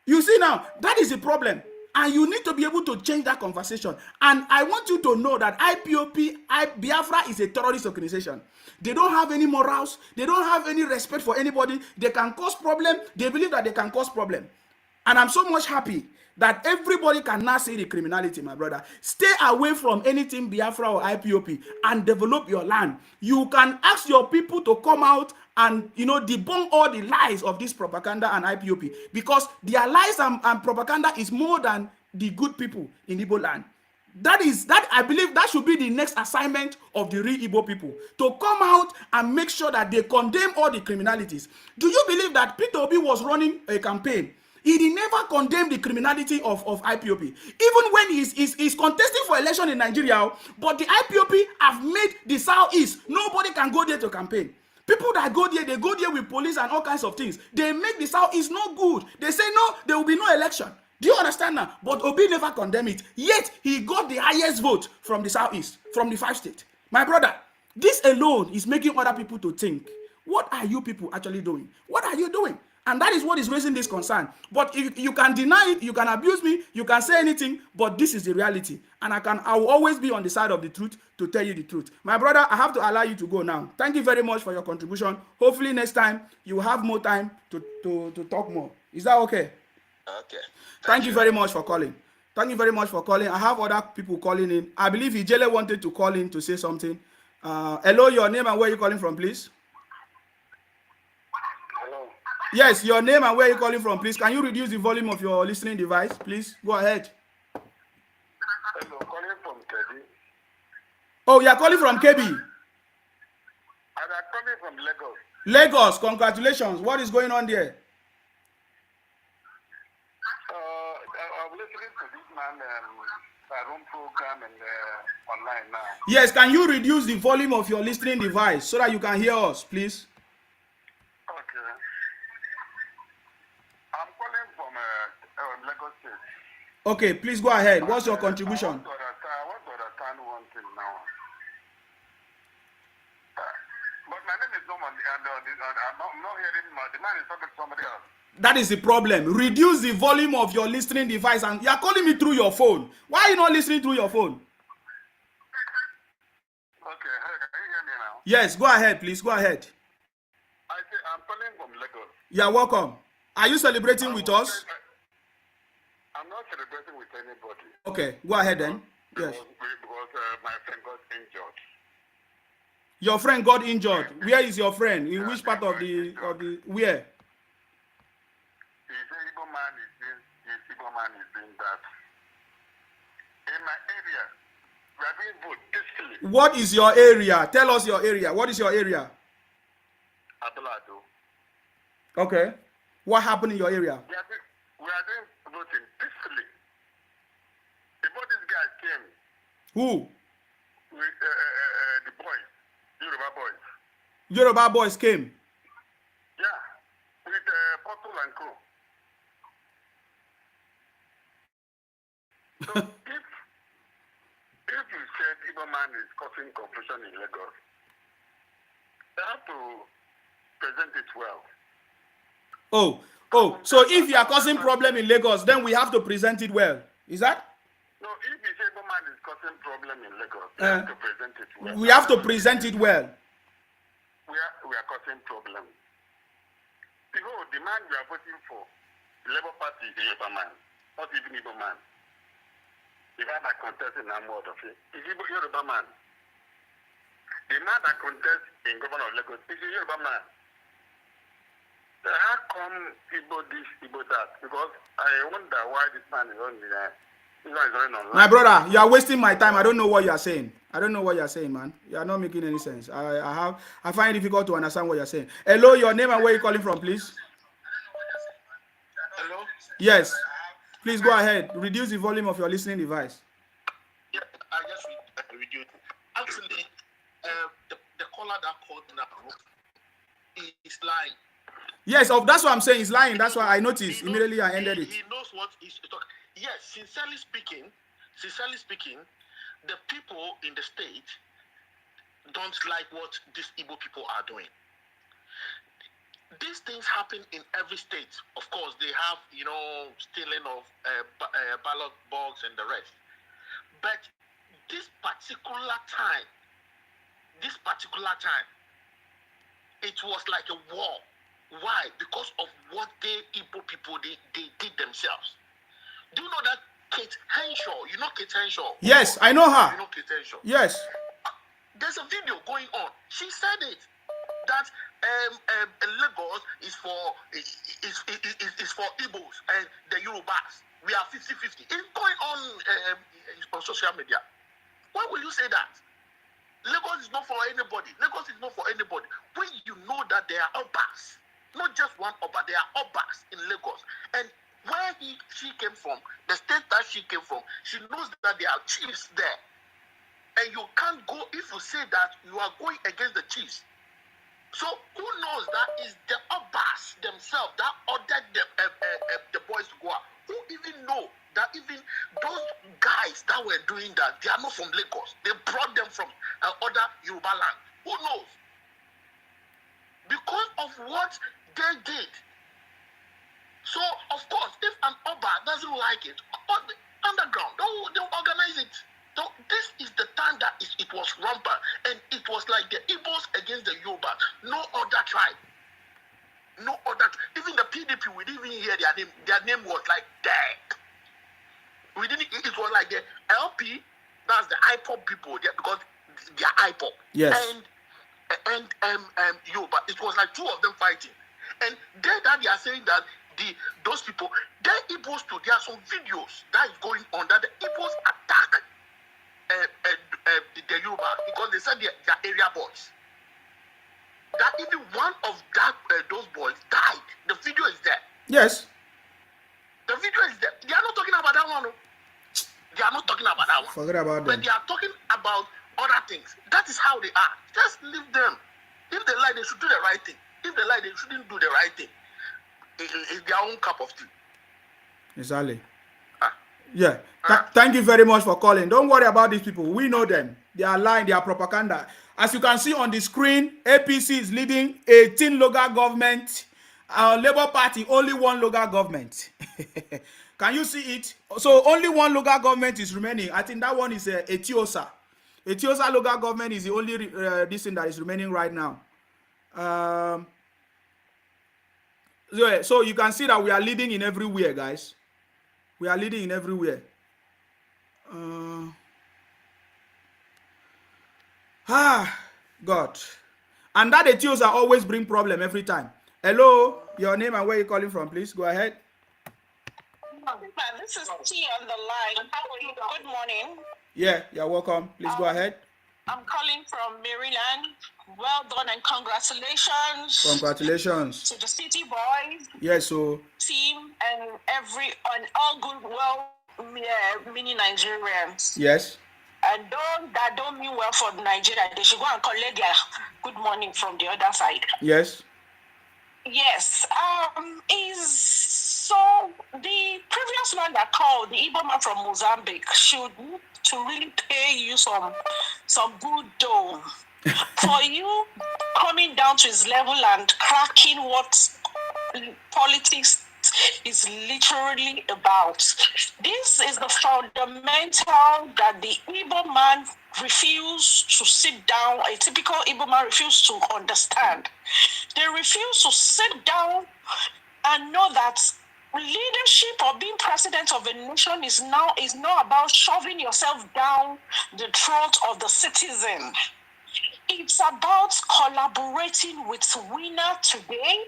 You see now, that is a problem. And you need to be able to change that conversation. And I want you to know that Biafra is a terrorist organization. They don't have any morals. They don't have any respect for anybody. They can cause problem. They believe that they can cause problem. And I'm so much happy that everybody can now see the criminality, my brother. Stay away from anything Biafra or IPOP and develop your land. You can ask your people to come out and debunk all the lies of this propaganda and IPOP, because their lies and propaganda is more than the good people in Igbo land. That I believe that should be the next assignment of the real Igbo people, to come out and make sure that they condemn all the criminalities. Do you believe that Peter Obi was running a campaign? He did never condemn the criminality of IPOP. Even when he's contesting for election in Nigeria, but the IPOP have made the Southeast. Nobody can go there to campaign. People that go there, they go there with police and all kinds of things. They make the Southeast no good. They say no, there will be no election. Do you understand now? But Obi never condemned it. Yet he got the highest vote from the Southeast, from the 5 states. My brother, this alone is making other people to think, what are you people actually doing? What are you doing? And that is what is raising this concern. But if you can deny it, you can abuse me, you can say anything, but this is the reality. And I will always be on the side of the truth to tell you the truth. My brother, I have to allow you to go now. Thank you very much for your contribution. Hopefully next time you will have more time to talk more. Is that okay? Okay. Thank you very much for calling. Thank you very much for calling. I have other people calling in. I believe Ijele wanted to call in to say something. Hello, your name and where are you calling from, please? Yes, your name and where you're calling from, please. Can you reduce the volume of your listening device, please? Go ahead. Hello, calling from Kebbi. Oh, you're calling from Kebbi? And I'm calling from Lagos. Lagos, congratulations. What is going on there? I'm listening to this man room program and online now. Yes, can you reduce the volume of your listening device so that you can hear us, please? Okay. I'm calling from Lagos State. Okay, please go ahead. What's your contribution? I want to understand one thing now. But my name is Norman, and I'm not hearing the man is talking to somebody else. That is the problem. Reduce the volume of your listening device, and you are calling me through your phone. Why are you not listening through your phone? Okay, can you hear me now? Yes, go ahead, please. Go ahead. I'm calling from Lagos. You are welcome. Are you celebrating with us? I'm not celebrating with anybody. Okay, go ahead then. Yes. Because my friend got injured. Your friend got injured. Where is your friend? In which part of the where? The Igbo man is doing that. In my area, we are doing vote peacefully. What is your area? Tell us your area. What is your area? Adelado. Okay. What happened in your area? We are doing voting peacefully. Before this guy came. Who? With the boys, Yoruba boys. Yoruba boys came. Yeah, with bottle and crew. So if you said Igbo man is causing confusion in Lagos, they have to present it well. So if you are causing problem in Lagos, then we have to present it well. Is that? No, if you say Igbo man is causing problem in Lagos, we have to present it well. We have to present it well. We are causing problem. Behold, the man we are voting for, the Labour Party is a Yoruba man, not even Igbo man. The man that contests in Amword of it is Yoruba man. The man that contests in Governor of Lagos is a Yoruba man. So how come Igbo this, Igbo that? Because I wonder why this man is on online. My brother, you are wasting my time. I don't know what you are saying. I don't know what you are saying, man. You are not making any sense. I find it difficult to understand what you are saying. Hello, your name and where you calling from, please? Hello? Yes. Please go ahead. Reduce the volume of your listening device. Yeah, I just reduced. Actually, the caller that called is lying. Yes, that's what I'm saying. He's lying. That's why I noticed. Immediately I ended it. He knows what he's talking. Yes, sincerely speaking, the people in the state don't like what these Igbo people are doing. These things happen in every state. Of course, they have, stealing of ballot box and the rest. But this particular time, it was like a war. Why? Because of what the Igbo people they did themselves. Do you know that Kate Henshaw? You know Kate Henshaw? Yes, I know her. You know Kate Henshaw? Yes. There's a video going on. She said it that Lagos is for Igbos and the Yorubas. We are 50-50. It's going on social media. Why will you say that? Lagos is not for anybody. When you know that there are Obas, not just one Oba, there are Obas in Lagos. And where she came from, the state that she came from, she knows that there are chiefs there. And you can't go if you say that you are going against the chiefs. So who knows that is the Obas themselves that ordered the boys to go out? Who even know that even those guys that were doing that, they are not from Lagos. They brought them from other Yoruba land. Who knows? Because of what they did. So, of course, if an Oba doesn't like it, underground, they'll organize it. So this is the time that it was rampant, and it was like the Igbos against the Yoruba. No other tribe. Even the PDP, we didn't even hear their name. Their name was like dead. It was like the LP, that's the IPOP people, because they are IPOP. Yes. And Yoruba, it was like two of them fighting. And they are saying that those people, they're Igbos too. There are some videos that is going on that the Igbos attack the Yoruba because they said they're area boys. That even one of those boys died. The video is there. Yes. The video is there. They are not talking about that one. They are not talking about that one. Forget about But them. they are talking about other things. That is how they are. Just leave them. If they lie, they should do the right thing. If they lie, they shouldn't do the right thing. It's their own cup of tea. Exactly. Yeah. Thank you very much for calling. Don't worry about these people. We know them. They are lying. They are propaganda. As you can see on the screen, APC is leading 18 local government. Labour Party, only one local government. Can you see it? So only one local government is remaining. I think that one is Etiosa. Etiosa local government is the only this thing that is remaining right now. So you can see that we are leading in everywhere, guys. We are leading in everywhere. God. And that Etiosa always bring problem every time. Hello, your name and where you calling from, please. Go ahead. This is T on the line. How are you? Good morning. Yeah, you're welcome. Please go ahead. I'm calling from Maryland. Well done and congratulations. Congratulations to the City Boys. Yes, so team and all good mini Nigerians. Yes. And that don't mean well for Nigeria. They should go and collect their good morning from the other side. Yes. Yes. So the previous man that called, the Igbo man from Mozambique, should need to really pay you some good dough for you coming down to his level and cracking what politics is literally about. This is the fundamental that the Igbo man refused to sit down, a typical Igbo man refused to understand. They refuse to sit down and know that leadership or being president of a nation is not about shoving yourself down the throat of the citizen. It's about collaborating with winner today,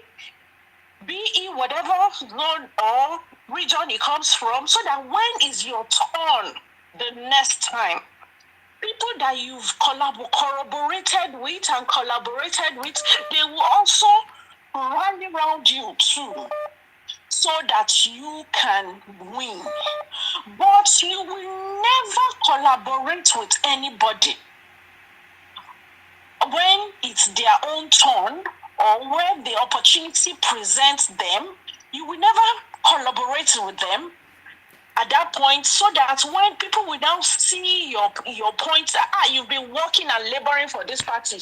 be it whatever zone or region it comes from, so that when is your turn the next time, people that you've collaborated with and collaborated with, they will also rally around you too, so that you can win. But you will never collaborate with anybody when it's their own turn or where the opportunity presents them, you will never collaborate with them at that point, so that when people will now see your point, you've been working and laboring for this party,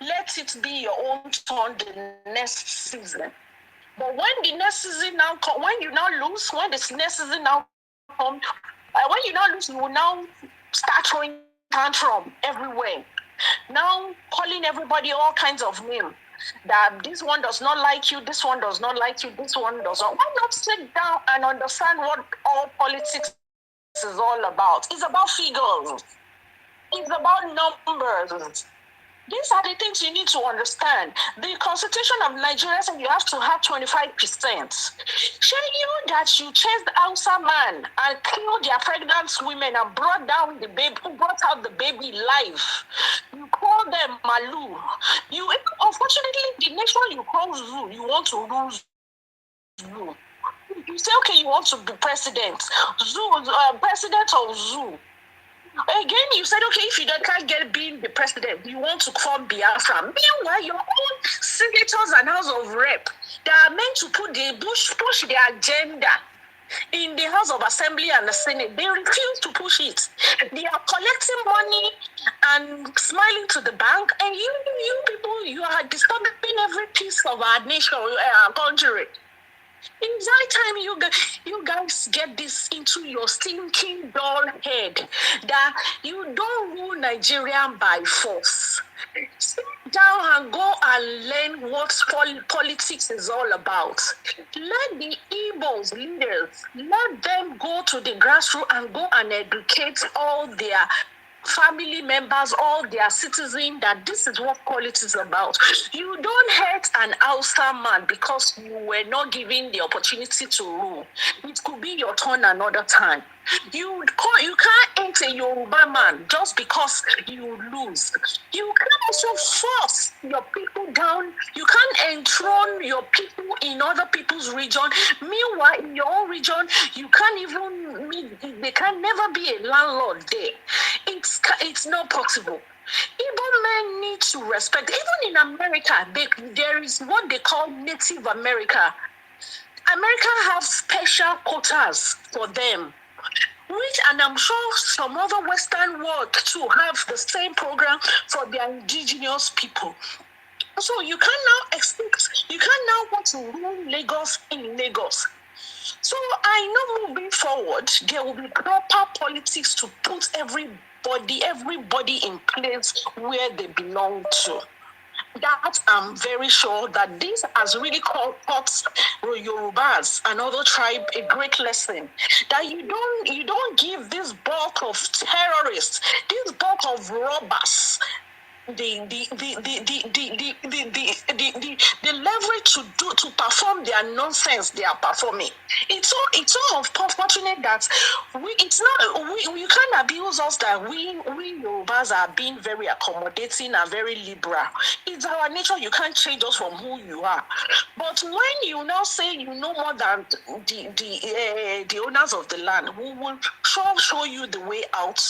let it be your own turn the next season. But when the next season now comes, when you now lose, when the next season now comes, when you now lose, you will now start throwing tantrum everywhere. Now calling everybody all kinds of names. That this one does not like you, this one does not like you, this one does not. Why not sit down and understand what all politics is all about? It's about figures. It's about numbers. These are the things you need to understand. The Constitution of Nigeria says you have to have 25%. Show you that you chased Hausa man and killed their pregnant women and brought down the baby, brought out the baby live. You call them Malu. You, unfortunately, the nation you call Zoo, you want to rule Zoo. You say, okay, you want to be president. Zoo, president of Zoo. Again, you said, okay, if you can't get being the president, you want to form Biafra. Meanwhile, your own senators and House of Rep, they are meant to push their agenda in the House of Assembly and the Senate. They refuse to push it. They are collecting money and smiling to the bank, and you people, you are disturbing every piece of our nation, our country. It's high time you guys get this into your stinking dull head that you don't rule Nigeria by force. Sit down and go and learn what politics is all about. Let the Igbos leaders, let them go to the grassroots and go and educate all their family members, all their citizens, that this is what politics is about. You don't hurt an Hausa man because you were not given the opportunity to rule. It could be your turn another time. You can't hate a Yoruba man just because you lose. You can also force your people down. You can't enthrone your people in other people's region. Meanwhile, in your own region, you can't even, there can never be a landlord there. It's not possible. Igbo men need to respect. Even in America, there is what they call Native America. America has special quotas for them, which, and I'm sure some other Western world too have the same program for their indigenous people. So you can now want to rule Lagos in Lagos. So I know moving forward, there will be proper politics to put everybody in place where they belong to. That I'm very sure that this has really taught Yorubas and other tribe a great lesson. That you don't give this bulk of terrorists, this bulk of robbers, the leverage to perform their nonsense they are performing. It's so unfortunate that you can't abuse us that we Yorubas are being very accommodating and very liberal. It's our nature. You can't change us from who you are. But when you now say you know more than the owners of the land, who will show you the way out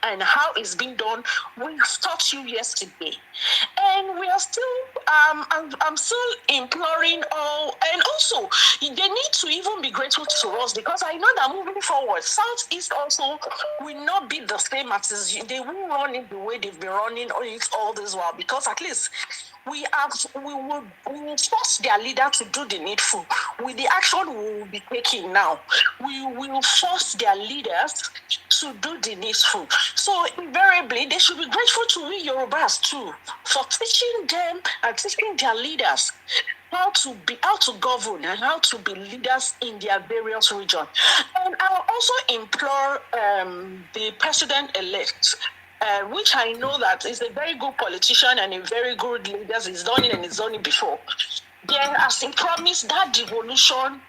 and how it's being done. We've taught you yesterday. And we are still, I'm still imploring all, and also they need to even be grateful to us, because I know that moving forward, Southeast also will not be the same as they will run it the way they've been running it all this while, because at least we will force their leader to do the needful. With the action we will be taking now, we will force their leaders to do the needful. So invariably, they should be grateful to we Yorubas too for teaching them and teaching their leaders how to govern and how to be leaders in their various regions. And I'll also implore the president-elect, which I know that is a very good politician and a very good leader. He's done it and he's done it before. Then, as he promised, that devolution,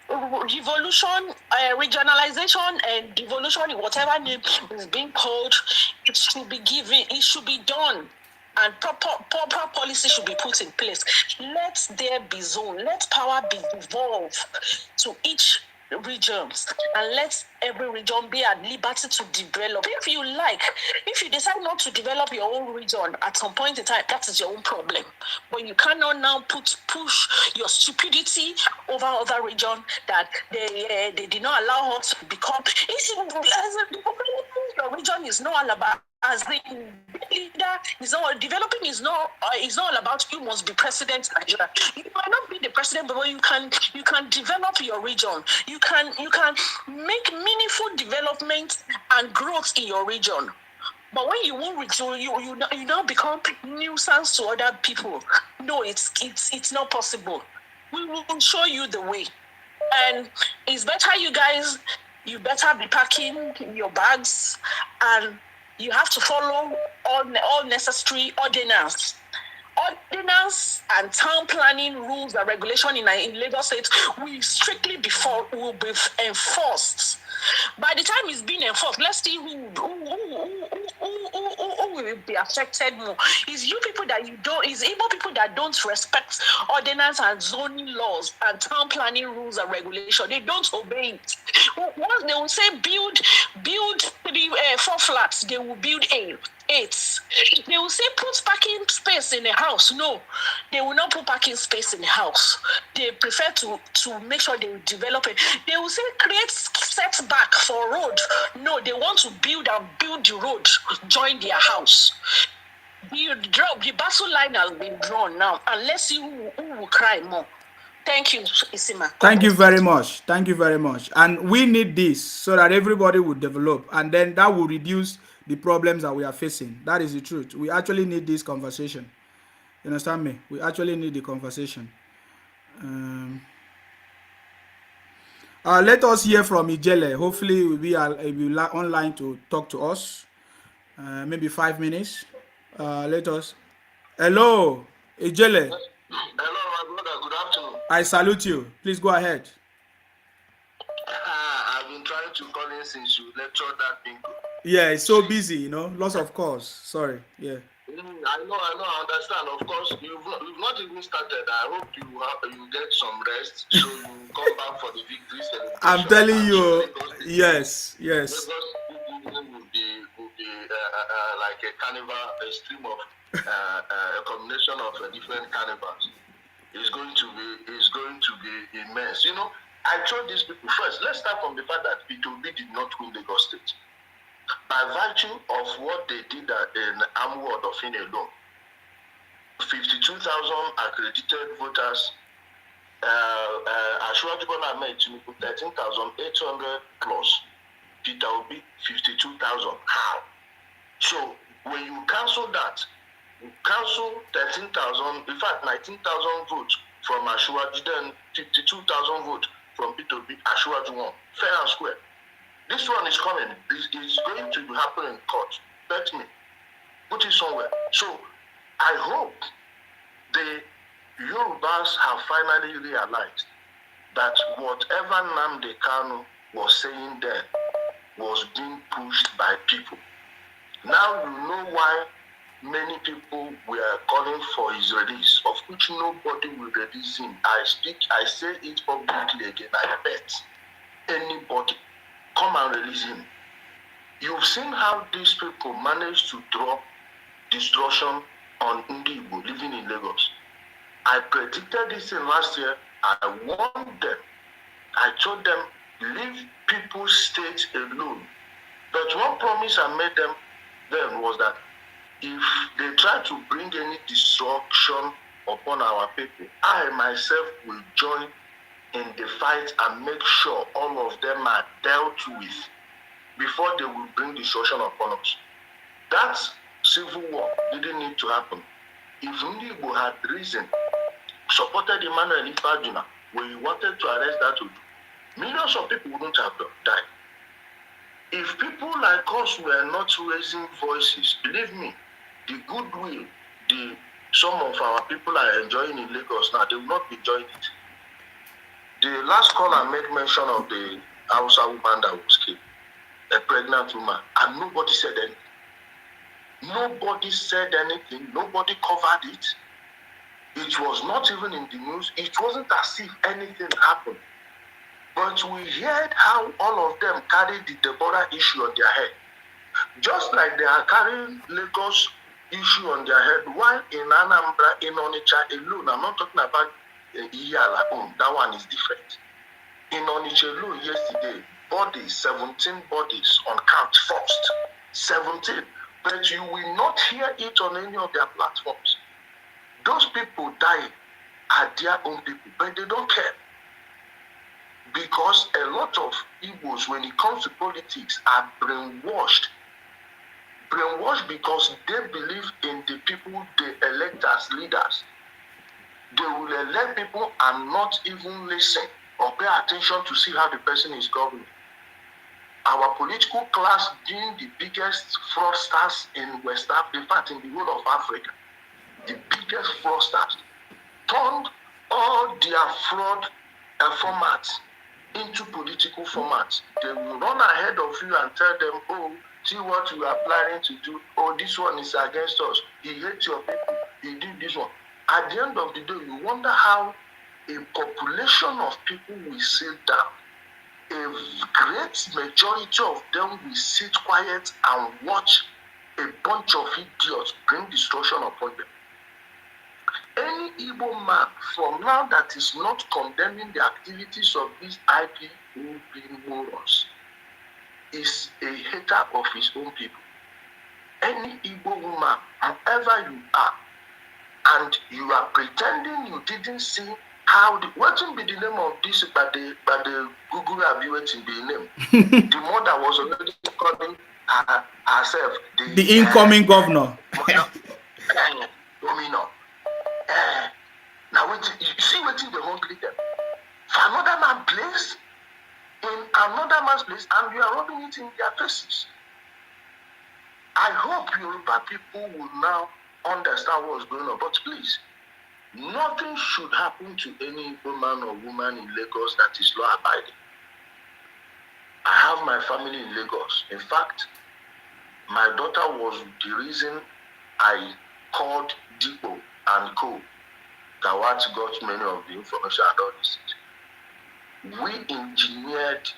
regionalization and devolution, whatever name is being called, it should be given, it should be done. And proper policy should be put in place. Let there be zone. Let power be devolved to each regions and let every region be at liberty to develop. If you like, if you decide not to develop your own region at some point in time, that is your own problem. But you cannot now push your stupidity over other region that they did not allow us to become. Your region is not all about as the leader. Is not developing. Is not all about you must be president of Nigeria. You might not be the president, but you can develop your region. You can make meaningful development and growth in your region. But when you won't, you now become nuisance to other people. No, it's not possible. We will show you the way, and it's better you better be packing your bags, and you have to follow all necessary ordinance and town planning rules and regulation in Lagos State will strictly be enforced. By the time it's being enforced, let's see who will be affected more. Is you people that you don't, is Igbo people that don't respect ordinance and zoning laws and town planning rules and regulation. They don't obey it. Once they will say build 4 flats, they will build 8. They will say put parking space in a house. No, they will not put parking space in a house. They prefer to make sure they develop it. They will say create setback for road. No, they want to build the road, join their house. The battle line has been drawn now, and let's see who will cry more. Thank you, Isima. Thank you very much. Thank you very much. And we need this so that everybody will develop, and then that will reduce the problems that we are facing. That is the truth. We actually need this conversation. You understand me? We actually need the conversation. Let us hear from Ijele. Hopefully, we'll be online to talk to us. Maybe 5 minutes. Let us. Hello, Ijele. Hello, my brother. Good afternoon. I salute you. Please go ahead. I've been trying to call in since you lectured that bingo. Yeah, it's so busy, lots of calls. Sorry. Yeah. I know, I understand. Of course, you've not even started. I hope you get some rest so you come back for the victory celebration. I'm telling you, yes. Lagos will be like a carnival, a stream of a combination of different carnivals. It's going to be immense. I told these people first. Let's start from the fact that P2B did not win Lagos State. By virtue of what they did in Amward of alone, 52,000 accredited voters, Ashwaji Bola Ahmed Tinubu 13,800 plus, Peter Obi 52,000. How? So when you cancel that, you cancel 13,000, in fact 19,000 votes from Ashwaji, then 52,000 votes from Peter Obi, Ashwaji won. Fair and square. This one is coming. It's going to happen in court. Bet me. Put it somewhere. So I hope the Yorubas have finally realized that whatever Nnamdi Kanu was saying then was being pushed by people. Now you know why many people were calling for his release, of which nobody will release him. I say it publicly again. I bet anybody come and release him. You've seen how these people managed to drop destruction on Ndi Igbo living in Lagos. I predicted this in last year. I warned them. I told them, leave people's state alone. But one promise I made them then was that if they try to bring any destruction upon our people, I myself will join in the fight and make sure all of them are dealt with before they will bring destruction upon us. That civil war didn't need to happen. If Ndi Igbo had reason, supported Emmanuel Ifajuna when he wanted to arrest that Odu, millions of people wouldn't have died. If people like us were not raising voices, believe me, the goodwill some of our people are enjoying in Lagos now, they will not be enjoying it. The last caller made mention of the Hausa woman that was killed, a pregnant woman, and nobody said anything. Nobody said anything. Nobody covered it. It was not even in the news. It wasn't as if anything happened. But we heard how all of them carried the Deborah issue on their head. Just like they are carrying Lagos issue on their head, while in Anambra, in Onitsha alone, I'm not talking about Iyala, that one is different. In Onitsha alone yesterday, 17 bodies on count first. 17. But you will not hear it on any of their platforms. Those people dying are their own people, but they don't care. Because a lot of Igbos, when it comes to politics, are brainwashed. Brainwashed because they believe in the people they elect as leaders. They will elect people and not even listen or pay attention to see how the person is governing. Our political class being the biggest fraudsters in West Africa, in fact in the whole of Africa, the biggest fraudsters, turned all their fraud formats into political formats. They will run ahead of you and tell them, oh, see what you are planning to do. Oh, this one is against us. He hates your people. He did this one. At the end of the day, you wonder how a population of people will sit down. A great majority of them will sit quiet and watch a bunch of idiots bring destruction upon them. Any Igbo man from now that is not condemning the activities of these IPOB morons is a hater of his own people. Any Igbo woman, whoever you are, and you are pretending you didn't see how what will be the name of this by the Google evaluating the name? The mother was already calling herself the incoming governor. Domino. Now you see what they won't greet them. For another man's place, in another man's place, and you are rubbing it in their faces. I hope Yoruba people will now understand what's going on, but please, nothing should happen to any man or woman in Lagos that is law abiding. I have my family in Lagos. In fact, my daughter was the reason I called Depot and Co. Gawat got many of the information and all this. We engineered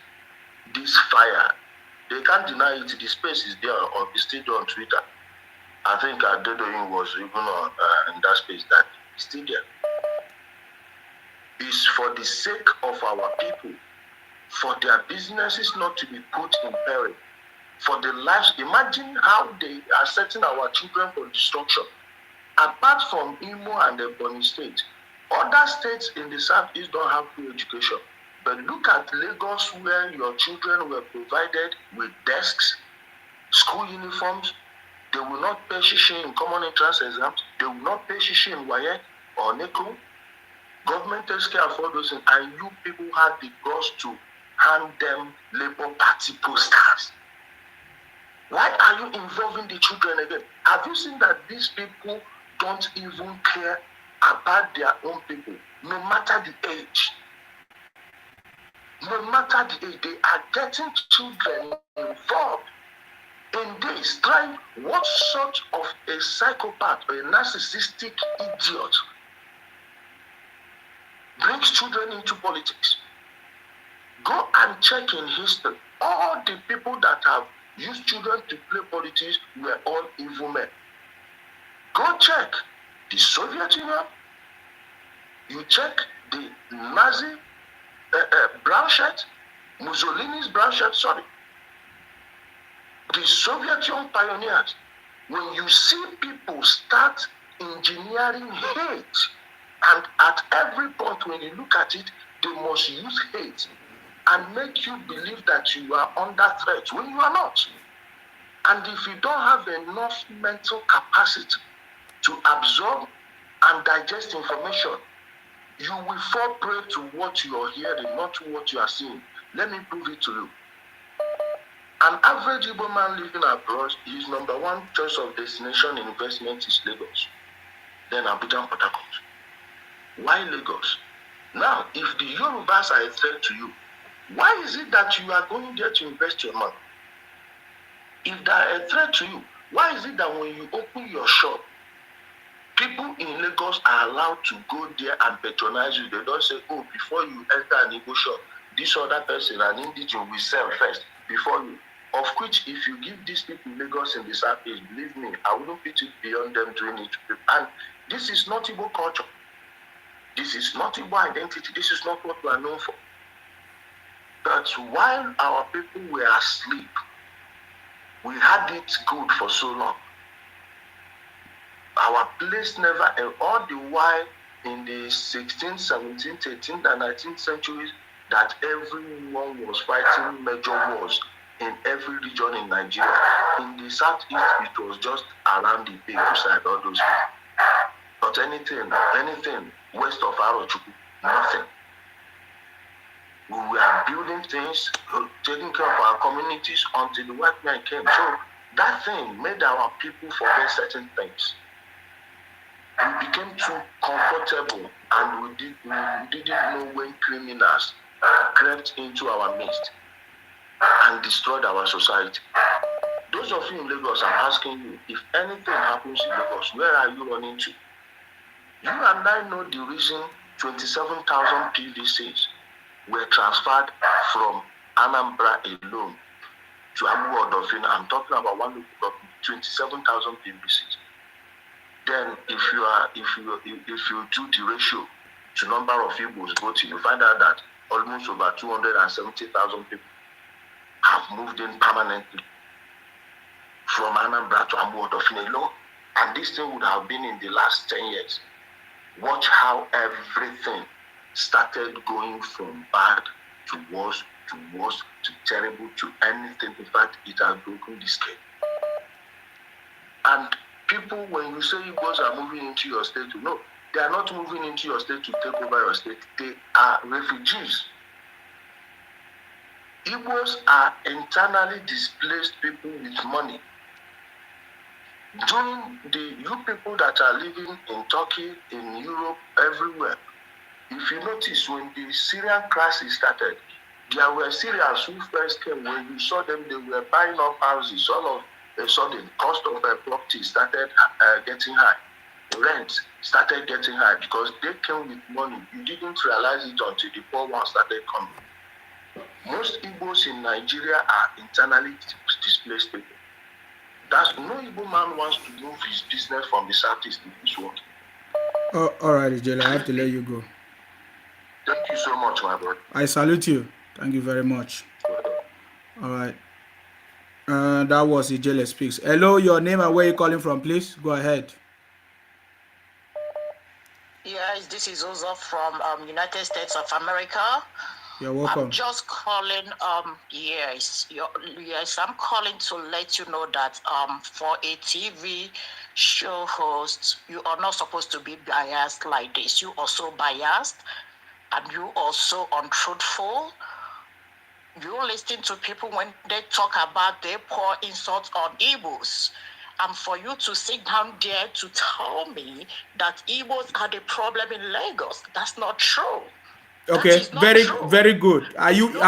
this fire. They can't deny it. The space is there, or it's still on Twitter. I think Adedoyin was even on in that space. That is still there. It's for the sake of our people, for their businesses not to be put in peril, for the lives. Imagine how they are setting our children for destruction. Apart from Imo and the Ebonyi State, other states in the southeast don't have free education. But look at Lagos, where your children were provided with desks, school uniforms. They will not pay shishi in common entrance exams. They will not pay shishi in WAEC or NECO. Government takes care of all those things, and you people had the guts to hand them Labour Party posters. Why are you involving the children again? Have you seen that these people don't even care about their own people, no matter the age? No matter the age, they are getting children involved in this. Try what sort of a psychopath or a narcissistic idiot brings children into politics. Go and check in history. All the people that have used children to play politics were all evil men. Go check the Soviet Union. You check the Nazi brown shirt, Mussolini's brown shirt, sorry. The Soviet young pioneers. When you see people start engineering hate, and at every point when you look at it, they must use hate and make you believe that you are under threat when you are not. And if you don't have enough mental capacity to absorb and digest information, you will fall prey to what you are hearing, not to what you are seeing. Let me prove it to you. An average Igbo man living abroad, his number one choice of destination investment is Lagos. Then Abuja and Port Harcourt. Why Lagos? Now, if the Yorubas are a threat to you, why is it that you are going there to invest your money? If they are a threat to you, why is it that when you open your shop, people in Lagos are allowed to go there and patronize you? They don't say, oh, before you enter an Igbo shop, this other person, an indigenous, will sell first before you. Of which, if you give these people Lagos in the Southeast, believe me, I wouldn't put it beyond them doing it. And this is not Igbo culture. This is not Igbo identity. This is not what we are known for. That while our people were asleep, we had it good for so long. Our place never, all the while in the 16th, 17th, 18th, and 19th centuries, that everyone was fighting major wars in every region in Nigeria. In the Southeast, it was just around the Peku side, all those people. But anything west of Arochukwu, nothing. We were building things, taking care of our communities until the white man came. So that thing made our people forget certain things. We became too comfortable, and we didn't know when criminals crept into our midst and destroyed our society. Those of you in Lagos, I'm asking you, if anything happens in Lagos, where are you running to? You and I know the reason 27,000 PVCs were transferred from Anambra alone to Amu Odofin. I'm talking about 27,000 PVCs. Then if you do the ratio to number of Igbos voting, you find out that almost over 270,000 people have moved in permanently from Anambra to Amu Odofin alone. And this thing would have been in the last 10 years. Watch how everything started going from bad to worse, to terrible, to anything. In fact, it has broken the scale. And people, when you say Igbos are moving into your state, no, they are not moving into your state to take over your state. They are refugees. Igbos are internally displaced people with money. You people that are living in Turkey, in Europe, everywhere, if you notice, when the Syrian crisis started, there were Syrians who first came. When you saw them, they were buying up houses. All of a sudden, cost of property started getting high. Rent started getting high because they came with money. You didn't realize it until the poor ones started coming. Most Igbos in Nigeria are internally displaced people. That's no Igbo man wants to move his business from the Southeast to this work. All right, Ijele, I have to let you go. Thank you so much, my brother. I salute you. Thank you very much. All right. That was Ijele Speaks. Hello, your name and where you calling from, please? Go ahead. Yes, this is Ozo from United States of America. You're welcome. I'm just calling, I'm calling to let you know that for a TV show host, you are not supposed to be biased like this. You also biased, and you also untruthful. You listen to people when they talk about their poor insults on Igbos. And for you to sit down there to tell me that Igbos are the problem in Lagos, that's not true. Okay, very good. Are you Igbo?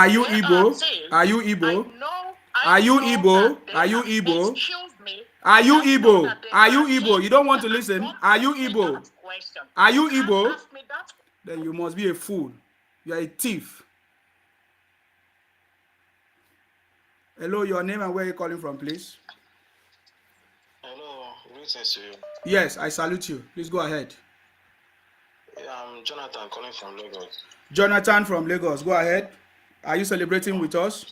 Are you Igbo? Are you Igbo? Are you Igbo? Excuse me. Are you Igbo? Are you Igbo? You don't want to listen? Are you Igbo? Are you Igbo? Then you must be a fool. You are a thief. Hello, your name and where you calling from, please? Hello, greetings to you. Yes, I salute you. Please go ahead. I'm Jonathan calling from Lagos. Jonathan from Lagos, go ahead. Are you celebrating with us?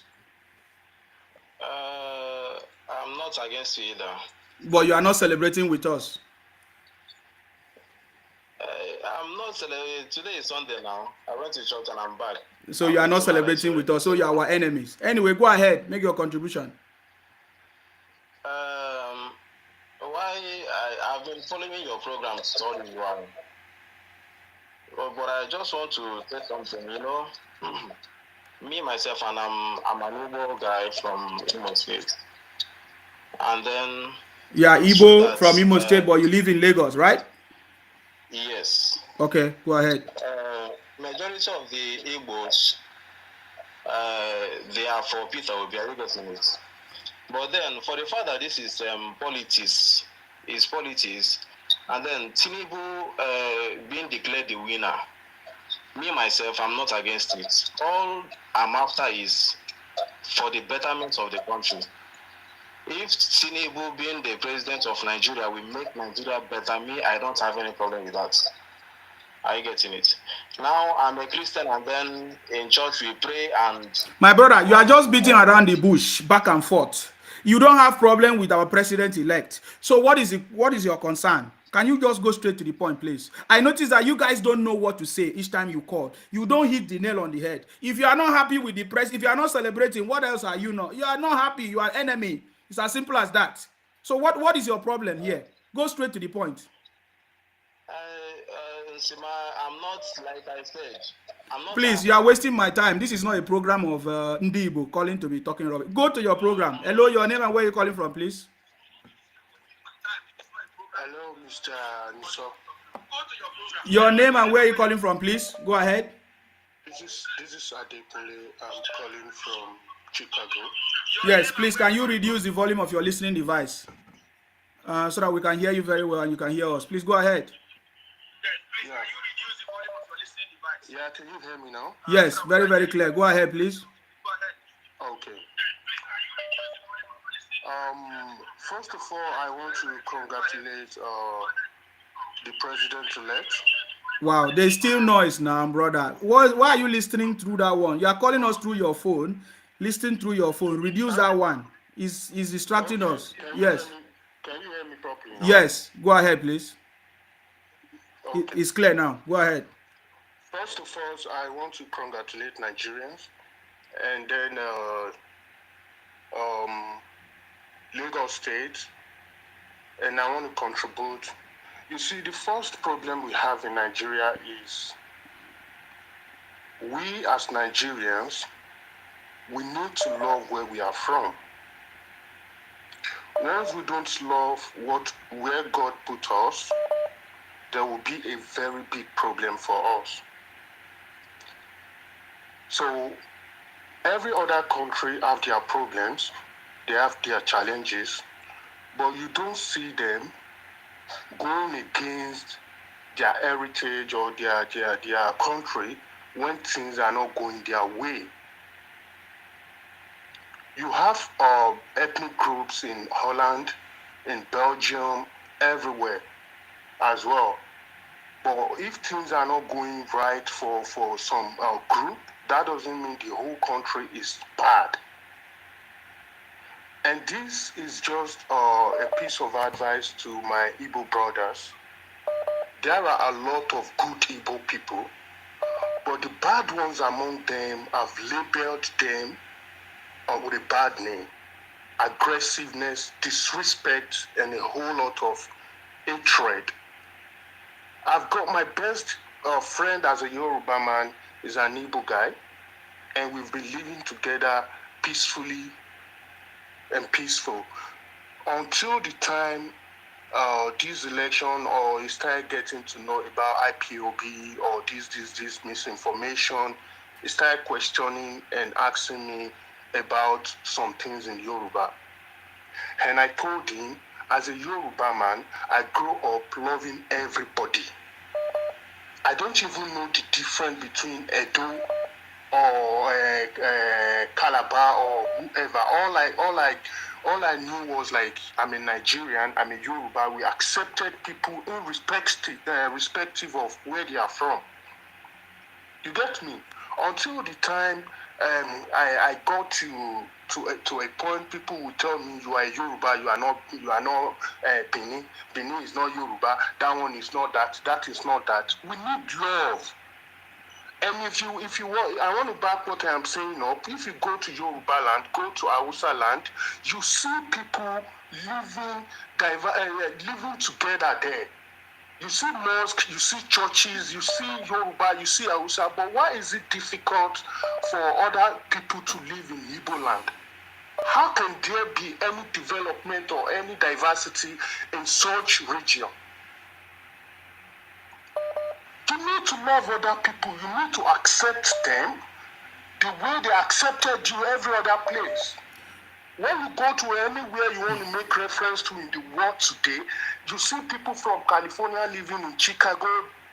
I'm not against you either. But you are not celebrating with us. I'm not celebrating. Today is Sunday now. I went to church and I'm back. So you are not celebrating with us. So you are our enemies. Anyway, go ahead. Make your contribution. I've been following your program all this while. But I just want to say something, me, myself, and I'm an Igbo guy from Imo State. And then... You are Igbo from Imo State, but you live in Lagos, right? Yes. Okay, go ahead. Majority of the Igbos, they are for Peter Obi, are you getting it? But then, for the fact that this is politics, and then Tinubu being declared the winner, me myself, I'm not against it. All I'm after is for the betterment of the country. If Tinubu being the president of Nigeria will make Nigeria better, me, I don't have any problem with that. Are you getting it? Now, I'm a Christian, and then in church we pray and... My brother, you are just beating around the bush, back and forth. You don't have problem with our president-elect. So what is your concern? Can you just go straight to the point, please? I notice that you guys don't know what to say each time you call. You don't hit the nail on the head. If you are not happy with the press, if you are not celebrating, what else are you not? You are not happy. You are enemy. It's as simple as that. So what is your problem here? Go straight to the point. Sima, I'm not, like I said, I'm not... Please, you are wasting my time. This is not a program of Ndibo calling to be talking rubbish. Go to your program. Hello, your name and where you calling from, please. Hello, Mr. Niso. Your name and where you calling from, please. Go ahead. This is Adekunle. I'm calling from Chicago. Yes, please, can you reduce the volume of your listening device so that we can hear you very well and you can hear us? Please go ahead. Yeah, can you hear me now? Yes, very, very clear. Go ahead, please. Okay. First of all, I want to congratulate the president-elect. Wow, there's still noise now, brother. Why are you listening through that one? You are calling us through your phone. Listen through your phone. Reduce that one. It's distracting us. Yes. Can you hear me properly now? Yes. Go ahead, please. Okay. It's clear now. Go ahead. First of all, I want to congratulate Nigerians, and then Lagos State, and I want to contribute. You see, the first problem we have in Nigeria is we as Nigerians, we need to love where we are from. Once we don't love where God put us, there will be a very big problem for us. So every other country have their problems, they have their challenges, but you don't see them going against their heritage or their country when things are not going their way. You have ethnic groups in Holland, in Belgium, everywhere as well. But if things are not going right for some group, that doesn't mean the whole country is bad. And this is just a piece of advice to my Igbo brothers. There are a lot of good Igbo people, but the bad ones among them have labeled them with a bad name. Aggressiveness, disrespect, and a whole lot of hatred. I've got my best friend as a Yoruba man is an Igbo guy, and we've been living together peacefully and peaceful until the time this election or he started getting to know about IPOB or this misinformation. He started questioning and asking me about some things in Yoruba. And I told him, as a Yoruba man, I grew up loving everybody. I don't even know the difference between Edo or Calabar or whoever. All I knew was like, I'm a Nigerian, I'm a Yoruba. We accepted people irrespective of where they are from. You get me? Until the time I got to a point, people would tell me, you are a Yoruba, you are not Benin. Benin is not Yoruba. That one is not that. That is not that. We need love. And if you want, I want to back what I am saying up. If you go to Yoruba land, go to Hausa land, you see people living together there. You see mosques, you see churches, you see Yoruba, you see Hausa. But why is it difficult for other people to live in Igbo land? How can there be any development or any diversity in such region? You need to love other people. You need to accept them the way they accepted you every other place. When you go to anywhere you want to make reference to in the world today, you see people from California living in Chicago,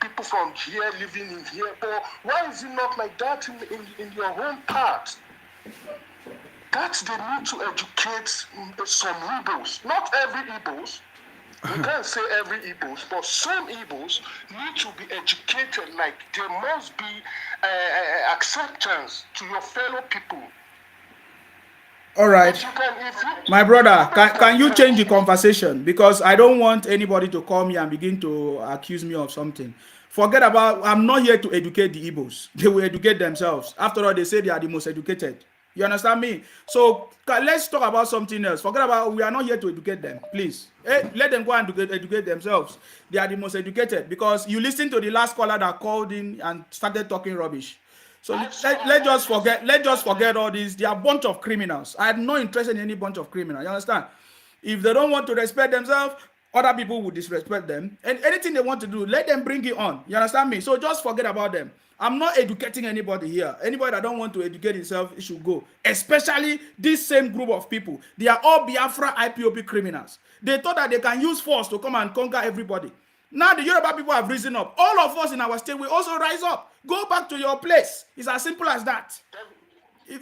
people from here living in here. But why is it not like that in your home part? That's the need to educate some Igbos. Not every Igbos. We can't say every Igbos, but some Igbos need to be educated. Like there must be acceptance to your fellow people. All right, my brother, can you change the conversation? Because I don't want anybody to call me and begin to accuse me of something. Forget about, I'm not here to educate the Igbos. They will educate themselves. After all, they say they are the most educated. You understand me? So let's talk about something else. Forget about, we are not here to educate them. Please. Let them go and educate themselves. They are the most educated. Because you listen to the last caller that called in and started talking rubbish. So let's just forget all this. They are a bunch of criminals. I'm not interested in any bunch of criminals. You understand? If they don't want to respect themselves, other people will disrespect them. And anything they want to do, let them bring it on. You understand me? So just forget about them. I'm not educating anybody here. Anybody that don't want to educate himself should go. Especially this same group of people. They are all Biafra IPOP criminals. They thought that they can use force to come and conquer everybody. Now the Yoruba people have risen up. All of us in our state will also rise up. Go back to your place. It's as simple as that.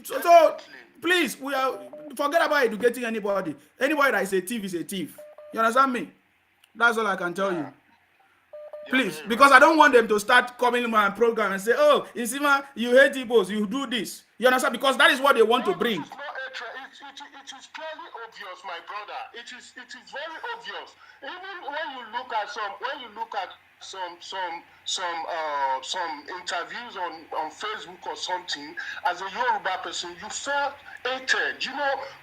So please, forget about educating anybody. Anybody that is a thief is a thief. You understand me? That's all I can tell you. Please, because I don't want them to start coming in my program and say, "Oh, Insima, you hate Igbos, you do this." You understand? Because that is what they want to bring. It is clearly obvious, my brother. It is very obvious. Even when you look at some interviews on Facebook or something, as a Yoruba person, you felt hated,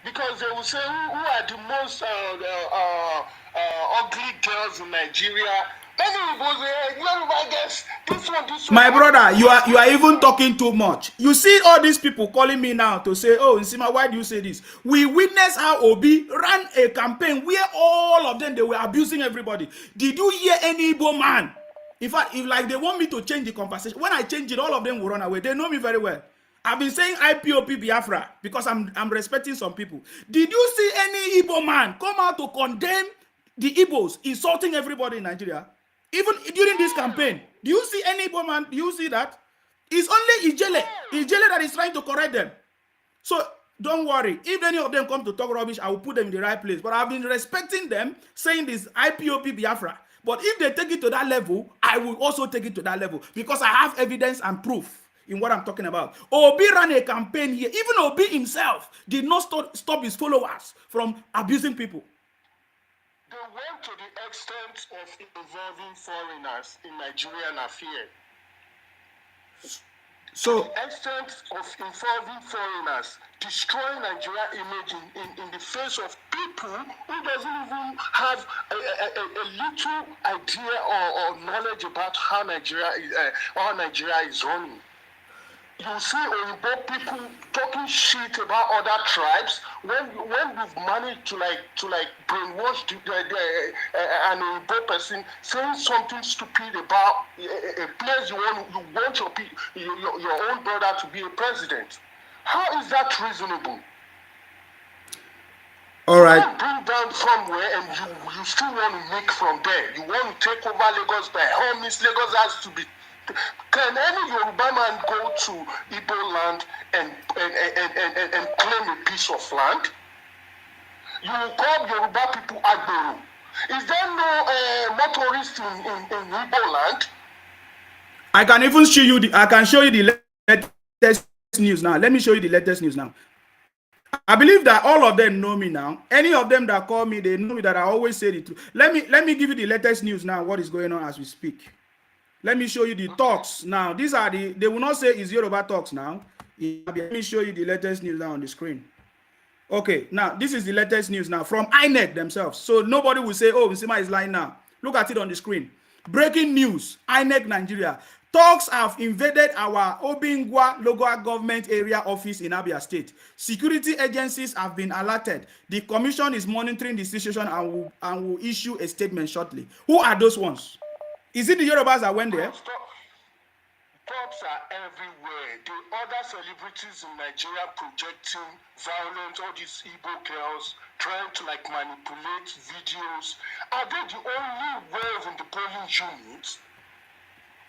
because they will say who are the most ugly girls in Nigeria. My brother, you are even talking too much. You see all these people calling me now to say, "Oh, Nsima, why do you say this?" We witnessed how Obi ran a campaign where all of them, they were abusing everybody. Did you hear any Igbo man? In fact, if like they want me to change the conversation, when I change it, all of them will run away. They know me very well. I've been saying IPOP Biafra because I'm respecting some people. Did you see any Igbo man come out to condemn the Igbos insulting everybody in Nigeria? Even during this campaign, do you see any Igbo man? Do you see that? It's only Ijele that is trying to correct them. So don't worry. If any of them come to talk rubbish, I will put them in the right place. But I've been respecting them, saying this IPOP Biafra. But if they take it to that level, I will also take it to that level because I have evidence and proof in what I'm talking about. Obi ran a campaign here. Even Obi himself did not stop his followers from abusing people. They went to the extent of involving foreigners in Nigerian affairs. So, to the extent of involving foreigners, destroying Nigeria image in the face of people who doesn't even have a little idea or knowledge about how Nigeria is running. You see Oyibo people talking shit about other tribes when we've managed to brainwash an Oyibo person saying something stupid about a place you want your own brother to be a president. How is that reasonable? All right. You bring down somewhere and you still want to make from there. You want to take over Lagos by all means. Lagos has to be. Can any Yoruba man go to Igbo land and claim a piece of land? You will call Yoruba people Agbero. Is there no motorist in Igbo land? I can even show you the latest news now. Let me show you the latest news now. I believe that all of them know me now. Any of them that call me, they know me that I always say the truth. Let me give you the latest news now. What is going on as we speak? Let me show you the talks now. These are they will not say it's Yoruba talks now. Let me show you the latest news now on the screen. Okay, now this is the latest news now from INEC themselves. So nobody will say, "Oh, Nsima is lying now." Look at it on the screen. Breaking news, INEC Nigeria. Talks have invaded our Obingwa local government area office in Abia State. Security agencies have been alerted. The commission is monitoring the situation and will issue a statement shortly. Who are those ones? Is it the Yorubas that went there? Cops are everywhere. The other celebrities in Nigeria projecting violence, all these Igbo girls trying to manipulate videos. Are they the only ones in the polling units?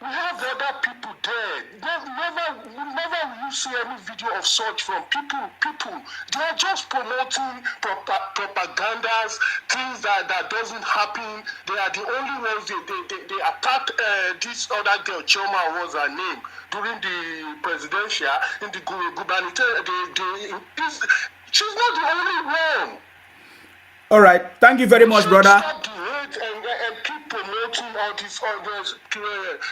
We have other people there. Never will you see any video of such from people. They are just promoting propagandas, things that doesn't happen. They are the only ones they attacked this other girl, Choma was her name, during the presidential, in the gubernatorial. She's not the only one. All right. Thank you very much, brother. Stop the hate and keep promoting all these others.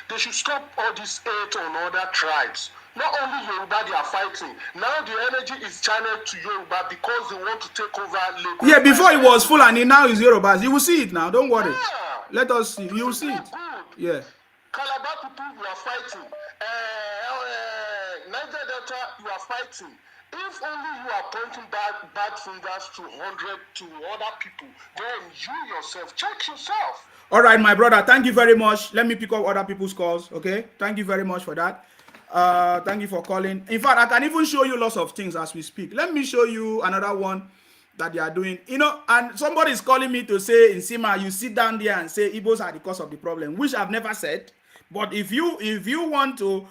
They should stop all this hate on other tribes. Not only Yoruba they are fighting. Now the energy is channeled to Yoruba because they want to take over Lagos. Yeah, before it was Fulani, now it's Yorubas. You will see it now. Don't worry. Yeah. Let us see. You will see it. Yeah. Calabar people, you are fighting. Niger Delta, you are fighting. If only you are pointing bad fingers to 100 to other people, then you yourself, check yourself. All right, my brother, thank you very much. Let me pick up other people's calls, okay? Thank you very much for that. Thank you for calling. In fact, I can even show you lots of things as we speak. Let me show you another one that they are doing. You know, and somebody is calling me to say, in Sima, you sit down there and say Igbos are the cause of the problem, which I've never said. But if you want to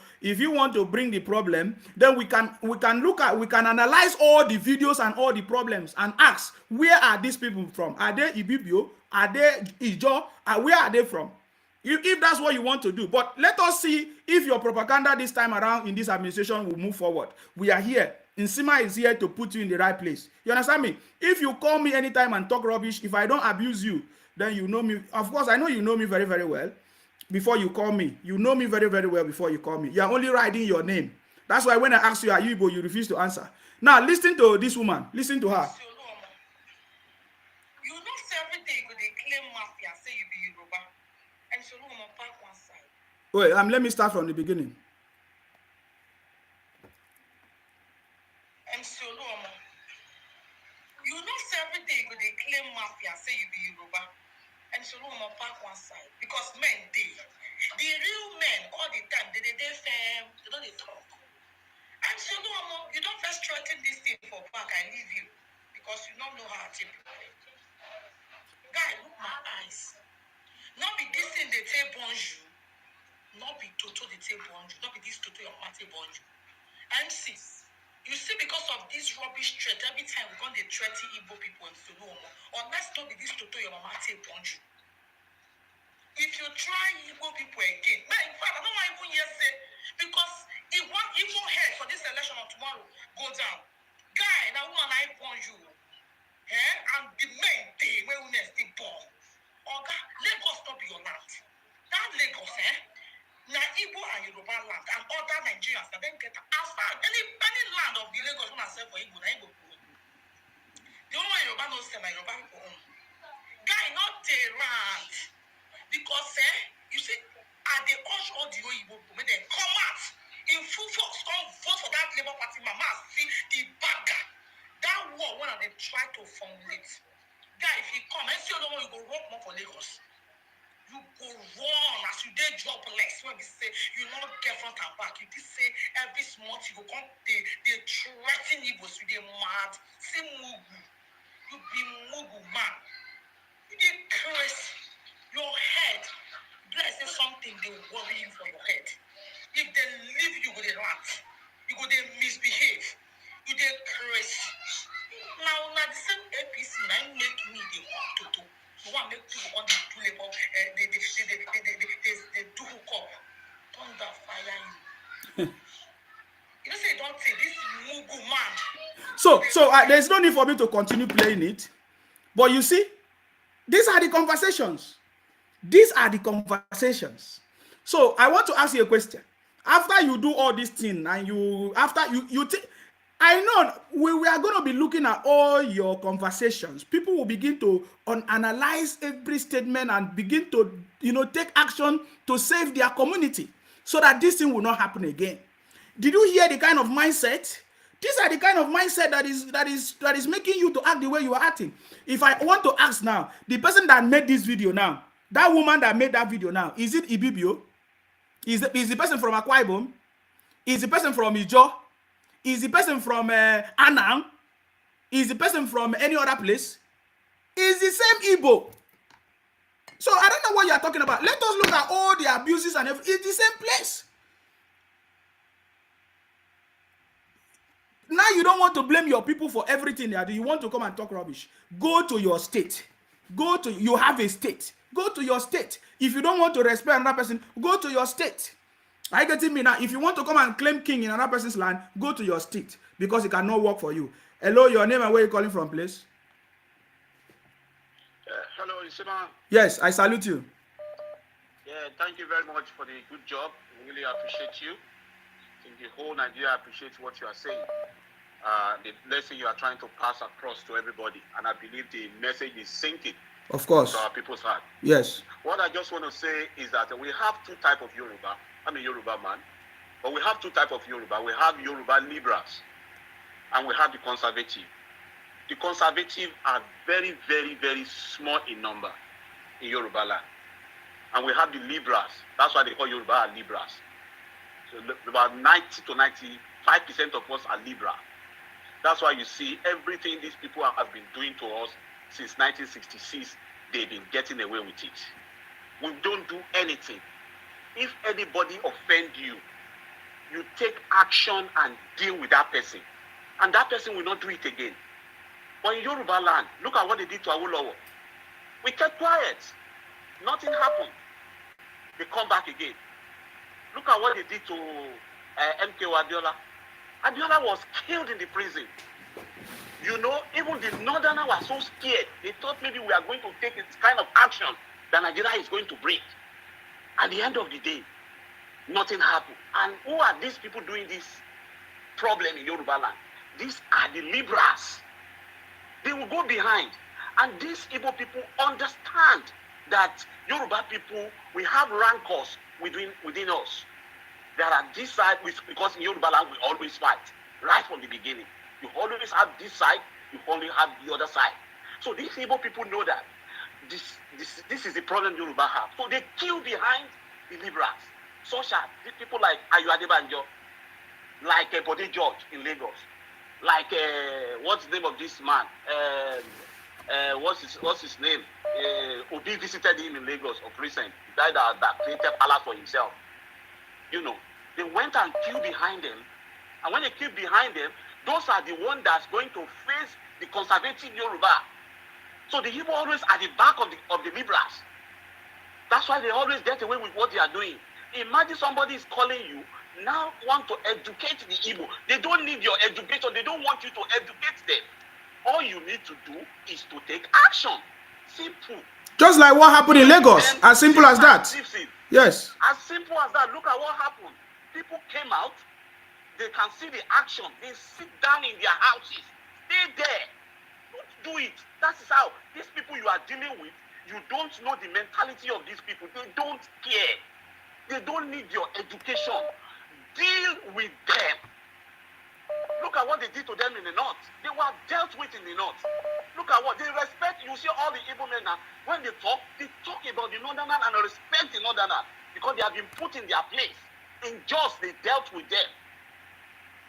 bring the problem, then we can analyze all the videos and all the problems and ask, where are these people from? Are they Ibibio? Are they Ijo? Where are they from? If that's what you want to do. But let us see if your propaganda this time around in this administration will move forward. We are here. Nsima is here to put you in the right place. You understand me? If you call me anytime and talk rubbish, if I don't abuse you, then you know me. Of course, I know you know me very, very well. Before you call me, you know me very, very well before you call me. You are only writing your name. That's why when I ask you, are you Igbo, you refuse to answer. Now, listen to this woman. Listen to her. You know everything they claim mafia, say you be Yoruba. And so on back one side. Wait, let me start from the beginning. And so you know everything they claim mafia, say you be Yoruba. And so on back one side. Because men, the real men, all the time, they fam, they don't talk. And so you don't first threaten this thing for back, I leave you. Because you don't know how to take it. Guy, look my eyes. Not be this thing they say bonjour. Not be Toto they say bonjour. Not be this Toto your mate bonjour. And sis, you see, because of this rubbish threat, every time we're going to threaten Igbo people in Soluomo, unless not be this Toto your mama say bonjour. If you try Igbo people again, man, in fact, I don't want even hear say, because if one Igbo head for this election of tomorrow go down, guy, now one I bonjour. And the main thing where we next born. Oga, Lagos not be your land. That Lagos, now Igbo and Yoruba land and other Nigerians that then get as far any land of the Lagos when I say for Igbo, na Igbo. The only one Yoruba knows say na Yoruba people own. Guy, not the land. Because you see, at the urge all the Igbo people, when they come out in full force, come vote for that Labour Party, mama see the bagger. That war when they try to formulate. Guy, if you come and see you go work more for Lagos. You go run as you did jobless when we say you not get front and back. You did say every month you go come they threaten Igbos with a mad say mugu. You be mugu man. You did curse your head. Bless say something they worry you for your head. If they leave you with a rant, you go they misbehave. You did curse. Now the same APC now make me the walk to do. You want make people on the do labor, they do hook up. Thunder fire you. You don't say don't say this mugu man. So there's no need for me to continue playing it. But you see, these are the conversations. These are the conversations. So I want to ask you a question. After you do all this thing and you I know we are going to be looking at all your conversations. People will begin to analyze every statement and begin to, take action to save their community so that this thing will not happen again. Did you hear the kind of mindset? These are the kind of mindset that is making you to act the way you are acting. If I want to ask now, the person that made this video now, that woman that made that video now, is it Ibibio? Is the person from Akwa Ibom? Is the person from Ijo? Is the person from Anam? Is the person from any other place? Is the same Igbo. So I don't know what you are talking about. Let us look at all the abuses and everything. It's the same place. Now you don't want to blame your people for everything they are doing. You want to come and talk rubbish. Go to your state. You have a state. Go to your state. If you don't want to respect another person, go to your state. Are you getting me now? If you want to come and claim king in another person's land, go to your state because it cannot work for you. Hello, your name and where you calling from, please? Hello, Isima. Yes, I salute you. Yeah, thank you very much for the good job. We really appreciate you. I think the whole Nigeria appreciates what you are saying. The lesson you are trying to pass across to everybody, and I believe the message is sinking Of course. to our people's heart. Yes. What I just want to say is that we have two types of Yoruba. I'm a Yoruba man, but we have two types of Yoruba. We have Yoruba liberals, and we have the conservative. The conservative are very, very, very small in number in Yoruba land. And we have the liberals. That's why they call Yoruba are liberals. So about 90 to 95% of us are liberal. That's why you see everything these people have been doing to us since 1966, they've been getting away with it. We don't do anything. If anybody offend you, you take action and deal with that person. And that person will not do it again. But in Yoruba land, look at what they did to Awolowo. We kept quiet. Nothing happened. They come back again. Look at what they did to MK Abiola. Abiola was killed in the prison. You know, even the Northerners were so scared. They thought maybe we are going to take this kind of action that Nigeria is going to break. At the end of the day, nothing happened. And who are these people doing this problem in Yoruba land? These are the liberals. They will go behind. And these Igbo people understand that Yoruba people, we have rancors within us. There are this side, because in Yoruba land we always fight, right from the beginning. You always have this side, you always have the other side. So these Igbo people know that this is the problem Yoruba have. So they kill behind the liberals. Such as people like Ayo Adebanjo, like Bode George in Lagos, like what's the name of this man? What's his name? Obi visited him in Lagos of recent. The guy that created palace for himself. You know, they went and killed behind them. And when they killed behind them, those are the ones that's going to face the conservative Yoruba. So the Igbo always at the back of the liberals. That's why they always get away with what they are doing. Imagine somebody is calling you, now want to educate the Igbo. They don't need your education. They don't want you to educate them. All you need to do is to take action. Simple. Just like what happened in Lagos. As simple as that. Yes. As simple as that. Look at what happened. People came out. They can see the action. They sit down in their houses. Stay there. Don't do it. That is how. These people you are dealing with, you don't know the mentality of these people. They don't care. They don't need your education. Deal with them. Look at what they did to them in the north. They were dealt with in the north. Look at what they respect. You see all the Igbo men now, when they talk about the northerners and respect the northerners because they have been put in their place. In just they dealt with them.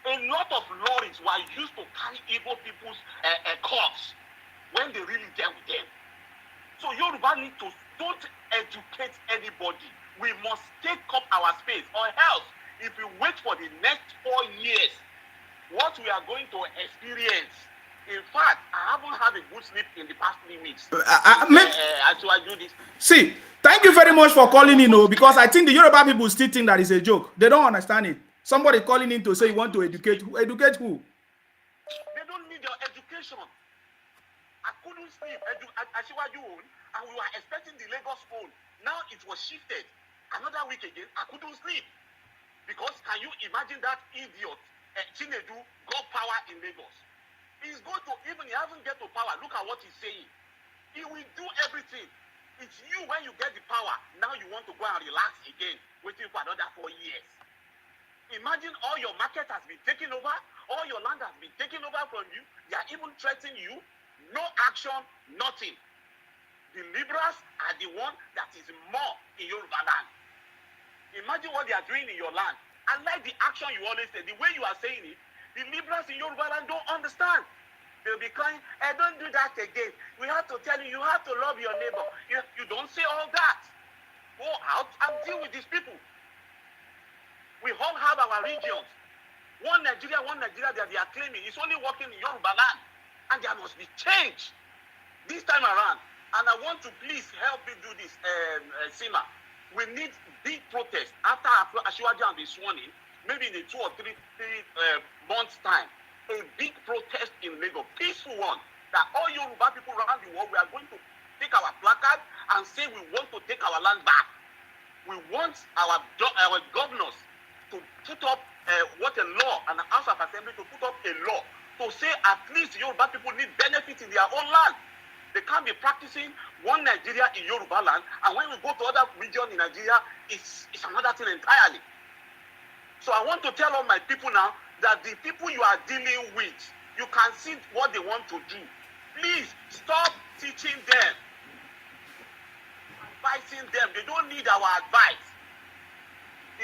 A lot of lorries were used to carry Igbo people's corpse when they really dealt with them. So Yoruba need to don't educate anybody. We must take up our space, or else if we wait for the next 4 years, what we are going to experience. In fact, I haven't had a good sleep in the past 3 weeks. I do this. See, thank you very much for calling in, because I think the Yoruba people still think that is a joke. They don't understand it. Somebody calling in to say you want to educate. Educate who? They don't need your education. I couldn't sleep. And we were expecting the Lagos phone. Now it was shifted. Another week again, I couldn't sleep. Because can you imagine that idiot? Chinedu got power in Lagos. He's going to, even he hasn't get to power. Look at what he's saying. He will do everything. It's you when you get the power. Now you want to go and relax again, waiting for another 4 years. Imagine all your market has been taken over. All your land has been taken over from you. They are even threatening you. No action, nothing. The liberals are the one that is more in Yoruba land. Imagine what they are doing in your land. I like the action you always say. The way you are saying it, the liberals in Yoruba land don't understand. They'll be crying, don't do that again. We have to tell you, you have to love your neighbor. You don't say all that. Go out and deal with these people. We all have our regions. One Nigeria that they are claiming is only working in Yoruba land. And there must be change this time around. And I want to please help me do this, Sima. We need big protest after Ashwaji and be sworn in, maybe in a 2 or 3 months' time. A big protest in Lagos, peaceful one, that all Yoruba people around the world, we are going to take our placard and say we want to take our land back. We want our governors to put up what a law, and the House of Assembly to put up a law to say at least Yoruba people need benefit in their own land. They can't be practicing one Nigeria in Yoruba land, and when we go to other regions in Nigeria, it's another thing entirely. So I want to tell all my people now that the people you are dealing with, you can see what they want to do. Please stop teaching them, advising them. They don't need our advice.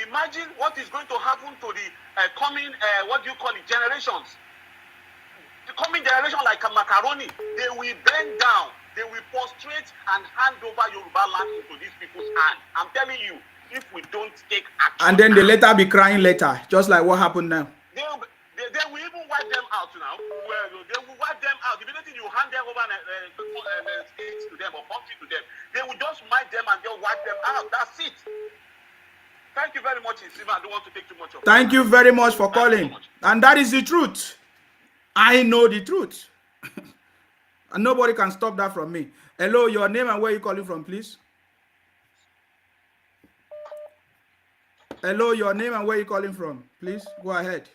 Imagine what is going to happen to the coming, generations. The coming generation like a macaroni, they will bend down, they will prostrate and hand over Yoruba land into these people's hands. I'm telling you, if we don't take action. And then they later be crying later, just like what happened now. They will even wipe them out now. Well, they will wipe them out. The minute you hand them over states to them or country to them, they will just wipe them and they'll wipe them out. That's it. Thank you very much, Isima. I don't want to take too much of Thank you very much for calling. And that is the truth. I know the truth. And nobody can stop that from me. Hello, your name and where you calling from, please? Hello, your name and where you calling from, please? Go ahead.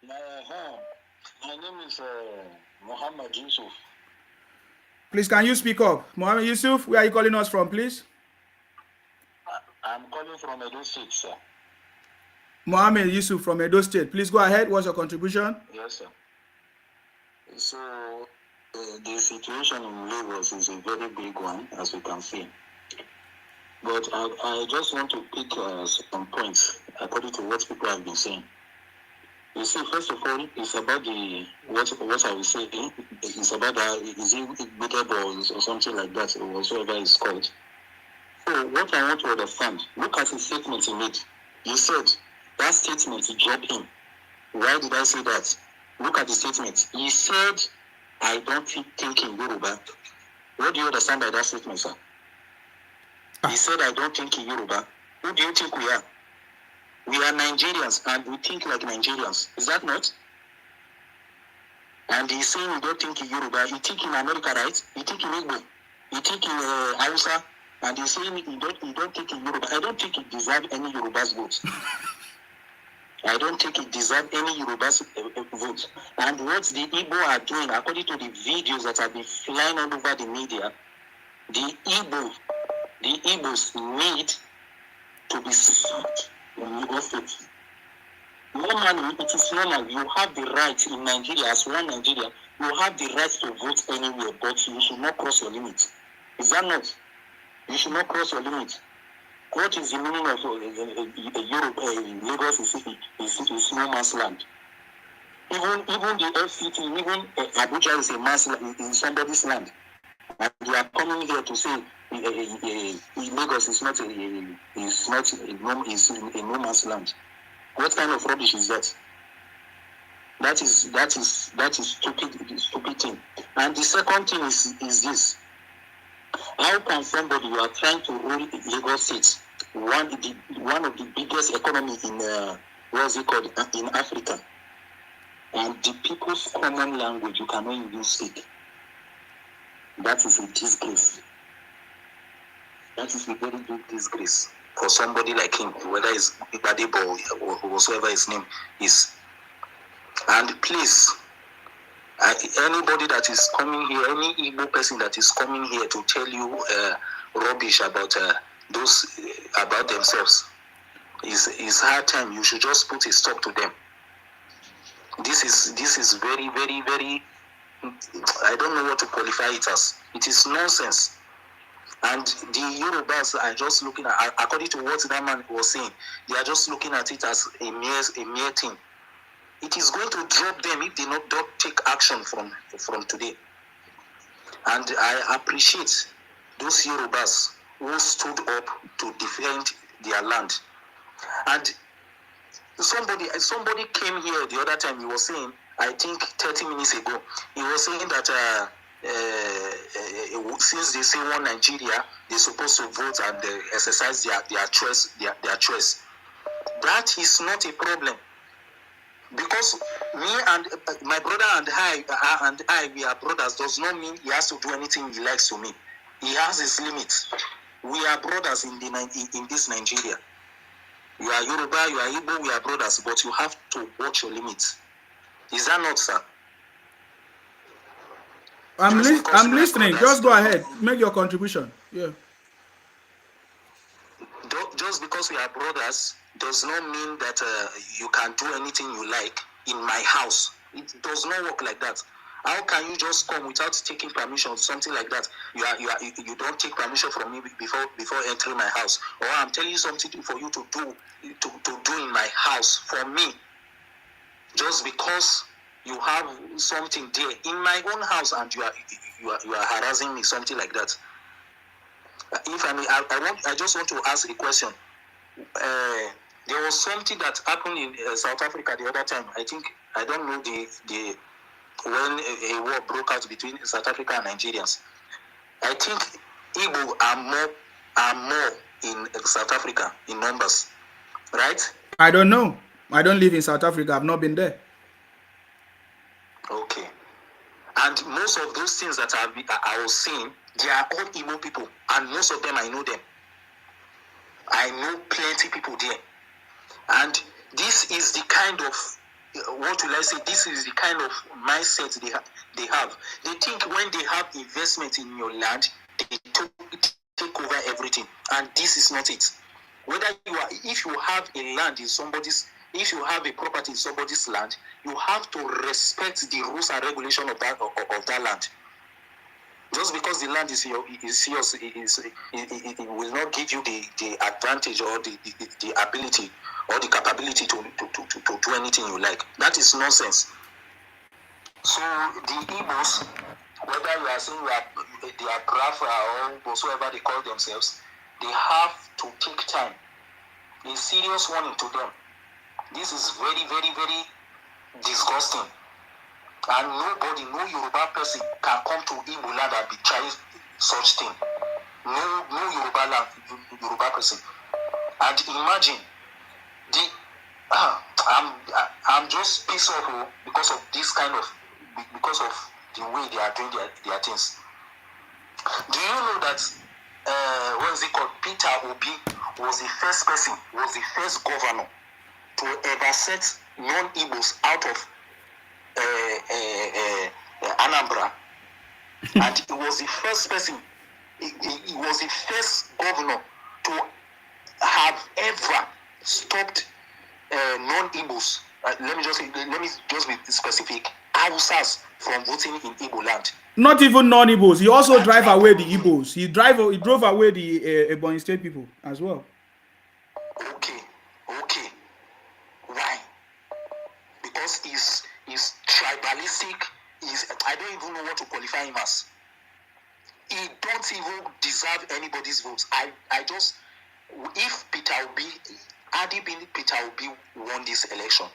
My name is Muhammad Yusuf. Please, can you speak up? Muhammad Yusuf, where are you calling us from, please? I'm calling from Edo State, sir. Muhammad Yusuf from Edo State. Please go ahead. What's your contribution? Yes, sir. So, the situation in Lagos is a very big one, as you can see. But I just want to pick some points according to what people have been saying. You see, first of all, it's about what I will say. It's about is it beatable or something like that, or whatsoever it's called. So what I want to understand, look at the statement he made. You said that statement dropped him. Why did I say that? Look at the statement. He said, I don't think in Yoruba. What do you understand by that statement, sir? He said, I don't think in Yoruba. Who do you think we are? We are Nigerians and we think like Nigerians. Is that not? And he's saying we don't think in Yoruba. You think in America, right? You think in Igbo. You think in Hausa. And he's saying you don't think in Yoruba. I don't think it deserves any Yoruba's vote. I don't think it deserves any Yoruba's vote. And what the Igbo are doing, according to the videos that have been flying all over the media, the Igbos need to be served in Lagos State. Normally, it is normal. You have the right in Nigeria, as one Nigeria, you have the right to vote anywhere, but you should not cross your limit. Is that not? You should not cross your limit. What is the meaning of Lagos is no man's land? Even the FCT, even Abuja is a man's land, is somebody's land. And they are coming here to say Lagos is not a no man's land. What kind of rubbish is that? That is stupid thing. And the second thing is this. How can somebody you are trying to rule Lagos State, one of the biggest economy in what's it called in Africa, and the people's common language you cannot even speak? That is a disgrace. That is a very big disgrace for somebody like him, whether it's Ibadebo or whatsoever his name is. And please, anybody that is coming here, any Igbo person that is coming here to tell you rubbish about about themselves, is hard time. You should just put a stop to them. This is very, very, very. I don't know what to qualify it as. It is nonsense. And the Yorubas are just looking at, according to what that man was saying, they are just looking at it as a mere thing. it is going to drop them if they don't take action from today. And I appreciate those Yorubas who stood up to defend their land. And somebody came here the other time. He was saying, I think 30 minutes ago, he was saying that since they say one Nigeria, they're supposed to vote and exercise their choice. That is not a problem, because me and my brother and I, we are brothers. Does not mean he has to do anything he likes to me. He has his limits. We are brothers in this Nigeria. You are Yoruba, you are Igbo, we are brothers, but you have to watch your limits. Is that not, sir? I'm listening. Just go ahead. Make your contribution. Yeah. Just because we are brothers does not mean that you can do anything you like in my house. It does not work like that. How can you just come without taking permission, something like that? You don't take permission from me before entering my house, or I'm telling you something for you to do in my house for me, just because you have something there in my own house and you are harassing me, something like that. If I may, I just want to ask a question. There was something that happened in South Africa the other time. I don't know when a war broke out between South Africa and Nigerians. I think Igbo are more in South Africa in numbers, right? I don't know. I don't live in South Africa. I've not been there. Okay. And most of those things that I was seeing, they are all Igbo people, and most of them I know them. I know plenty people there, and this is the kind of this is the kind of mindset they have. They think when they have investment in your land, they take over everything, and this is not it. If you have a land in if you have a property in somebody's land, you have to respect the rules and regulations of that land. Just because the land is yours, it will not give you the advantage or the ability or the capability to do anything you like. That is nonsense. So the Igbos, whether you are saying they are Biafra or whatsoever they call themselves, they have to take time. A serious warning to them. This is very, very, very disgusting. And no Yoruba person can come to Igbo land and be trying such thing. No Yoruba person. And imagine I'm just pissed off because of the way they are doing their things. Do you know that what is it called? Peter Obi was the first governor to ever set non-Igbos out of Anambra, and he was the first person. He was the first governor to have ever stopped non-Igbos. Let me just be specific. Hausas from voting in Igbo land. Not even non-Igbos. He also drive away the Igbos. He drove away the Ebonyi State people as well. Okay. Why? Because he's tribalistic. I don't even know what to qualify him as. He don't even deserve anybody's votes. If Peter Obi, had it been Peter Obi won this election,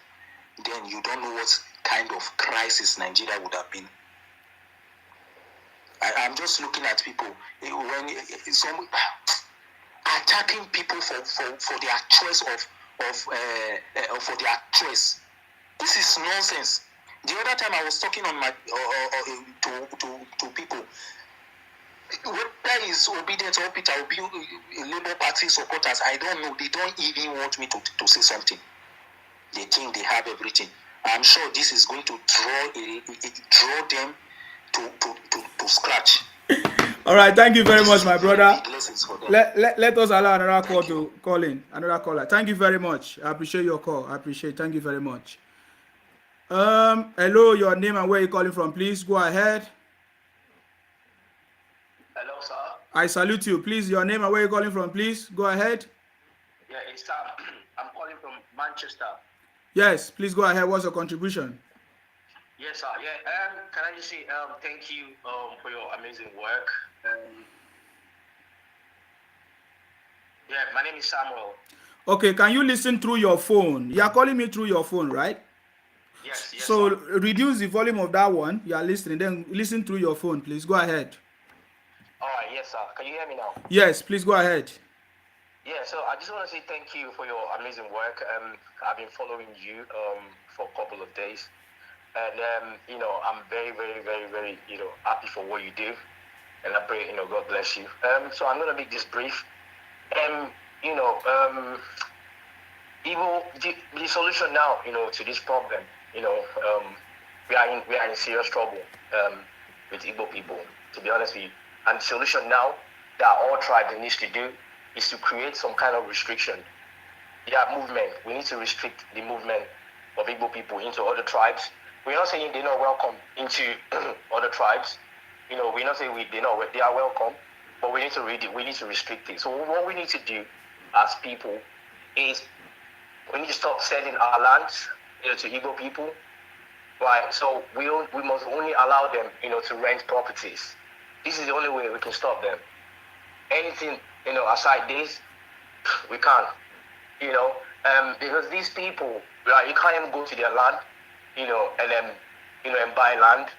then you don't know what kind of crisis Nigeria would have been. I'm just looking at people when some attacking people for their choice for their choice. This is nonsense. The other time I was talking on my to people, whether is obedient or Peter Obi, Labour Party supporters, I don't know. They don't even want me to say something. They think they have everything. I'm sure this is going to draw them to scratch. All right, thank you very much, my brother. Let us allow another call to call in. Another caller. Thank you very much. I appreciate your call. Thank you very much. Hello, your name and where you're calling from, please. Go ahead. Hello, sir. I salute you. Please, your name and where you're calling from, please. Go ahead. Yeah, it's I'm calling from Manchester. Yes, please go ahead. What's your contribution? Yes, sir. Yeah. Can I just say thank you for your amazing work. Yeah, my name is Samuel. Okay, can you listen through your phone? You are calling me through your phone, right? Yes, yes, So sir. reduce the volume of that one. You are listening. Then listen through your phone, please. Go ahead. All right, yes, sir. Can you hear me now? Yes, please go ahead. Yeah, so I just want to say thank you for your amazing work. I've been following you for a couple of days, and I'm very, very, very, very happy for what you do, and I pray God bless you. So I'm gonna make this brief. The solution now to this problem, we are in serious trouble with Igbo people, to be honest with you. And the solution now that all tribes needs to do is to create some kind of restriction. Movement. We need to restrict the movement of Igbo people into other tribes. We're not saying they're not welcome into other tribes. We're not saying they are welcome, but we need to restrict it. So what we need to do as people is we need to stop selling our lands to Igbo people. Right. So we must only allow them to rent properties. This is the only way we can stop them. Anything aside this, we can't. Because these people, you can't even go to their land, and then and buy land,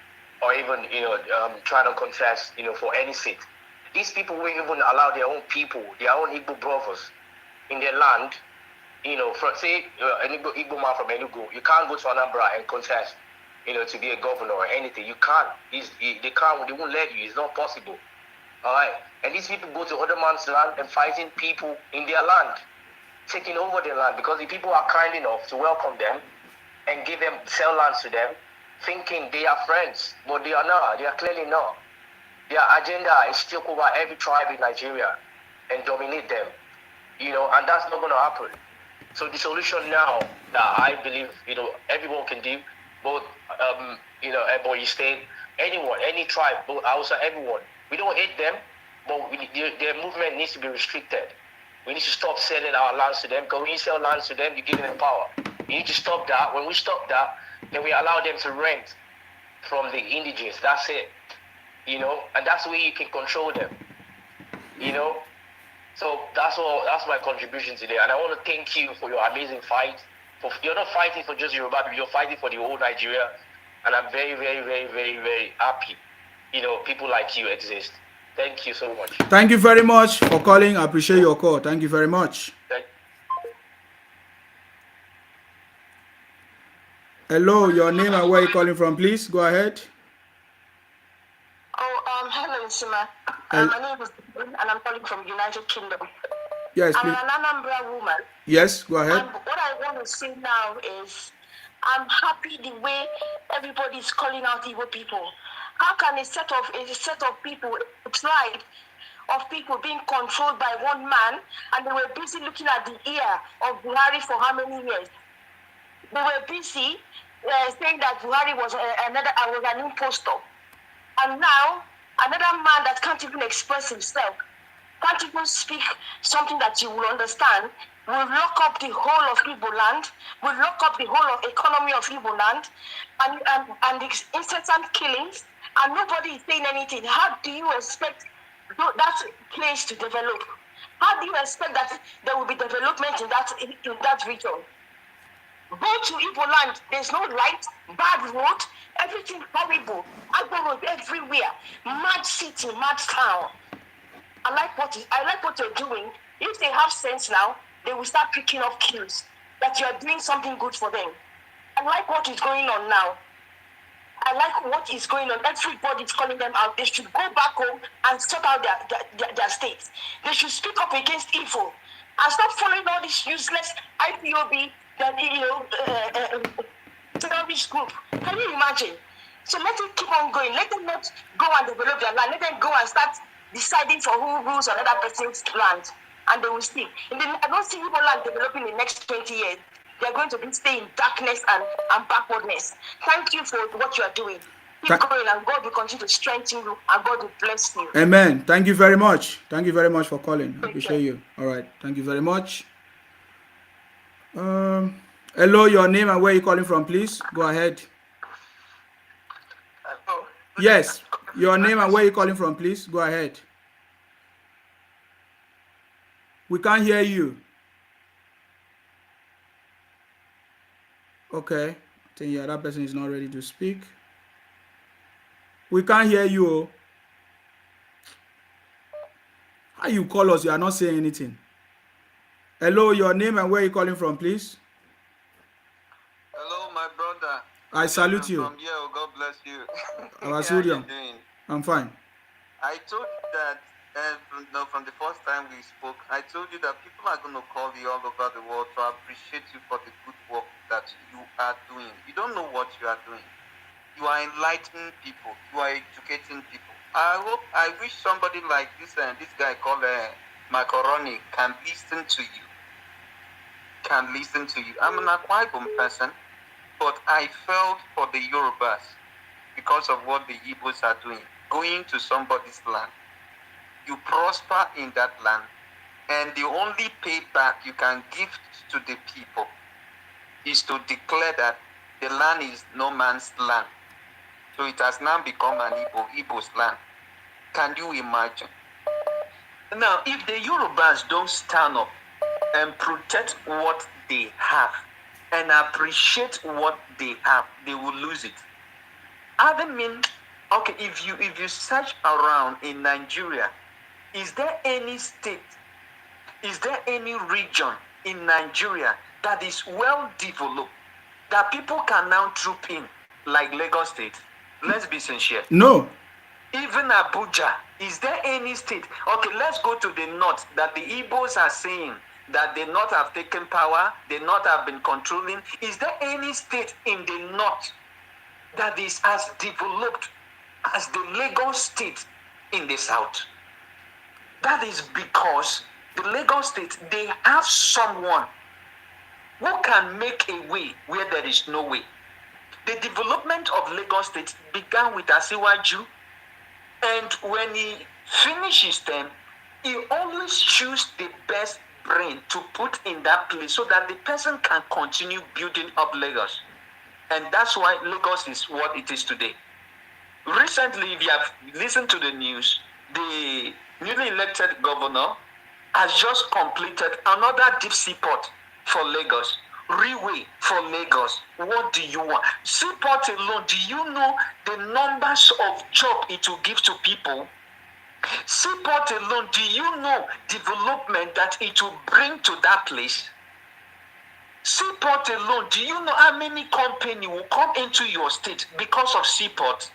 or even try to contest for any seat. These people will even allow their own people, their own Igbo brothers in their land, say an Igbo man from Enugu, you can't go to Anambra and contest to be a governor or anything. You can't. They won't let you. It's not possible. All right. And these people go to other man's land and fighting people in their land, taking over their land, because the people are kind enough to welcome them and sell lands to them, thinking they are friends, but they are not. They are clearly not. Their agenda is to take over every tribe in Nigeria and dominate them, and that's not going to happen. So the solution now that I believe, everyone can do, both, Ebonyi State, anyone, any tribe, both Hausa, everyone. We don't hate them, but their movement needs to be restricted. We need to stop selling our lands to them, because when you sell lands to them, you're giving them power. You need to stop that. When we stop that, then we allow them to rent from the indigenous. That's it. And that's the way you can control them. So that's all. That's my contribution today. And I want to thank you for your amazing fight. You're not fighting for just Yoruba people, you're fighting for the whole Nigeria. And I'm very, very, very, very, very happy. People like you exist. Thank you so much. Thank you very much for calling. I appreciate your call. Thank you very much. Hello, your name and where you're calling from, please. Go ahead. Hello, Sima. My name is and I'm calling from United Kingdom. Yes, I'm please. an Anambra woman. Yes, go ahead. And what I want to say now is I'm happy the way everybody is calling out Igbo people. How can a set of people, a tribe of people being controlled by one man, and they were busy looking at the ear of Buhari for how many years? They were busy saying that Buhari was an impostor. And now, another man that can't even express himself, can't even speak something that you will understand, will lock up the whole of Igbo land, will lock up the whole of economy of Igbo land, and the incessant killings, and nobody is saying anything. How do you expect that place to develop? How do you expect that there will be development in that region? Go to Igbo land, there's no light, bad road, everything horrible. Agbo road everywhere, mad city, mad town. I like what you're doing. If they have sense now, they will start picking up cues that you're doing something good for them. I like what is going on now. I like what is going on. Everybody's calling them out. They should go back home and sort out their states. They should speak up against evil and stop following all this useless IPOB, terrorist group. Can you imagine? So let it keep on going. Let them not go and develop their land. Let them go and start deciding for who rules another person's land, and they will speak. I don't see Igbo land developing in the next 20 years. They are going to stay in darkness and backwardness. Thank you for what you are doing. Keep going, and God will continue to strengthen you, and God will bless you. Amen. Thank you very much. Thank you very much for calling. I appreciate you. All right. Thank you very much. Hello, your name and where you calling from, please. Go ahead. Hello. Yes, your name and where you calling from, please. Go ahead. We can't hear you. Okay. I think the other person is not ready to speak. We can't hear you. How you call us? You are not saying anything. Hello, your name and where you calling from, please. Hello, my brother. I salute you. From here, God bless you. How are you doing? I'm fine. I told you that from the first time we spoke, I told you that people are going to call you all over the world to appreciate you for the good work that you are doing. You don't know what you are doing. You are enlightening people. You are educating people. I wish somebody like this guy called Macaroni can listen to you. I'm an Akwa Ibom person, but I felt for the Yorubas because of what the Igbos are doing. Going to somebody's land, you prosper in that land, and the only payback you can give to the people is to declare that the land is no man's land. So it has now become an Igbo's land. Can you imagine? Now, if the Yorubas don't stand up and protect what they have and appreciate what they have, they will lose it. I mean, okay, if you search around in Nigeria, is there any state, is there any region in Nigeria that is well developed, that people can now troop in like Lagos State? Let's be sincere. No. Even Abuja, is there any state? Okay, let's go to the north that the Igbos are saying that the north have taken power, the north have been controlling. Is there any state in the north that is as developed as the Lagos State in the south? That is because the Lagos State, they have someone who can make a way where there is no way. The development of Lagos State began with Asiwaju, and when he finished his term, he always choose the best brain to put in that place so that the person can continue building up Lagos. And that's why Lagos is what it is today. Recently, if you have listened to the news, the newly elected governor has just completed another deep sea port for Lagos. Railway for Lagos. What do you want? Seaport alone, do you know the numbers of jobs it will give to people? Seaport alone, do you know development that it will bring to that place? Seaport alone, do you know how many companies will come into your state because of Seaport?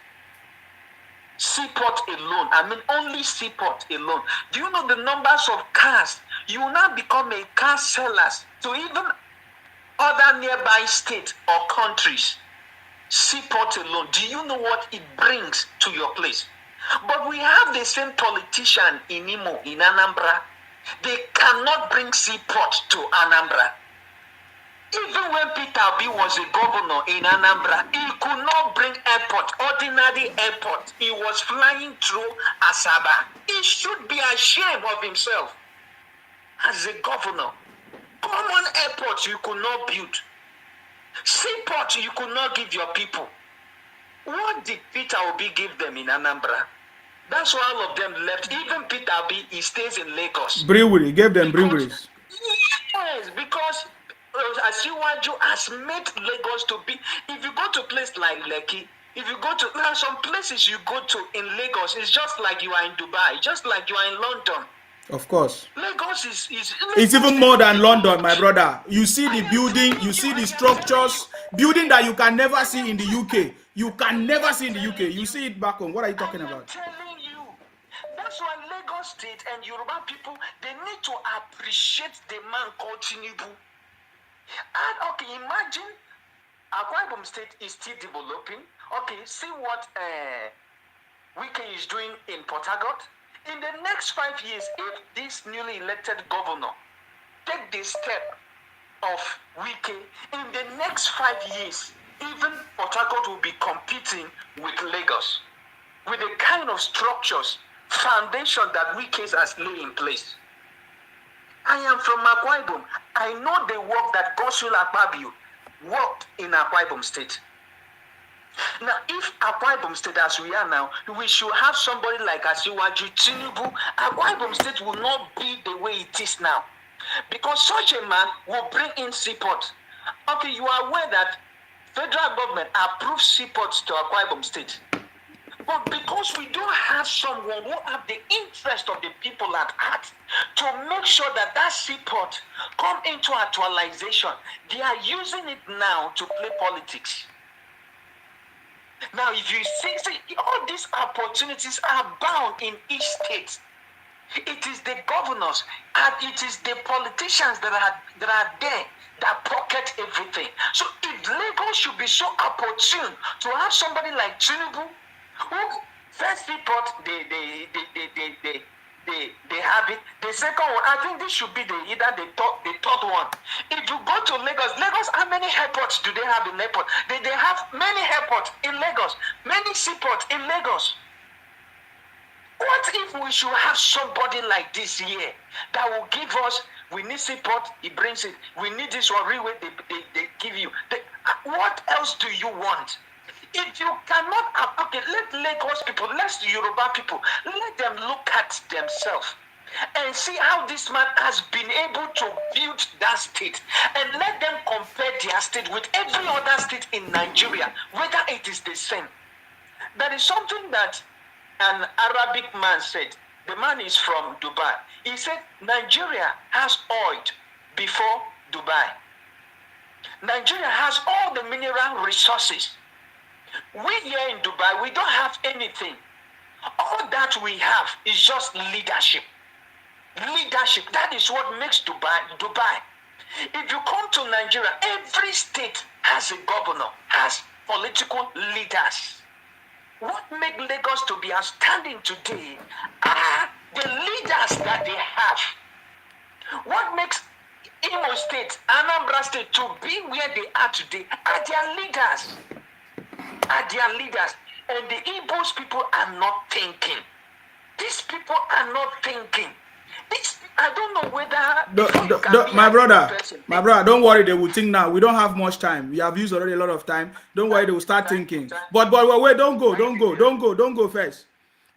Seaport alone, only Seaport alone. Do you know the numbers of cars? You will now become a car seller to even other nearby states or countries. Seaport alone, do you know what it brings to your place? But we have the same politician in Imo, in Anambra. They cannot bring seaport to Anambra. Even when Peter Obi was a governor in Anambra, he could not bring airport, ordinary airport. He was flying through Asaba. He should be ashamed of himself as a governor. Common airports you could not build. Seaport you could not give your people. What did Peter Obi give them in Anambra? That's why all of them left. Even Peter Obi, he stays in Lagos. Brewery, gave them breweries. Yes, because Asiwaju has made Lagos to be. If you go to a place like Lekki, if you go to, there are some places you go to in Lagos, it's just like you are in Dubai, just like you are in London. Of course. Lagos is it's even more than London, my brother. You see the building, you see the structures, building that you can never see in the UK. You can never see in the UK. You see it back home. What are you talking about? I'm telling you. That's why Lagos State and Yoruba people, they need to appreciate the man called Tinubu. And okay, imagine Akwa Ibom State is still developing. Okay, see what Wike is doing in Port Harcourt. In the next 5 years, if this newly elected governor take the step of Wike, in the next 5 years, even Port Harcourt will be competing with Lagos with the kind of structures, foundation that Wike has laid in place. I am from Akwa Ibom. I know the work that Godswill Akpabio worked in Akwa Ibom State. Now, if Akwa Ibom State, as we are now, we should have somebody like Asiwaju Tinubu, Akwa Ibom State will not be the way it is now. Because such a man will bring in seaport. Okay, you are aware that federal government approves seaports to Akwa Ibom State. But because we don't have someone who have the interest of the people at heart to make sure that that seaport come into actualization, they are using it now to play politics. Now, if you see, all these opportunities are bound in each state. It is the governors and it is the politicians that are there that pocket everything. So if Lagos should be so opportune to have somebody like Tinubu, who first report they have it. The second one, I think this should be either the third one. If you go to Lagos, how many airports do they have in Lagos? They have many airports in Lagos, many seaports in Lagos. What if we should have somebody like this here that will give us, we need support, he brings it. We need this one, they give you. What else do you want? If you cannot, okay, let Lagos people, let Yoruba people, let them look at themselves and see how this man has been able to build that state, and let them compare their state with every other state in Nigeria, whether it is the same. There is something that an Arabic man said. The man is from Dubai. He said Nigeria has oil before Dubai. Nigeria has all the mineral resources. We here in Dubai, we don't have anything. All that we have is just leadership. Leadership, that is what makes Dubai. If you come to Nigeria, every state has a governor, has political leaders. What makes Lagos to be outstanding today are the leaders that they have. What makes Imo State, Anambra State to be where they are today are their leaders. And the Igbos people are not thinking. These people are not thinking. I don't know whether my brother, don't worry, they will think now. We don't have much time. We have used already a lot of time. Don't worry, they will start thinking. But wait, don't go first.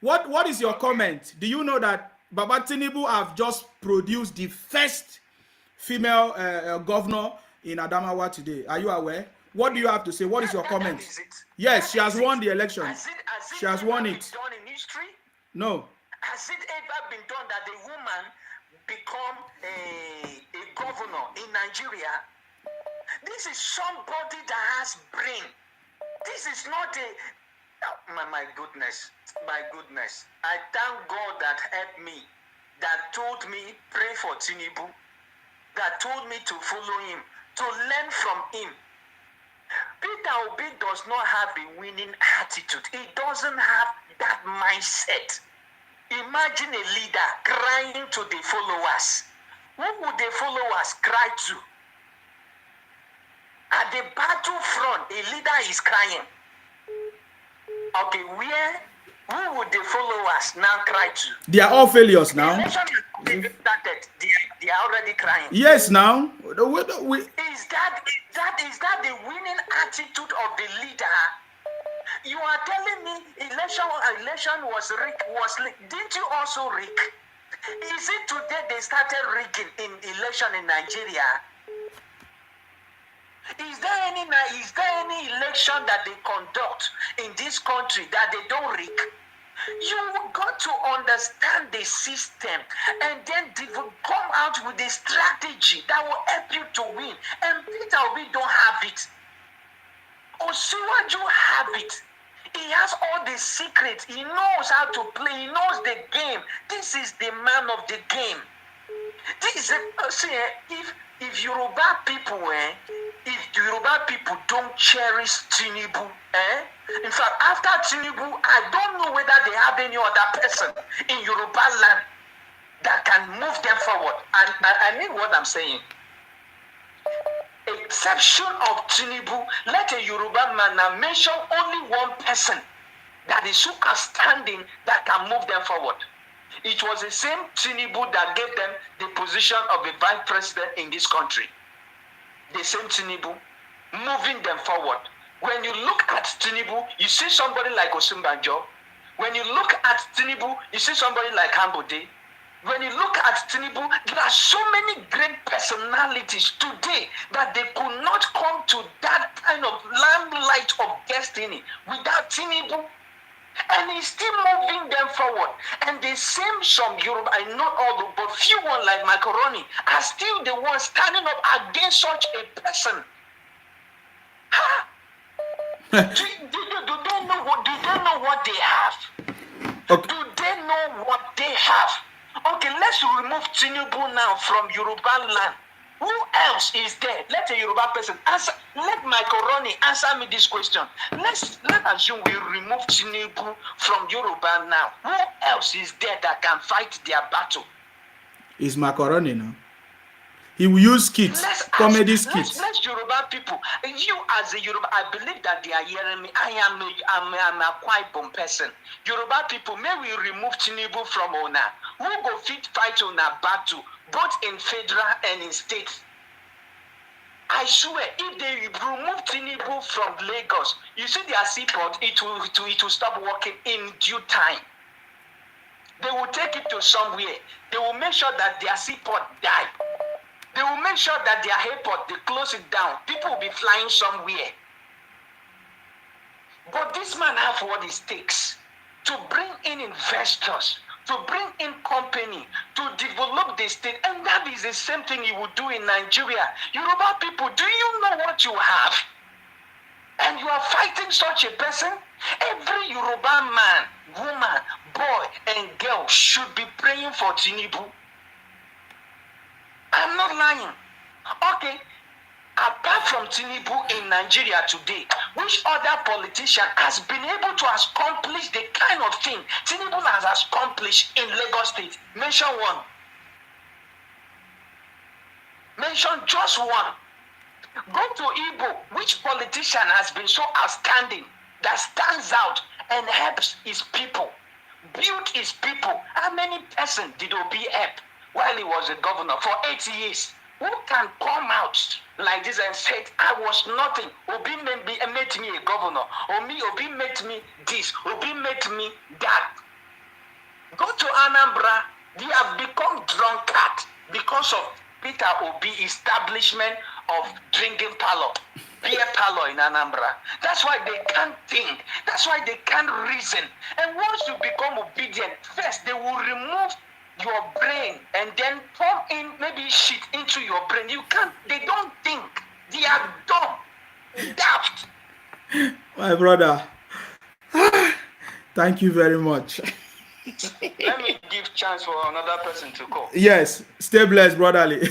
What is your comment? Do you know that Baba Tinubu have just produced the first female governor in Adamawa today? Are you aware? What do you have to say? What is your comment? Yes, she has won the election. She has won it. No. Has it ever been done that a woman become a governor in Nigeria? This is somebody that has brain. This is not my goodness. I thank God that helped me, that told me pray for Tinubu, that told me to follow him, to learn from him. Peter Obi does not have a winning attitude. He doesn't have that mindset. Imagine a leader crying to the followers. Who would the followers cry to? At the battlefront, a leader is crying. Okay, who would the followers now cry to? They are all failures now. The election started. They are already crying. Yes, now. Is that the winning attitude of the leader? You are telling me election was rigged. Didn't you also rig? Is it today they started rigging in election in Nigeria? Is there any election that they conduct in this country that they don't rig? You got to understand the system and then come out with a strategy that will help you to win. And Peter Obi don't have it. Osiwaju have it. He has all the secrets. He knows how to play. He knows the game. This is the man of the game. This is if Yoruba people, don't cherish Tinubu, in fact, after Tinubu, I don't know whether they have any other person in Yoruba land that can move them forward. And I mean what I'm saying. Exception of Tinubu, let a Yoruba man now mention only one person that is so outstanding that can move them forward. It was the same Tinubu that gave them the position of a vice president in this country. The same Tinubu. moving them forward. When you look at Tinubu, you see somebody like Osinbajo. When you look at Tinubu, you see somebody like Ambode. When you look at Tinubu, there are so many great personalities today that they could not come to that kind of limelight of destiny without Tinubu. And he's still moving them forward. And the same some Europe, I not all, but few one like Macaroni are still the ones standing up against such a person. do they know what they have? Okay. Do they know what they have? Okay, let's remove Tinubu now from Yoruba land. Who else is there? Let a Yoruba person answer. Let Macaroni answer me this question. Let's assume we remove Tinubu from Yoruba now. Who else is there that can fight their battle? It's Macaroni now. He will use skits, comedy skits. Let's Yoruba people. You as a Yoruba, I believe that they are hearing me. I'm a quite bomb person. Yoruba people, may we remove Tinubu from Ona. Who go fit fight on a battle, both in federal and in state? I swear, if they remove Tinubu from Lagos, you see their seaport, it will stop working in due time. They will take it to somewhere. They will make sure that their seaport die. They will make sure that their airport, they close it down. People will be flying somewhere. But this man has what it takes to bring in investors, to bring in company, to develop the state. And that is the same thing he would do in Nigeria. Yoruba people, do you know what you have? And you are fighting such a person? Every Yoruba man, woman, boy, and girl should be praying for Tinubu. I'm not lying. Okay. Apart from Tinubu in Nigeria today, which other politician has been able to accomplish the kind of thing Tinubu has accomplished in Lagos State? Mention one. Mention just one. Go to Igbo. Which politician has been so outstanding that stands out and helps his people, build his people? How many persons did Obi help while he was a governor for 8 years? Who can come out like this and say, I was nothing? Obi made me a governor. Obi made me this. Obi made me that. Go to Anambra. They have become drunkard because of Peter Obi establishment of drinking parlor, beer parlor in Anambra. That's why they can't think. That's why they can't reason. And once you become obedient, first they will remove your brain and then pour in maybe shit into your brain. You can't, they don't think. They are dumb, daft. My brother, thank you very much. Let me give chance for another person to call. Yes, stay blessed, brotherly.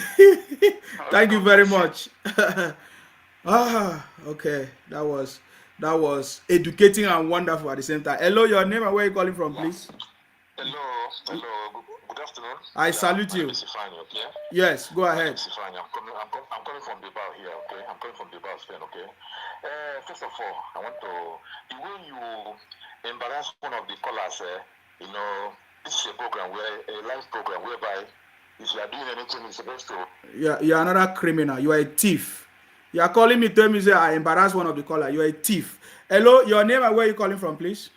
Thank you very much. Okay, that was educating and wonderful at the same time. Hello, your name and where are you calling from, please? Hello. Good afternoon. I salute you. Okay? Yes, go ahead. I'm coming from Bilbao here, okay? I'm coming from Bilbao, Spain, okay? First of all, I want to, the way you embarrass one of the callers, you know, this is a program a live program whereby if you are doing anything, you're supposed to. You're another criminal. You are a thief. You are calling me, tell me, say I embarrass one of the caller. You are a thief. Hello, your name and where are you calling from, please?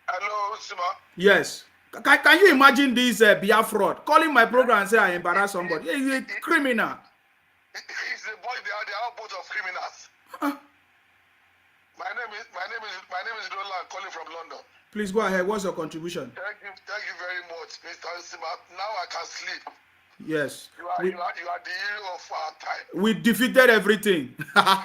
Hello, Sima. Yes. Can you imagine this BR fraud? Calling my program and say I embarrass somebody. Yeah, you're a criminal. He's a boy. They are all both of criminals. My name is Roland. I'm calling from London. Please go ahead. What's your contribution? Thank you very much, Mr. Sima. Now I can sleep. Yes. You are the hero of our time. We defeated everything. God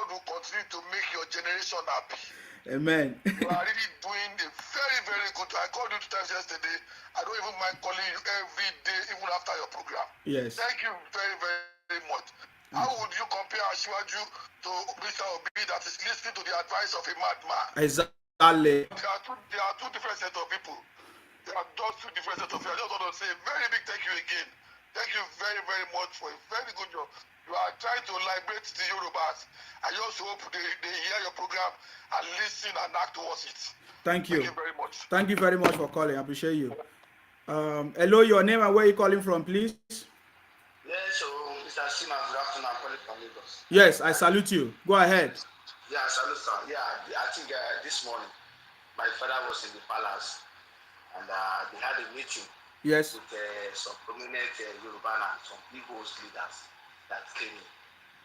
will continue to make your generation happy. Amen. You are really doing a very, very good. I called you 2 times yesterday. I don't even mind calling you every day, even after your program. Yes. Thank you very, very much. How would you compare Ashwaju to Mr. Obi that is listening to the advice of a madman? Exactly. There are two different sets of people. There are those two different sets of people. I just want to say a very big thank you again. Thank you very, very much for a very good job. You are trying to liberate the Yorubas. I just hope they hear your program and listen and act towards it. Thank you. Thank you very much. Thank you very much for calling. I appreciate you. Hello, your name and where are you calling from, please? Yes, so Mr. Sima, good afternoon. I'm Yes, I salute you. Go ahead. Yeah, salute, sir. Yeah, I think this morning my father was in the palace and they had a meeting Yes. with some prominent Yoruba and some Igbo's leaders that came in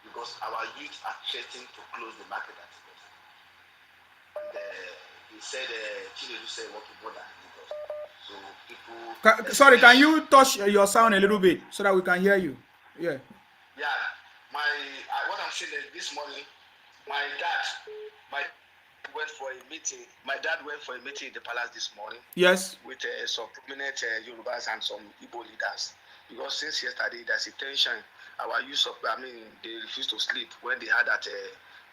because our youth are threatening to close the market at Lagos. And he said, Chinedu said, what to border Lagos. So people. Sorry, can you touch your sound a little bit so that we can hear you? Yeah. Yeah, what I'm saying is this morning, my dad went for a meeting. My dad went for a meeting in the palace this morning. Yes. With some prominent Yorubas and some Igbo leaders. Because since yesterday, there's a tension. Our they refused to sleep when they heard that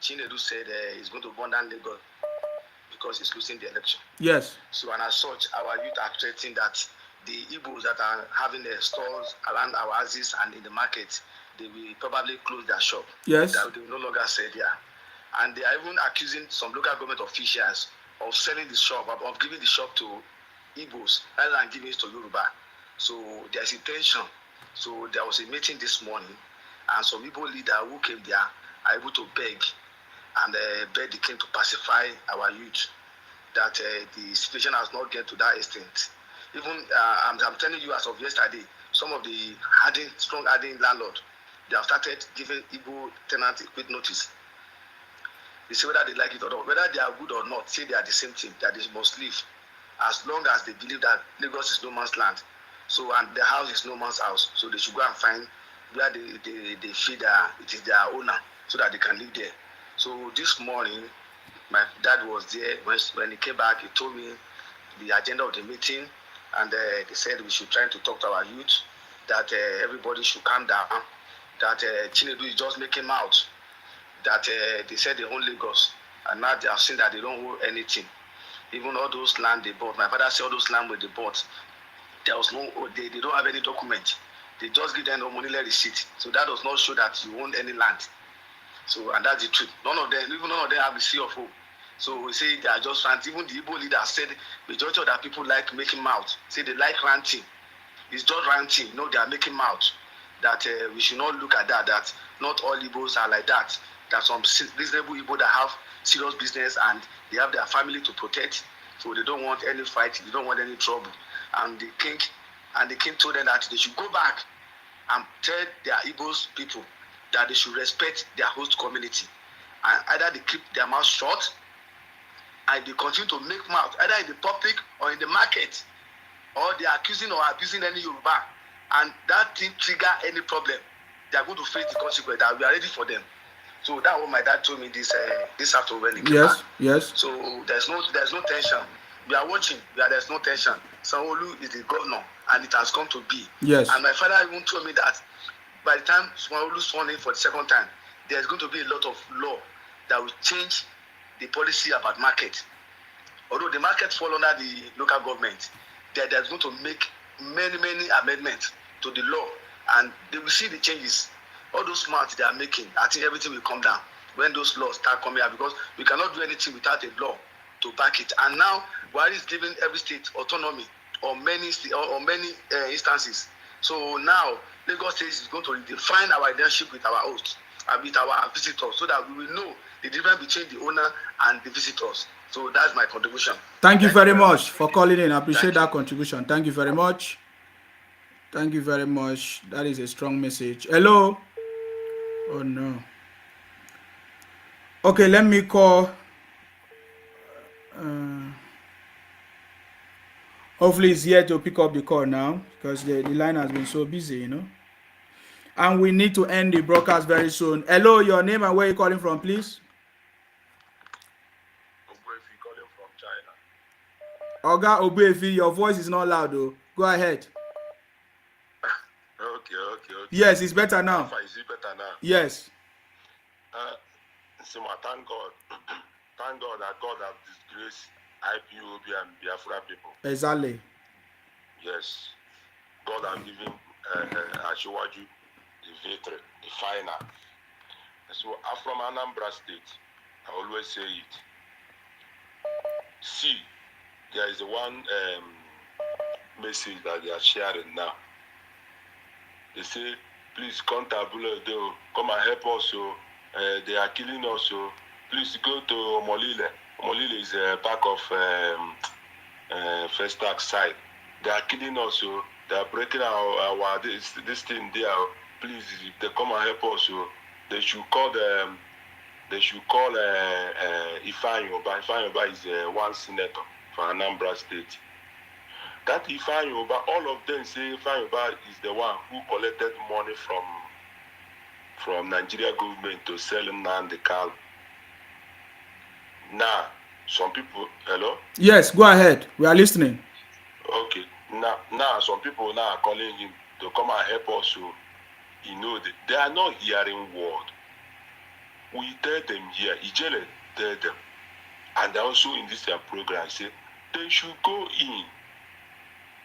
Chinedu said he's going to burn down Lagos because he's losing the election. Yes. So, and as such, our youth are threatening that the Igbos that are having their stores around our houses and in the market, they will probably close their shop. Yes. That they will no longer sell there. And they are even accusing some local government officials of selling the shop, of giving the shop to Igbos rather than giving it to Yoruba. So there's a tension. So there was a meeting this morning, and some Igbo leader who came there are able to beg and beg the king to pacify our youth, that the situation has not get to that extent. Even I'm telling you, as of yesterday, some of the strong hardened landlord, they have started giving Igbo tenants a quit notice. They say whether they like it or not, whether they are good or not, say they are the same thing, that they must leave, as long as they believe that Lagos is no man's land. So, and the house is no man's house. So they should go and find where they feel that it is their owner, so that they can live there. So this morning, my dad was there. When he came back, he told me the agenda of the meeting, and they said we should try to talk to our youth, that everybody should calm down, that Chinedu is just making out, that they said they own Lagos, and now they have seen that they don't own anything. Even all those land they bought, my father said all those land where they bought, there was they don't have any document. They just give them no money receipt. So that does not show that you own any land. So, and that's the truth. None of them have the CFO. So we say they are just ranting. Even the Igbo leader said majority of the people like making mouth. Say they like ranting. It's just ranting. No, they are making mouth. That we should not look at that. That not all Igbos are like that. There are some reasonable Igbo that have serious business and they have their family to protect. So they don't want any fight. They don't want any trouble. And the king told them that they should go back and tell their Igbos people that they should respect their host community. And either they keep their mouth shut and they continue to make mouth, either in the public or in the market, or they are accusing or abusing any Yoruba, and that thing trigger any problem, they are going to face the consequence. That we are ready for them. So that's what my dad told me this afternoon when he came back. Yes. So there's no tension. We are watching. There's no tension. Sanwo-Olu is the governor, and it has come to be. Yes. And my father even told me that by the time Sanwo-Olu sworn in for the second time, there's going to be a lot of law that will change the policy about market. Although the market fall under the local government, there's going to make many amendments to the law, and they will see the changes. All those smarts they are making, I think everything will come down when those laws start coming out, because we cannot do anything without a law to back it. And now Buhari is giving every state autonomy on many instances. So now Lagos State is going to redefine our relationship with our hosts and with our visitors, so that we will know the difference between the owner and the visitors. So that's my contribution. Thank you very much for calling in. I appreciate that contribution. Thank you very much. Thank you very much. That is a strong message. Hello. Oh no. Okay, let me call. Hopefully he's here to pick up the call now, because the line has been so busy, And we need to end the broadcast very soon. Hello, your name and where you calling from, please? Obuefi calling from China. Oga Obuefi, your voice is not loud though. Go ahead. Okay. Yes, it's better now. Is it better now? Yes. So I thank God. Thank God that God has disgraced IPOB and Biafra people. Exactly. Yes. God has given Ashiwaju the victory, the final. So I'm from Anambra State. I always say it. See, there is one message that they are sharing now. They say, please contact Buledo, come and help us. So they are killing us. So please go to Omolile. Omolile is back of First Tax side. They are killing us. So they are breaking our this thing there. Please, if they come and help us, so they should call them. They should call Ifeanyi Oba. Ifeanyi Oba is one senator for Anambra State. That Ifeanyi Oba, all of them say Ifeanyi Oba is the one who collected money from Nigeria government to sell Nnamdi Kanu. Now, some people, hello? Yes, go ahead. We are listening. Okay. Now some people now are calling him to come and help us. So, you know, they are not hearing word. We tell them here, Ijele tell them. And also in this program, say they should go in.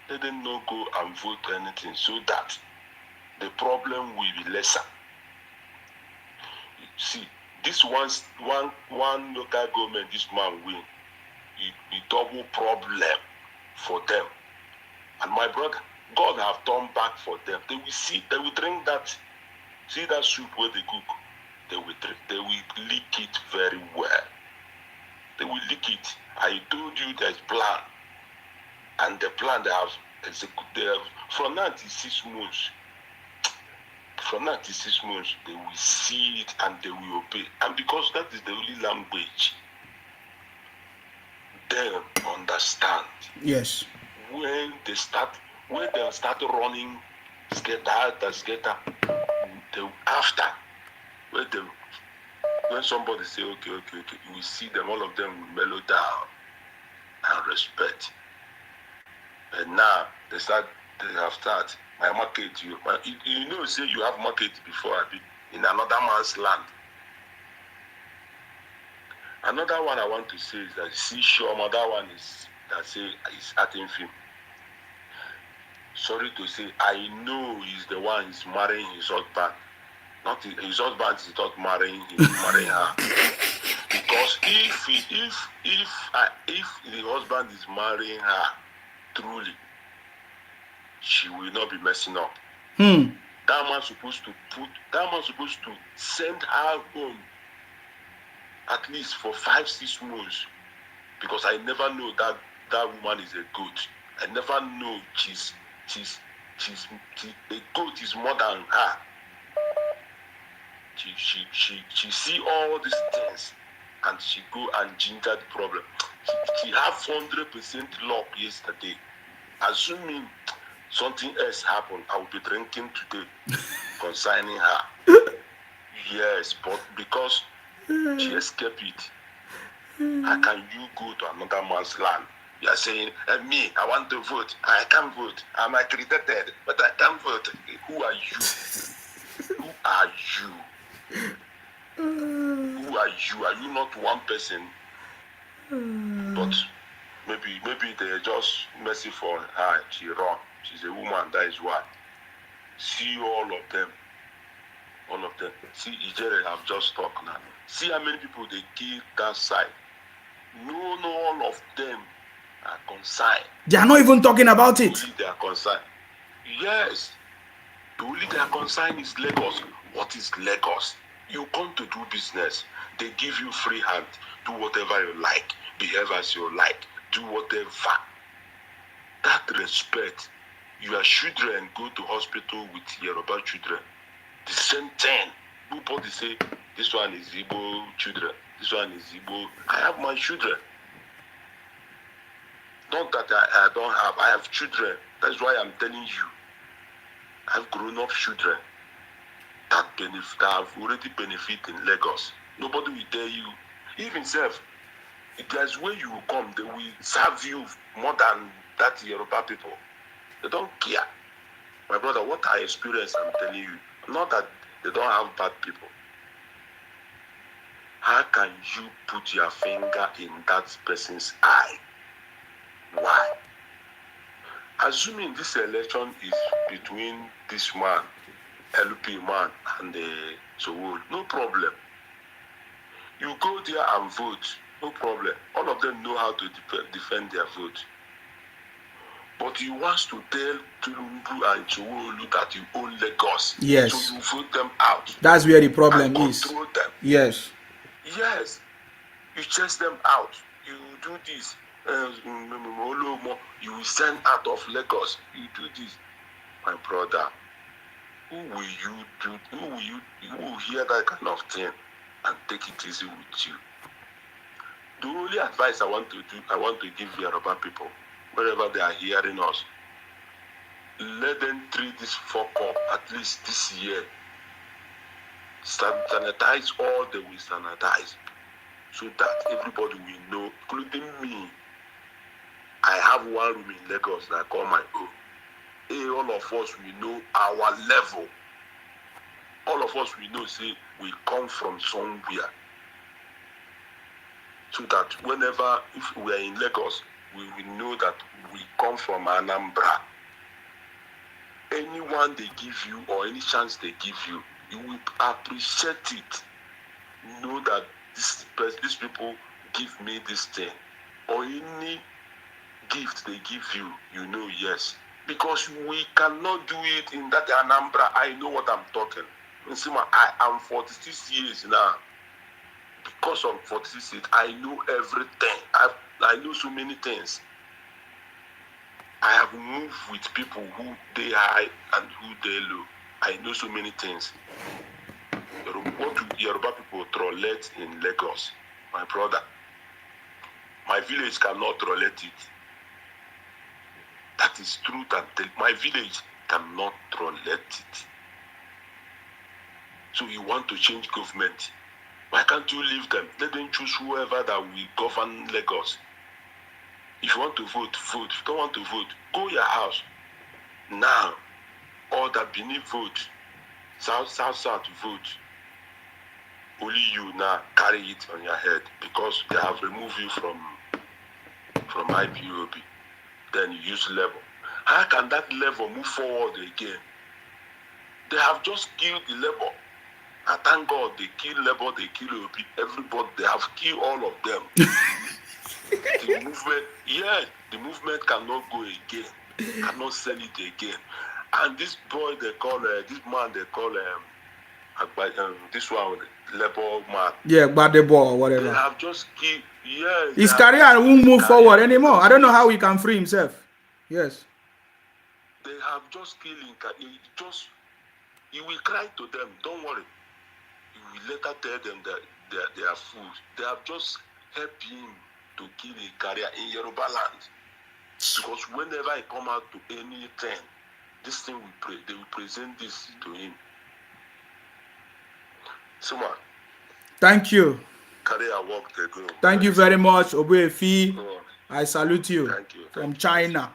Let them not go and vote anything so that the problem will be lesser. See, this one local government, this man win, it double problem for them. And my brother, God have turned back for them. They will see, they will drink that, see that soup where they cook, they will drink, they will lick it very well. They will lick it. I told you there's plan. And the plan they have executed from now to 6 months. From now to 6 months, they will see it and they will obey. And because that is the only language they understand. Yes. When they start running skater, they after when somebody say okay, you will see them, all of them will mellow down and respect. And now they have started. I market you. You know, say you have market before I be in another man's land. Another one I want to say is that see sure another one is that say is acting film. Sorry to say, I know he's the one who's marrying his husband. Not his husband is not marrying him, he's marrying her. Because if the husband is marrying her truly, she will not be messing up. That man supposed to send her home at least for 5-6 months. Because I never know that woman is a goat. I never know a goat is more than her. She see all these things and she go and ginger the problem. She have 100% luck yesterday. Assuming something else happened, I will be drinking today concerning her. Yes, but because she escaped it, how can you go to another man's land? You are saying, me, I want to vote. I can't vote. I'm accredited, but I can't vote. Who are you? Who are you? Who are you? Are you not one person? But maybe they're just messy for her. She wrong. She's a woman, that is why. See all of them. All of them. See, Ijere have just talked now. See how many people they kill that side. No, all of them are concerned. They are not even talking about it. Only they are concerned. Yes. The only they are concerned is Lagos. What is Lagos? You come to do business. They give you free hand. Do whatever you like. Behave as you like. Do whatever. That respect. Your children go to hospital with Yoruba children. The same thing. Nobody say, this one is Igbo children. This one is Igbo. I have my children. Not that I don't have. I have children. That's why I'm telling you. I've grown up children that have already benefit in Lagos. Nobody will tell you. Even self, if there's where you will come, they will serve you more than that Yoruba people. They don't care. My brother, what I experience, I'm telling you, not that they don't have bad people. How can you put your finger in that person's eye? Why? Assuming this election is between this man, LP man, and Sowolu, no problem. You go there and vote, no problem. All of them know how to defend their vote. But he wants to tell Tinubu and Chiwolu that you own Lagos. Yes. So you vote them out. That's where the problem is. Control them. Yes. Yes. You chase them out. You do this. You will send out of Lagos. You do this. My brother, who will hear that kind of thing and take it easy with you? The only advice I want to give Yoruba people, wherever they are hearing us, let them treat this fuck up at least this year. Sanitize all they will sanitize, so that everybody will know, including me. I have one room in Lagos that I call my own. Hey, all of us, we know our level. All of us, we know, say, we come from somewhere. So that whenever, if we are in Lagos, we will know that we come from Anambra. Anyone they give you or any chance they give you, you will appreciate it. Know that these people give me this thing. Or any gift they give you, you know, yes. Because we cannot do it in that Anambra. I know what I'm talking. I am 46 years now. Because of 46 years, I know everything. I know so many things. I have moved with people who they high and who they low. I know so many things. What do Yoruba people trollate in Lagos? My brother, my village cannot trollate it. That is truth, and my village cannot trollate it. So you want to change government? Why can't you leave them? Let them choose whoever that will govern Lagos. If you want to vote, vote. If you don't want to vote, go your house. Now, all that beneath vote, south, vote. Only you now carry it on your head because they have removed you from IPOB. Then you use level. How can that level move forward again? They have just killed the level. I thank God they kill level, they kill OB, everybody, they have killed all of them. The movement cannot go again, cannot sell it again. And this boy they call, this man they call, this one, level man. Yeah, Badebo or whatever. They have just killed, yes. His career won't move forward anymore. I don't know how he can free himself. Yes. They have just killed him. You will cry to them, don't worry. You will later tell them that they are fools. They have just helped him to kill his career in Yoruba land. Because whenever I come out to anything, this thing they will present this to him. Suma. Thank you. Career work they go. Thank you very much, Obuefi. I salute you. Thank you. From China.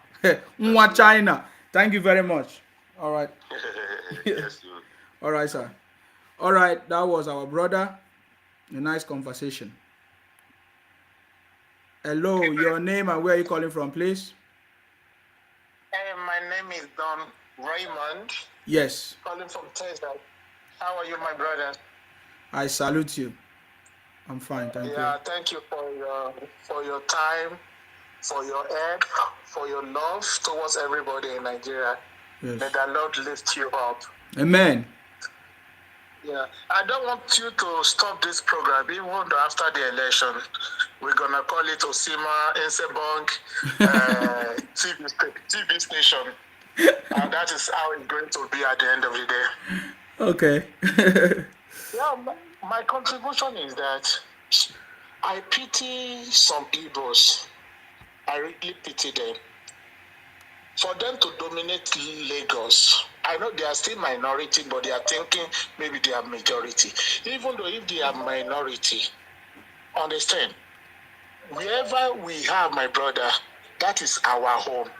China. Thank you very much. All right. Yes, all right, sir. All right, that was our brother. A nice conversation. Hello, your name and where are you calling from, please? My name is Don Raymond. Yes. Calling from Texas. How are you, my brother? I salute you. I'm fine, thank you. Yeah, thank you for your time, for your help, for your love towards everybody in Nigeria. Yes. May the Lord lift you up. Amen. Yeah, I don't want you to stop this program even though after the election. We're gonna call it Osima Ensebong TV station, and that is how it's going to be at the end of the day. Okay. Yeah, my contribution is that I pity some Igbos. I really pity them. For them to dominate Lagos, I know they are still minority, but they are thinking maybe they are majority. Even though if they are minority, understand, wherever we have, my brother, that is our home.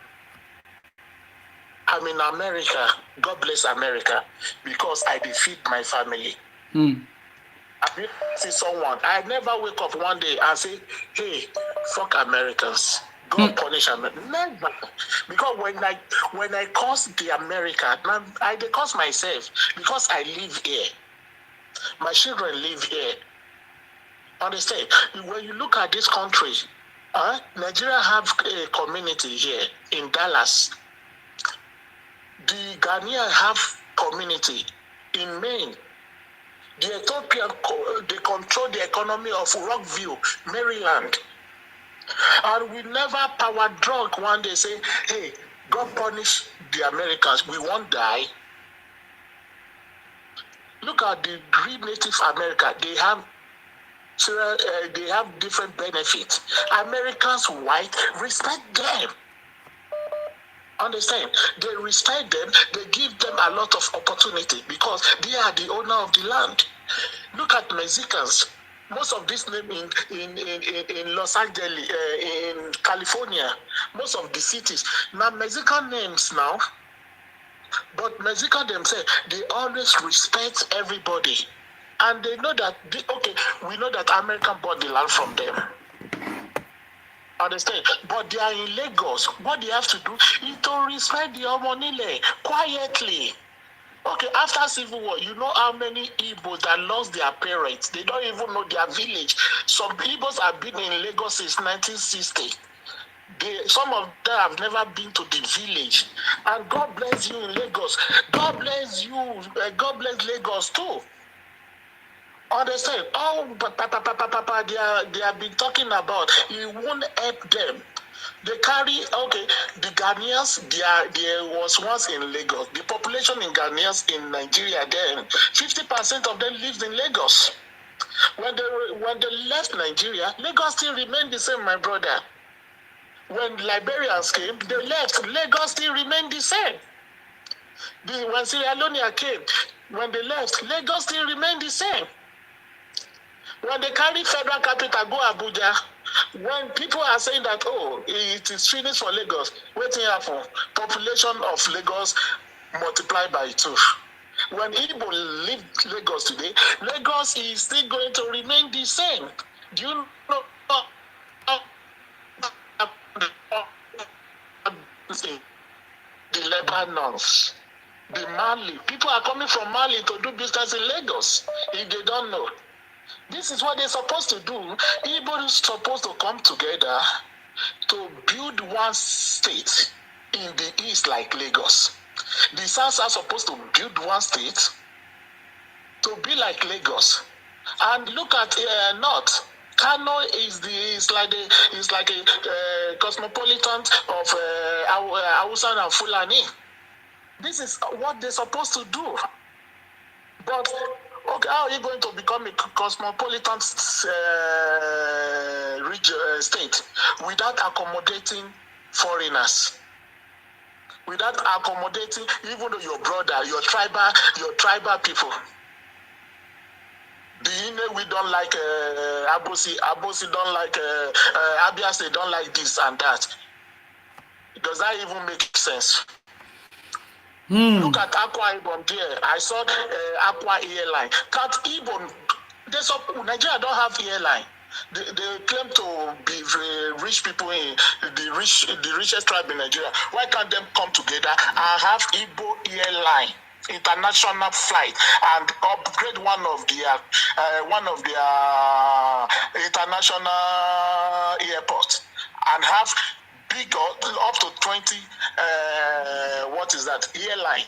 I'm in America. God bless America, because I defeat my family. I see someone. I never wake up one day and say, hey, fuck Americans. God punish America. Never. Because when I curse the America, I curse myself because I live here. My children live here. Understand? When you look at this country, Nigeria have a community here in Dallas. The Ghanaian have community in Maine. The Ethiopian, they control the economy of Rockville, Maryland. And we never power drunk one day say, hey, God punish the Americans, we won't die. Look at the Green Native America, they have different benefits. Americans white respect them. Understand? They respect them, they give them a lot of opportunity because they are the owner of the land. Look at Mexicans. Most of this name in Los Angeles, in California, most of the cities, now Mexican names now, but Mexican themselves, they always respect everybody. And they know that, we know that American bought the land from them. Understand? But they are in Lagos. What they have to do is to respect the Omonile quietly. Okay, after Civil War, you know how many Igbos that lost their parents? They don't even know their village. Some Igbos have been in Lagos since 1960. Some of them have never been to the village. And God bless you in Lagos. God bless you. God bless Lagos too. Understand? They have been talking about it won't help them. They carry, the Ghanaians, there was once in Lagos. The population in Ghanaians in Nigeria then, 50% of them lived in Lagos. When they left Nigeria, Lagos still remained the same, my brother. When Liberians came, they left. Lagos still remained the same. When Sierra Leone came, when they left, Lagos still remained the same. When they carry federal capital, go Abuja, when people are saying that, it is finished for Lagos, what happen? Population of Lagos multiplied by 2. When Igbo leave Lagos today, Lagos is still going to remain the same. Do you know? The Lebanons, the Mali, people are coming from Mali to do business in Lagos, if they don't know. This is what they're supposed to do. Igbo is supposed to come together to build one state in the east like Lagos. The South are supposed to build one state to be like Lagos. And look at North. Kano is like a cosmopolitan of Hausa and Fulani. This is what they're supposed to do. But how are you going to become a cosmopolitan state without accommodating foreigners? Without accommodating even though your brother, your tribal people. The Ine, we don't like Abosi don't like Abia State don't like this and that. Does that even make sense? Look at Aqua Ibom there. I saw Aqua airline. Can't Ibom, Nigeria don't have airline. They claim to be rich people in the richest tribe in Nigeria. Why can't them come together and have Igbo airline, international flight, and upgrade one of their international airports and have big up to 20 airline.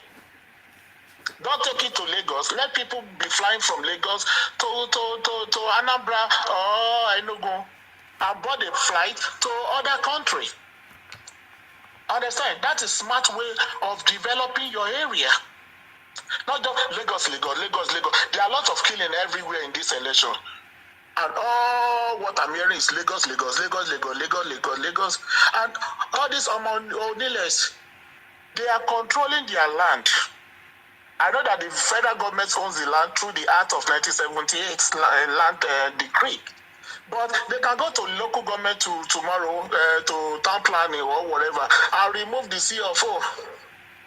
Don't take it to Lagos. Let people be flying from Lagos to Anambra or Enugu and board a flight to other country. Understand? That is smart way of developing your area. Not just Lagos. There are lots of killing everywhere in this election. And all what I'm hearing is Lagos. And all these Oniles, they are controlling their land. I know that the federal government owns the land through the Act of 1978 land decree. But they can go to local government tomorrow to town planning or whatever and remove the CFO.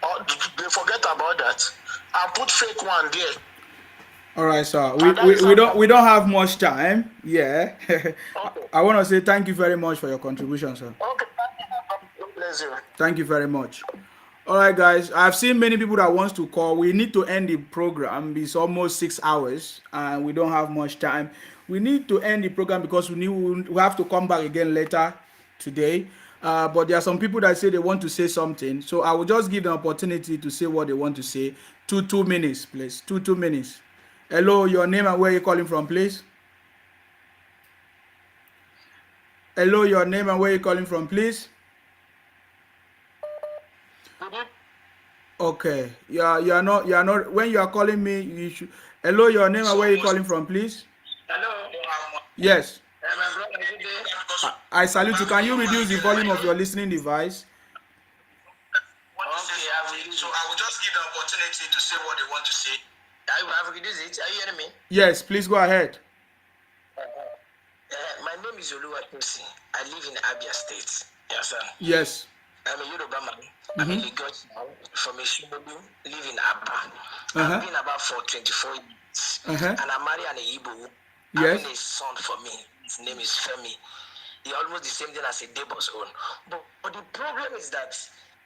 Or they forget about that and put fake one there. All right, sir. We don't have much time. Yeah. Okay. I want to say thank you very much for your contribution, sir. Okay. Bless you. Thank you very much. All right, guys. I've seen many people that wants to call. We need to end the program. It's almost 6 hours, and we don't have much time. We need to end the program because we have to come back again later today. But there are some people that say they want to say something. So I will just give them opportunity to say what they want to say. 2 minutes, please. 2 minutes. Hello, your name and where you calling from, please. Hello, your name and where you calling from, please. Okay. You are not when you are calling me, you should. Hello, your name and where you calling from, please. Hello. Yes. My brother, good day. I salute you. Can you reduce the volume of your listening device? Okay, so I will just give the opportunity to say what they want to say. I will have reduced it. Are you hearing me? Yes, please go ahead. My name is Oluwatosin. I live in Abia State. Yes, sir. Yes. I'm a Yoruba man. I'm in Lagos now, from a Shimobu, live in Abba. I've been about for 24 years. And I'm married an Igbo. Yes. Having a son for me. His name is Femi. He almost the same thing as a neighbor's own. But the problem is that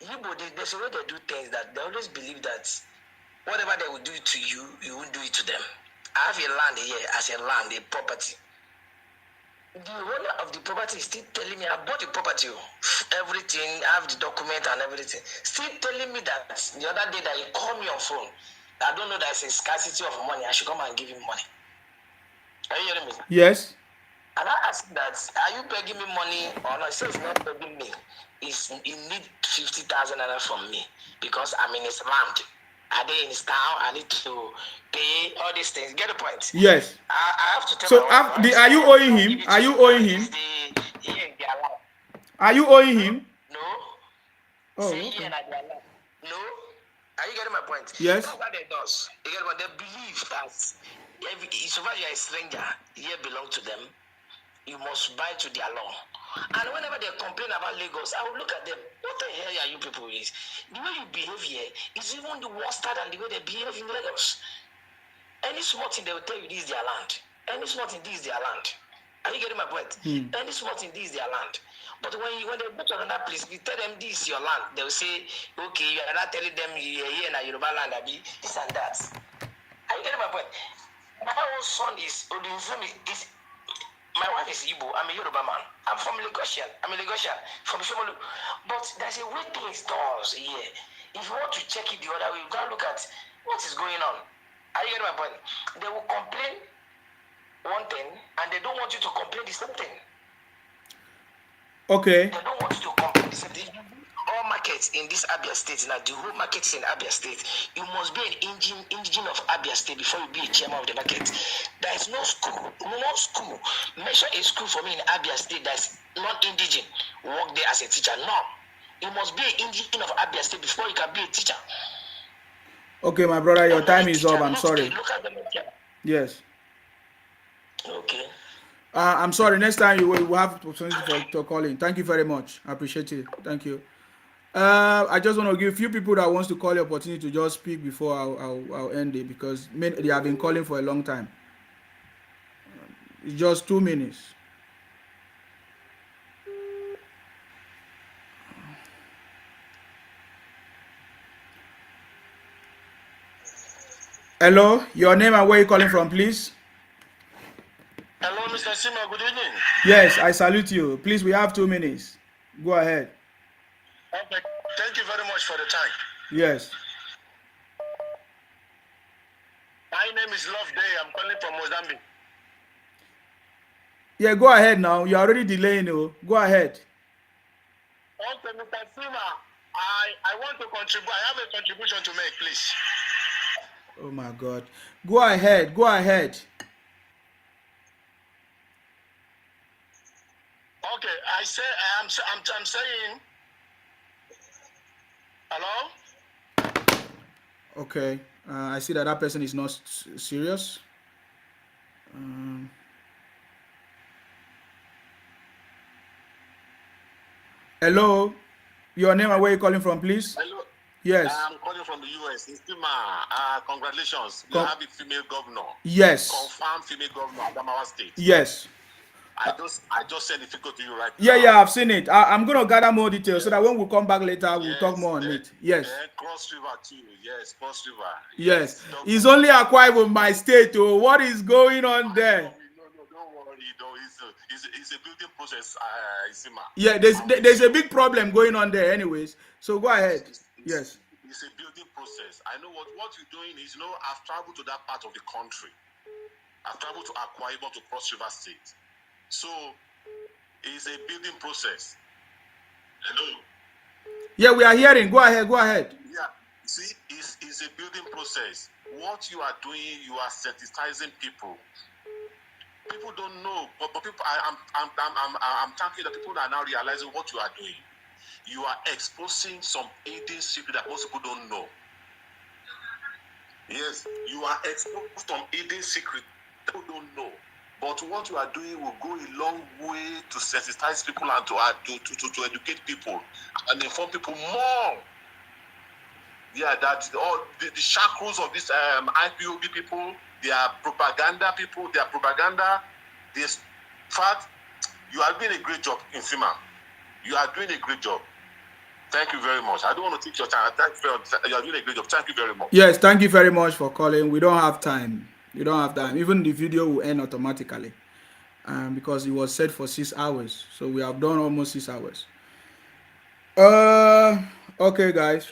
Igbo, there's a way they do things that they always believe that whatever they will do to you, you won't do it to them. I have a land here as a land, a property. The owner of the property is still telling me I bought the property, everything, I have the document and everything. Still telling me that the other day that he called me on phone. I don't know that it's a scarcity of money. I should come and give him money. Are you hearing me? Yes. And I asked that, are you begging me money or not? He says he's not begging me. He need 50,000 from me because I'm in his land. Are they in his town? I need to pay all these things. Get the point? Yes. I have to tell So my wife. are you owing him? Are you owing him? Are you owing him? No. Oh, Say okay. No. Are you getting my point? Yes. That's what they does. You get what they believe that so far you are a stranger, here belong to them. You must buy to their law. And whenever they complain about Lagos, I will look at them. What the hell are you people is? The way you behave here is even the worse than the way they behave in Lagos. Any small thing they will tell you this is their land. Any small thing this is their land. Are you getting my point? Any small thing this is their land. But when they go to another place, you tell them this is your land, they will say, okay, you are not telling them you are here in a Yoruba land, this and that. Are you getting my point? My own son is my wife is Igbo. I'm a Yoruba man. I'm from Lagosian. From Shomolu. But there's a way things does here. If you want to check it the other way, you gotta look at what is going on. Are you getting my point? They will complain one thing, and they don't want you to complain the same thing. Okay. They don't want you to complain the same thing. All markets in this Abia State, now the whole markets in Abia State, you must be an indigene of Abia State before you be a chairman of the market. There is no school. Mention a school for me in Abia State that's non-indigene. Work there as a teacher. No. You must be an indigene of Abia State before you can be a teacher. Okay, my brother, your time is up. I'm sorry. Yes. Okay. I'm sorry. Next time you will have opportunity to call in. Thank you very much. I appreciate it. Thank you. I just want to give a few people that wants to call the opportunity to just speak before I'll end it because they have been calling for a long time. It's just 2 minutes. Hello, your name and where you calling from, please? Hello, Mr. Sima. Good evening. Yes, I salute you. Please, we have 2 minutes. Go ahead. Okay. Thank you very much for the time. Yes. My name is Love Day. I'm calling from Mozambique. Yeah, go ahead now. You're already delaying. Go ahead. Okay, Mr. Sima, I want to contribute. I have a contribution to make, please. Oh my God. Go ahead. Go ahead. Okay, I'm saying. Hello? Okay. I see that person is not serious. Hello. Your name and where you calling from, please? Hello. Yes. I'm calling from the US. Congratulations. We have a female governor. Yes. Confirmed female governor of Adamawa State. Yes. I just sent the figure to you right now. Yeah, I've seen it. I'm going to gather more details so that when we come back later, we'll talk more on it. Yes. Cross River too. Yes, Cross River. Yes. It's only Akwa Ibom, my state. What is going on there? No, don't worry. it's a building process, Isima. Yeah, there's a big problem going on there anyways. So go ahead. Yes. It's a building process. I know what you're doing is, I've traveled to that part of the country. I've traveled to Akwa Ibom, to Cross River State. So it's a building process. Hello? Yeah, we are hearing. Go ahead. Yeah. See, it's a building process. What you are doing, you are sensitizing people. People don't know, but people, I'm thanking that people are now realizing what you are doing. You are exposing some hidden secret that most people don't know. Yes, you are exposing some hidden secret that people don't know. But what you are doing will go a long way to sensitize people and to educate people and inform people more. Yeah, that all the shackles of these IPOB people, they are propaganda people, they are propaganda. This fact, you are doing a great job, Insima. You are doing a great job. Thank you very much. I don't want to take your time. You are doing a great job. Thank you very much. Yes, thank you very much for calling. We don't have time. Even the video will end automatically. Because it was set for 6 hours. So we have done almost 6 hours. Okay, guys.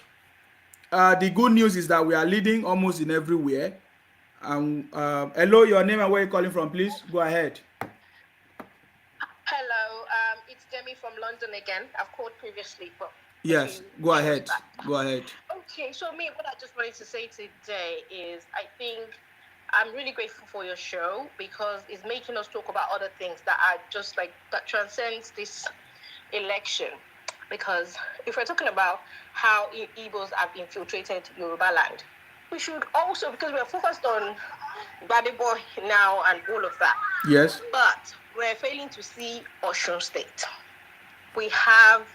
The good news is that we are leading almost in everywhere. Hello, your name and where you're calling from, please. Go ahead. Hello, it's Demi from London again. I've called previously, but yes, go ahead. Go ahead. Okay, so what I just wanted to say today is I think I'm really grateful for your show because it's making us talk about other things that are just that transcends this election. Because if we're talking about how Igbos have infiltrated Yoruba land, we should also, because we're focused on Badebo now and all of that. Yes. But we're failing to see Osun State. We have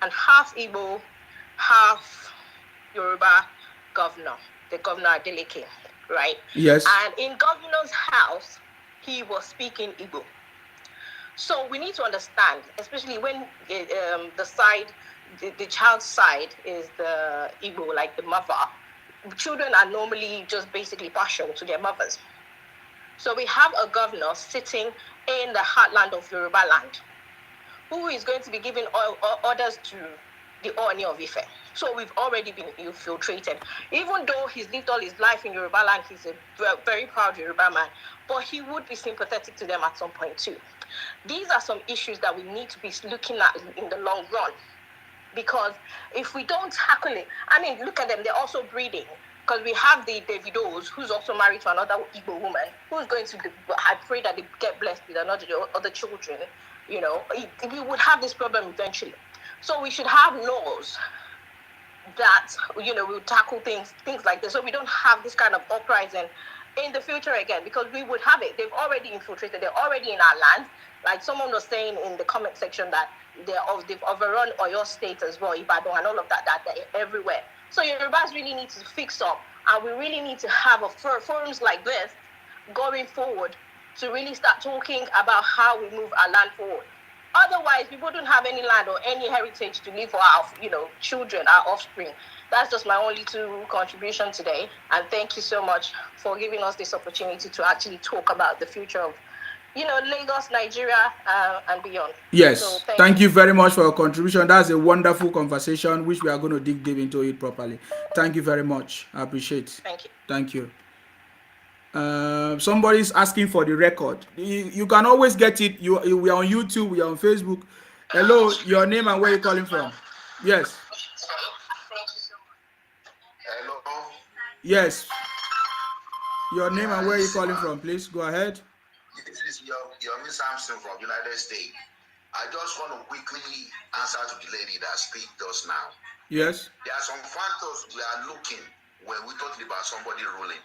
a half Igbo, half Yoruba governor, the governor Adeleke, right? Yes. And in governor's house, he was speaking Igbo. So we need to understand, especially when the child's side is the Igbo, like the mother. Children are normally just basically partial to their mothers. So we have a governor sitting in the heartland of Yoruba land, who is going to be giving orders to the Ooni of Ife. So we've already been infiltrated. Even though he's lived all his life in Yoruba land, he's a very proud Yoruba man, but he would be sympathetic to them at some point too. These are some issues that we need to be looking at in the long run. Because if we don't tackle it, look at them, they're also breeding. Because we have the Davidos, who's also married to another Igbo woman, who's going to, I pray that they get blessed with other children. We would have this problem eventually. So we should have laws that, will tackle things like this. So we don't have this kind of uprising in the future again, because we would have it. They've already infiltrated. They're already in our land. Like someone was saying in the comment section that they've overrun Oyo State as well, Ibadan and all of that they're everywhere. So Yorubas really need to fix up, and we really need to have forums like this going forward to really start talking about how we move our land forward. Otherwise, we wouldn't have any land or any heritage to leave for our, children, our offspring. That's just my only contribution today. And thank you so much for giving us this opportunity to actually talk about the future of, Lagos, Nigeria, and beyond. Yes. So thank you very much for your contribution. That's a wonderful conversation, which we are going to dig deep into it properly. Thank you very much. I appreciate it. Thank you. Thank you. Somebody's asking for the record. You can always get it. We are on YouTube, we are on Facebook. Hello, your name and where you're calling from. Yes. Hello. Yes. Your name and where you're calling from, please. Go ahead. This is your Miss Samson from United States. I just want to quickly answer to the lady that speaks just now. Yes. There are some factors we are looking when we talk about somebody ruling.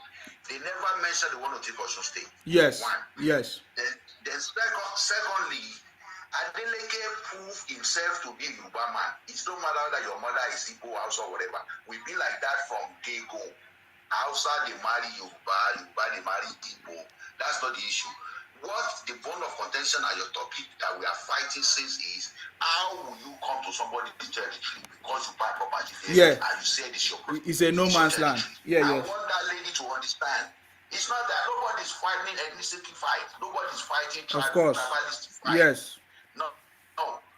They never mention they want to take Osun State. Yes. One. Yes. Then secondly, Adeleke proved himself to be a Yoruba man. It don't matter that your mother is Igbo, Hausa, or whatever. We be like that from day go. Hausa, they marry Yoruba, Yoruba, they marry Igbo. That's not the issue. What the bone of contention and your topic that we are fighting since is how will you come to somebody's territory because you buy property there and you say this your property? It's a no man's land. Yeah, I yes. want that lady to understand It's not that nobody's fighting ethnicity fight. Nobody's fighting Of course. tribalistic fight. Yes. No,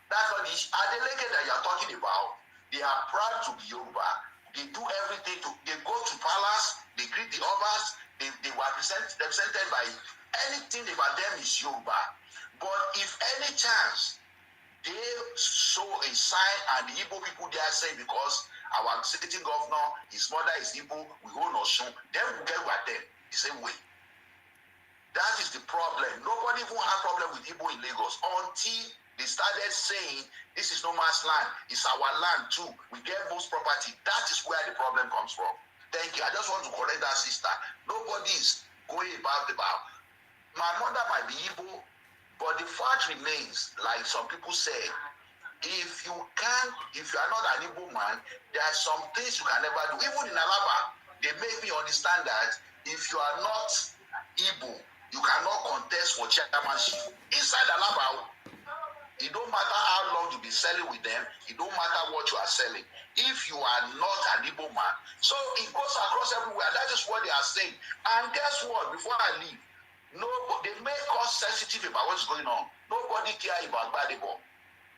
that's not the issue. Adeleke that you're talking about, they are proud to be Yoruba. They do everything. They go to palace, they greet the Obas, they were represented by anything about them is Yoruba. But if any chance they show a sign and the Igbo people they are saying because our sitting governor, his mother is Igbo, we own Osun, then we get with them the same way. That is the problem. Nobody even had problem with Igbo in Lagos until they started saying this is no man's land, it's our land too. We get most property. That is where the problem comes from. Thank you. I just want to correct that sister. Nobody is going about. My mother might be Igbo, but the fact remains, like some people say, if you are not an Igbo man, there are some things you can never do. Even in Alaba, they make me understand that if you are not Igbo, you cannot contest for chairmanship. Inside Alaba, it don't matter how long you be selling with them, it don't matter what you are selling. If you are not an Igbo man, so it goes across everywhere. That is what they are saying. And guess what? Before I leave, they make us sensitive about what's going on. Nobody care about Gbadebo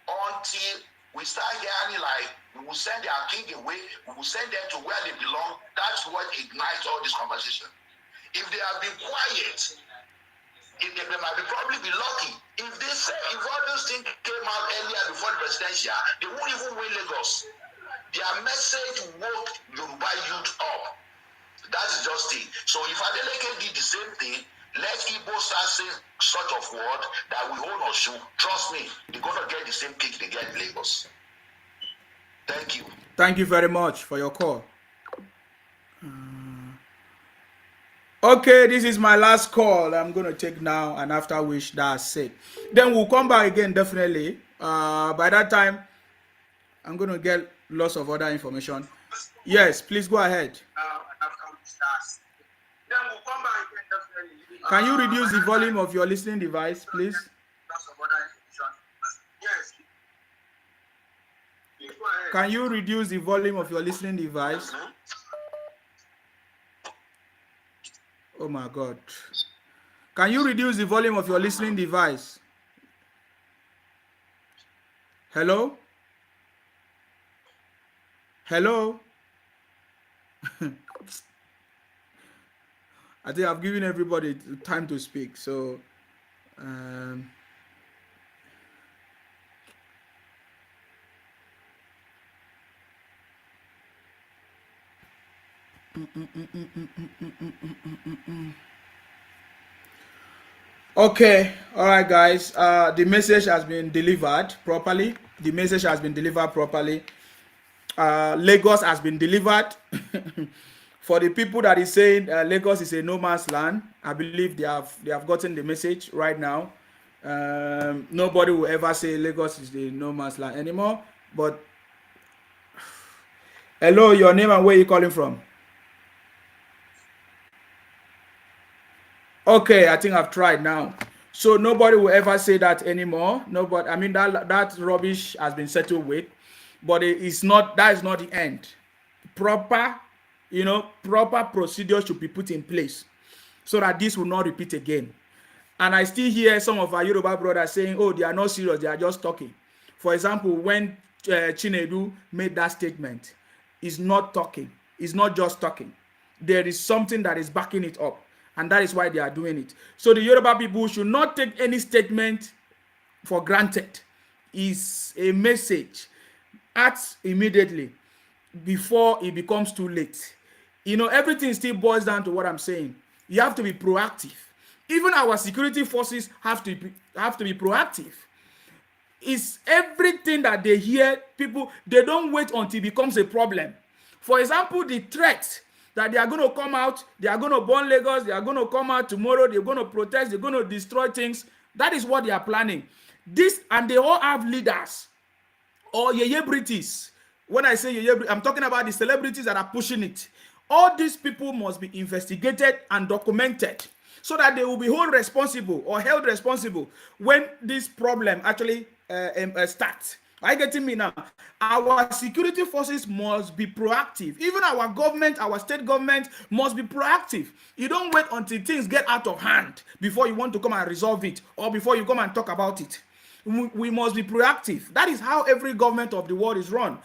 until we start hearing like we will send their king away, we will send them to where they belong. That's what ignites all this conversation. If they have been quiet, they might probably be lucky. If they say if all those things came out earlier before the presidential, they won't even win Lagos. Their message woke Yoruba youth up. That is just it. So if Adeleke did the same thing, let Igbo start saying sort of word that we own Osun. Trust me, they're gonna get the same kick they get in Lagos. Thank you. Thank you very much for your call. Okay, this is my last call I'm going to take now, and after which that's it. Then we'll come back again, definitely. By that time, I'm going to get lots of other information. Yes, please go ahead. Can you reduce the volume of your listening device, please? Can you reduce the volume of your listening device? Oh my God. Can you reduce the volume of your listening device? Hello? Hello? I think I've given everybody time to speak. So, okay, all right, guys. The message has been delivered properly. The message has been delivered properly. Lagos has been delivered. For the people that is saying Lagos is a no man's land, I believe they have gotten the message right now. Nobody will ever say Lagos is a no man's land anymore. But hello, your name and where you calling from? Okay, I think I've tried now. So nobody will ever say that anymore. Nobody. I mean that rubbish has been settled with, but it's not. That is not the end. Proper procedures should be put in place so that this will not repeat again. And I still hear some of our Yoruba brothers saying, oh, they are not serious, they are just talking. For example, when Chinedu made that statement, he's not talking, he's not just talking. There is something that is backing it up, and that is why they are doing it. So the Yoruba people should not take any statement for granted. It's a message. Act immediately before it becomes too late. Everything still boils down to what I'm saying. You have to be proactive. Even our security forces have to be proactive. It's everything that they hear, people, they don't wait until it becomes a problem. For example, the threat that they are going to come out, they are going to burn Lagos, they are going to come out tomorrow, they're going to protest, they're going to destroy things. That is what they are planning. And they all have leaders or celebrities. When I say I'm talking about the celebrities that are pushing it. All these people must be investigated and documented so that they will be held responsible when this problem actually starts. Are you getting me now? Our security forces must be proactive. Even our government, our state government must be proactive. You don't wait until things get out of hand before you want to come and resolve it, or before you come and talk about it. We must be proactive. That is how every government of the world is run.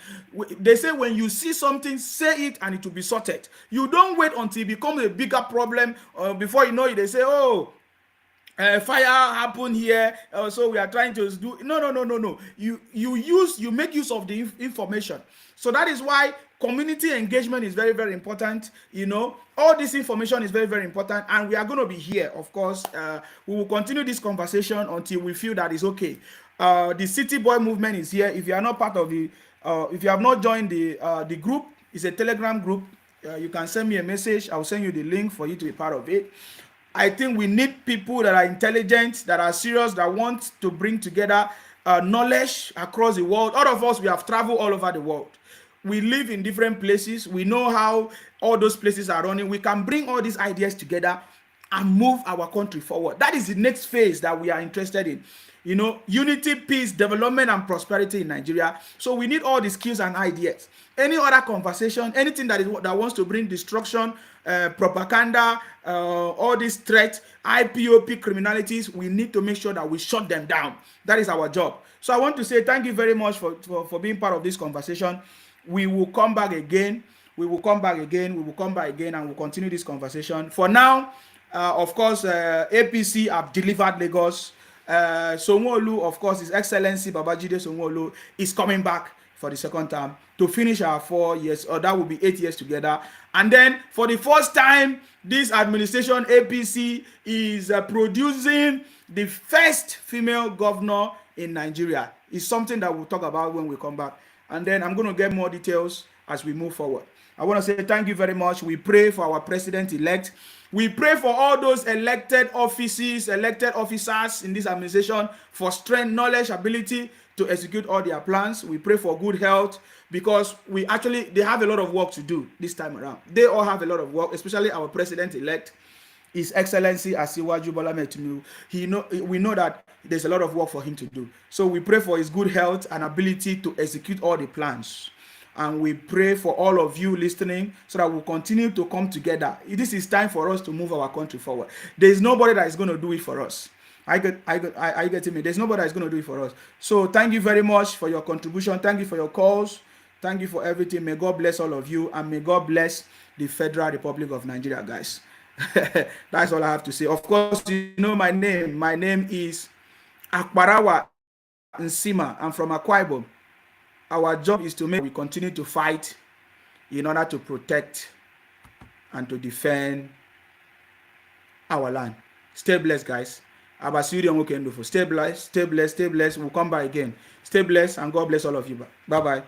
They say when you see something, say it and it will be sorted. You don't wait until it becomes a bigger problem, before you know it, they say, oh, fire happened here, so we are trying to do. No. You make use of the information. So that is why community engagement is very, very important. All this information is very, very important, and we are going to be here, of course. We will continue this conversation until we feel that it's okay. The City Boy movement is here. If you are not part of the if you have not joined the group, it's a Telegram group. You can send me a message. I'll send you the link for you to be part of it. I think we need people that are intelligent, that are serious, that want to bring together knowledge across the world. All of us, we have traveled all over the world. We live in different places. We know how all those places are running. We can bring all these ideas together and move our country forward. That is the next phase that we are interested in. Unity, peace, development, and prosperity in Nigeria. So we need all the skills and ideas. Any other conversation, anything that wants to bring destruction, propaganda, all these threats, IPOP criminalities, we need to make sure that we shut them down. That is our job. So I want to say thank you very much for being part of this conversation. We will come back again. We will come back again, and we'll continue this conversation. For now, of course, APC have delivered Lagos. Sanwo-Olu, of course, His Excellency Babajide Sanwo-Olu is coming back for the second time to finish our 4 years, or that will be 8 years together. And then for the first time, this administration, APC, is producing the first female governor in Nigeria. It's something that we'll talk about when we come back. And then I'm going to get more details as we move forward. I want to say thank you very much. We pray for our president-elect. We pray for all those elected offices, elected officers in this administration for strength, knowledge, ability to execute all their plans. We pray for good health, because they have a lot of work to do this time around. They all have a lot of work, especially our president-elect, His Excellency Asiwaju Bola Ahmed Tinubu. We know that there's a lot of work for him to do. So we pray for his good health and ability to execute all the plans. And we pray for all of you listening, so that we'll continue to come together. This is time for us to move our country forward. There's nobody that is going to do it for us. I get me. There's nobody that's going to do it for us. So thank you very much for your contribution. Thank you for your calls. Thank you for everything. May God bless all of you, and may God bless the Federal Republic of Nigeria, guys. That's all I have to say. Of course, you know my name. My name is Akbarawa Nsima. I'm from Akwa Ibom. Our job is to make we continue to fight in order to protect and to defend our land. Stay blessed, guys. Stay blessed, stay blessed, stay blessed. We'll come back again. Stay blessed, and God bless all of you. Bye-bye.